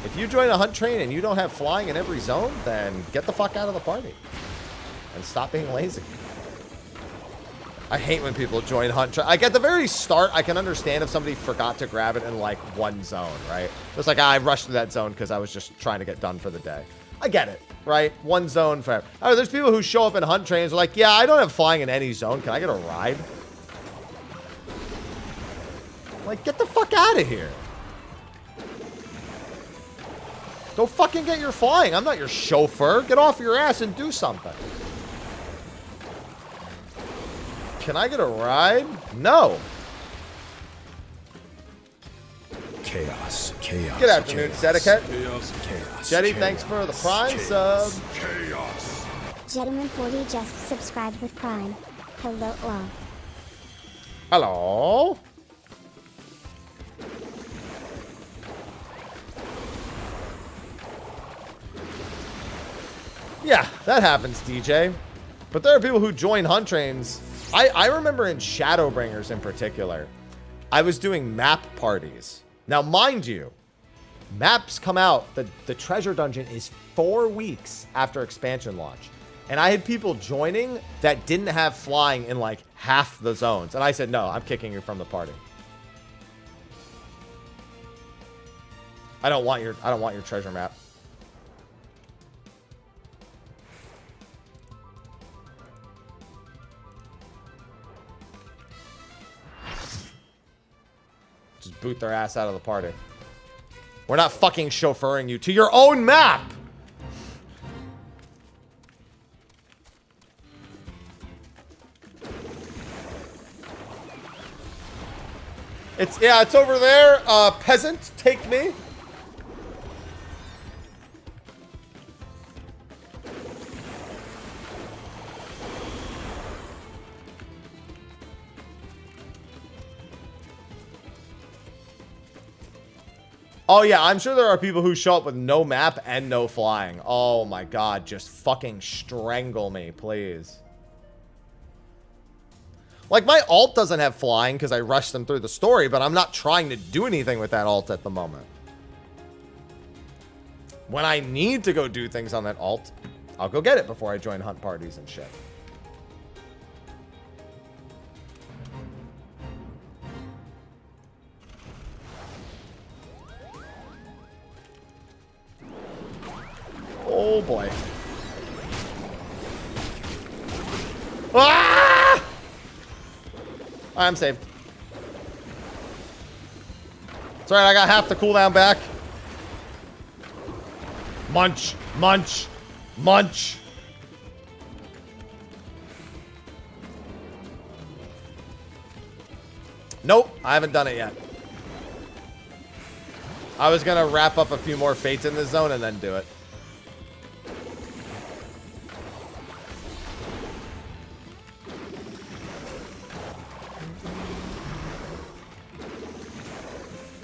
If you join a hunt train and you don't have flying in every zone, then get the fuck out of the party. And stop being lazy. I hate when people join hunt train. Like at the very start, I can understand if somebody forgot to grab it in like one zone, right? It's like, I rushed through that zone because I was just trying to get done for the day. I get it, right? One zone forever. Oh, there's people who show up in hunt trains are like, yeah, I don't have flying in any zone. Can I get a ride? Like, get the fuck out of here. Go fucking get your flying. I'm not your chauffeur. Get off your ass and do something. Can I get a ride? No. Chaos, chaos. Good afternoon, Zedicate. Chaos, chaos. Jetty, chaos, thanks for the Prime chaos, sub. Chaos. Gentleman40 just subscribed with Prime. Hello, all. Hello. Yeah, that happens, DJ. But there are people who join hunt trains. I remember in Shadowbringers in particular, I was doing map parties. Now, mind you, maps come out, the treasure dungeon is 4 weeks after expansion launch. And I had people joining that didn't have flying in like half the zones. And I said, no, I'm kicking you from the party. I don't want your treasure map. Just boot their ass out of the party. We're not fucking chauffeuring you to your own map. It's over there. Peasant, take me. Oh, yeah, I'm sure there are people who show up with no map and no flying. Oh, my God. Just fucking strangle me, please. Like, my alt doesn't have flying because I rushed them through the story, but I'm not trying to do anything with that alt at the moment. When I need to go do things on that alt, I'll go get it before I join hunt parties and shit. Oh boy. Ah! I'm saved. It's alright, I got half the cooldown back. Munch, munch, munch. Nope, I haven't done it yet. I was gonna wrap up a few more fates in this zone and then do it.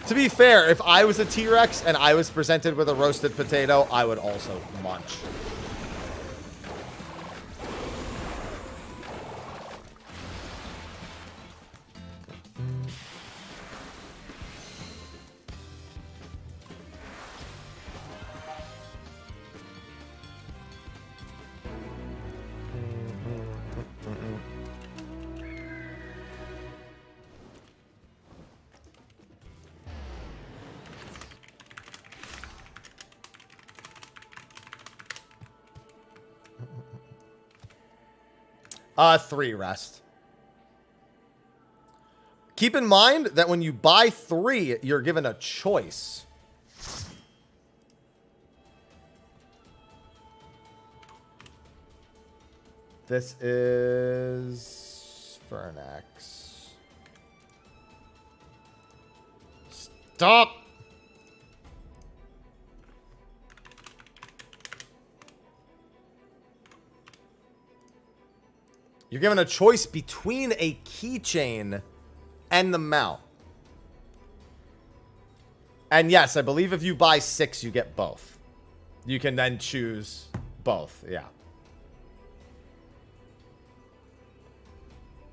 To be fair, if I was a T-Rex and I was presented with a roasted potato, I would also munch. 3 rest. Keep in mind that when you buy 3, you're given a choice. This is Fernax. Stop! You're given a choice between a keychain and the mount. And yes, I believe if you buy 6, you get both. You can then choose both, yeah.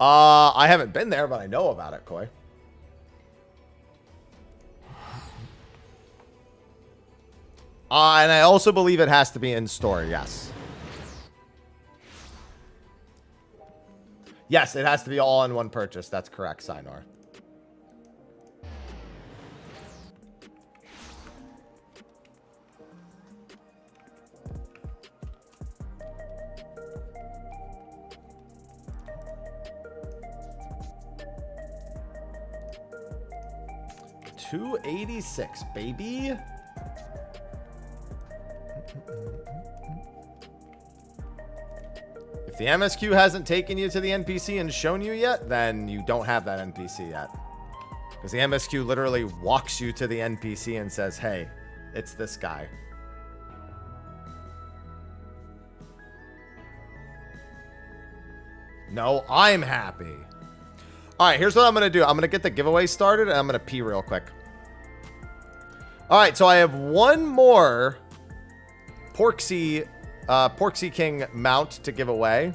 I haven't been there, but I know about it, Koi. And I also believe it has to be in store, yes. Yes, it has to be all in one purchase. That's correct, Sinor. $286, baby. If the MSQ hasn't taken you to the NPC and shown you yet, then you don't have that NPC yet. Because the MSQ literally walks you to the NPC and says, hey, it's this guy. No, I'm happy. All right, here's what I'm going to do. I'm going to get the giveaway started, and I'm going to pee real quick. All right, so I have one more Porksy King mount to give away.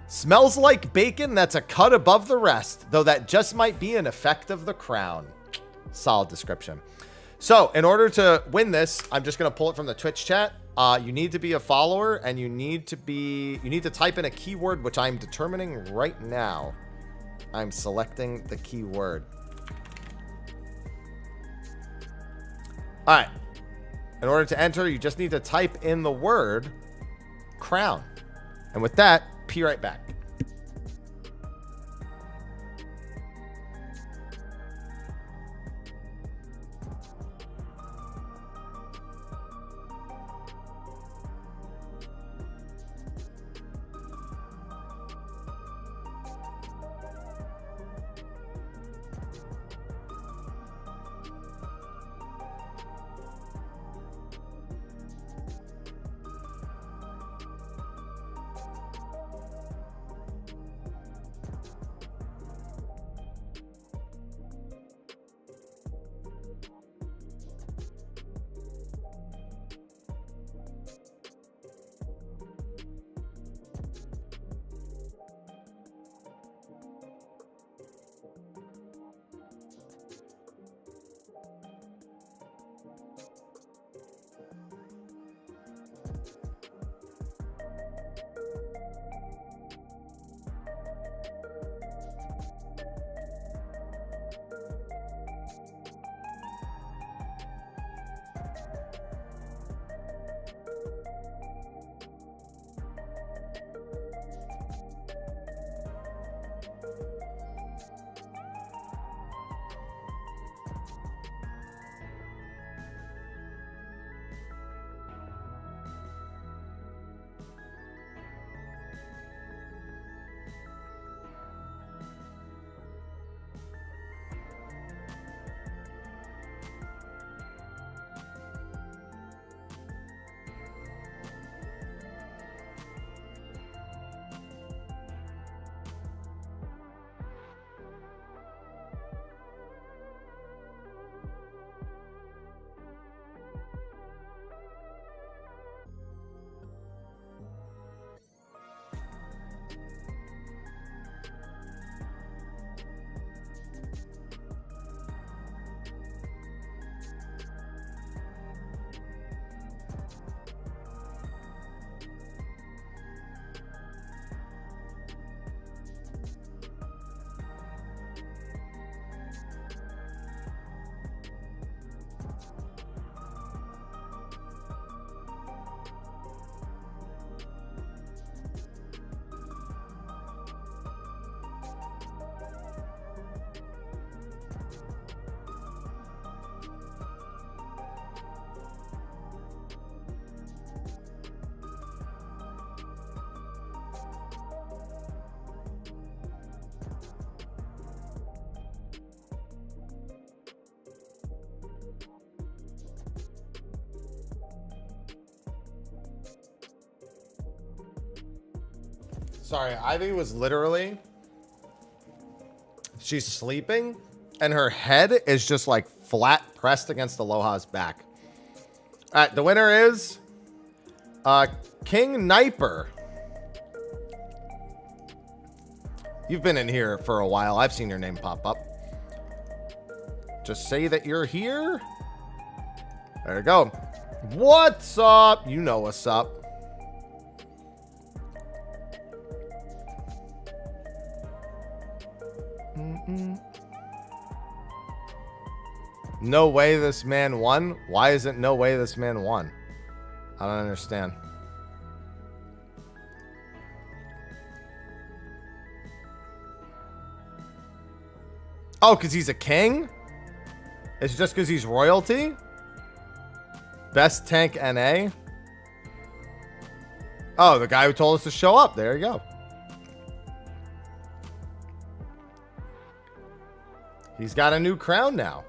Smells like bacon. That's a cut above the rest, though that just might be an effect of the crown. Solid description. So in order to win this, I'm just going to pull it from the Twitch chat. You need to be a follower, and you need to type in a keyword, which I'm determining right now. I'm selecting the keyword. All right. In order to enter, you just need to type in the word crown. And with that, be right back. Sorry, Ivy was literally... She's sleeping, and her head is just, like, flat pressed against Aloha's back. All right, the winner is... King Niper. You've been in here for a while. I've seen your name pop up. Just say that you're here. There you go. What's up? You know what's up. No way this man won? Why isn't no way this man won? I don't understand. Oh, because he's a king? It's just because he's royalty? Best tank NA? Oh, the guy who told us to show up. There you go. He's got a new crown now.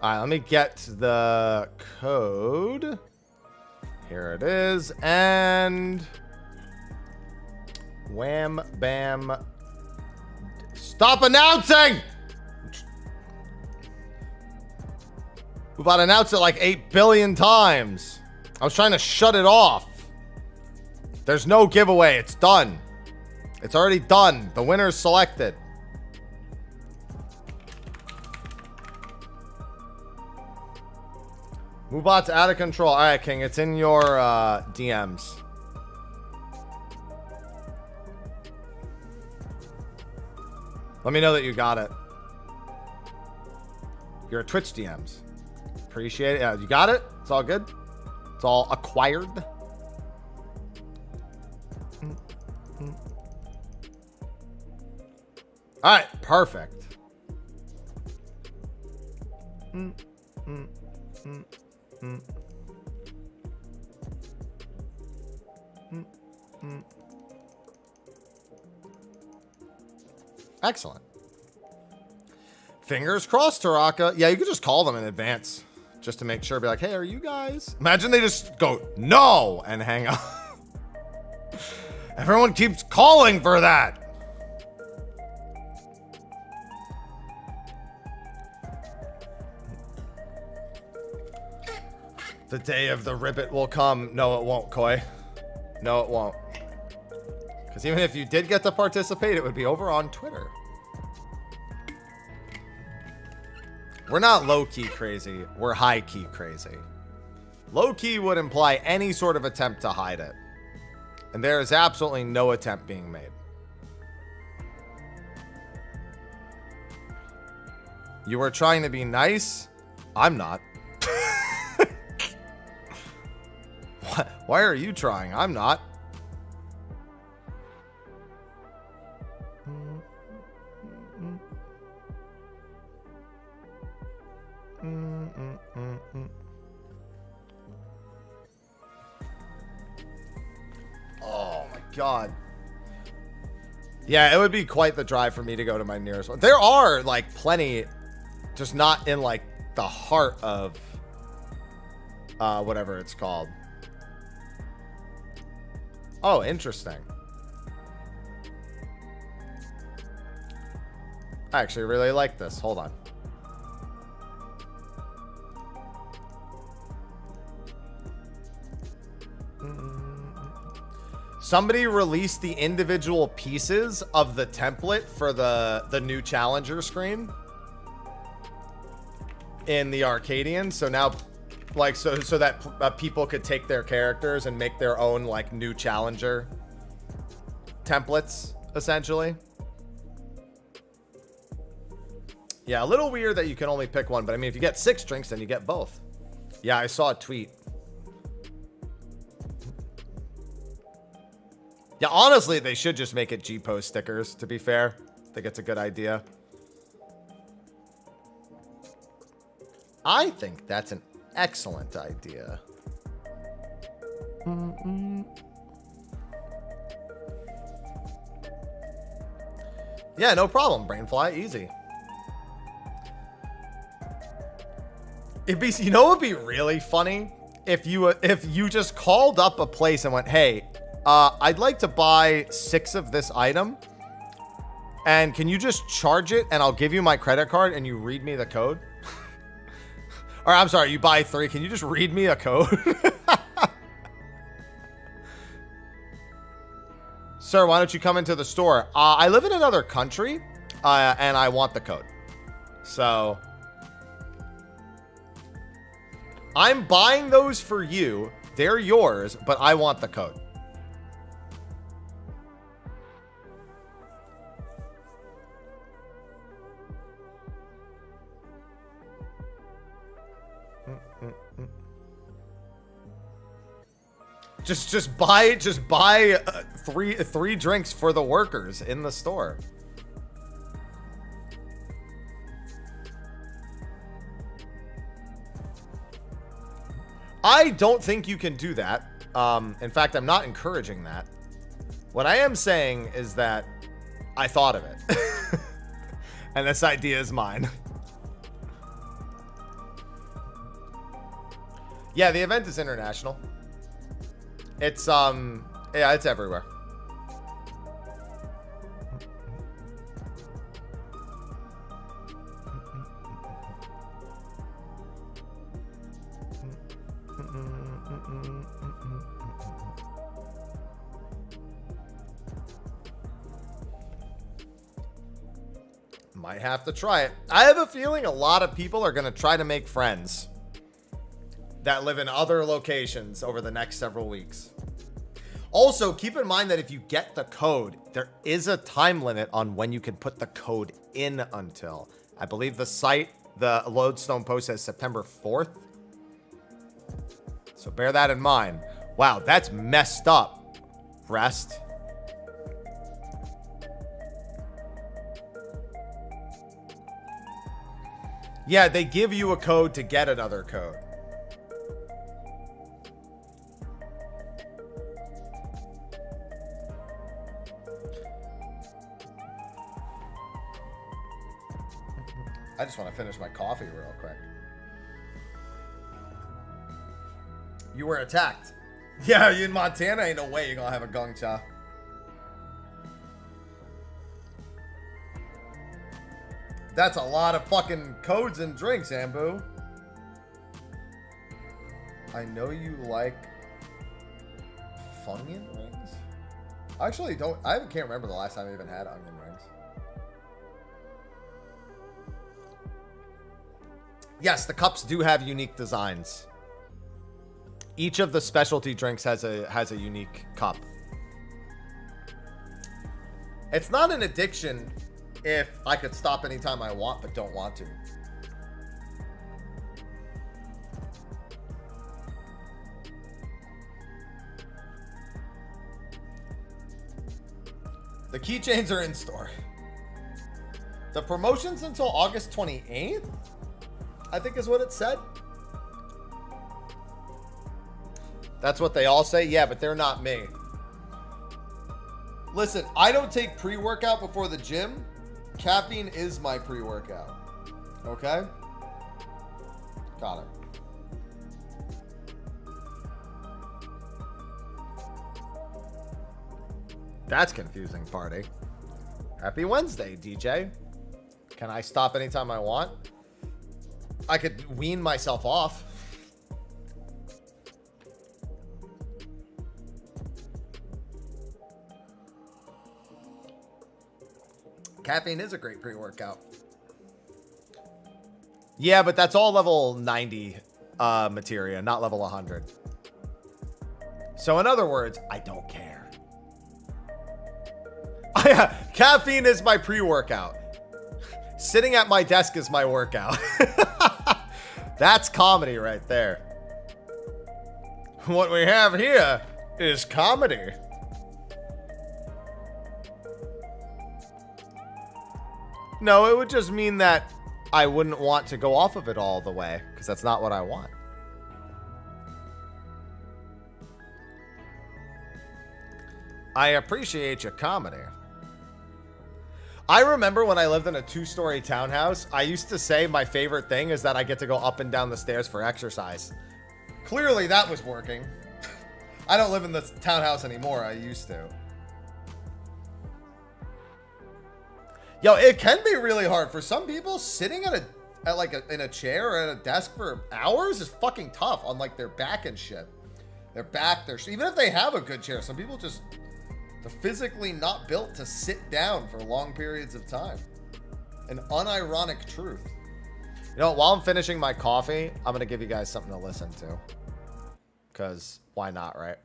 All right, let me get the code. Here it is. And wham, bam. Stop announcing! We've about announced it like 8 billion times. I was trying to shut it off. There's no giveaway. It's done. It's already done. The winner's selected. Moobot's out of control. All right, King. It's in your DMs. Let me know that you got it. Your Twitch DMs. Appreciate it. Yeah, you got it? It's all good? It's all acquired? All right, perfect. Excellent. Fingers crossed, Taraka. Yeah, you could just call them in advance just to make sure. Be like, hey, are you guys? Imagine they just go, no, and hang up. Everyone keeps calling for that. The day of the ribbit will come. No, it won't, Koi. No, it won't. Because even if you did get to participate, it would be over on Twitter. We're not low-key crazy. We're high-key crazy. Low-key would imply any sort of attempt to hide it. And there is absolutely no attempt being made. You were trying to be nice? I'm not. Why are you trying? I'm not. Oh my God. Yeah, it would be quite the drive for me to go to my nearest one. There are like plenty, just not in like the heart of whatever it's called. Oh, interesting. I actually really like this. Hold on. Somebody released the individual pieces of the template for the new challenger screen in the Arcadian. So now, like, so that people could take their characters and make their own like new challenger templates, essentially. Yeah, a little weird that you can only pick one, but I mean, if you get 6 drinks, then you get both. Yeah, I saw a tweet. Yeah, honestly, they should just make it G-Post stickers, to be fair. I think it's a good idea. I think that's an excellent idea. Yeah, no problem, Brainfly. Easy. It'd be, you know what would be really funny? if you just called up a place and went, hey, I'd like to buy 6 of this item, and can you just charge it and I'll give you my credit card and you read me the code? Or I'm sorry, you buy 3. Can you just read me a code? Sir, why don't you come into the store? I live in another country, and I want the code. So I'm buying those for you. They're yours, but I want the code. Just buy 3 drinks for the workers in the store. I don't think you can do that. In fact, I'm not encouraging that. What I am saying is that I thought of it. And this idea is mine. Yeah, the event is international. It's, yeah, it's everywhere. Might have to try it. I have a feeling a lot of people are going to try to make friends that live in other locations over the next several weeks. Also, keep in mind that if you get the code, there is a time limit on when you can put the code in until. I believe the site, the Lodestone post says September 4th. So bear that in mind. Wow, that's messed up. Rest. Yeah, they give you a code to get another code. I just want to finish my coffee real quick. You were attacked. Yeah, you in Montana, ain't no way you're gonna have a Gongcha. That's a lot of fucking codes and drinks, Ambu. I know you like Funyun rings. I actually don't. I can't remember the last time I even had onion rings. Yes, the cups do have unique designs. Each of the specialty drinks has a unique cup. It's not an addiction if I could stop anytime I want but don't want to. The keychains are in store. The promotion's until August 28th, I think is what it said. That's what they all say. Yeah, but they're not me. Listen, I don't take pre-workout before the gym. Caffeine is my pre-workout. Okay? Got it. That's confusing, party. Happy Wednesday, DJ. Can I stop anytime I want? I could wean myself off. Caffeine is a great pre-workout. Yeah, but that's all level 90 materia, not level 100. So in other words, I don't care. Caffeine is my pre-workout. Sitting at my desk is my workout. That's comedy right there. What we have here is comedy. No, it would just mean that I wouldn't want to go off of it all the way, because that's not what I want. I appreciate your comedy. I remember when I lived in a 2-story townhouse, I used to say my favorite thing is that I get to go up and down the stairs for exercise. Clearly that was working. I don't live in this townhouse anymore. I used to. Yo, it can be really hard for some people. Sitting in a chair or at a desk for hours is fucking tough on like their back and shit. Their back, even if they have a good chair, some people just they're physically not built to sit down for long periods of time. An unironic truth. You know, while I'm finishing my coffee, I'm gonna give you guys something to listen to. Cause why not, right?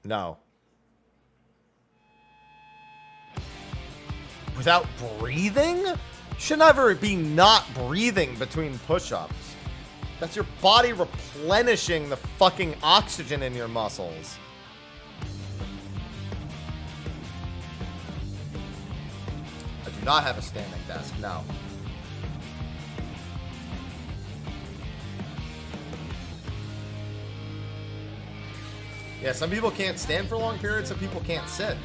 No. Without breathing? Should never be not breathing between push-ups. That's your body replenishing the fucking oxygen in your muscles. I do not have a standing desk, no. Yeah, some people can't stand for long periods, some people can't sit.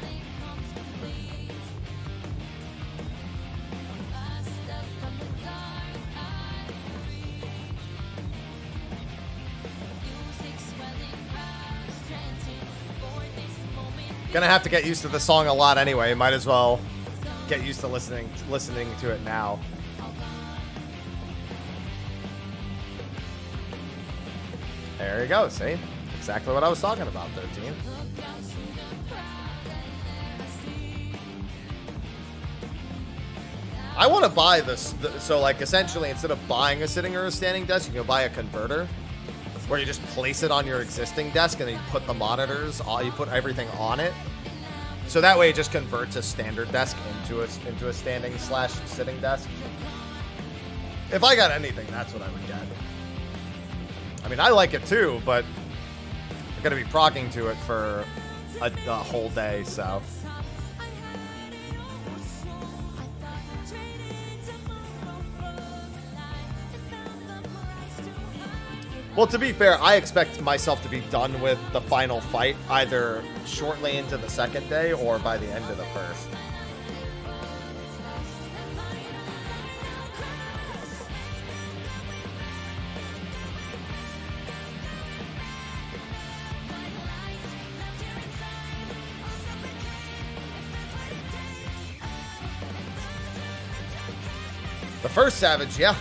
Gonna have to get used to the song a lot anyway. Might as well get used to listening to it now. There you go, see? Exactly what I was talking about, 13. I want to buy this, so like essentially instead of buying a sitting or a standing desk, you can buy a converter where you just place it on your existing desk and then you put the monitors, you put everything on it. So that way it just converts a standard desk into a standing / sitting desk. If I got anything, that's what I would get. I mean, I like it too, but I'm gonna be progging to it for a whole day, so. Well, to be fair, I expect myself to be done with the final fight either shortly into the second day or by the end of the first. The first Savage, yeah.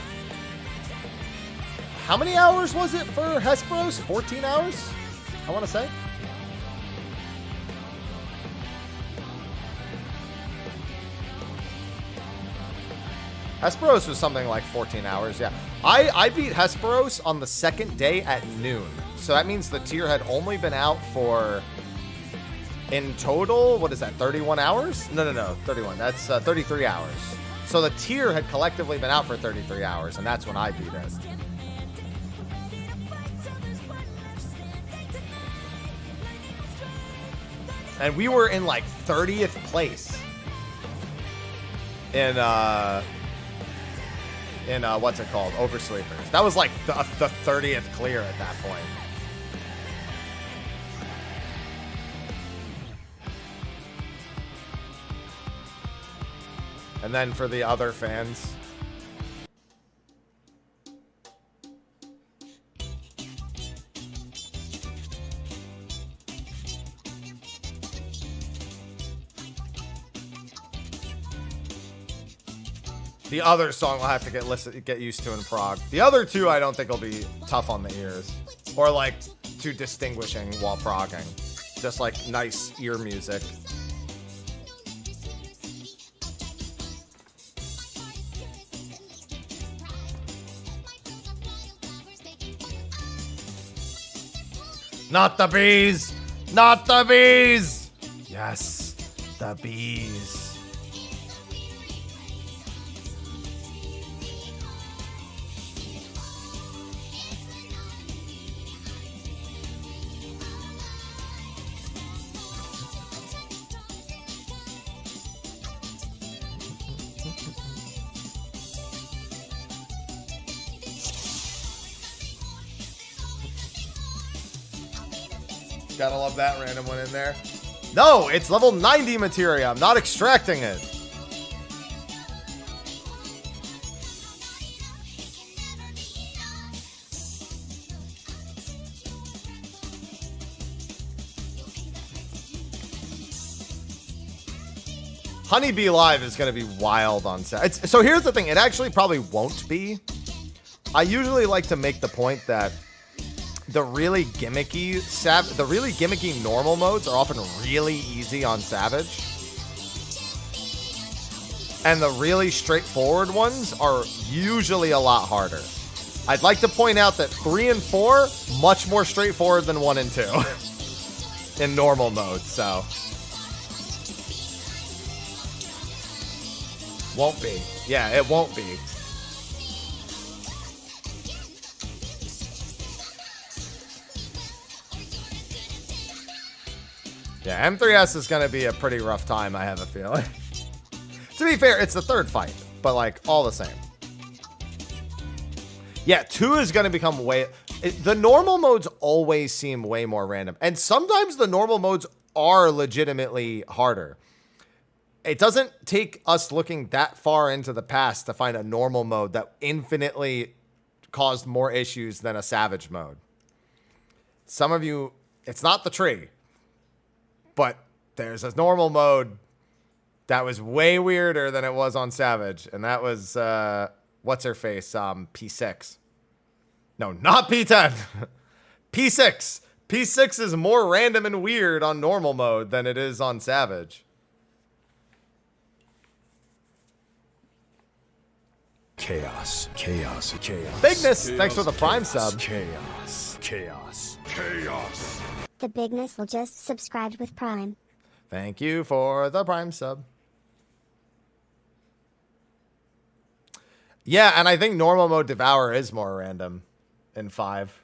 How many hours was it for Hesperos? 14 hours, I want to say. Hesperos was something like 14 hours, yeah. I beat Hesperos on the second day at noon. So that means the tier had only been out for, in total, what is that, 31 hours? No, 31. That's 33 hours. So the tier had collectively been out for 33 hours, and that's when I beat it. And we were in like 30th place in what's it called? Oversleepers. That was like the 30th clear at that point. And then for the other fans, the other song will have to get used to in Prague. The other two I don't think will be tough on the ears. Or like too distinguishing while progging. Just like nice ear music. Not the bees! Not the bees! Yes, the bees. Gotta love that random one in there. No, it's level 90 materia. I'm not extracting it. Honeybee Live is going to be wild on set. So here's the thing. It actually probably won't be. I usually like to make the point that the really gimmicky normal modes are often really easy on Savage. And the really straightforward ones are usually a lot harder. I'd like to point out that 3 and 4, much more straightforward than 1 and 2 in normal mode, so. Won't be. Yeah, it won't be. Yeah, M3S is going to be a pretty rough time, I have a feeling. To be fair, it's the third fight, but like all the same. Yeah, 2 is going to become the normal modes always seem way more random. And sometimes the normal modes are legitimately harder. It doesn't take us looking that far into the past to find a normal mode that infinitely caused more issues than a Savage mode. Some of you, it's not the tree, but there's a normal mode that was way weirder than it was on Savage, and that was, what's her face, P6. No, not P10. P6. P6 is more random and weird on normal mode than it is on Savage. Chaos, chaos, chaos. Bigness, chaos, thanks for the Prime chaos, sub. Chaos, chaos, chaos. The Bigness will just subscribed with Prime. Thank you for the Prime sub. Yeah, and I think normal mode Devour is more random in 5.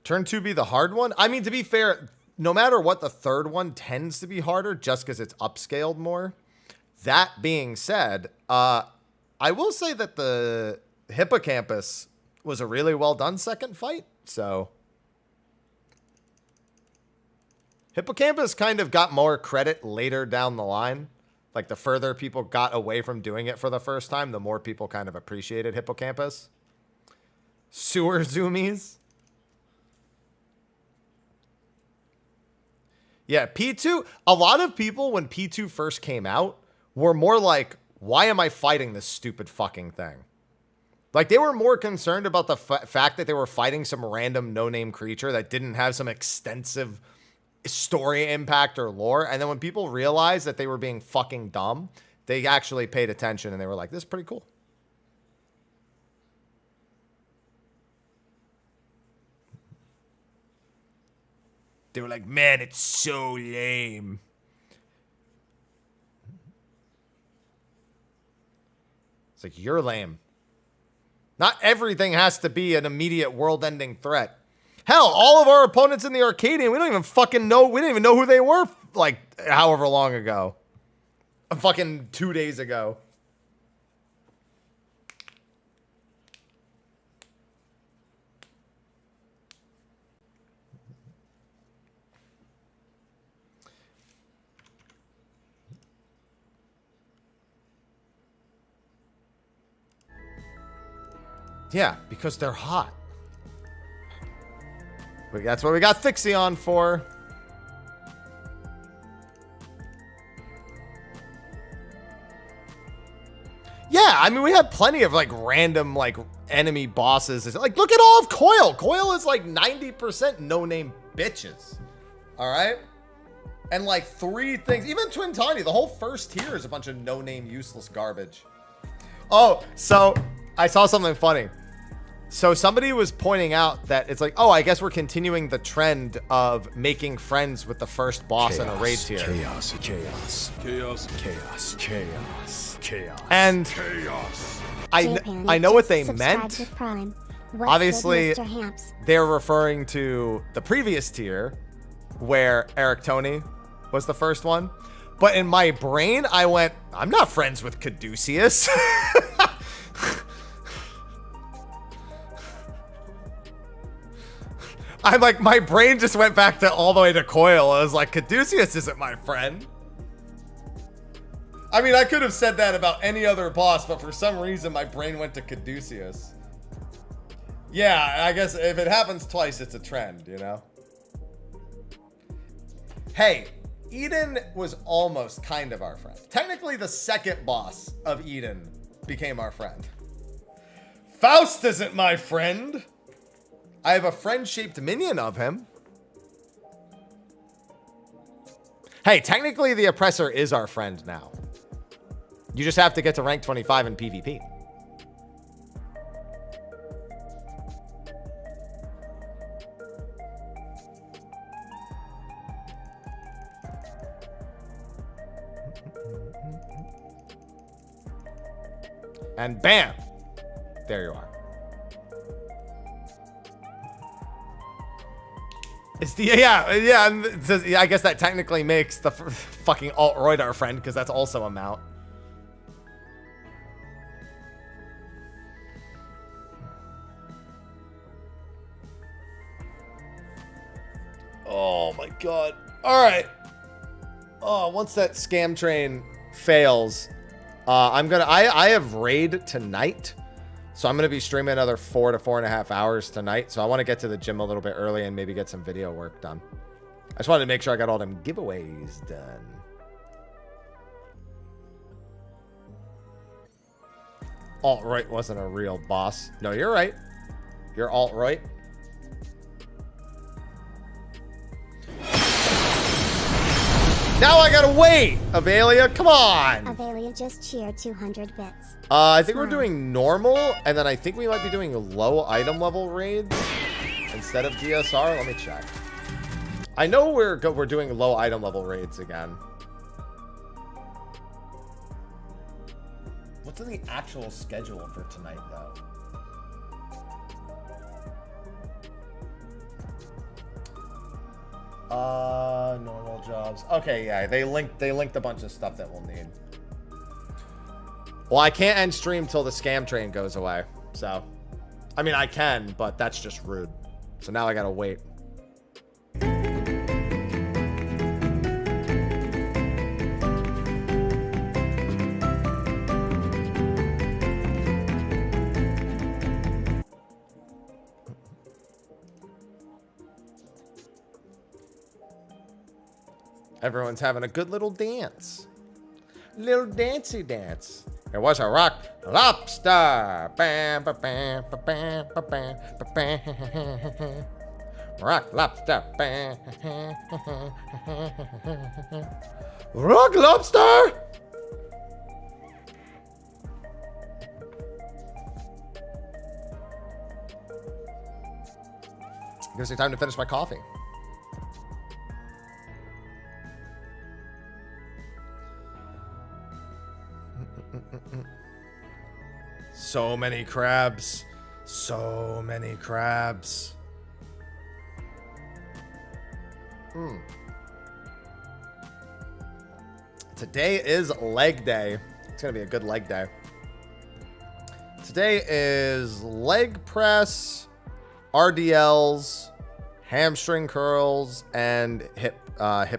Turn 2 be the hard one? I mean, to be fair, no matter what, the third one tends to be harder just because it's upscaled more. That being said, I will say that the Hippocampus was a really well done second fight. So Hippocampus kind of got more credit later down the line. Like the further people got away from doing it for the first time, the more people kind of appreciated Hippocampus. Sewer Zoomies. Yeah, P2, a lot of people when P2 first came out were more like, why am I fighting this stupid fucking thing? Like, they were more concerned about the fact that they were fighting some random no-name creature that didn't have some extensive story impact or lore. And then when people realized that they were being fucking dumb, they actually paid attention and they were like, this is pretty cool. They were like, man, it's so lame. It's like, you're lame. Not everything has to be an immediate world-ending threat. Hell, all of our opponents in the Arcadian, we don't even fucking know. We didn't even know who they were, like, however long ago. Fucking 2 days ago. Yeah, because they're hot. But that's what we got Thixion for. Yeah, I mean, we had plenty of, like, random, like, enemy bosses. Like, look at all of Coil. Coil is, like, 90% no-name bitches. All right? And, like, 3 things. Even Twin Tiny, the whole first tier is a bunch of no-name useless garbage. Oh, so I saw something funny. So somebody was pointing out that it's like, oh, I guess we're continuing the trend of making friends with the first boss in a raid tier. Chaos, chaos, chaos, chaos, chaos, chaos, and chaos. I know what they meant. Obviously, they're referring to the previous tier where Eric Tony was the first one. But in my brain, I went, I'm not friends with Caduceus. I'm like, my brain just went back to all the way to Coil. I was like, Caduceus isn't my friend. I mean, I could have said that about any other boss, but for some reason, my brain went to Caduceus. Yeah, I guess if it happens twice, it's a trend, you know? Hey, Eden was almost kind of our friend. Technically, the second boss of Eden became our friend. Faust isn't my friend. I have a friend-shaped minion of him. Hey, technically the oppressor is our friend now. You just have to get to rank 25 in PvP. And bam! There you are. It's the, and it says, I guess that technically makes the fucking alt-roid our friend, because that's also a mount. Oh my god. Alright. Oh, once that scam train fails, I have raid tonight. So I'm going to be streaming another 4 to 4.5 hours tonight. So I want to get to the gym a little bit early and maybe get some video work done. I just wanted to make sure I got all them giveaways done. Alt-right wasn't a real boss. No, you're right. You're alt-right. Now I gotta wait! Avelia, come on! Avelia just cheered 200 bits. I think we're doing normal, and then I think we might be doing low item level raids instead of DSR. Let me check. I know we're doing low item level raids again. What's in the actual schedule for tonight, though? Normal jobs. Okay, yeah, they linked a bunch of stuff that we'll need. Well, I can't end stream till the scam train goes away. So, I mean, I can, but that's just rude. So now I gotta wait. Everyone's having a good little dance. Little dancey dance. It was a rock lobster. Bam, ba, bam, ba, bam, ba, bam, ba, bam. Rock lobster. Bam. Rock lobster. Gives me time to finish my coffee. So many crabs. So many crabs. Today is leg day. It's going to be a good leg day. Today is leg press, RDLs, hamstring curls, and hip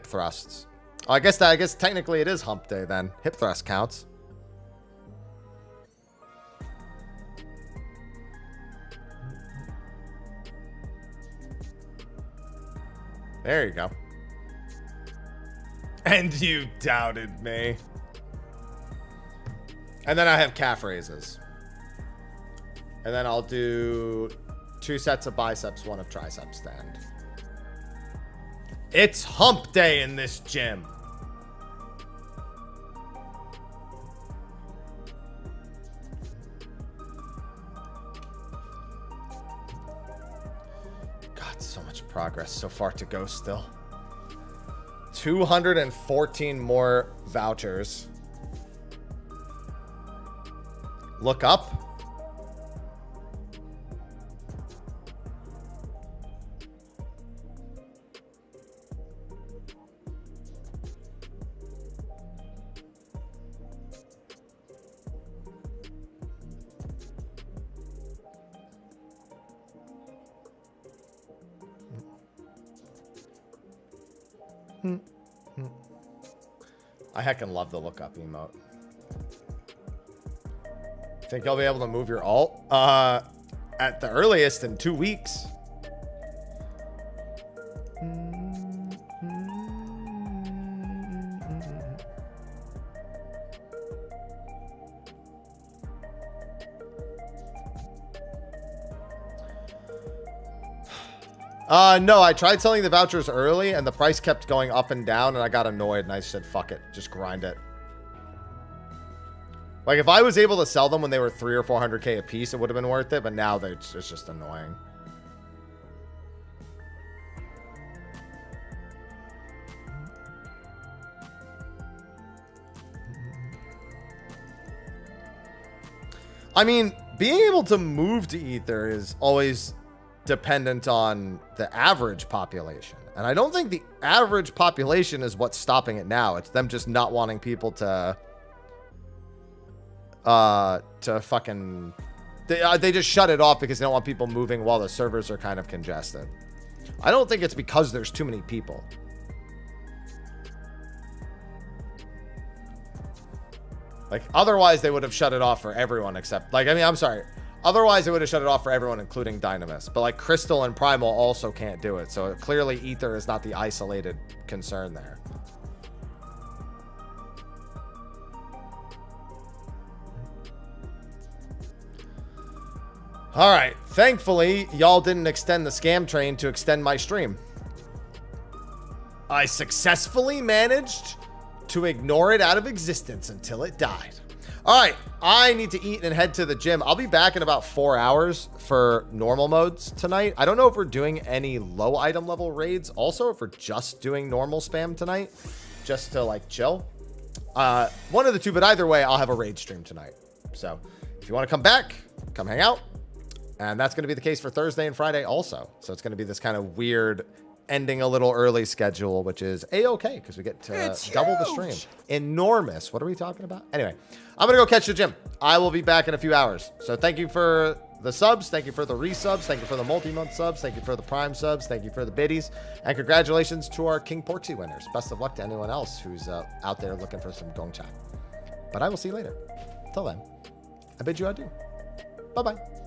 thrusts. Oh, I guess technically it is hump day then. Hip thrust counts. There you go. And you doubted me. And then I have calf raises. And then I'll do 2 sets of biceps, 1 of tricep stand. It's hump day in this gym. God, so much progress so far to go still. 214 more vouchers. Look up. I heckin' love the lookup emote. Think you'll be able to move your alt? At the earliest in 2 weeks. No, I tried selling the vouchers early and the price kept going up and down and I got annoyed and I said, fuck it, just grind it. Like if I was able to sell them when they were 300 or 400k a piece, it would have been worth it, but now it's just annoying. I mean, being able to move to Ether is always dependent on the average population. And I don't think the average population is what's stopping it now. It's them just not wanting people to fucking... They just shut it off because they don't want people moving while the servers are kind of congested. I don't think it's because there's too many people. Like, otherwise they would have shut it off for everyone except... Like, I mean, I'm sorry. Otherwise, they would have shut it off for everyone, including Dynamis. But, like, Crystal and Primal also can't do it. So, clearly, Ether is not the isolated concern there. All right. Thankfully, y'all didn't extend the scam train to extend my stream. I successfully managed to ignore it out of existence until it died. All right, I need to eat and head to the gym. I'll be back in about 4 hours for normal modes tonight. I don't know if we're doing any low item level raids. Also, if we're just doing normal spam tonight, just to like chill. One of the two, but either way, I'll have a raid stream tonight. So if you want to come back, come hang out. And that's going to be the case for Thursday and Friday also. So it's going to be this kind of weird ending a little early schedule, which is a-okay because we get to double the stream. Enormous. What are we talking about? Anyway, I'm going to go catch the gym. I will be back in a few hours. So thank you for the subs. Thank you for the resubs. Thank you for the multi-month subs. Thank you for the prime subs. Thank you for the biddies. And congratulations to our King Porksy winners. Best of luck to anyone else who's out there looking for some Gongcha. But I will see you later. Till then, I bid you adieu. Bye-bye.